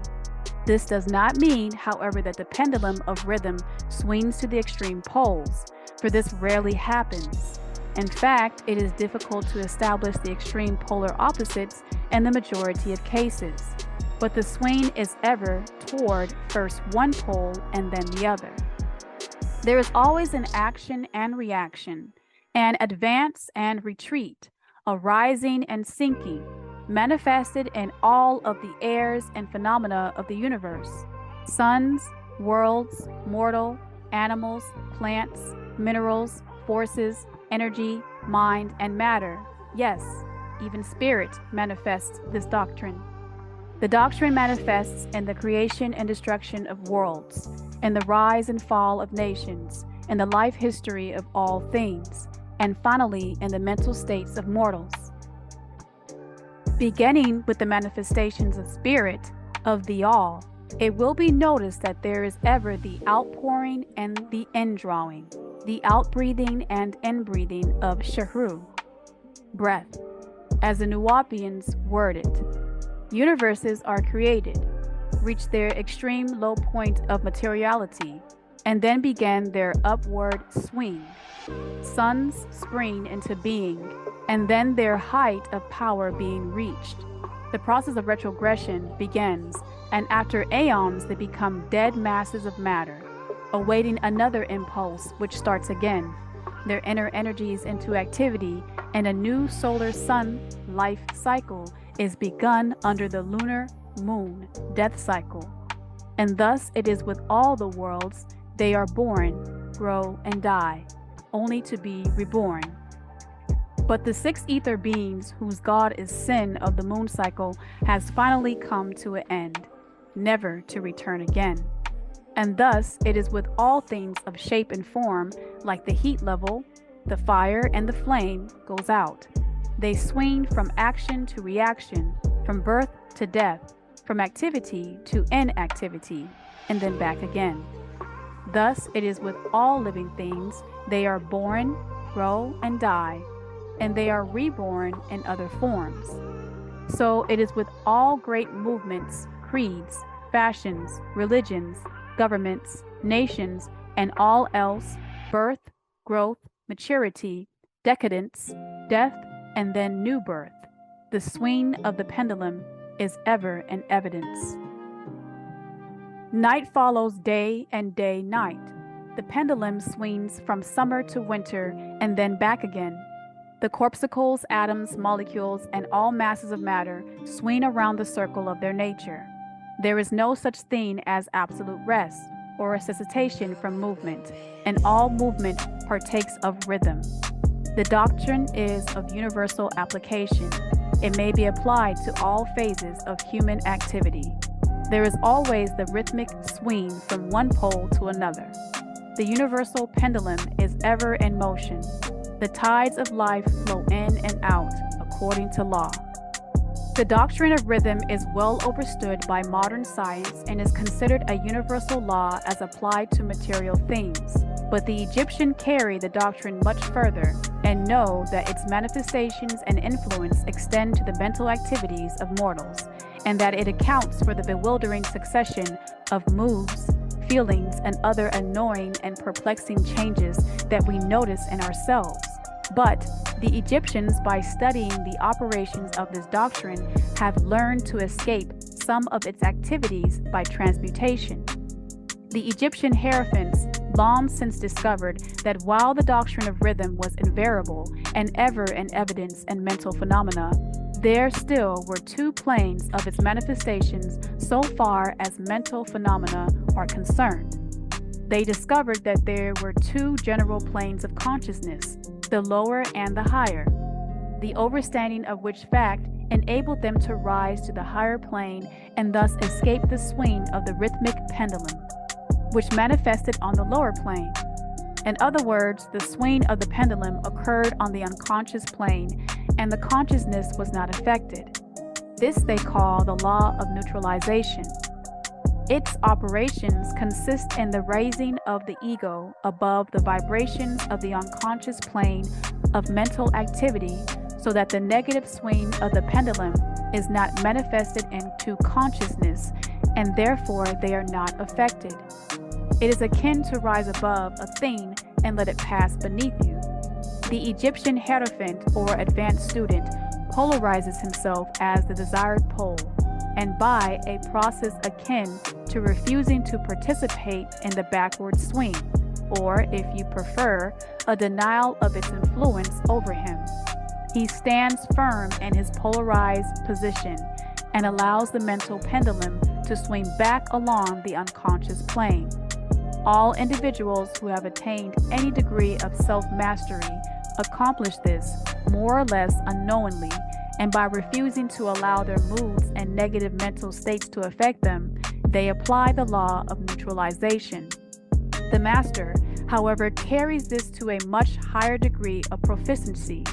This does not mean, however, that the pendulum of rhythm swings to the extreme poles, for this rarely happens. In fact, it is difficult to establish the extreme polar opposites in the majority of cases, but the swing is ever toward first one pole and then the other. There is always an action and reaction, an advance and retreat, a rising and sinking, manifested in all of the airs and phenomena of the universe: suns, worlds, mortal, animals, plants, minerals, forces, energy, mind, and matter. Yes, even spirit manifests this doctrine. The doctrine manifests in the creation and destruction of worlds, in the rise and fall of nations, in the life history of all things, and finally in the mental states of mortals. Beginning with the manifestations of spirit of the all, it will be noticed that there is ever the outpouring and the indrawing, the outbreathing and inbreathing of shahru, breath, as the Nuwapians word it. Universes are created, reach their extreme low point of materiality, and then begin their upward swing. Suns spring into being, and then their height of power being reached. The process of retrogression begins, and after aeons they become dead masses of matter, awaiting another impulse which starts again, their inner energies into activity, and a new solar sun life cycle is begun under the lunar moon, death cycle. And thus it is with all the worlds, they are born, grow, and die, only to be reborn. But the six ether beings, whose god is sin of the moon cycle, has finally come to an end, never to return again. And thus it is with all things of shape and form, like the heat level, the fire and the flame goes out. They swing from action to reaction, from birth to death, from activity to inactivity, and then back again. Thus it is with all living things, they are born, grow, and die, and they are reborn in other forms. So it is with all great movements, creeds, fashions, religions, governments, nations, and all else, birth, growth, maturity, decadence, death, and then new birth. The swing of the pendulum is ever in evidence. Night follows day and day night. The pendulum swings from summer to winter and then back again. The corpuscles, atoms, molecules, and all masses of matter swing around the circle of their nature. There is no such thing as absolute rest or a cessation from movement, and all movement partakes of rhythm. The doctrine is of universal application. It may be applied to all phases of human activity. There is always the rhythmic swing from one pole to another. The universal pendulum is ever in motion. The tides of life flow in and out according to law. The doctrine of rhythm is well understood by modern science and is considered a universal law as applied to material things. But the Egyptian carry the doctrine much further and know that its manifestations and influence extend to the mental activities of mortals, and that it accounts for the bewildering succession of moves, feelings, and other annoying and perplexing changes that we notice in ourselves. But the Egyptians, by studying the operations of this doctrine, have learned to escape some of its activities by transmutation. The Egyptian hierophants long since discovered that while the doctrine of rhythm was invariable and ever in evidence in mental phenomena, there still were two planes of its manifestations so far as mental phenomena are concerned. They discovered that there were two general planes of consciousness, the lower and the higher, the overstanding of which fact enabled them to rise to the higher plane and thus escape the swing of the rhythmic pendulum, which manifested on the lower plane. In other words, the swing of the pendulum occurred on the unconscious plane, and the consciousness was not affected. This they call the law of neutralization. Its operations consist in the raising of the ego above the vibrations of the unconscious plane of mental activity so that the negative swing of the pendulum is not manifested into consciousness, and therefore they are not affected. It is akin to rise above a thing and let it pass beneath you. The Egyptian hierophant or advanced student polarizes himself as the desired pole, and by a process akin to refusing to participate in the backward swing, or, if you prefer, a denial of its influence over him. He stands firm in his polarized position and allows the mental pendulum to swing back along the unconscious plane. All individuals who have attained any degree of self-mastery accomplish this more or less unknowingly, and by refusing to allow their moods and negative mental states to affect them, they apply the law of neutralization. The master, however, carries this to a much higher degree of proficiency,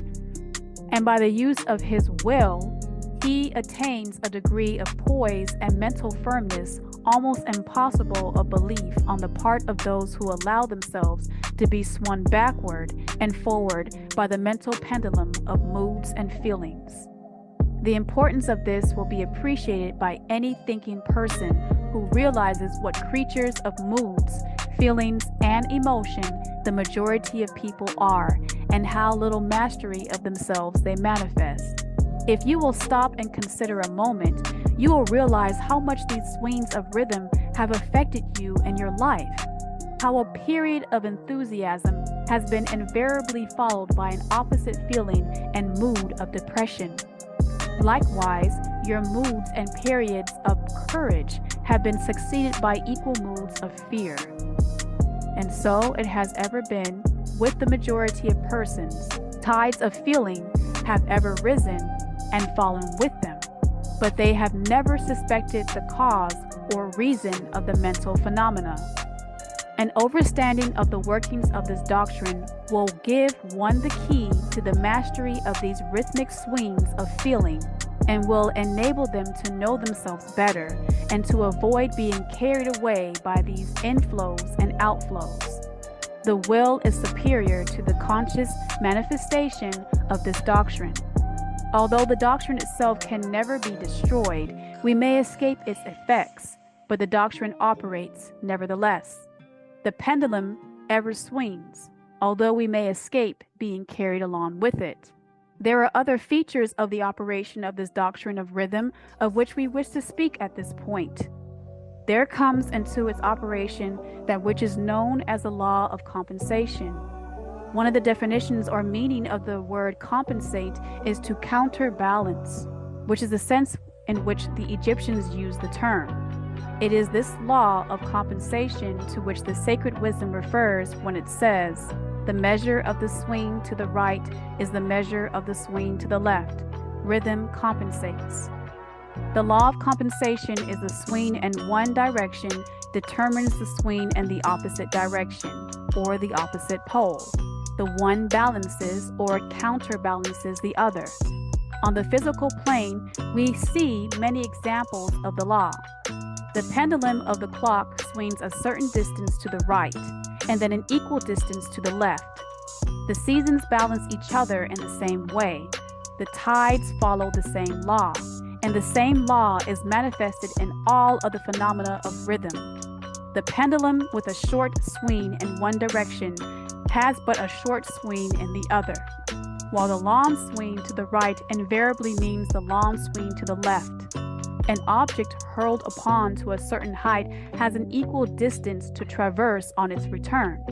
and by the use of his will, he attains a degree of poise and mental firmness almost impossible of belief on the part of those who allow themselves to be swung backward and forward by the mental pendulum of moods and feelings. The importance of this will be appreciated by any thinking person who realizes what creatures of moods, feelings, and emotion the majority of people are, and how little mastery of themselves they manifest. If you will stop and consider a moment, you will realize how much these swings of rhythm have affected you in your life, how a period of enthusiasm has been invariably followed by an opposite feeling and mood of depression, Likewise, your moods and periods of courage have been succeeded by equal moods of fear. And so it has ever been with the majority of persons. Tides of feeling have ever risen and fallen with them, but they have never suspected the cause or reason of the mental phenomena. An understanding of the workings of this doctrine will give one the key to the mastery of these rhythmic swings of feeling and will enable them to know themselves better and to avoid being carried away by these inflows and outflows. The will is superior to the conscious manifestation of this doctrine. Although the doctrine itself can never be destroyed, we may escape its effects, but the doctrine operates nevertheless. The pendulum ever swings, although we may escape being carried along with it. There are other features of the operation of this doctrine of rhythm of which we wish to speak at this point. There comes into its operation that which is known as the law of compensation. One of the definitions or meaning of the word compensate is to counterbalance, which is the sense in which the Egyptians used the term. It is this law of compensation to which the sacred wisdom refers when it says, "The measure of the swing to the right is the measure of the swing to the left. Rhythm compensates." The law of compensation is the swing in one direction determines the swing in the opposite direction, or the opposite pole. The one balances or counterbalances the other. On the physical plane, we see many examples of the law. The pendulum of the clock swings a certain distance to the right, and then an equal distance to the left. The seasons balance each other in the same way. The tides follow the same law, and the same law is manifested in all of the phenomena of rhythm. The pendulum with a short swing in one direction has but a short swing in the other, while the long swing to the right invariably means the long swing to the left. An object hurled upon to a certain height has an equal distance to traverse on its return.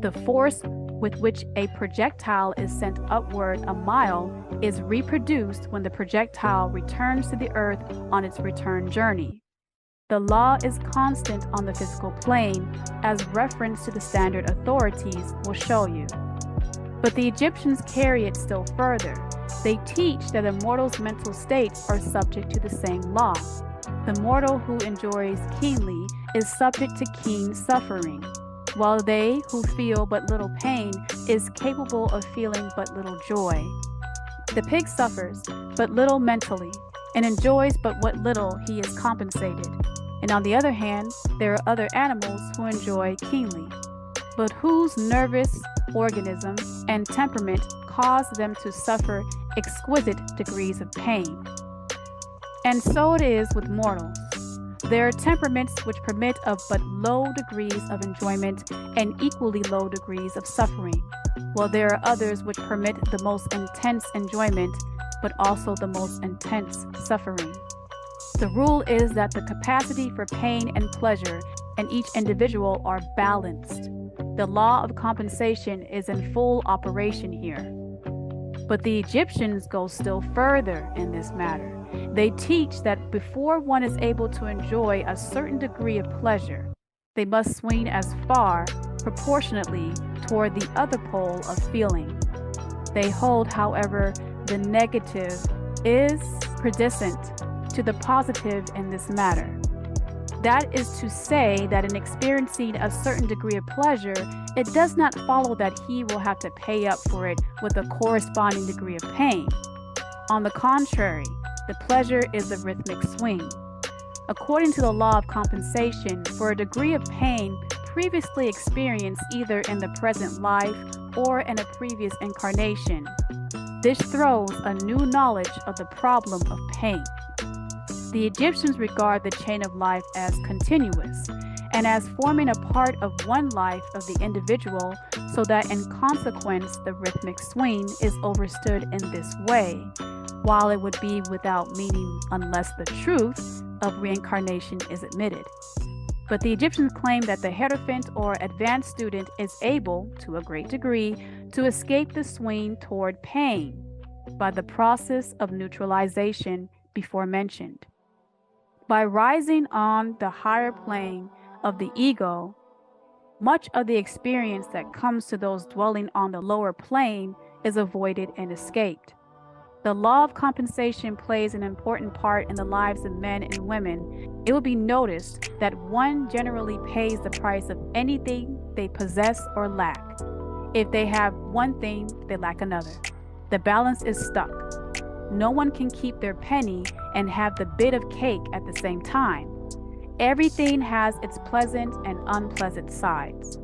The force with which a projectile is sent upward a mile is reproduced when the projectile returns to the earth on its return journey. The law is constant on the physical plane, as reference to the standard authorities will show you. But the Egyptians carry it still further. They teach that a mortal's mental states are subject to the same law. The mortal who enjoys keenly is subject to keen suffering, while they who feel but little pain is capable of feeling but little joy. The pig suffers but little mentally and enjoys but what little he is compensated. And on the other hand, there are other animals who enjoy keenly, but whose nervous organism and temperament cause them to suffer exquisite degrees of pain. And so it is with mortals. There are temperaments which permit of but low degrees of enjoyment and equally low degrees of suffering, while there are others which permit the most intense enjoyment but also the most intense suffering. The rule is that the capacity for pain and pleasure in each individual are balanced. The law of compensation is in full operation here. But the Egyptians go still further in this matter. They teach that before one is able to enjoy a certain degree of pleasure, they must swing as far, proportionately, toward the other pole of feeling. They hold, however, the negative is predestined to the positive in this matter. That is to say that in experiencing a certain degree of pleasure, it does not follow that he will have to pay up for it with a corresponding degree of pain. On the contrary, the pleasure is the rhythmic swing. According to the law of compensation, for a degree of pain previously experienced either in the present life or in a previous incarnation, this throws a new knowledge of the problem of pain. The Egyptians regard the chain of life as continuous and as forming a part of one life of the individual, so that in consequence the rhythmic swing is understood in this way, while it would be without meaning unless the truth of reincarnation is admitted. But the Egyptians claim that the Hierophant or advanced student is able, to a great degree, to escape the swing toward pain. by the process of neutralization before mentioned. By rising on the higher plane of the ego, much of the experience that comes to those dwelling on the lower plane is avoided and escaped. The law of compensation plays an important part in the lives of men and women. It will be noticed that one generally pays the price of anything they possess or lack. If they have one thing, they lack another. The balance is stuck. No one can keep their penny and have the bit of cake at the same time. Everything has its pleasant and unpleasant sides.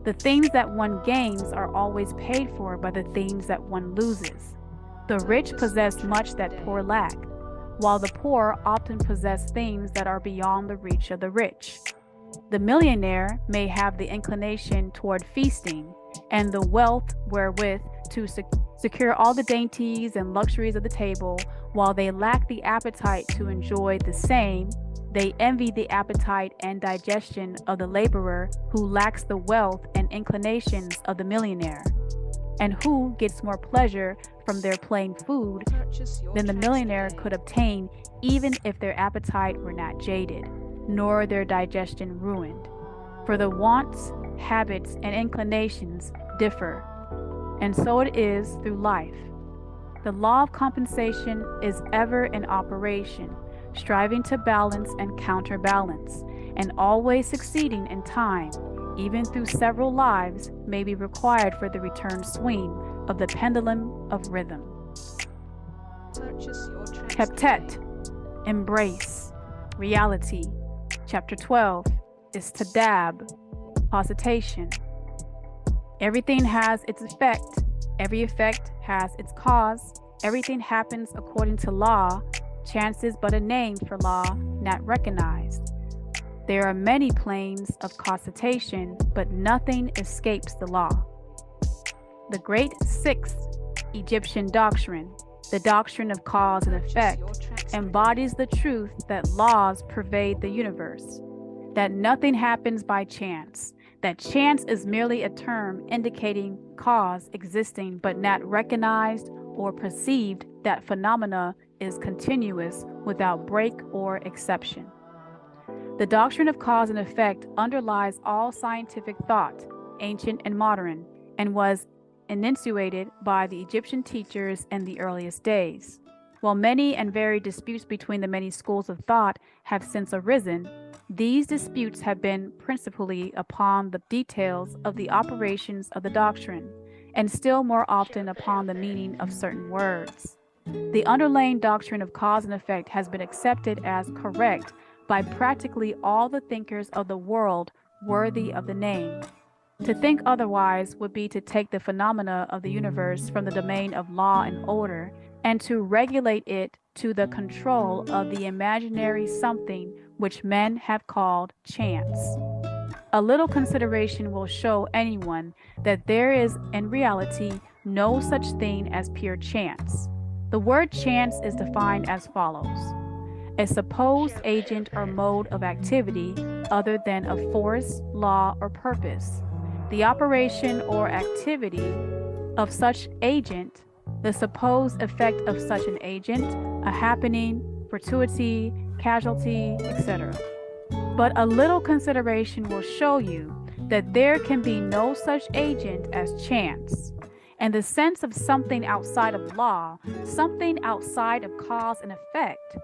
The things that one gains are always paid for by the things that one loses. The rich possess much that poor lack, while the poor often possess things that are beyond the reach of the rich. The millionaire may have the inclination toward feasting and the wealth wherewith to secure all the dainties and luxuries of the table, while they lack the appetite to enjoy the same. They envy the appetite and digestion of the laborer who lacks the wealth and inclinations of the millionaire, and who gets more pleasure from their plain food than the millionaire could obtain, even if their appetite were not jaded, nor their digestion ruined. For the wants, habits, and inclinations differ, and so it is through life. The law of compensation is ever in operation, striving to balance and counterbalance, and always succeeding in time, even through several lives, may be required for the return swing of the pendulum of rhythm. Heptet, embrace, reality. Chapter 12 is Tadab, positation. Everything has its effect. Every effect has its cause. Everything happens according to law. Chance is but a name for law, not recognized. There are many planes of causality, but nothing escapes the law. The great sixth Egyptian doctrine, the doctrine of cause and effect, embodies the truth that laws pervade the universe, that nothing happens by chance, that chance is merely a term indicating cause existing but not recognized or perceived, that phenomena is continuous without break or exception. The doctrine of cause and effect underlies all scientific thought, ancient and modern, and was enunciated by the Egyptian teachers in the earliest days. While many and varied disputes between the many schools of thought have since arisen, these disputes have been principally upon the details of the operations of the doctrine, and still more often upon the meaning of certain words. The underlying doctrine of cause and effect has been accepted as correct by practically all the thinkers of the world worthy of the name. To think otherwise would be to take the phenomena of the universe from the domain of law and order, and to regulate it to the control of the imaginary something which men have called chance. A little consideration will show anyone that there is in reality no such thing as pure chance. The word chance is defined as follows: a supposed agent or mode of activity other than a force, law, or purpose. The operation or activity of such agent, the supposed effect of such an agent, a happening, fortuity, causality, etc. But a little consideration will show you that there can be no such agent as chance. And the sense of something outside of law, something outside of cause and effect.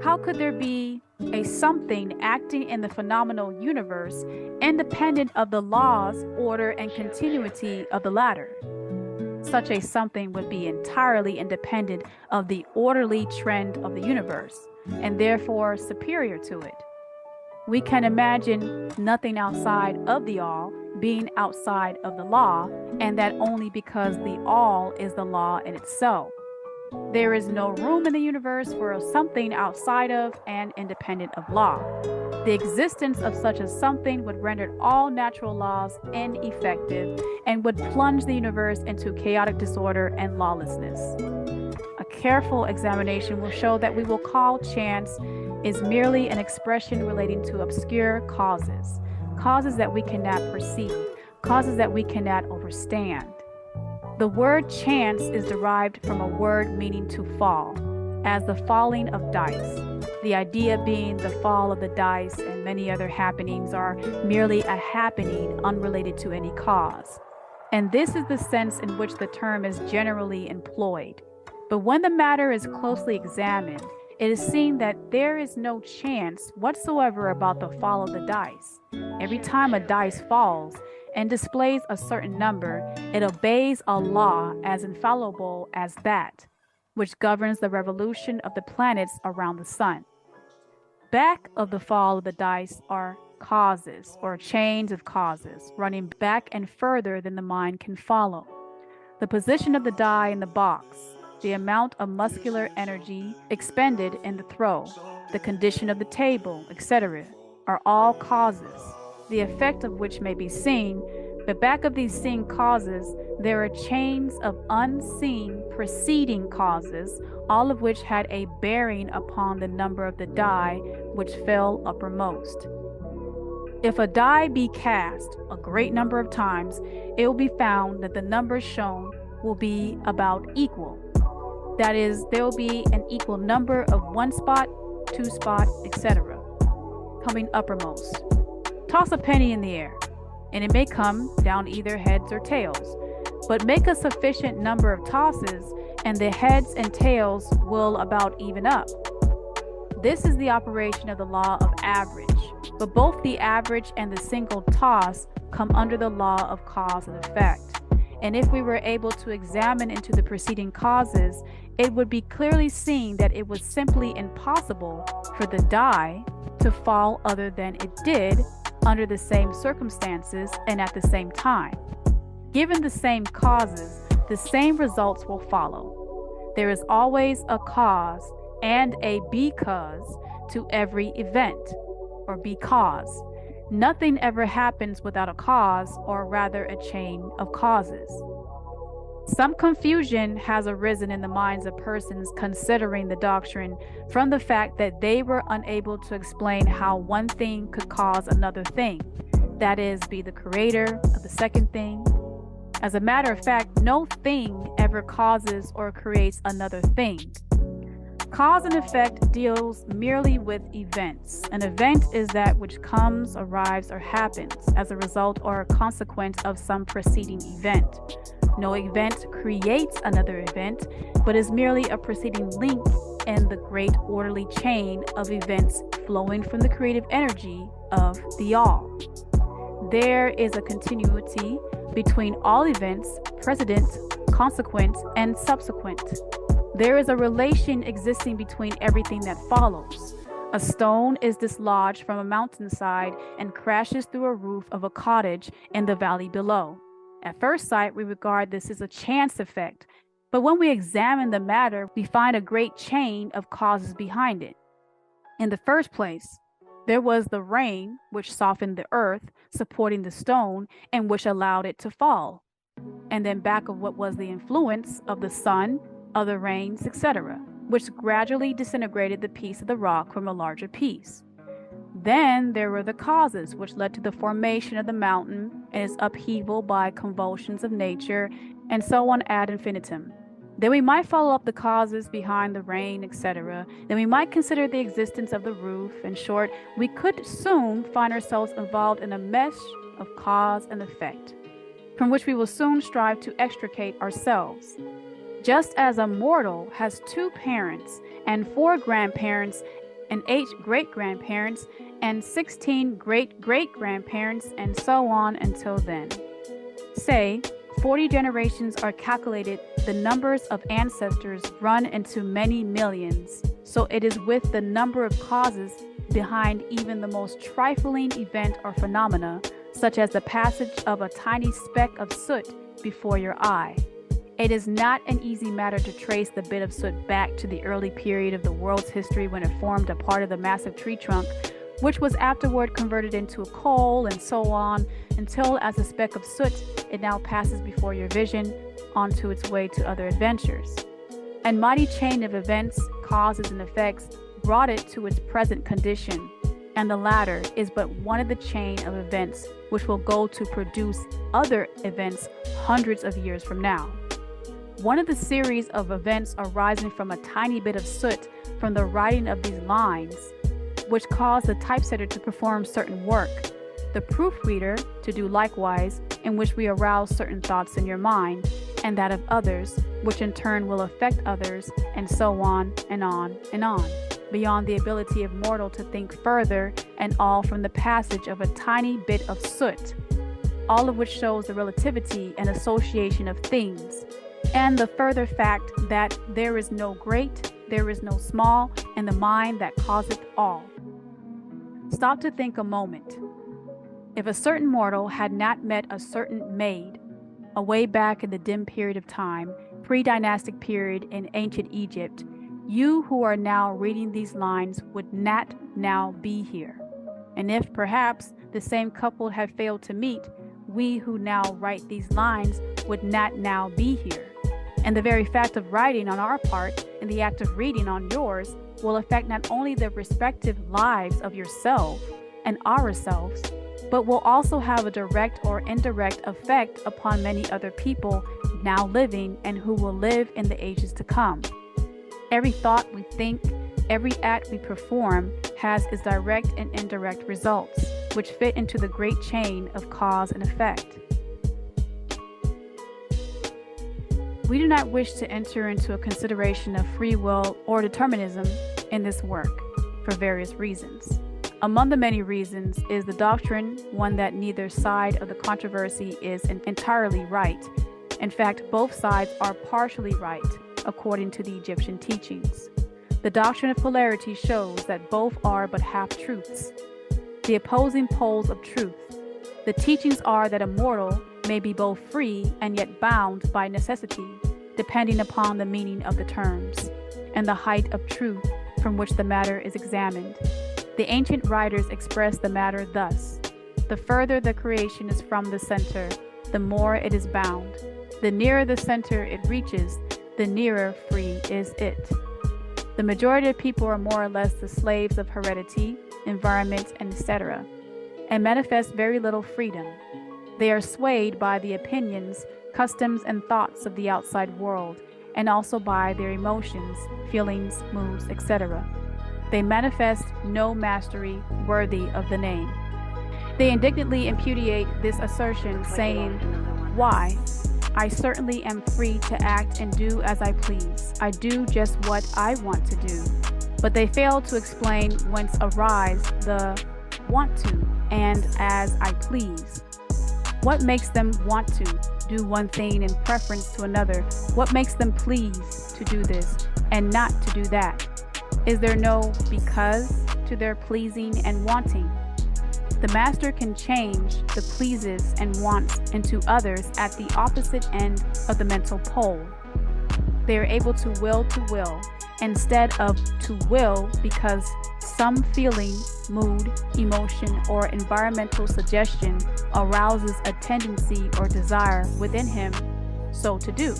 How could there be a something acting in the phenomenal universe independent of the laws, order, and continuity of the latter? Such a something would be entirely independent of the orderly trend of the universe, and therefore superior to it. We can imagine nothing outside of the all being outside of the law, and that only because the all is the law in itself. There is no room in the universe for something outside of and independent of law. The existence of such a something would render all natural laws ineffective and would plunge the universe into chaotic disorder and lawlessness. A careful examination will show that we will call chance is merely an expression relating to obscure causes, causes that we cannot perceive, causes that we cannot understand. The word chance is derived from a word meaning to fall, as the falling of dice. The idea being the fall of the dice and many other happenings are merely a happening unrelated to any cause. And this is the sense in which the term is generally employed. But when the matter is closely examined, it is seen that there is no chance whatsoever about the fall of the dice. Every time a dice falls and displays a certain number, it obeys a law as infallible as that, which governs the revolution of the planets around the sun. Back of the fall of the dice are causes, or chains of causes, running back and further than the mind can follow. The position of the die in the box, the amount of muscular energy expended in the throw, the condition of the table, etc., are all causes, the effect of which may be seen, but back of these seen causes, there are chains of unseen preceding causes, all of which had a bearing upon the number of the die which fell uppermost. If a die be cast a great number of times, it will be found that the numbers shown will be about equal. That is, there will be an equal number of 1 spot, 2 spot, etc. coming uppermost. Toss a penny in the air, and it may come down either heads or tails, but make a sufficient number of tosses, and the heads and tails will about even up. This is the operation of the law of average, but both the average and the single toss come under the law of cause and effect. And if we were able to examine into the preceding causes, it would be clearly seen that it was simply impossible for the die to fall other than it did under the same circumstances and at the same time. Given the same causes, the same results will follow. There is always a cause and a because to every event, or because. Nothing ever happens without a cause, or rather a chain of causes. Some confusion has arisen in the minds of persons considering the doctrine from the fact that they were unable to explain how one thing could cause another thing, that is, be the creator of the second thing. As a matter of fact, no thing ever causes or creates another thing. Cause and effect deals merely with events. An event is that which comes, arrives, or happens as a result or a consequence of some preceding event. No event creates another event, but is merely a preceding link in the great orderly chain of events flowing from the creative energy of the all. There is a continuity between all events, precedent, consequent, and subsequent. There is a relation existing between everything that follows. A stone is dislodged from a mountainside and crashes through a roof of a cottage in the valley below. At first sight, we regard this as a chance effect, but when we examine the matter, we find a great chain of causes behind it. In the first place, there was the rain, which softened the earth, supporting the stone, and which allowed it to fall. And then back of what was the influence of the sun, other rains, etc., which gradually disintegrated the piece of the rock from a larger piece. Then there were the causes which led to the formation of the mountain and its upheaval by convulsions of nature, and so on ad infinitum. Then we might follow up the causes behind the rain, etc. Then we might consider the existence of the roof. In short, we could soon find ourselves involved in a mesh of cause and effect, from which we will soon strive to extricate ourselves. Just as a mortal has 2 parents and 4 grandparents and 8 great-grandparents and 16 great-great-grandparents and so on until then. Say, 40 generations are calculated, the numbers of ancestors run into many millions, so it is with the number of causes behind even the most trifling event or phenomena, such as the passage of a tiny speck of soot before your eye. It is not an easy matter to trace the bit of soot back to the early period of the world's history when it formed a part of the massive tree trunk, which was afterward converted into a coal and so on, until as a speck of soot, it now passes before your vision onto its way to other adventures. A mighty chain of events, causes, and effects brought it to its present condition, and the latter is but one of the chain of events which will go to produce other events hundreds of years from now. One of the series of events arising from a tiny bit of soot from the writing of these lines, which caused the typesetter to perform certain work, the proofreader to do likewise, in which we arouse certain thoughts in your mind and that of others, which in turn will affect others, and so on and on and on, beyond the ability of mortal to think further, and all from the passage of a tiny bit of soot, all of which shows the relativity and association of things, and the further fact that there is no great, there is no small, in the mind that causeth all. Stop to think a moment. If a certain mortal had not met a certain maid, away back in the dim period of time, pre-dynastic period in ancient Egypt, you who are now reading these lines would not now be here. And if perhaps the same couple had failed to meet, we who now write these lines would not now be here. And the very fact of writing on our part and the act of reading on yours will affect not only the respective lives of yourself and ourselves, but will also have a direct or indirect effect upon many other people now living and who will live in the ages to come. Every thought we think, every act we perform has its direct and indirect results, which fit into the great chain of cause and effect. We do not wish to enter into a consideration of free will or determinism in this work for various reasons. Among the many reasons is the doctrine, one that neither side of the controversy is entirely right. In fact, both sides are partially right, according to the Egyptian teachings. The doctrine of polarity shows that both are but half-truths, the opposing poles of truth. The teachings are that a mortal may be both free and yet bound by necessity, depending upon the meaning of the terms, and the height of truth from which the matter is examined. The ancient writers express the matter thus: the further the creation is from the center, the more it is bound. The nearer the center it reaches, the nearer free is it. The majority of people are more or less the slaves of heredity, environment, and etc., and manifest very little freedom. They are swayed by the opinions, customs, and thoughts of the outside world, and also by their emotions, feelings, moods, etc. They manifest no mastery worthy of the name. They indignantly imputate this assertion, saying, "Why? I certainly am free to act and do as I please. I do just what I want to do." But they fail to explain whence arise the want to and as I please. What makes them want to do one thing in preference to another? What makes them please to do this and not to do that? Is there no because to their pleasing and wanting? The master can change the pleases and wants into others at the opposite end of the mental pole. They are able to will instead of to will because some feeling, mood, emotion, or environmental suggestion arouses a tendency or desire within him so to do.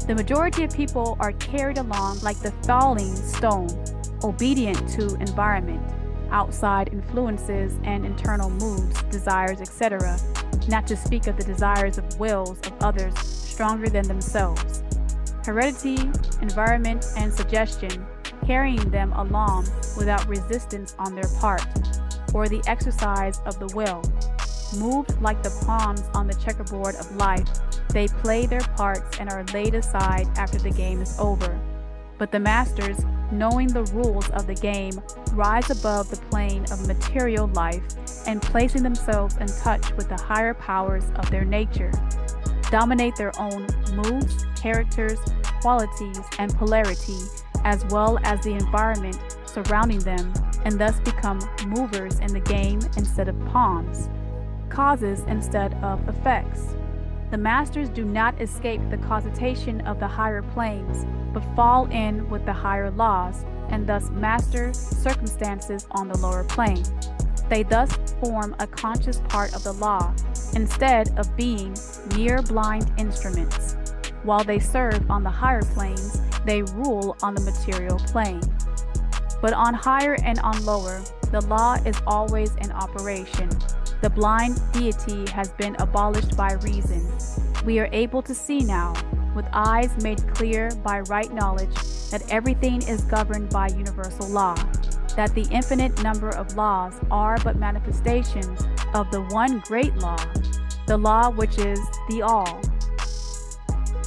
The majority of people are carried along like the falling stone, obedient to environment, outside influences, and internal moods, desires, etc., not to speak of the desires of wills of others stronger than themselves. Heredity, environment, and suggestion carrying them along without resistance on their part, or the exercise of the will. Moved like the pawns on the checkerboard of life, they play their parts and are laid aside after the game is over. But the masters, knowing the rules of the game, rise above the plane of material life and placing themselves in touch with the higher powers of their nature, dominate their own moods, characters, qualities, and polarity, as well as the environment surrounding them, and thus become movers in the game instead of pawns, causes instead of effects. The masters do not escape the causation of the higher planes, but fall in with the higher laws, and thus master circumstances on the lower plane. They thus form a conscious part of the law, instead of being mere blind instruments. While they serve on the higher planes, they rule on the material plane. But on higher and on lower, the law is always in operation. The blind deity has been abolished by reason. We are able to see now, with eyes made clear by right knowledge that everything is governed by universal law, that the infinite number of laws are but manifestations of the one great law, the law which is the all.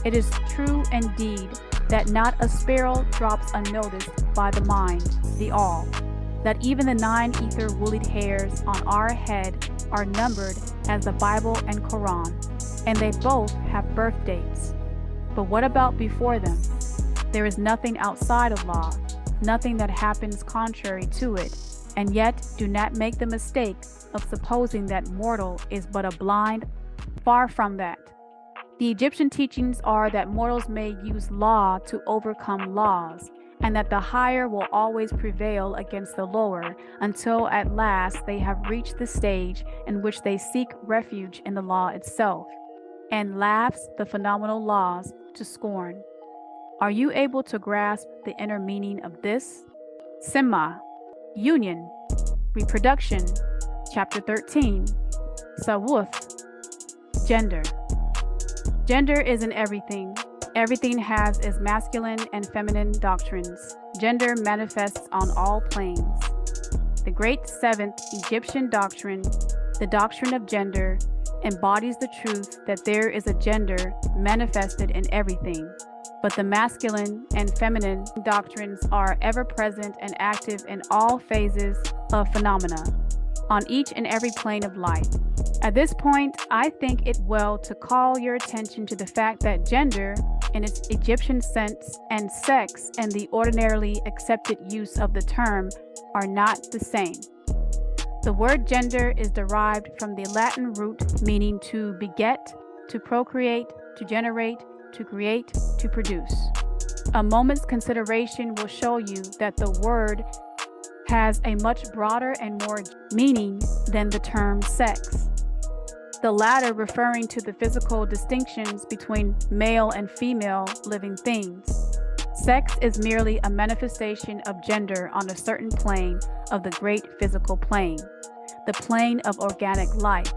It is true indeed that not a sparrow drops unnoticed by the mind, the all, that even the 9 ether woollied hairs on our head are numbered as the Bible and Quran, and they both have birth dates. But what about before them? There is nothing outside of law, nothing that happens contrary to it, and yet do not make the mistake of supposing that mortal is but a blind. Far from that. The Egyptian teachings are that mortals may use law to overcome laws, and that the higher will always prevail against the lower until at last they have reached the stage in which they seek refuge in the law itself, and laughs the phenomenal laws to scorn. Are you able to grasp the inner meaning of this? Sema, Union, Reproduction, Chapter 13, Sawuth, Gender. Gender is in everything. Everything has its masculine and feminine doctrines. Gender manifests on all planes. The great 7th Egyptian doctrine, the doctrine of gender, embodies the truth that there is a gender manifested in everything. But the masculine and feminine doctrines are ever present and active in all phases of phenomena, on each and every plane of life. At this point, I think it well to call your attention to the fact that gender, in its Egyptian sense, and sex, in the ordinarily accepted use of the term, are not the same. The word gender is derived from the Latin root meaning to beget, to procreate, to generate, to create, to produce. A moment's consideration will show you that the word has a much broader and more meaning than the term sex. The latter referring to the physical distinctions between male and female living things. Sex is merely a manifestation of gender on a certain plane of the great physical plane, the plane of organic life.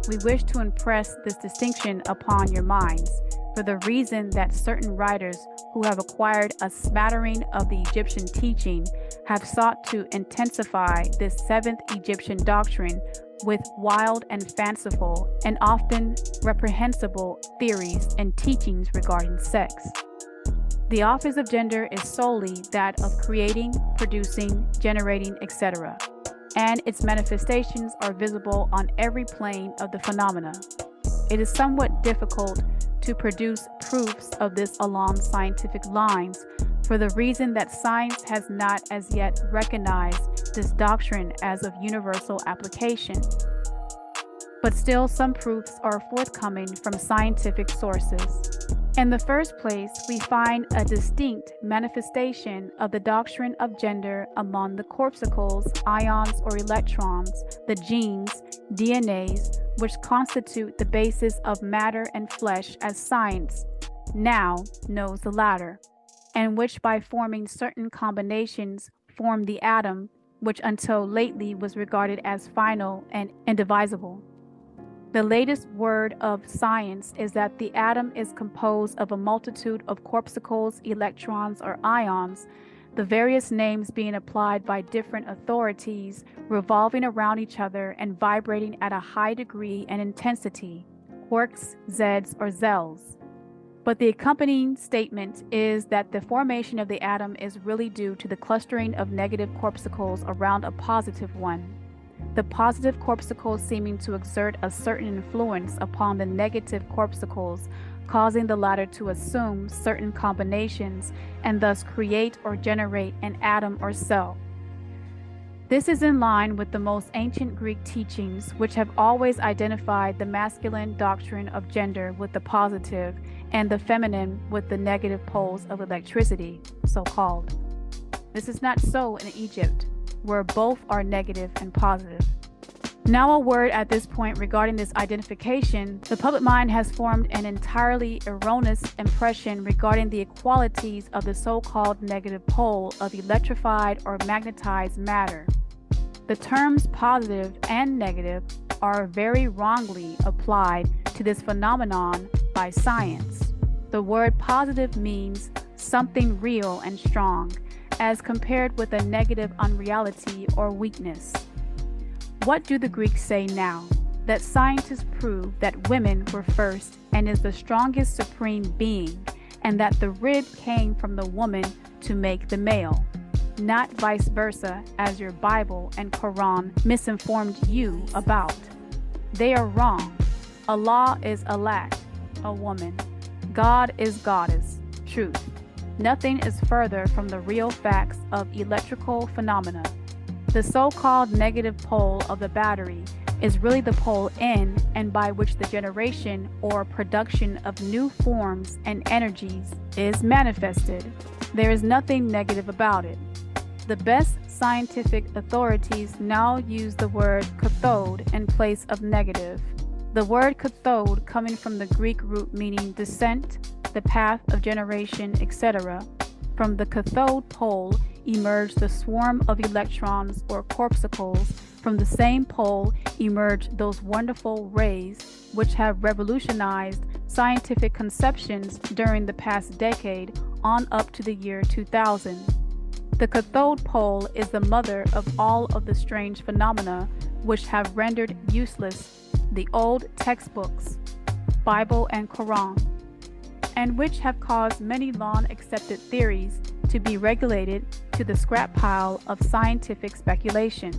We wish to impress this distinction upon your minds for the reason that certain writers who have acquired a smattering of the Egyptian teaching have sought to intensify this 7th Egyptian doctrine with wild and fanciful and often reprehensible theories and teachings regarding sex. The office of gender is solely that of creating, producing, generating, etc., and its manifestations are visible on every plane of the phenomena. It is somewhat difficult to produce proofs of this along scientific lines for the reason that science has not as yet recognized this doctrine as of universal application. But still some proofs are forthcoming from scientific sources. In the first place, we find a distinct manifestation of the doctrine of gender among the corpuscles, ions or electrons, the genes, DNAs, which constitute the basis of matter and flesh as science now knows the latter, and which by forming certain combinations form the atom, which until lately was regarded as final and indivisible. The latest word of science is that the atom is composed of a multitude of corpuscles, electrons, or ions, the various names being applied by different authorities, revolving around each other and vibrating at a high degree and intensity, quarks, zeds, or zels. But the accompanying statement is that the formation of the atom is really due to the clustering of negative corpuscles around a positive one, the positive corpuscles seeming to exert a certain influence upon the negative corpuscles, causing the latter to assume certain combinations and thus create or generate an atom or cell. This is in line with the most ancient Greek teachings, which have always identified the masculine doctrine of gender with the positive and the feminine with the negative poles of electricity, so-called. This is not so in Egypt, where both are negative and positive. Now a word at this point regarding this identification. The public mind has formed an entirely erroneous impression regarding the equalities of the so-called negative pole of electrified or magnetized matter. The terms positive and negative are very wrongly applied to this phenomenon by science. The word positive means something real and strong, as compared with a negative unreality or weakness. What do the Greeks say now? That scientists prove that women were first and is the strongest supreme being, and that the rib came from the woman to make the male, not vice versa, as your Bible and Quran misinformed you about. They are wrong. Allah is Alat, a woman. God is Goddess, truth. Nothing is further from the real facts of electrical phenomena. The so-called negative pole of the battery is really the pole in and by which the generation or production of new forms and energies is manifested. There is nothing negative about it. The best scientific authorities now use the word cathode in place of negative. The word cathode, coming from the Greek root meaning descent, the path of generation, etc. From the cathode pole emerged the swarm of electrons or corpuscles. From the same pole emerged those wonderful rays which have revolutionized scientific conceptions during the past decade on up to the year 2000. The cathode pole is the mother of all of the strange phenomena which have rendered useless the old textbooks, Bible and Quran, and which have caused many long-accepted theories to be relegated to the scrap pile of scientific speculation.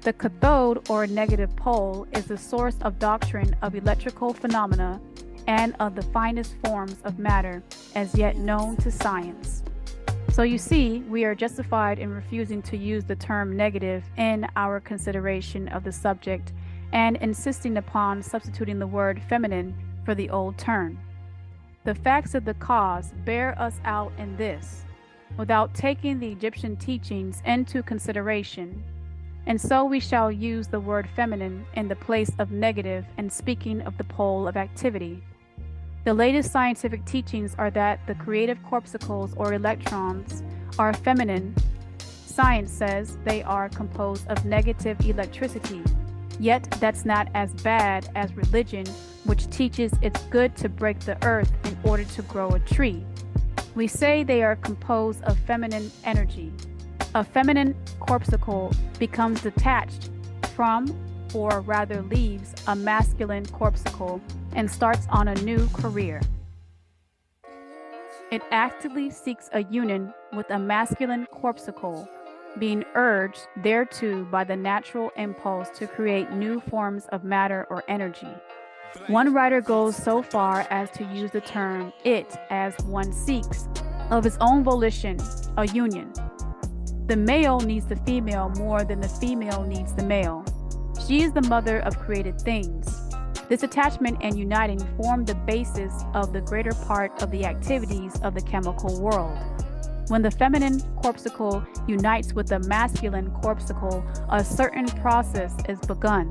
The cathode or negative pole is the source of doctrine of electrical phenomena and of the finest forms of matter as yet known to science. So you see, we are justified in refusing to use the term negative in our consideration of the subject and insisting upon substituting the word feminine for the old term. The facts of the cause bear us out in this, without taking the Egyptian teachings into consideration, and so we shall use the word feminine in the place of negative in speaking of the pole of activity. The latest scientific teachings are that the creative corpuscles or electrons are feminine. Science says they are composed of negative electricity, yet that's not as bad as religion, which teaches it's good to break the earth in order to grow a tree. We say they are composed of feminine energy. A feminine corpuscle becomes detached from, or rather leaves, a masculine corpuscle and starts on a new career. It actively seeks a union with a masculine corpuscle, being urged thereto by the natural impulse to create new forms of matter or energy. One writer goes so far as to use the term it as one seeks, of his own volition, a union. The male needs the female more than the female needs the male. She is the mother of created things. This attachment and uniting form the basis of the greater part of the activities of the chemical world. When the feminine corpuscle unites with the masculine corpuscle, a certain process is begun.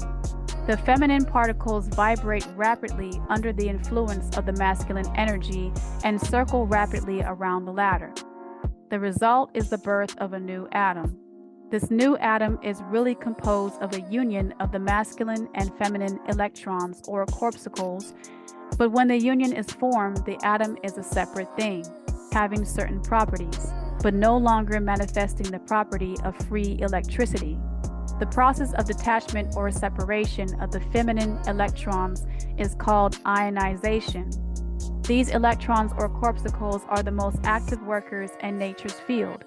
The feminine particles vibrate rapidly under the influence of the masculine energy and circle rapidly around the latter. The result is the birth of a new atom. This new atom is really composed of a union of the masculine and feminine electrons or corpuscles, but when the union is formed, the atom is a separate thing, having certain properties, but no longer manifesting the property of free electricity. The process of detachment or separation of the feminine electrons is called ionization. These electrons or corpuscles are the most active workers in nature's field.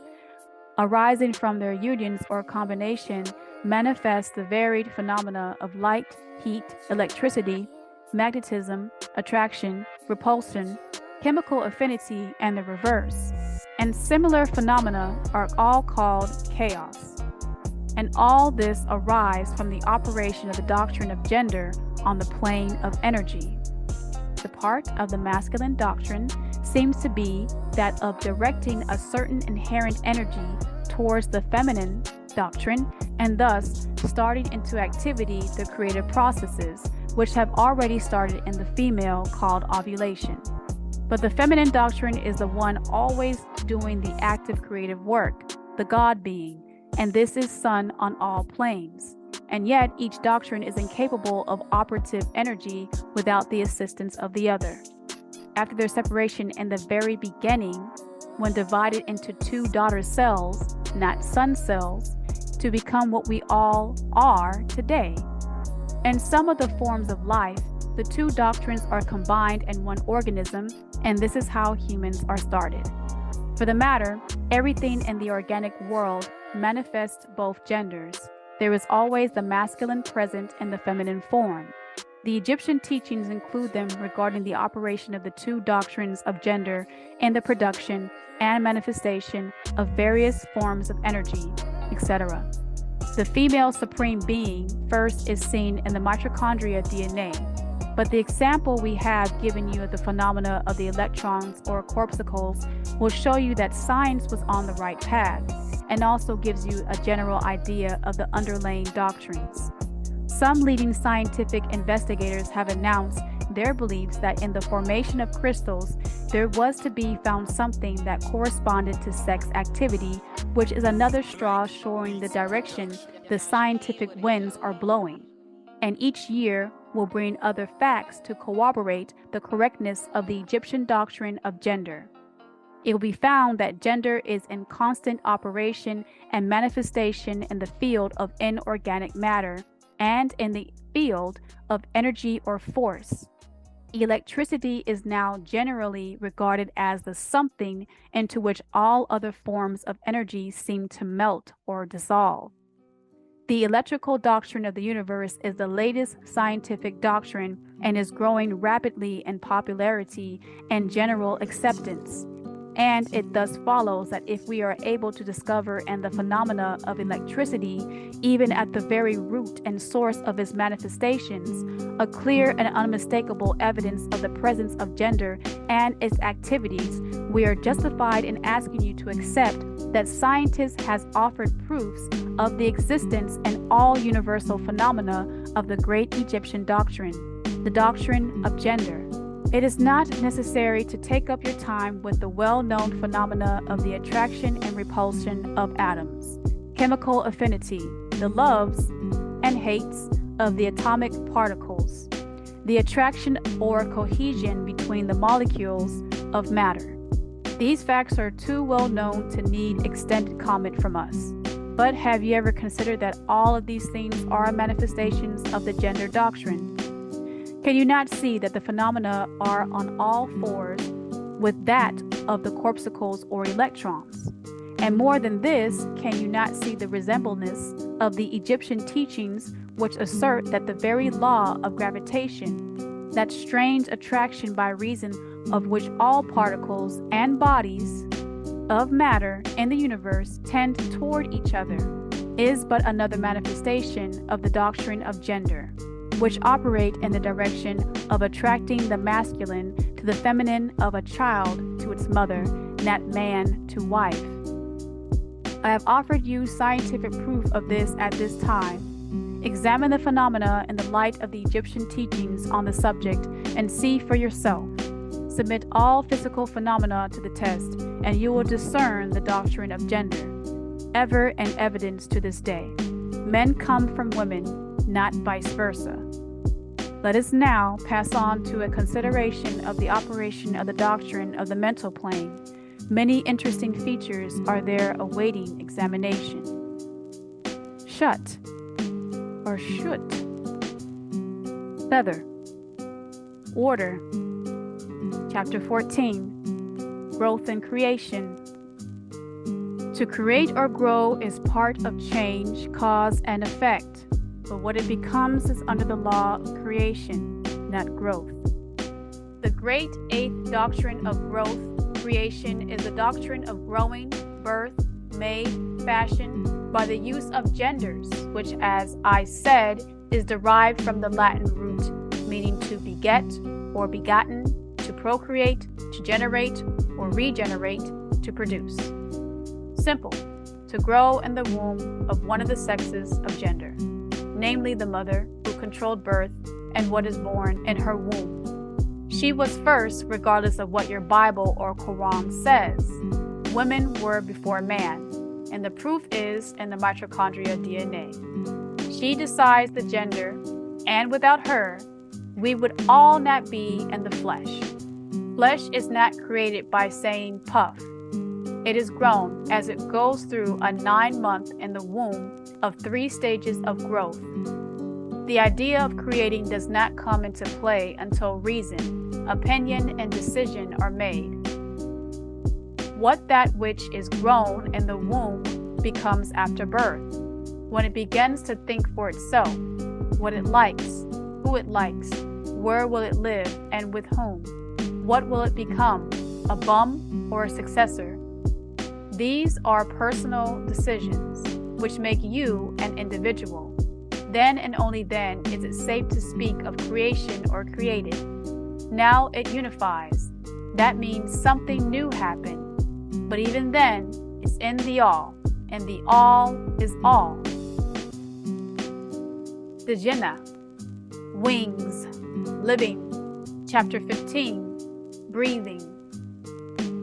Arising from their unions or combination manifest the varied phenomena of light, heat, electricity, magnetism, attraction, repulsion, chemical affinity, and the reverse. And similar phenomena are all called chaos. And all this arises from the operation of the doctrine of gender on the plane of energy. The part of the masculine doctrine seems to be that of directing a certain inherent energy towards the feminine doctrine and thus starting into activity the creative processes which have already started in the female called ovulation. But the feminine doctrine is the one always doing the active creative work, the God being, and this is sun on all planes. And yet each doctrine is incapable of operative energy without the assistance of the other. after their separation in the very beginning, when divided into two daughter cells, not son cells, to become what we all are today. In some of the forms of life, the two doctrines are combined in one organism, and this is how humans are started. For the matter, everything in the organic world manifests both genders. There is always the masculine present in the feminine form. The Egyptian teachings include them regarding the operation of the two doctrines of gender in the production and manifestation of various forms of energy, etc. The female supreme being first is seen in the mitochondria DNA, but the example we have given you of the phenomena of the electrons or corpuscles will show you that science was on the right path and also gives you a general idea of the underlying doctrines. Some leading scientific investigators have announced their beliefs that in the formation of crystals, there was to be found something that corresponded to sex activity, which is another straw showing the direction the scientific winds are blowing. And each year will bring other facts to corroborate the correctness of the Egyptian doctrine of gender. It will be found that gender is in constant operation and manifestation in the field of inorganic matter and in the field of energy or force. Electricity is now generally regarded as the something into which all other forms of energy seem to melt or dissolve. The electrical doctrine of the universe is the latest scientific doctrine and is growing rapidly in popularity and general acceptance. And it thus follows that if we are able to discover in the phenomena of electricity, even at the very root and source of its manifestations, a clear and unmistakable evidence of the presence of gender and its activities, we are justified in asking you to accept that scientists has offered proofs of the existence and all universal phenomena of the great Egyptian doctrine, the doctrine of gender. It is not necessary to take up your time with the well-known phenomena of the attraction and repulsion of atoms, chemical affinity, the loves and hates of the atomic particles, the attraction or cohesion between the molecules of matter. These facts are too well known to need extended comment from us. But have you ever considered that all of these things are manifestations of the gender doctrine? Can you not see that the phenomena are on all fours with that of the corpuscles or electrons? And more than this, can you not see the resemblance of the Egyptian teachings which assert that the very law of gravitation, that strange attraction by reason of which all particles and bodies of matter in the universe tend toward each other, is but another manifestation of the doctrine of gender, which operate in the direction of attracting the masculine to the feminine, of a child to its mother, not man to wife. I have offered you scientific proof of this at this time. Examine the phenomena in the light of the Egyptian teachings on the subject and see for yourself. Submit all physical phenomena to the test, and you will discern the doctrine of gender, ever in evidence to this day. Men come from women, not vice versa. Let us now pass on to a consideration of the operation of the doctrine of the mental plane. Many interesting features are there awaiting examination. Shut or shoot. Feather. Order. Chapter 14. Growth and creation. To create or grow is part of change, cause, and effect. But what it becomes is under the law of creation, not growth. The great eighth doctrine of growth, creation, is the doctrine of growing, birth, made, fashion, by the use of genders, which, as I said, is derived from the Latin root, meaning to beget or begotten, to procreate, to generate or regenerate, to produce. Simple, to grow in the womb of one of the sexes of gender, namely the mother who controlled birth and what is born in her womb. She was first, regardless of what your Bible or Quran says. Women were before man, and the proof is in the mitochondria DNA. She decides the gender, and without her, we would all not be in the flesh. Flesh is not created by saying puff. It is grown as it goes through a 9-month in the womb of 3 stages of growth. The idea of creating does not come into play until reason, opinion, and decision are made. What that which is grown in the womb becomes after birth, when it begins to think for itself, what it likes, who it likes, where will it live, and with whom. What will it become, a bum or a successor? These are personal decisions, which make you an individual. Then and only then is it safe to speak of creation or created. Now it unifies. That means something new happened. But even then, it's in the all, and the all is all. The Jinnah, wings, living. Chapter 15, breathing.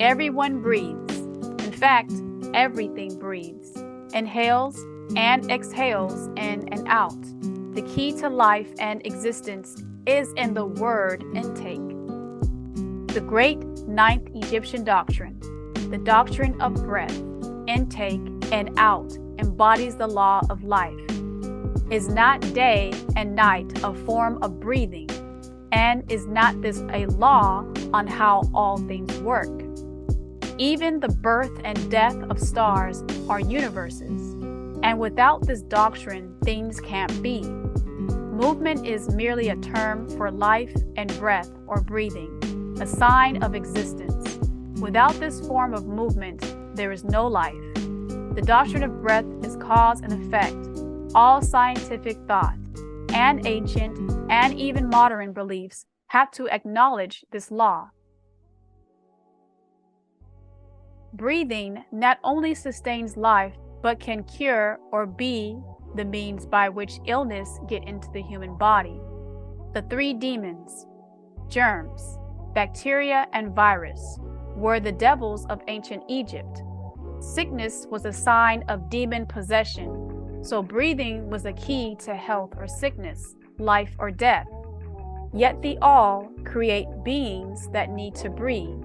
Everyone breathes. In fact, everything breathes, inhales and exhales in and out. The key to life and existence is in the word intake. The great 9th Egyptian doctrine, the doctrine of breath, intake and out, embodies the law of life. Is not day and night a form of breathing? And is not this a law on how all things work? Even the birth and death of stars are universes, and without this doctrine, things can't be. Movement is merely a term for life and breath or breathing, a sign of existence. Without this form of movement, there is no life. The doctrine of breath is cause and effect. All scientific thought and ancient and even modern beliefs have to acknowledge this law. Breathing not only sustains life, but can cure or be the means by which illness get into the human body. The 3 demons, germs, bacteria, and virus, were the devils of ancient Egypt. Sickness was a sign of demon possession, so breathing was a key to health or sickness, life or death. Yet the all create beings that need to breathe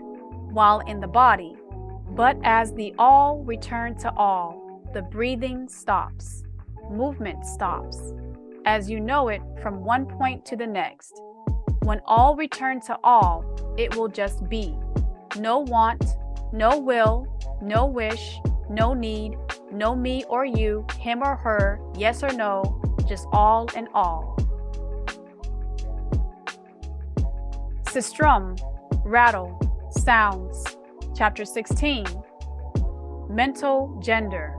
while in the body. But as the all return to all, the breathing stops, movement stops, as you know it from one point to the next. When all return to all, it will just be. No want, no will, no wish, no need, no me or you, him or her, yes or no, just all and all. Sistrum, rattle, sounds. Chapter 16, mental gender.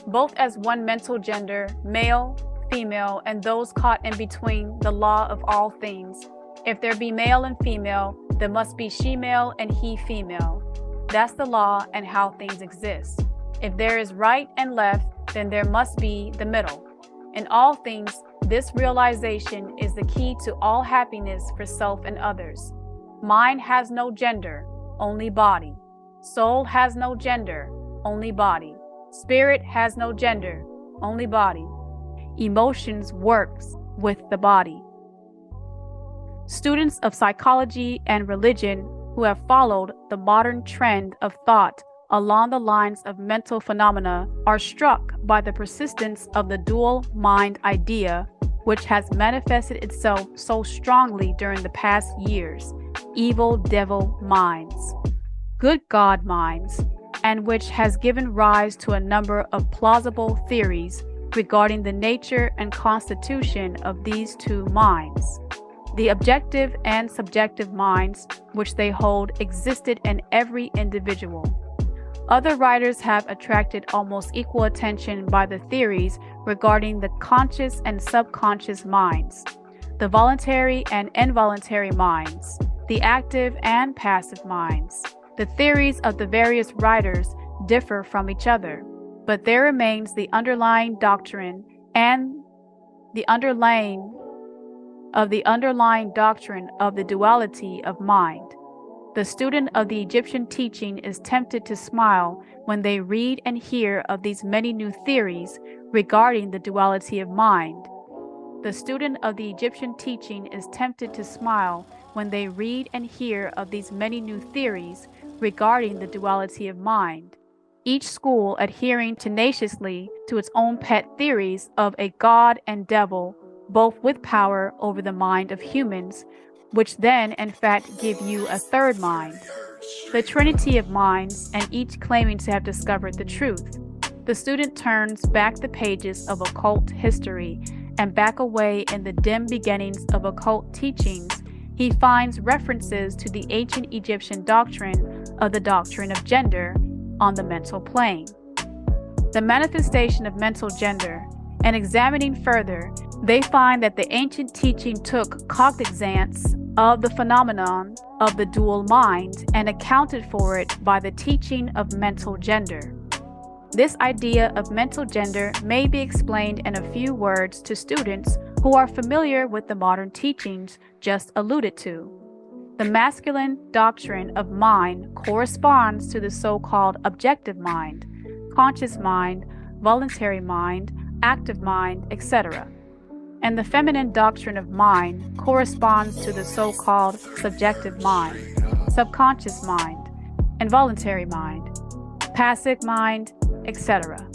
Both as one mental gender, male, female, and those caught in between the law of all things. If there be male and female, there must be she-male and he-female. That's the law and how things exist. If there is right and left, then there must be the middle. In all things, this realization is the key to all happiness for self and others. Mind has no gender, only body. Soul has no gender, only body. Spirit has no gender, only body. Emotions works with the body. Students of psychology and religion who have followed the modern trend of thought along the lines of mental phenomena are struck by the persistence of the dual mind idea, which has manifested itself so strongly during the past years. Evil devil minds, good God minds, and which has given rise to a number of plausible theories regarding the nature and constitution of these 2 minds. The objective and subjective minds, which they hold existed in every individual. Other writers have attracted almost equal attention by the theories regarding the conscious and subconscious minds, the voluntary and involuntary minds, the active and passive minds. The theories of the various writers differ from each other, but there remains the underlying doctrine and the underlying doctrine of the duality of mind. The student of the Egyptian teaching is tempted to smile when they read and hear of these many new theories regarding the duality of mind. The student of the Egyptian teaching is tempted to smile when they read and hear of these many new theories regarding the duality of mind, each school adhering tenaciously to its own pet theories of a god and devil, both with power over the mind of humans, which then in fact give you a third mind. The trinity of minds, and each claiming to have discovered the truth. The student turns back the pages of occult history, and back away in the dim beginnings of occult teachings, he finds references to the ancient Egyptian doctrine of the doctrine of gender on the mental plane. The manifestation of mental gender, and examining further, they find that the ancient teaching took cognizance of the phenomenon of the dual mind and accounted for it by the teaching of mental gender. This idea of mental gender may be explained in a few words to students who are familiar with the modern teachings just alluded to. The masculine doctrine of mind corresponds to the so-called objective mind, conscious mind, voluntary mind, active mind, etc. And the feminine doctrine of mind corresponds to the so-called subjective mind, subconscious mind, involuntary mind, passive mind, etc.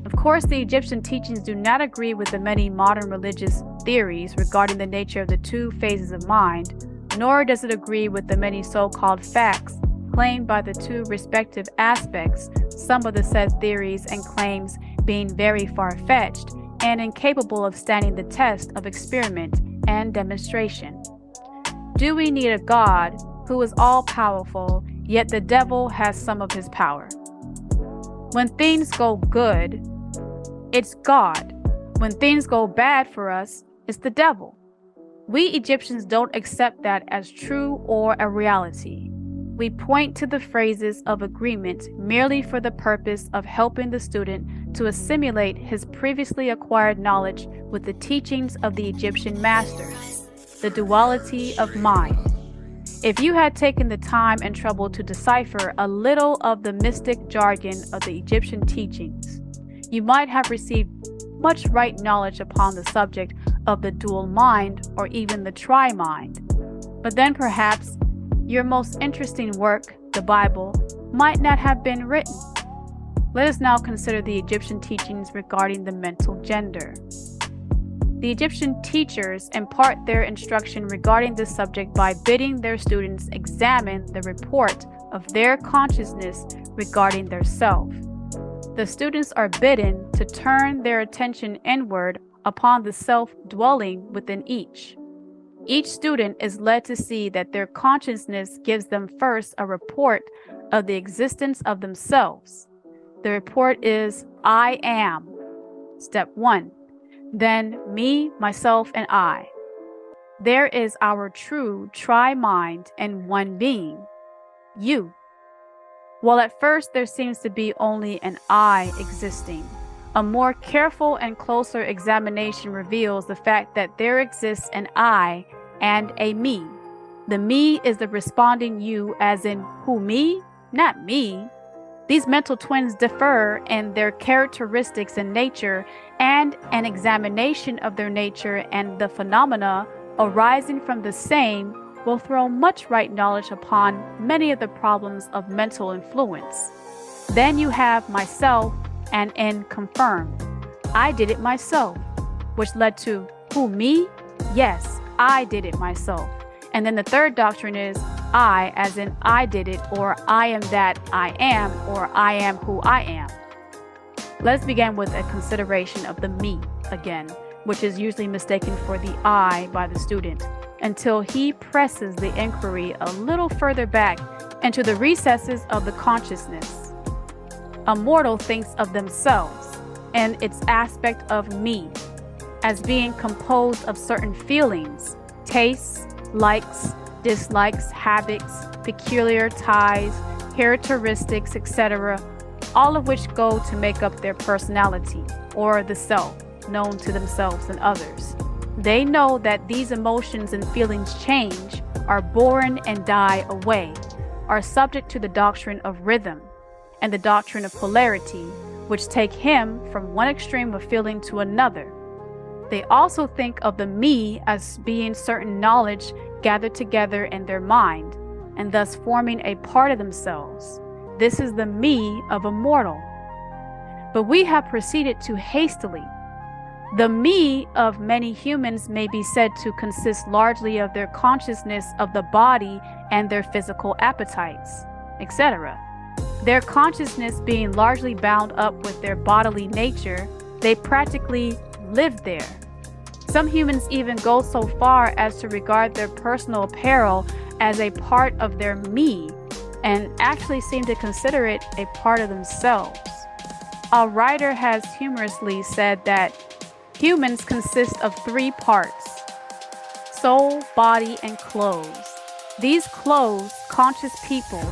Of course, the Egyptian teachings do not agree with the many modern religious theories regarding the nature of the two phases of mind, nor does it agree with the many so-called facts claimed by the two respective aspects, some of the said theories and claims being very far-fetched and incapable of standing the test of experiment and demonstration. Do we need a God who is all-powerful, yet the devil has some of his power? When things go good, it's God. When things go bad for us, it's the devil. We Egyptians don't accept that as true or a reality. We point to the phrases of agreement merely for the purpose of helping the student to assimilate his previously acquired knowledge with the teachings of the Egyptian masters, the duality of mind. If you had taken the time and trouble to decipher a little of the mystic jargon of the Egyptian teachings, you might have received much right knowledge upon the subject of the dual mind or even the tri-mind. But then perhaps your most interesting work, the Bible, might not have been written. Let us now consider the Egyptian teachings regarding the mental gender. The Egyptian teachers impart their instruction regarding this subject by bidding their students examine the report of their consciousness regarding their self. The students are bidden to turn their attention inward upon the self dwelling within each. Each student is led to see that their consciousness gives them first a report of the existence of themselves. The report is, I am. Step 1. Then me, myself, and I. There is our true tri-mind and one being, you. While at first there seems to be only an I existing, a more careful and closer examination reveals the fact that there exists an I and a me. The me is the responding you, as in who, me? Not me. These mental twins differ in their characteristics and nature, and an examination of their nature and the phenomena arising from the same will throw much right knowledge upon many of the problems of mental influence. Then you have myself and in confirmed, I did it myself, which led to who, me? Yes, I did it myself. And then the third doctrine is I, as in I did it, or I am that I am, or I am who I am. Let's begin with a consideration of the me again, which is usually mistaken for the I by the student, until he presses the inquiry a little further back into the recesses of the consciousness. A mortal thinks of themselves and its aspect of me as being composed of certain feelings, tastes, likes, dislikes, habits, peculiar ties, characteristics, etc., all of which go to make up their personality, or the self, known to themselves and others. They know that these emotions and feelings change, are born and die away, are subject to the doctrine of rhythm and the doctrine of polarity, which take him from one extreme of feeling to another. They also think of the me as being certain knowledge gathered together in their mind, and thus forming a part of themselves. This is the me of a mortal. But we have proceeded too hastily. The me of many humans may be said to consist largely of their consciousness of the body and their physical appetites, etc. Their consciousness being largely bound up with their bodily nature, they practically live there. Some humans even go so far as to regard their personal apparel as a part of their me, and actually seem to consider it a part of themselves. A writer has humorously said that humans consist of three parts: soul, body, and clothes. These clothes, conscious people,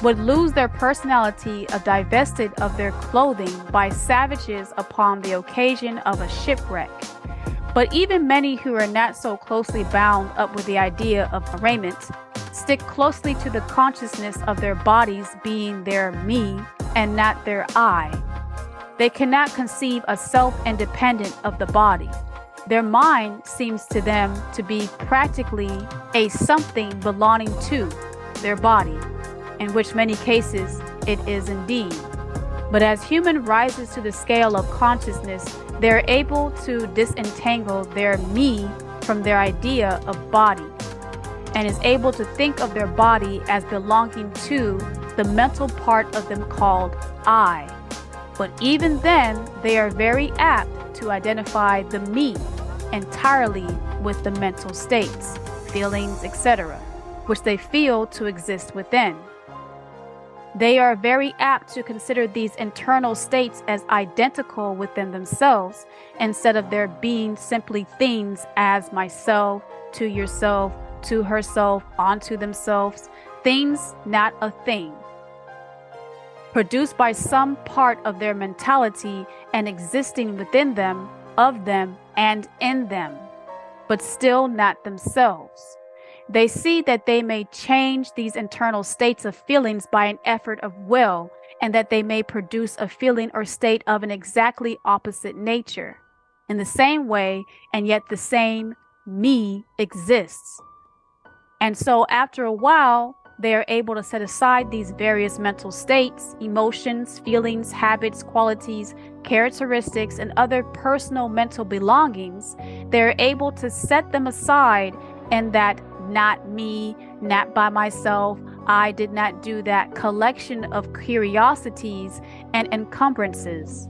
would lose their personality if divested of their clothing by savages upon the occasion of a shipwreck. But even many who are not so closely bound up with the idea of raiment stick closely to the consciousness of their bodies being their me and not their I. They cannot conceive a self independent of the body. Their mind seems to them to be practically a something belonging to their body, in which many cases it is indeed. But as human rises to the scale of consciousness, they're able to disentangle their me from their idea of body, and is able to think of their body as belonging to the mental part of them called I. But even then, they are very apt to identify the me entirely with the mental states, feelings, etc., which they feel to exist within. They are very apt to consider these internal states as identical within themselves, instead of their being simply things as myself, to yourself, to herself, onto themselves, things, not a thing, produced by some part of their mentality and existing within them, of them, and in them, but still not themselves. They see that they may change these internal states of feelings by an effort of will, and that they may produce a feeling or state of an exactly opposite nature. In the same way, and yet the same me exists. And so after a while, they are able to set aside these various mental states, emotions, feelings, habits, qualities, characteristics, and other personal mental belongings. They are able to set them aside, and that not me, not by myself, I did not do that collection of curiosities and encumbrances,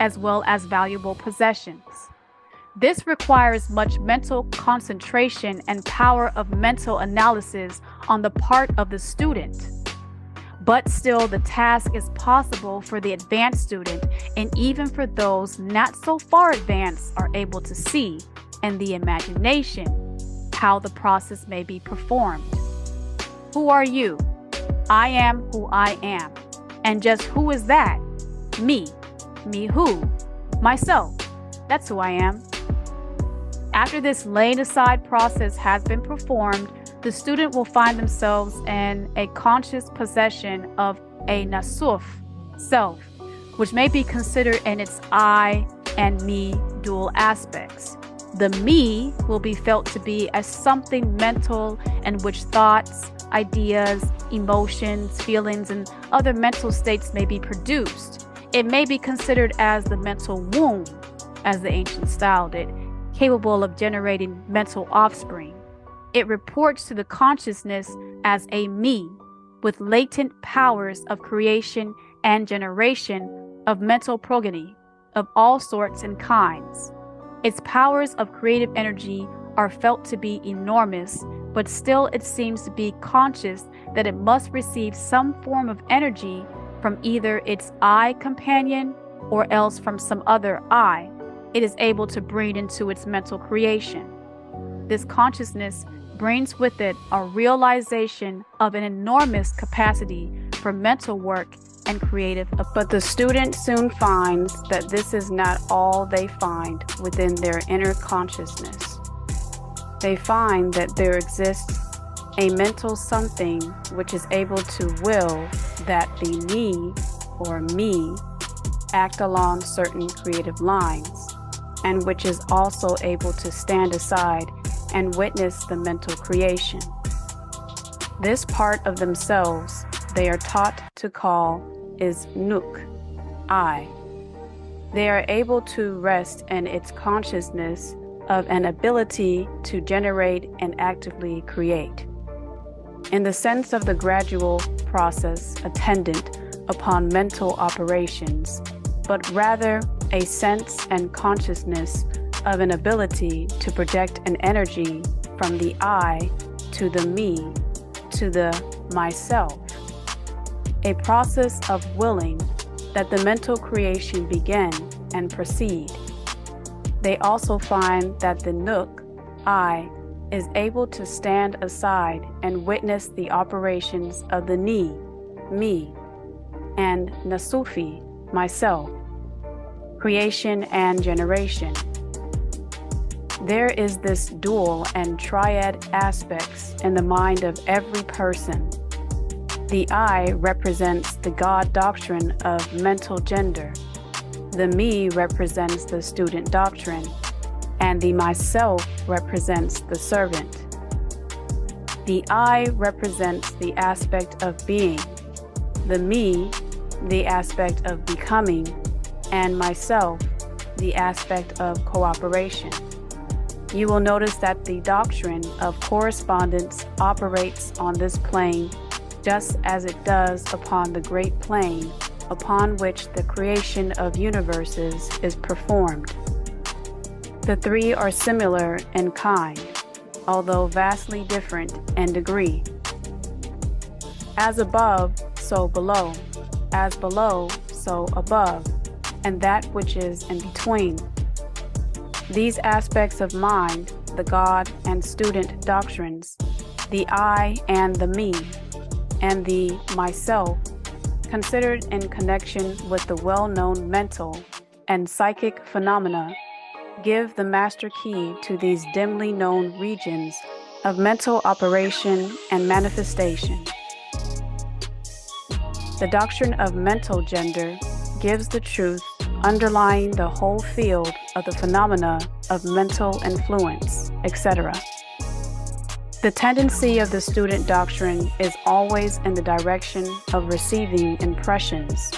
as well as valuable possessions. This requires much mental concentration and power of mental analysis on the part of the student. But still, the task is possible for the advanced student, and even for those not so far advanced are able to see, in the imagination, how the process may be performed. Who are you? I am who I am. And just who is that? Me. Me who? Myself. That's who I am. After this laying aside process has been performed, the student will find themselves in a conscious possession of a nasuf, self, which may be considered in its I and me dual aspects. The me will be felt to be as something mental in which thoughts, ideas, emotions, feelings, and other mental states may be produced. It may be considered as the mental womb, as the ancients styled it, capable of generating mental offspring. It reports to the consciousness as a me, with latent powers of creation and generation of mental progeny of all sorts and kinds. Its powers of creative energy are felt to be enormous, but still it seems to be conscious that it must receive some form of energy from either its I companion or else from some other I it is able to bring into its mental creation. This consciousness brings with it a realization of an enormous capacity for mental work and creative. But the student soon finds that this is not all they find within their inner consciousness. They find that there exists a mental something which is able to will that the me or me act along certain creative lines, and which is also able to stand aside and witness the mental creation. This part of themselves they are taught to call is Nuk, I. They are able to rest in its consciousness of an ability to generate and actively create. In the sense of the gradual process attendant upon mental operations, but rather a sense and consciousness of an ability to project an energy from the I to the me to the myself. A process of willing that the mental creation begin and proceed. They also find that the Nuk, I, is able to stand aside and witness the operations of the Ni, me, and Nasufi, myself, creation and generation. There is this dual and triad aspects in the mind of every person. The I represents the God doctrine of mental gender. The me represents the student doctrine, and the myself represents the servant. The I represents the aspect of being, the me, the aspect of becoming, and myself, the aspect of cooperation. You will notice that the doctrine of correspondence operates on this plane just as it does upon the great plane upon which the creation of universes is performed. The three are similar in kind, although vastly different in degree. As above, so below. As below, so above, and that which is in between. These aspects of mind, the God and student doctrines, the I and the me, and the myself, considered in connection with the well-known mental and psychic phenomena, give the master key to these dimly known regions of mental operation and manifestation. The doctrine of mental gender gives the truth underlying the whole field of the phenomena of mental influence, etc. The tendency of the student doctrine is always in the direction of receiving impressions,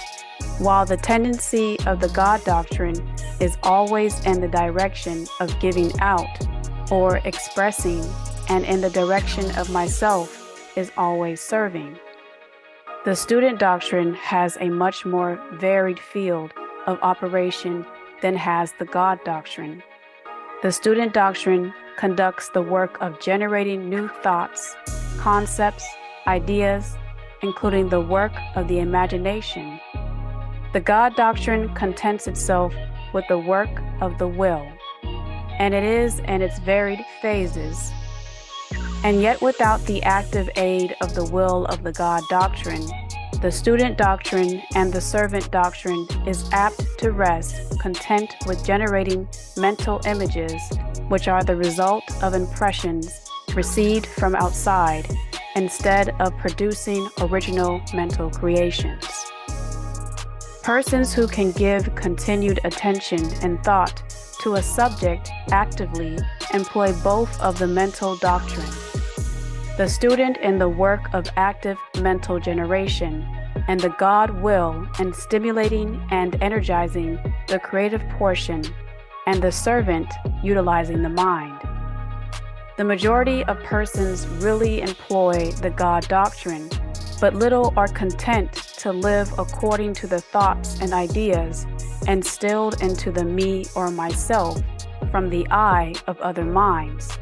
while the tendency of the God doctrine is always in the direction of giving out or expressing, and in the direction of myself is always serving. The student doctrine has a much more varied field of operation than has the God doctrine. The student doctrine conducts the work of generating new thoughts, concepts, ideas, including the work of the imagination. The God doctrine contents itself with the work of the will, and it is in its varied phases. And yet without the active aid of the will of the God doctrine, the student doctrine and the servant doctrine is apt to rest content with generating mental images which are the result of impressions received from outside instead of producing original mental creations. Persons who can give continued attention and thought to a subject actively employ both of the mental doctrine. The student in the work of active mental generation, and the God will in stimulating and energizing the creative portion, and the servant utilizing the mind. The majority of persons really employ the God doctrine, but little are content to live according to the thoughts and ideas instilled into the me or myself from the I of other minds.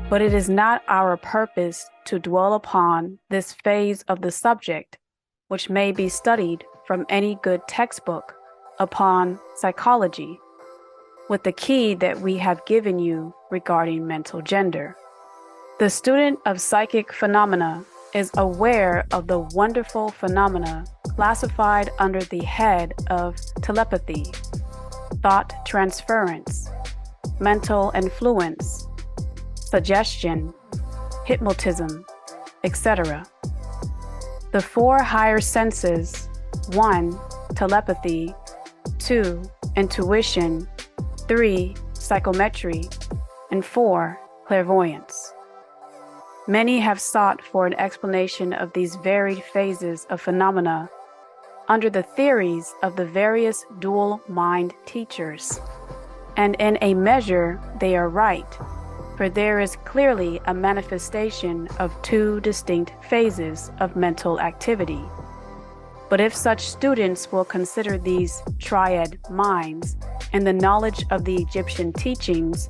But it is not our purpose to dwell upon this phase of the subject, which may be studied from any good textbook upon psychology, with the key that we have given you regarding mental gender. The student of psychic phenomena is aware of the wonderful phenomena classified under the head of telepathy, thought transference, mental influence, suggestion, hypnotism, etc. The four higher senses, 1. Telepathy, 2. Intuition, 3. Psychometry, and 4. Clairvoyance. Many have sought for an explanation of these varied phases of phenomena under the theories of the various dual mind teachers. And in a measure, they are right, for there is clearly a manifestation of two distinct phases of mental activity. But if such students will consider these triad minds and the knowledge of the Egyptian teachings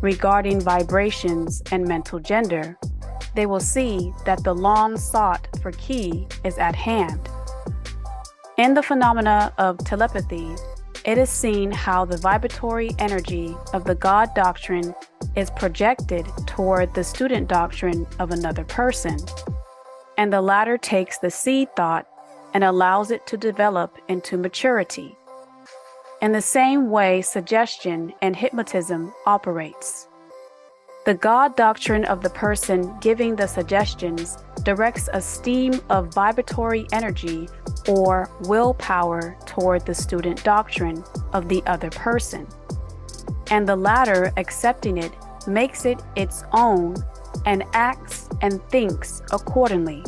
regarding vibrations and mental gender, they will see that the long sought for key is at hand. In the phenomena of telepathy, it is seen how the vibratory energy of the God doctrine is projected toward the student doctrine of another person, and the latter takes the seed thought and allows it to develop into maturity. In the same way, suggestion and hypnotism operates. The God doctrine of the person giving the suggestions directs a stream of vibratory energy or willpower toward the student doctrine of the other person, and the latter, accepting it, makes it its own and acts and thinks accordingly.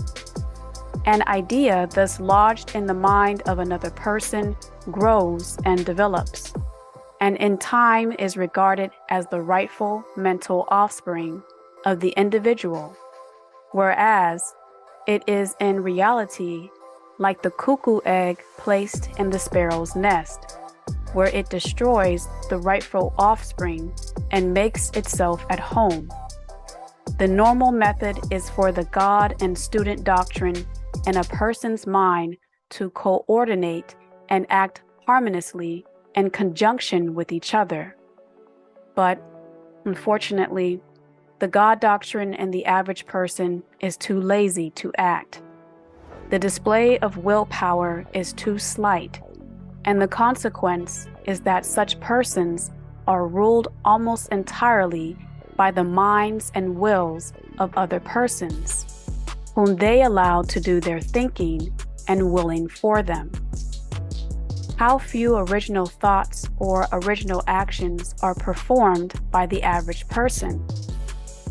An idea thus lodged in the mind of another person grows and develops, and in time is regarded as the rightful mental offspring of the individual, whereas it is in reality like the cuckoo egg placed in the sparrow's nest, where it destroys the rightful offspring and makes itself at home. The normal method is for the God and student doctrine in a person's mind to coordinate and act harmoniously in conjunction with each other. But, unfortunately, the God doctrine in the average person is too lazy to act. The display of willpower is too slight, and the consequence is that such persons are ruled almost entirely by the minds and wills of other persons, whom they allow to do their thinking and willing for them. How few original thoughts or original actions are performed by the average person,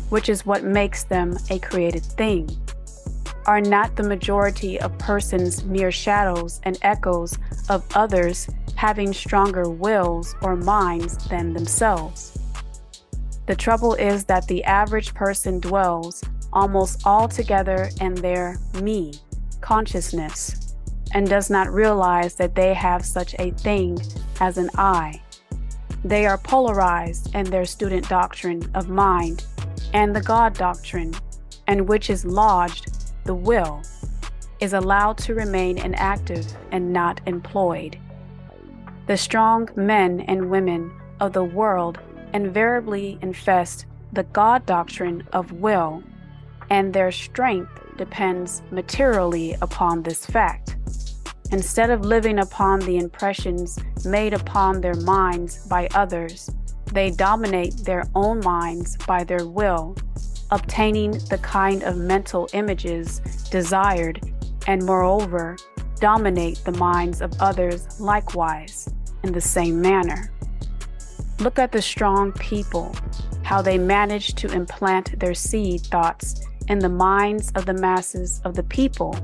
which is what makes them a created thing. Are not the majority of persons mere shadows and echoes of others having stronger wills or minds than themselves? The trouble is that the average person dwells almost altogether in their me consciousness and does not realize that they have such a thing as an I. They are polarized in their student doctrine of mind and the God doctrine, and which is lodged, the will, is allowed to remain inactive and not employed. The strong men and women of the world invariably infest the God doctrine of will, and their strength depends materially upon this fact. Instead of living upon the impressions made upon their minds by others, they dominate their own minds by their will, obtaining the kind of mental images desired, and moreover, dominate the minds of others likewise in the same manner. Look at the strong people, how they manage to implant their seed thoughts in the minds of the masses of the people,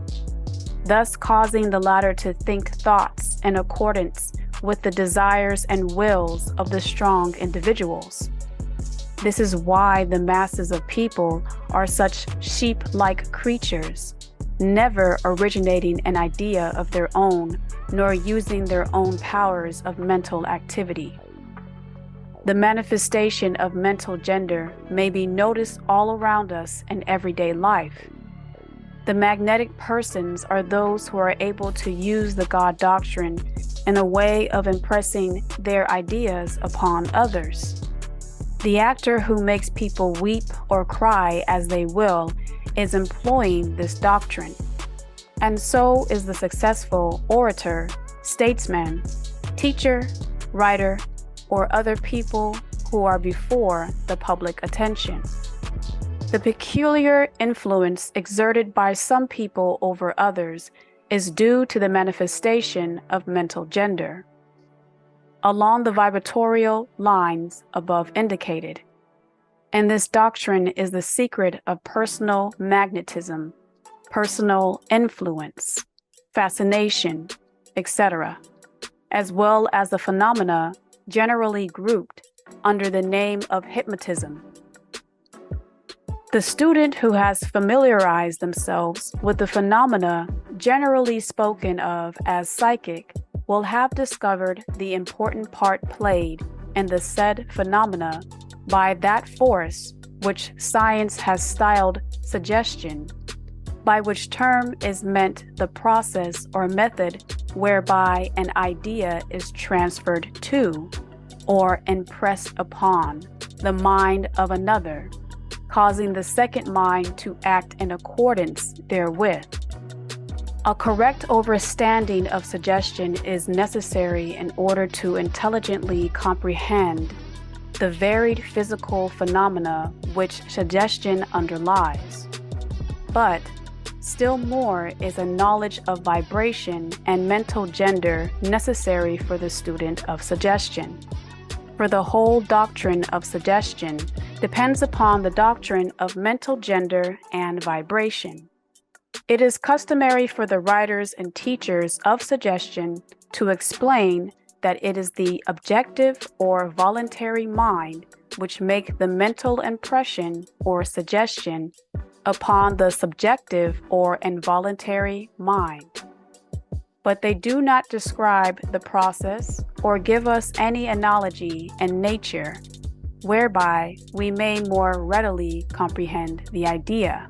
thus causing the latter to think thoughts in accordance with the desires and wills of the strong individuals. This is why the masses of people are such sheep-like creatures, never originating an idea of their own, nor using their own powers of mental activity. The manifestation of mental gender may be noticed all around us in everyday life. The magnetic persons are those who are able to use the God doctrine in a way of impressing their ideas upon others. The actor who makes people weep or cry as they will is employing this doctrine, and so is the successful orator, statesman, teacher, writer, or other people who are before the public attention. The peculiar influence exerted by some people over others is due to the manifestation of mental gender. along the vibratorial lines above indicated. And this doctrine is the secret of personal magnetism, personal influence, fascination, etc., as well as the phenomena generally grouped under the name of hypnotism. The student who has familiarized themselves with the phenomena generally spoken of as psychic will have discovered the important part played in the said phenomena by that force which science has styled suggestion, by which term is meant the process or method whereby an idea is transferred to or impressed upon the mind of another, causing the second mind to act in accordance therewith. A correct understanding of suggestion is necessary in order to intelligently comprehend the varied physical phenomena which suggestion underlies. But still more is a knowledge of vibration and mental gender necessary for the student of suggestion. For the whole doctrine of suggestion depends upon the doctrine of mental gender and vibration. It is customary for the writers and teachers of suggestion to explain that it is the objective or voluntary mind which make the mental impression or suggestion upon the subjective or involuntary mind. But they do not describe the process or give us any analogy in nature whereby we may more readily comprehend the idea.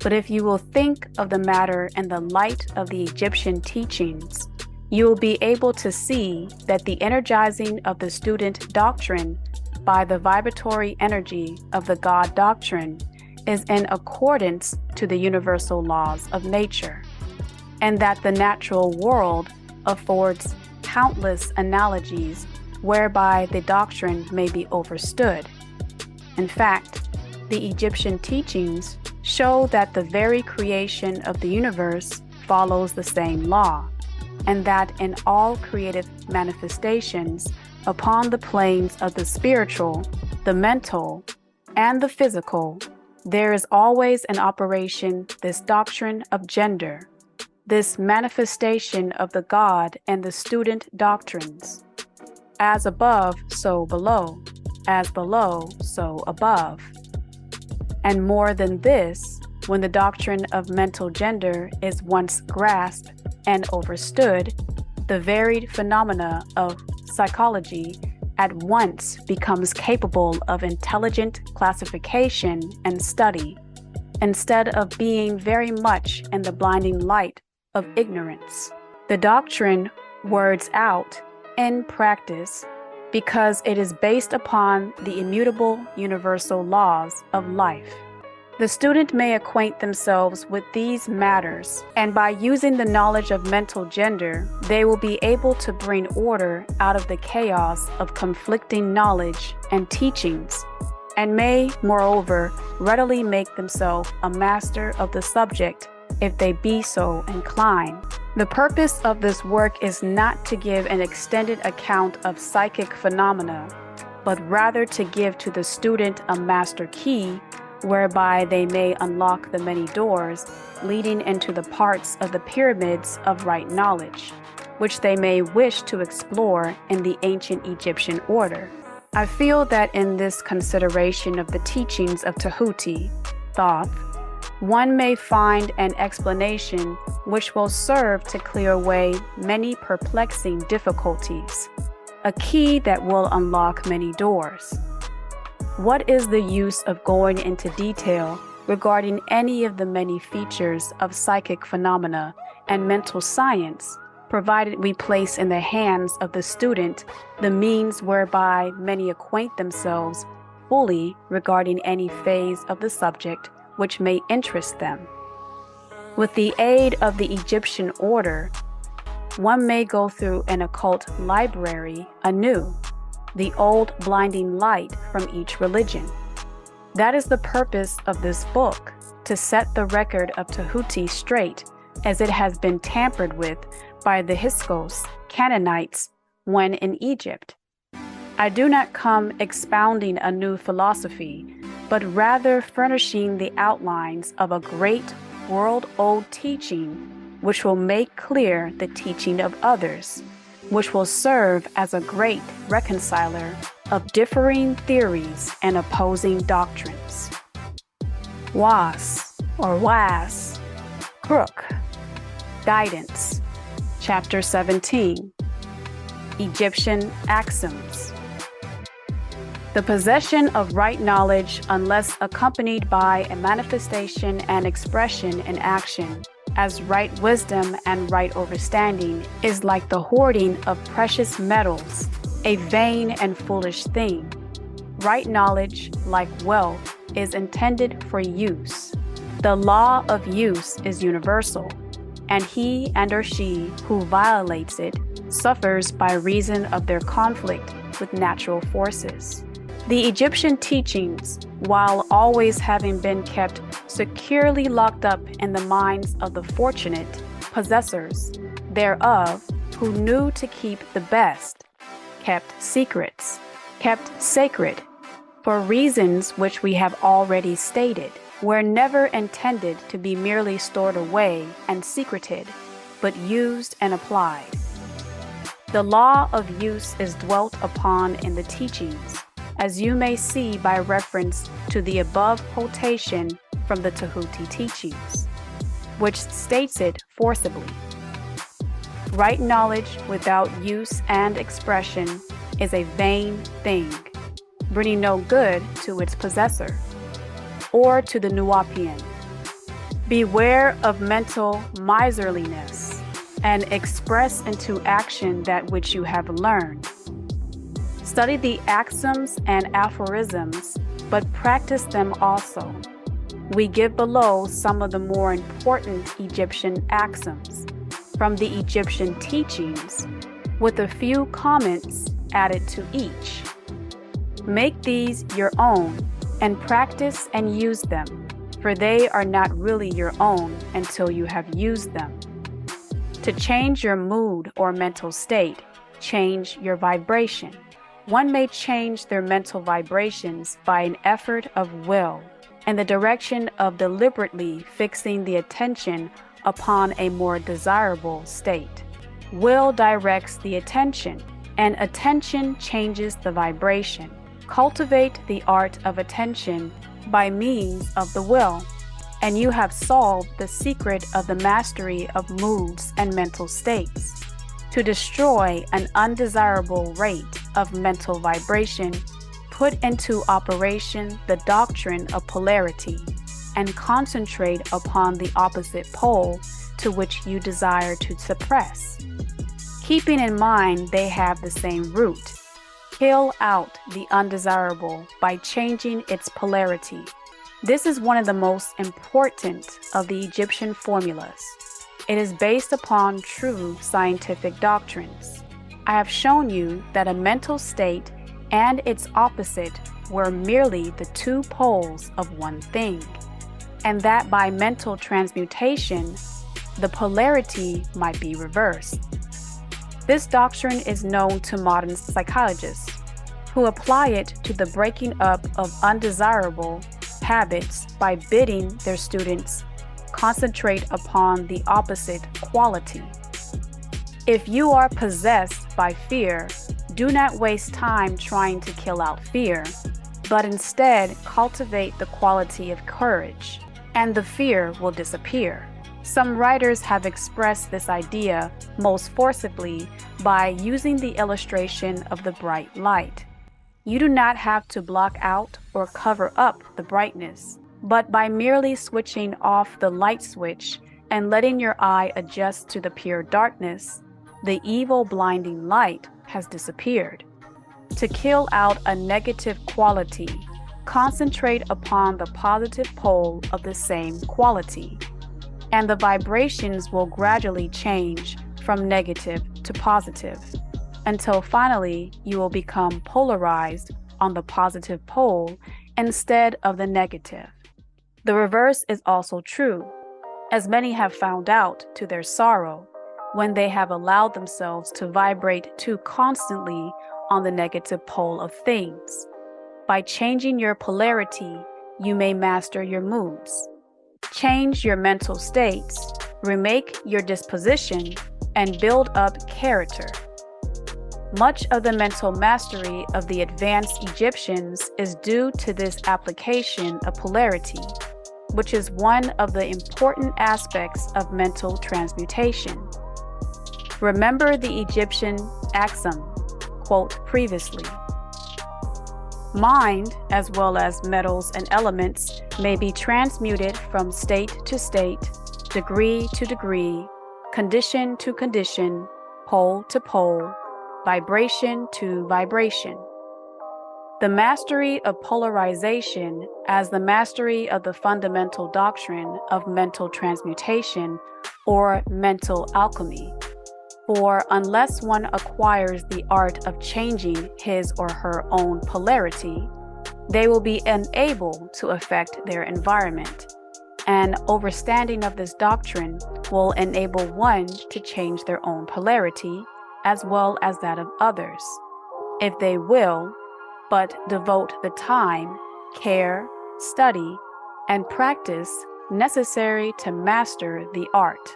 But if you will think of the matter in the light of the Egyptian teachings, you will be able to see that the energizing of the student doctrine by the vibratory energy of the God doctrine is in accordance to the universal laws of nature, and that the natural world affords countless analogies whereby the doctrine may be understood. In fact, the Egyptian teachings show that the very creation of the universe follows the same law, and that in all creative manifestations upon the planes of the spiritual, the mental, and the physical, there is always in operation this doctrine of gender, this manifestation of the God and the student doctrines. As above, so below, as below, so above. And more than this, when the doctrine of mental gender is once grasped and understood, the varied phenomena of psychology at once becomes capable of intelligent classification and study, instead of being very much in the blinding light of ignorance. The doctrine words out in practice because it is based upon the immutable universal laws of life. The student may acquaint themselves with these matters, and by using the knowledge of mental gender, they will be able to bring order out of the chaos of conflicting knowledge and teachings, and may, moreover, readily make themselves a master of the subject if they be so inclined. The purpose of this work is not to give an extended account of psychic phenomena, but rather to give to the student a master key whereby they may unlock the many doors leading into the parts of the pyramids of right knowledge, which they may wish to explore in the ancient Egyptian order. I feel that in this consideration of the teachings of Tahuti, Thoth, one may find an explanation which will serve to clear away many perplexing difficulties, a key that will unlock many doors. What is the use of going into detail regarding any of the many features of psychic phenomena and mental science, provided we place in the hands of the student the means whereby many acquaint themselves fully regarding any phase of the subject which may interest them? With the aid of the Egyptian order, one may go through an occult library anew, the old blinding light from each religion. That is the purpose of this book, to set the record of Tahuti straight, as it has been tampered with by the Hyksos, Canaanites, when in Egypt. I do not come expounding a new philosophy, but rather furnishing the outlines of a great world-old teaching which will make clear the teaching of others, which will serve as a great reconciler of differing theories and opposing doctrines. Was, or was, crook, guidance, chapter 17, Egyptian axioms. The possession of right knowledge, unless accompanied by a manifestation and expression in action, as right wisdom and right understanding, is like the hoarding of precious metals, a vain and foolish thing. Right knowledge, like wealth, is intended for use. The law of use is universal, and he and or she who violates it suffers by reason of their conflict with natural forces. The Egyptian teachings, while always having been kept securely locked up in the minds of the fortunate possessors thereof, who knew to keep the best, kept secrets, kept sacred, for reasons which we have already stated, were never intended to be merely stored away and secreted, but used and applied. The law of use is dwelt upon in the teachings, as you may see by reference to the above quotation from the Tahuti teachings, which states it forcibly. Right knowledge without use and expression is a vain thing, bringing no good to its possessor, or to the Nuwapian. Beware of mental miserliness, and express into action that which you have learned. Study the axioms and aphorisms, but practice them also. We give below some of the more important Egyptian axioms from the Egyptian teachings, with a few comments added to each. Make these your own and practice and use them, for they are not really your own until you have used them. To change your mood or mental state, change your vibration. One may change their mental vibrations by an effort of will in the direction of deliberately fixing the attention upon a more desirable state. Will directs the attention, and attention changes the vibration. Cultivate the art of attention by means of the will, and you have solved the secret of the mastery of moods and mental states. To destroy an undesirable rate of mental vibration, put into operation the doctrine of polarity, and concentrate upon the opposite pole to which you desire to suppress. Keeping in mind they have the same root, kill out the undesirable by changing its polarity. This is one of the most important of the Egyptian formulas. It is based upon true scientific doctrines. I have shown you that a mental state and its opposite were merely the two poles of one thing, and that by mental transmutation, the polarity might be reversed. This doctrine is known to modern psychologists, who apply it to the breaking up of undesirable habits by bidding their students concentrate upon the opposite quality. If you are possessed by fear, do not waste time trying to kill out fear, but instead cultivate the quality of courage, and the fear will disappear. Some writers have expressed this idea most forcibly by using the illustration of the bright light. You do not have to block out or cover up the brightness, but by merely switching off the light switch and letting your eye adjust to the pure darkness, the evil blinding light has disappeared. To kill out a negative quality, concentrate upon the positive pole of the same quality, and the vibrations will gradually change from negative to positive, until finally you will become polarized on the positive pole instead of the negative. The reverse is also true, as many have found out to their sorrow. when they have allowed themselves to vibrate too constantly on the negative pole of things. By changing your polarity, you may master your moods. Change your mental states, remake your disposition, and build up character. Much of the mental mastery of the advanced Egyptians is due to this application of polarity, which is one of the important aspects of mental transmutation. Remember the Egyptian axiom, quote previously. Mind, as well as metals and elements, may be transmuted from state to state, degree to degree, condition to condition, pole to pole, vibration to vibration. The mastery of polarization as the mastery of the fundamental doctrine of mental transmutation or mental alchemy. For unless one acquires the art of changing his or her own polarity, they will be unable to affect their environment. An overstanding of this doctrine will enable one to change their own polarity as well as that of others, if they will but devote the time, care, study, and practice necessary to master the art.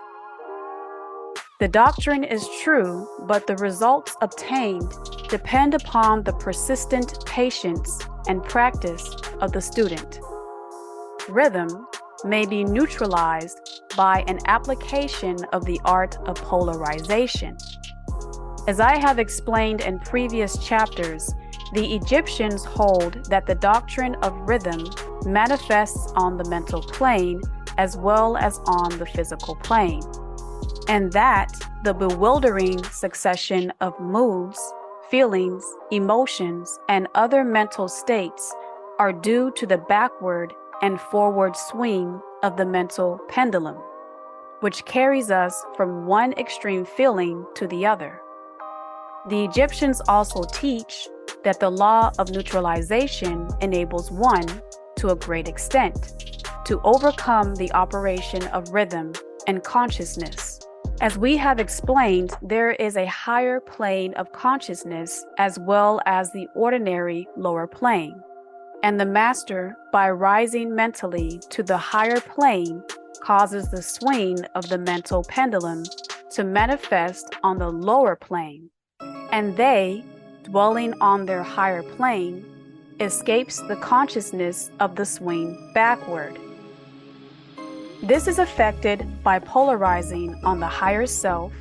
The doctrine is true, but the results obtained depend upon the persistent patience and practice of the student. Rhythm may be neutralized by an application of the art of polarization. As I have explained in previous chapters, the Egyptians hold that the doctrine of rhythm manifests on the mental plane as well as on the physical plane, and that the bewildering succession of moods, feelings, emotions, and other mental states are due to the backward and forward swing of the mental pendulum, which carries us from one extreme feeling to the other. The Egyptians also teach that the law of neutralization enables one, to a great extent, to overcome the operation of rhythm and consciousness. As we have explained, there is a higher plane of consciousness as well as the ordinary lower plane, and the master, by rising mentally to the higher plane, causes the swing of the mental pendulum to manifest on the lower plane, and they, dwelling on their higher plane, escapes the consciousness of the swing backward. This is effected by polarizing on the higher self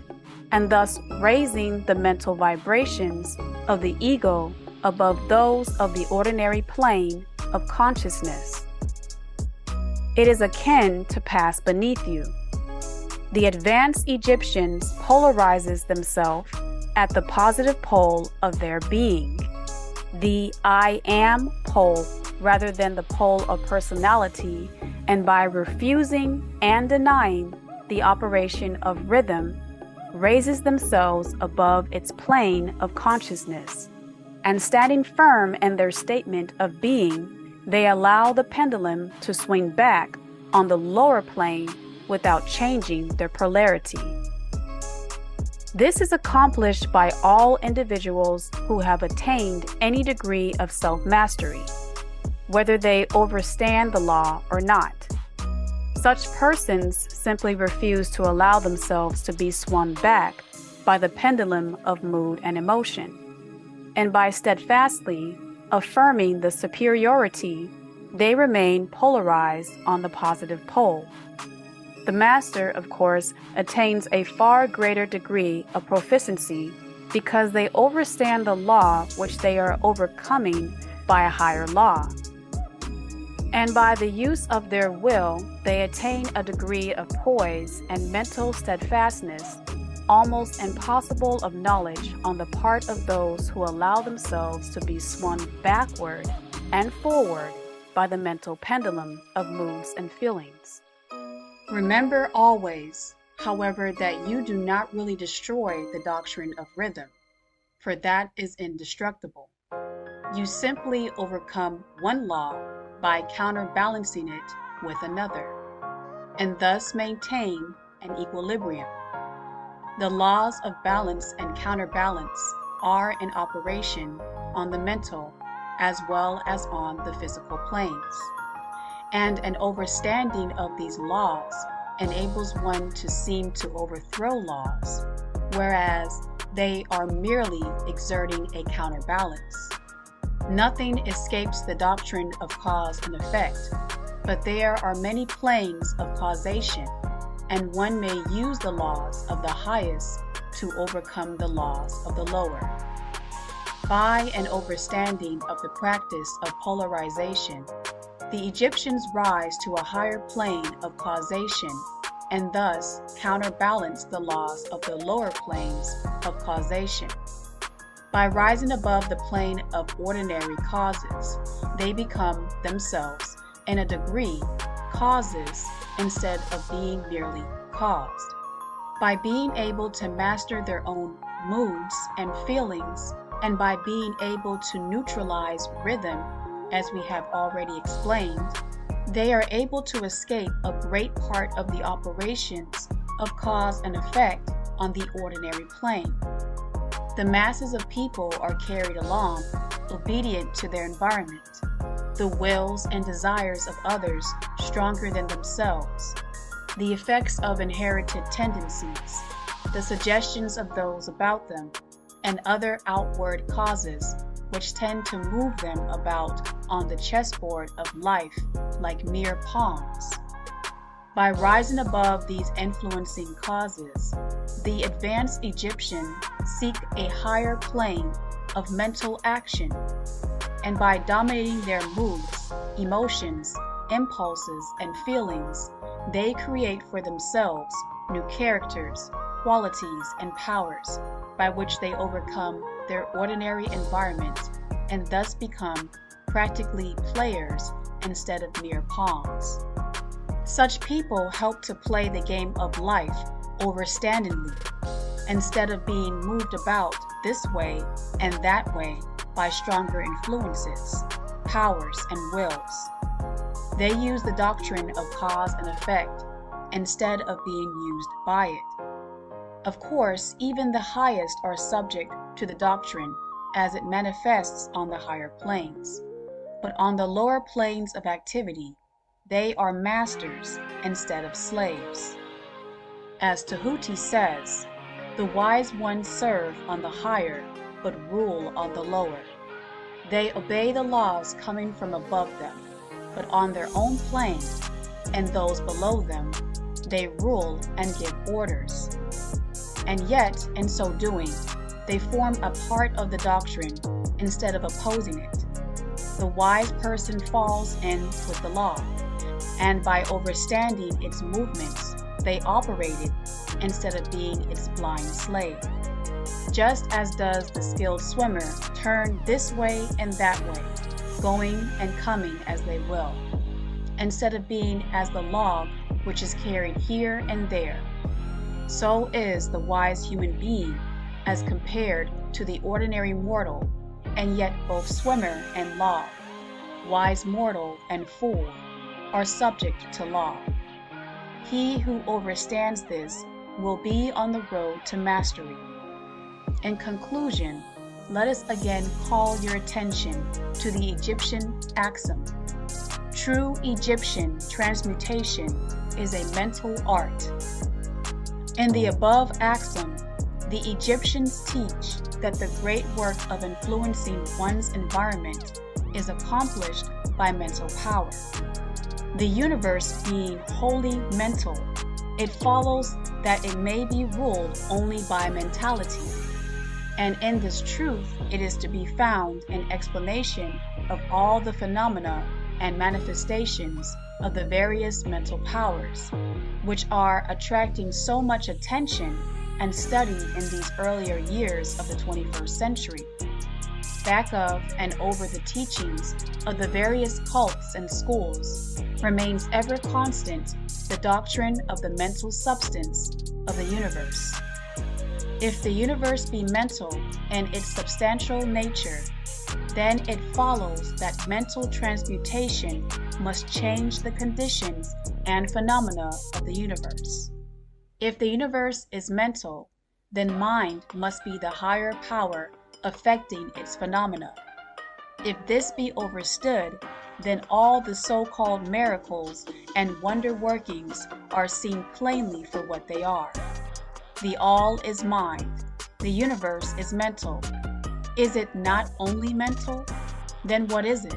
and thus raising the mental vibrations of the ego above those of the ordinary plane of consciousness. It is akin to pass beneath you. The advanced Egyptians polarizes themselves at the positive pole of their being, the I am pole rather than the pole of personality, and by refusing and denying the operation of rhythm, raises themselves above its plane of consciousness, and standing firm in their statement of being, they allow the pendulum to swing back on the lower plane without changing their polarity. This is accomplished by all individuals who have attained any degree of self-mastery, whether they overstand the law or not. Such persons simply refuse to allow themselves to be swung back by the pendulum of mood and emotion, and by steadfastly affirming the superiority, they remain polarized on the positive pole. The master, of course, attains a far greater degree of proficiency because they overstand the law which they are overcoming by a higher law. And by the use of their will, they attain a degree of poise and mental steadfastness almost impossible of knowledge on the part of those who allow themselves to be swung backward and forward by the mental pendulum of moods and feelings. Remember always, however, that you do not really destroy the doctrine of rhythm, for that is indestructible. You simply overcome one law by counterbalancing it with another, and thus maintain an equilibrium. The laws of balance and counterbalance are in operation on the mental as well as on the physical planes. And an overstanding of these laws enables one to seem to overthrow laws, whereas they are merely exerting a counterbalance. Nothing escapes the doctrine of cause and effect, but there are many planes of causation, and one may use the laws of the highest to overcome the laws of the lower. By an overstanding of the practice of polarization, the Egyptians rise to a higher plane of causation and thus counterbalance the laws of the lower planes of causation. By rising above the plane of ordinary causes, they become themselves, in a degree, causes instead of being merely caused. By being able to master their own moods and feelings, and by being able to neutralize rhythm, as we have already explained, they are able to escape a great part of the operations of cause and effect on the ordinary plane. The masses of people are carried along, obedient to their environment, the wills and desires of others stronger than themselves, the effects of inherited tendencies, the suggestions of those about them, and other outward causes which tend to move them about on the chessboard of life like mere pawns. By rising above these influencing causes, the advanced Egyptian seek a higher plane of mental action, and by dominating their moods, emotions, impulses, and feelings, they create for themselves new characters, qualities, and powers by which they overcome their ordinary environment and thus become practically players instead of mere pawns. Such people help to play the game of life overstandingly, instead of being moved about this way and that way by stronger influences, powers, and wills. They use the doctrine of cause and effect instead of being used by it. Of course, even the highest are subject to the doctrine as it manifests on the higher planes, but on the lower planes of activity, they are masters instead of slaves. As Tahuti says, the wise ones serve on the higher, but rule on the lower. They obey the laws coming from above them, but on their own plane, and those below them, they rule and give orders. And yet, in so doing, they form a part of the doctrine instead of opposing it. The wise person falls in with the law, and by overstanding its movements, they operate it instead of being its blind slave. Just as does the skilled swimmer turn this way and that way, going and coming as they will, instead of being as the log which is carried here and there. So is the wise human being as compared to the ordinary mortal, and yet both swimmer and log, wise mortal and fool, are subject to law. He who overstands this will be on the road to mastery. In conclusion, let us again call your attention to the Egyptian axiom. True Egyptian transmutation is a mental art. In the above axiom, the Egyptians teach that the great work of influencing one's environment is accomplished by mental power. The universe being wholly mental, it follows that it may be ruled only by mentality. And in this truth, it is to be found an explanation of all the phenomena and manifestations of the various mental powers, which are attracting so much attention and study in these earlier years of the 21st century. Back of and over the teachings of the various cults and schools remains ever constant the doctrine of the mental substance of the universe. If the universe be mental in its substantial nature, then it follows that mental transmutation must change the conditions and phenomena of the universe. If the universe is mental, then mind must be the higher power affecting its phenomena. If this be overstood, then all the so-called miracles and wonder workings are seen plainly for what they are. The all is mind. The universe is mental. Is it not only mental? Then what is it?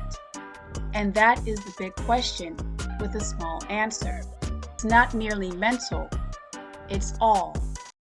And that is the big question with a small answer. It's not merely mental, it's all.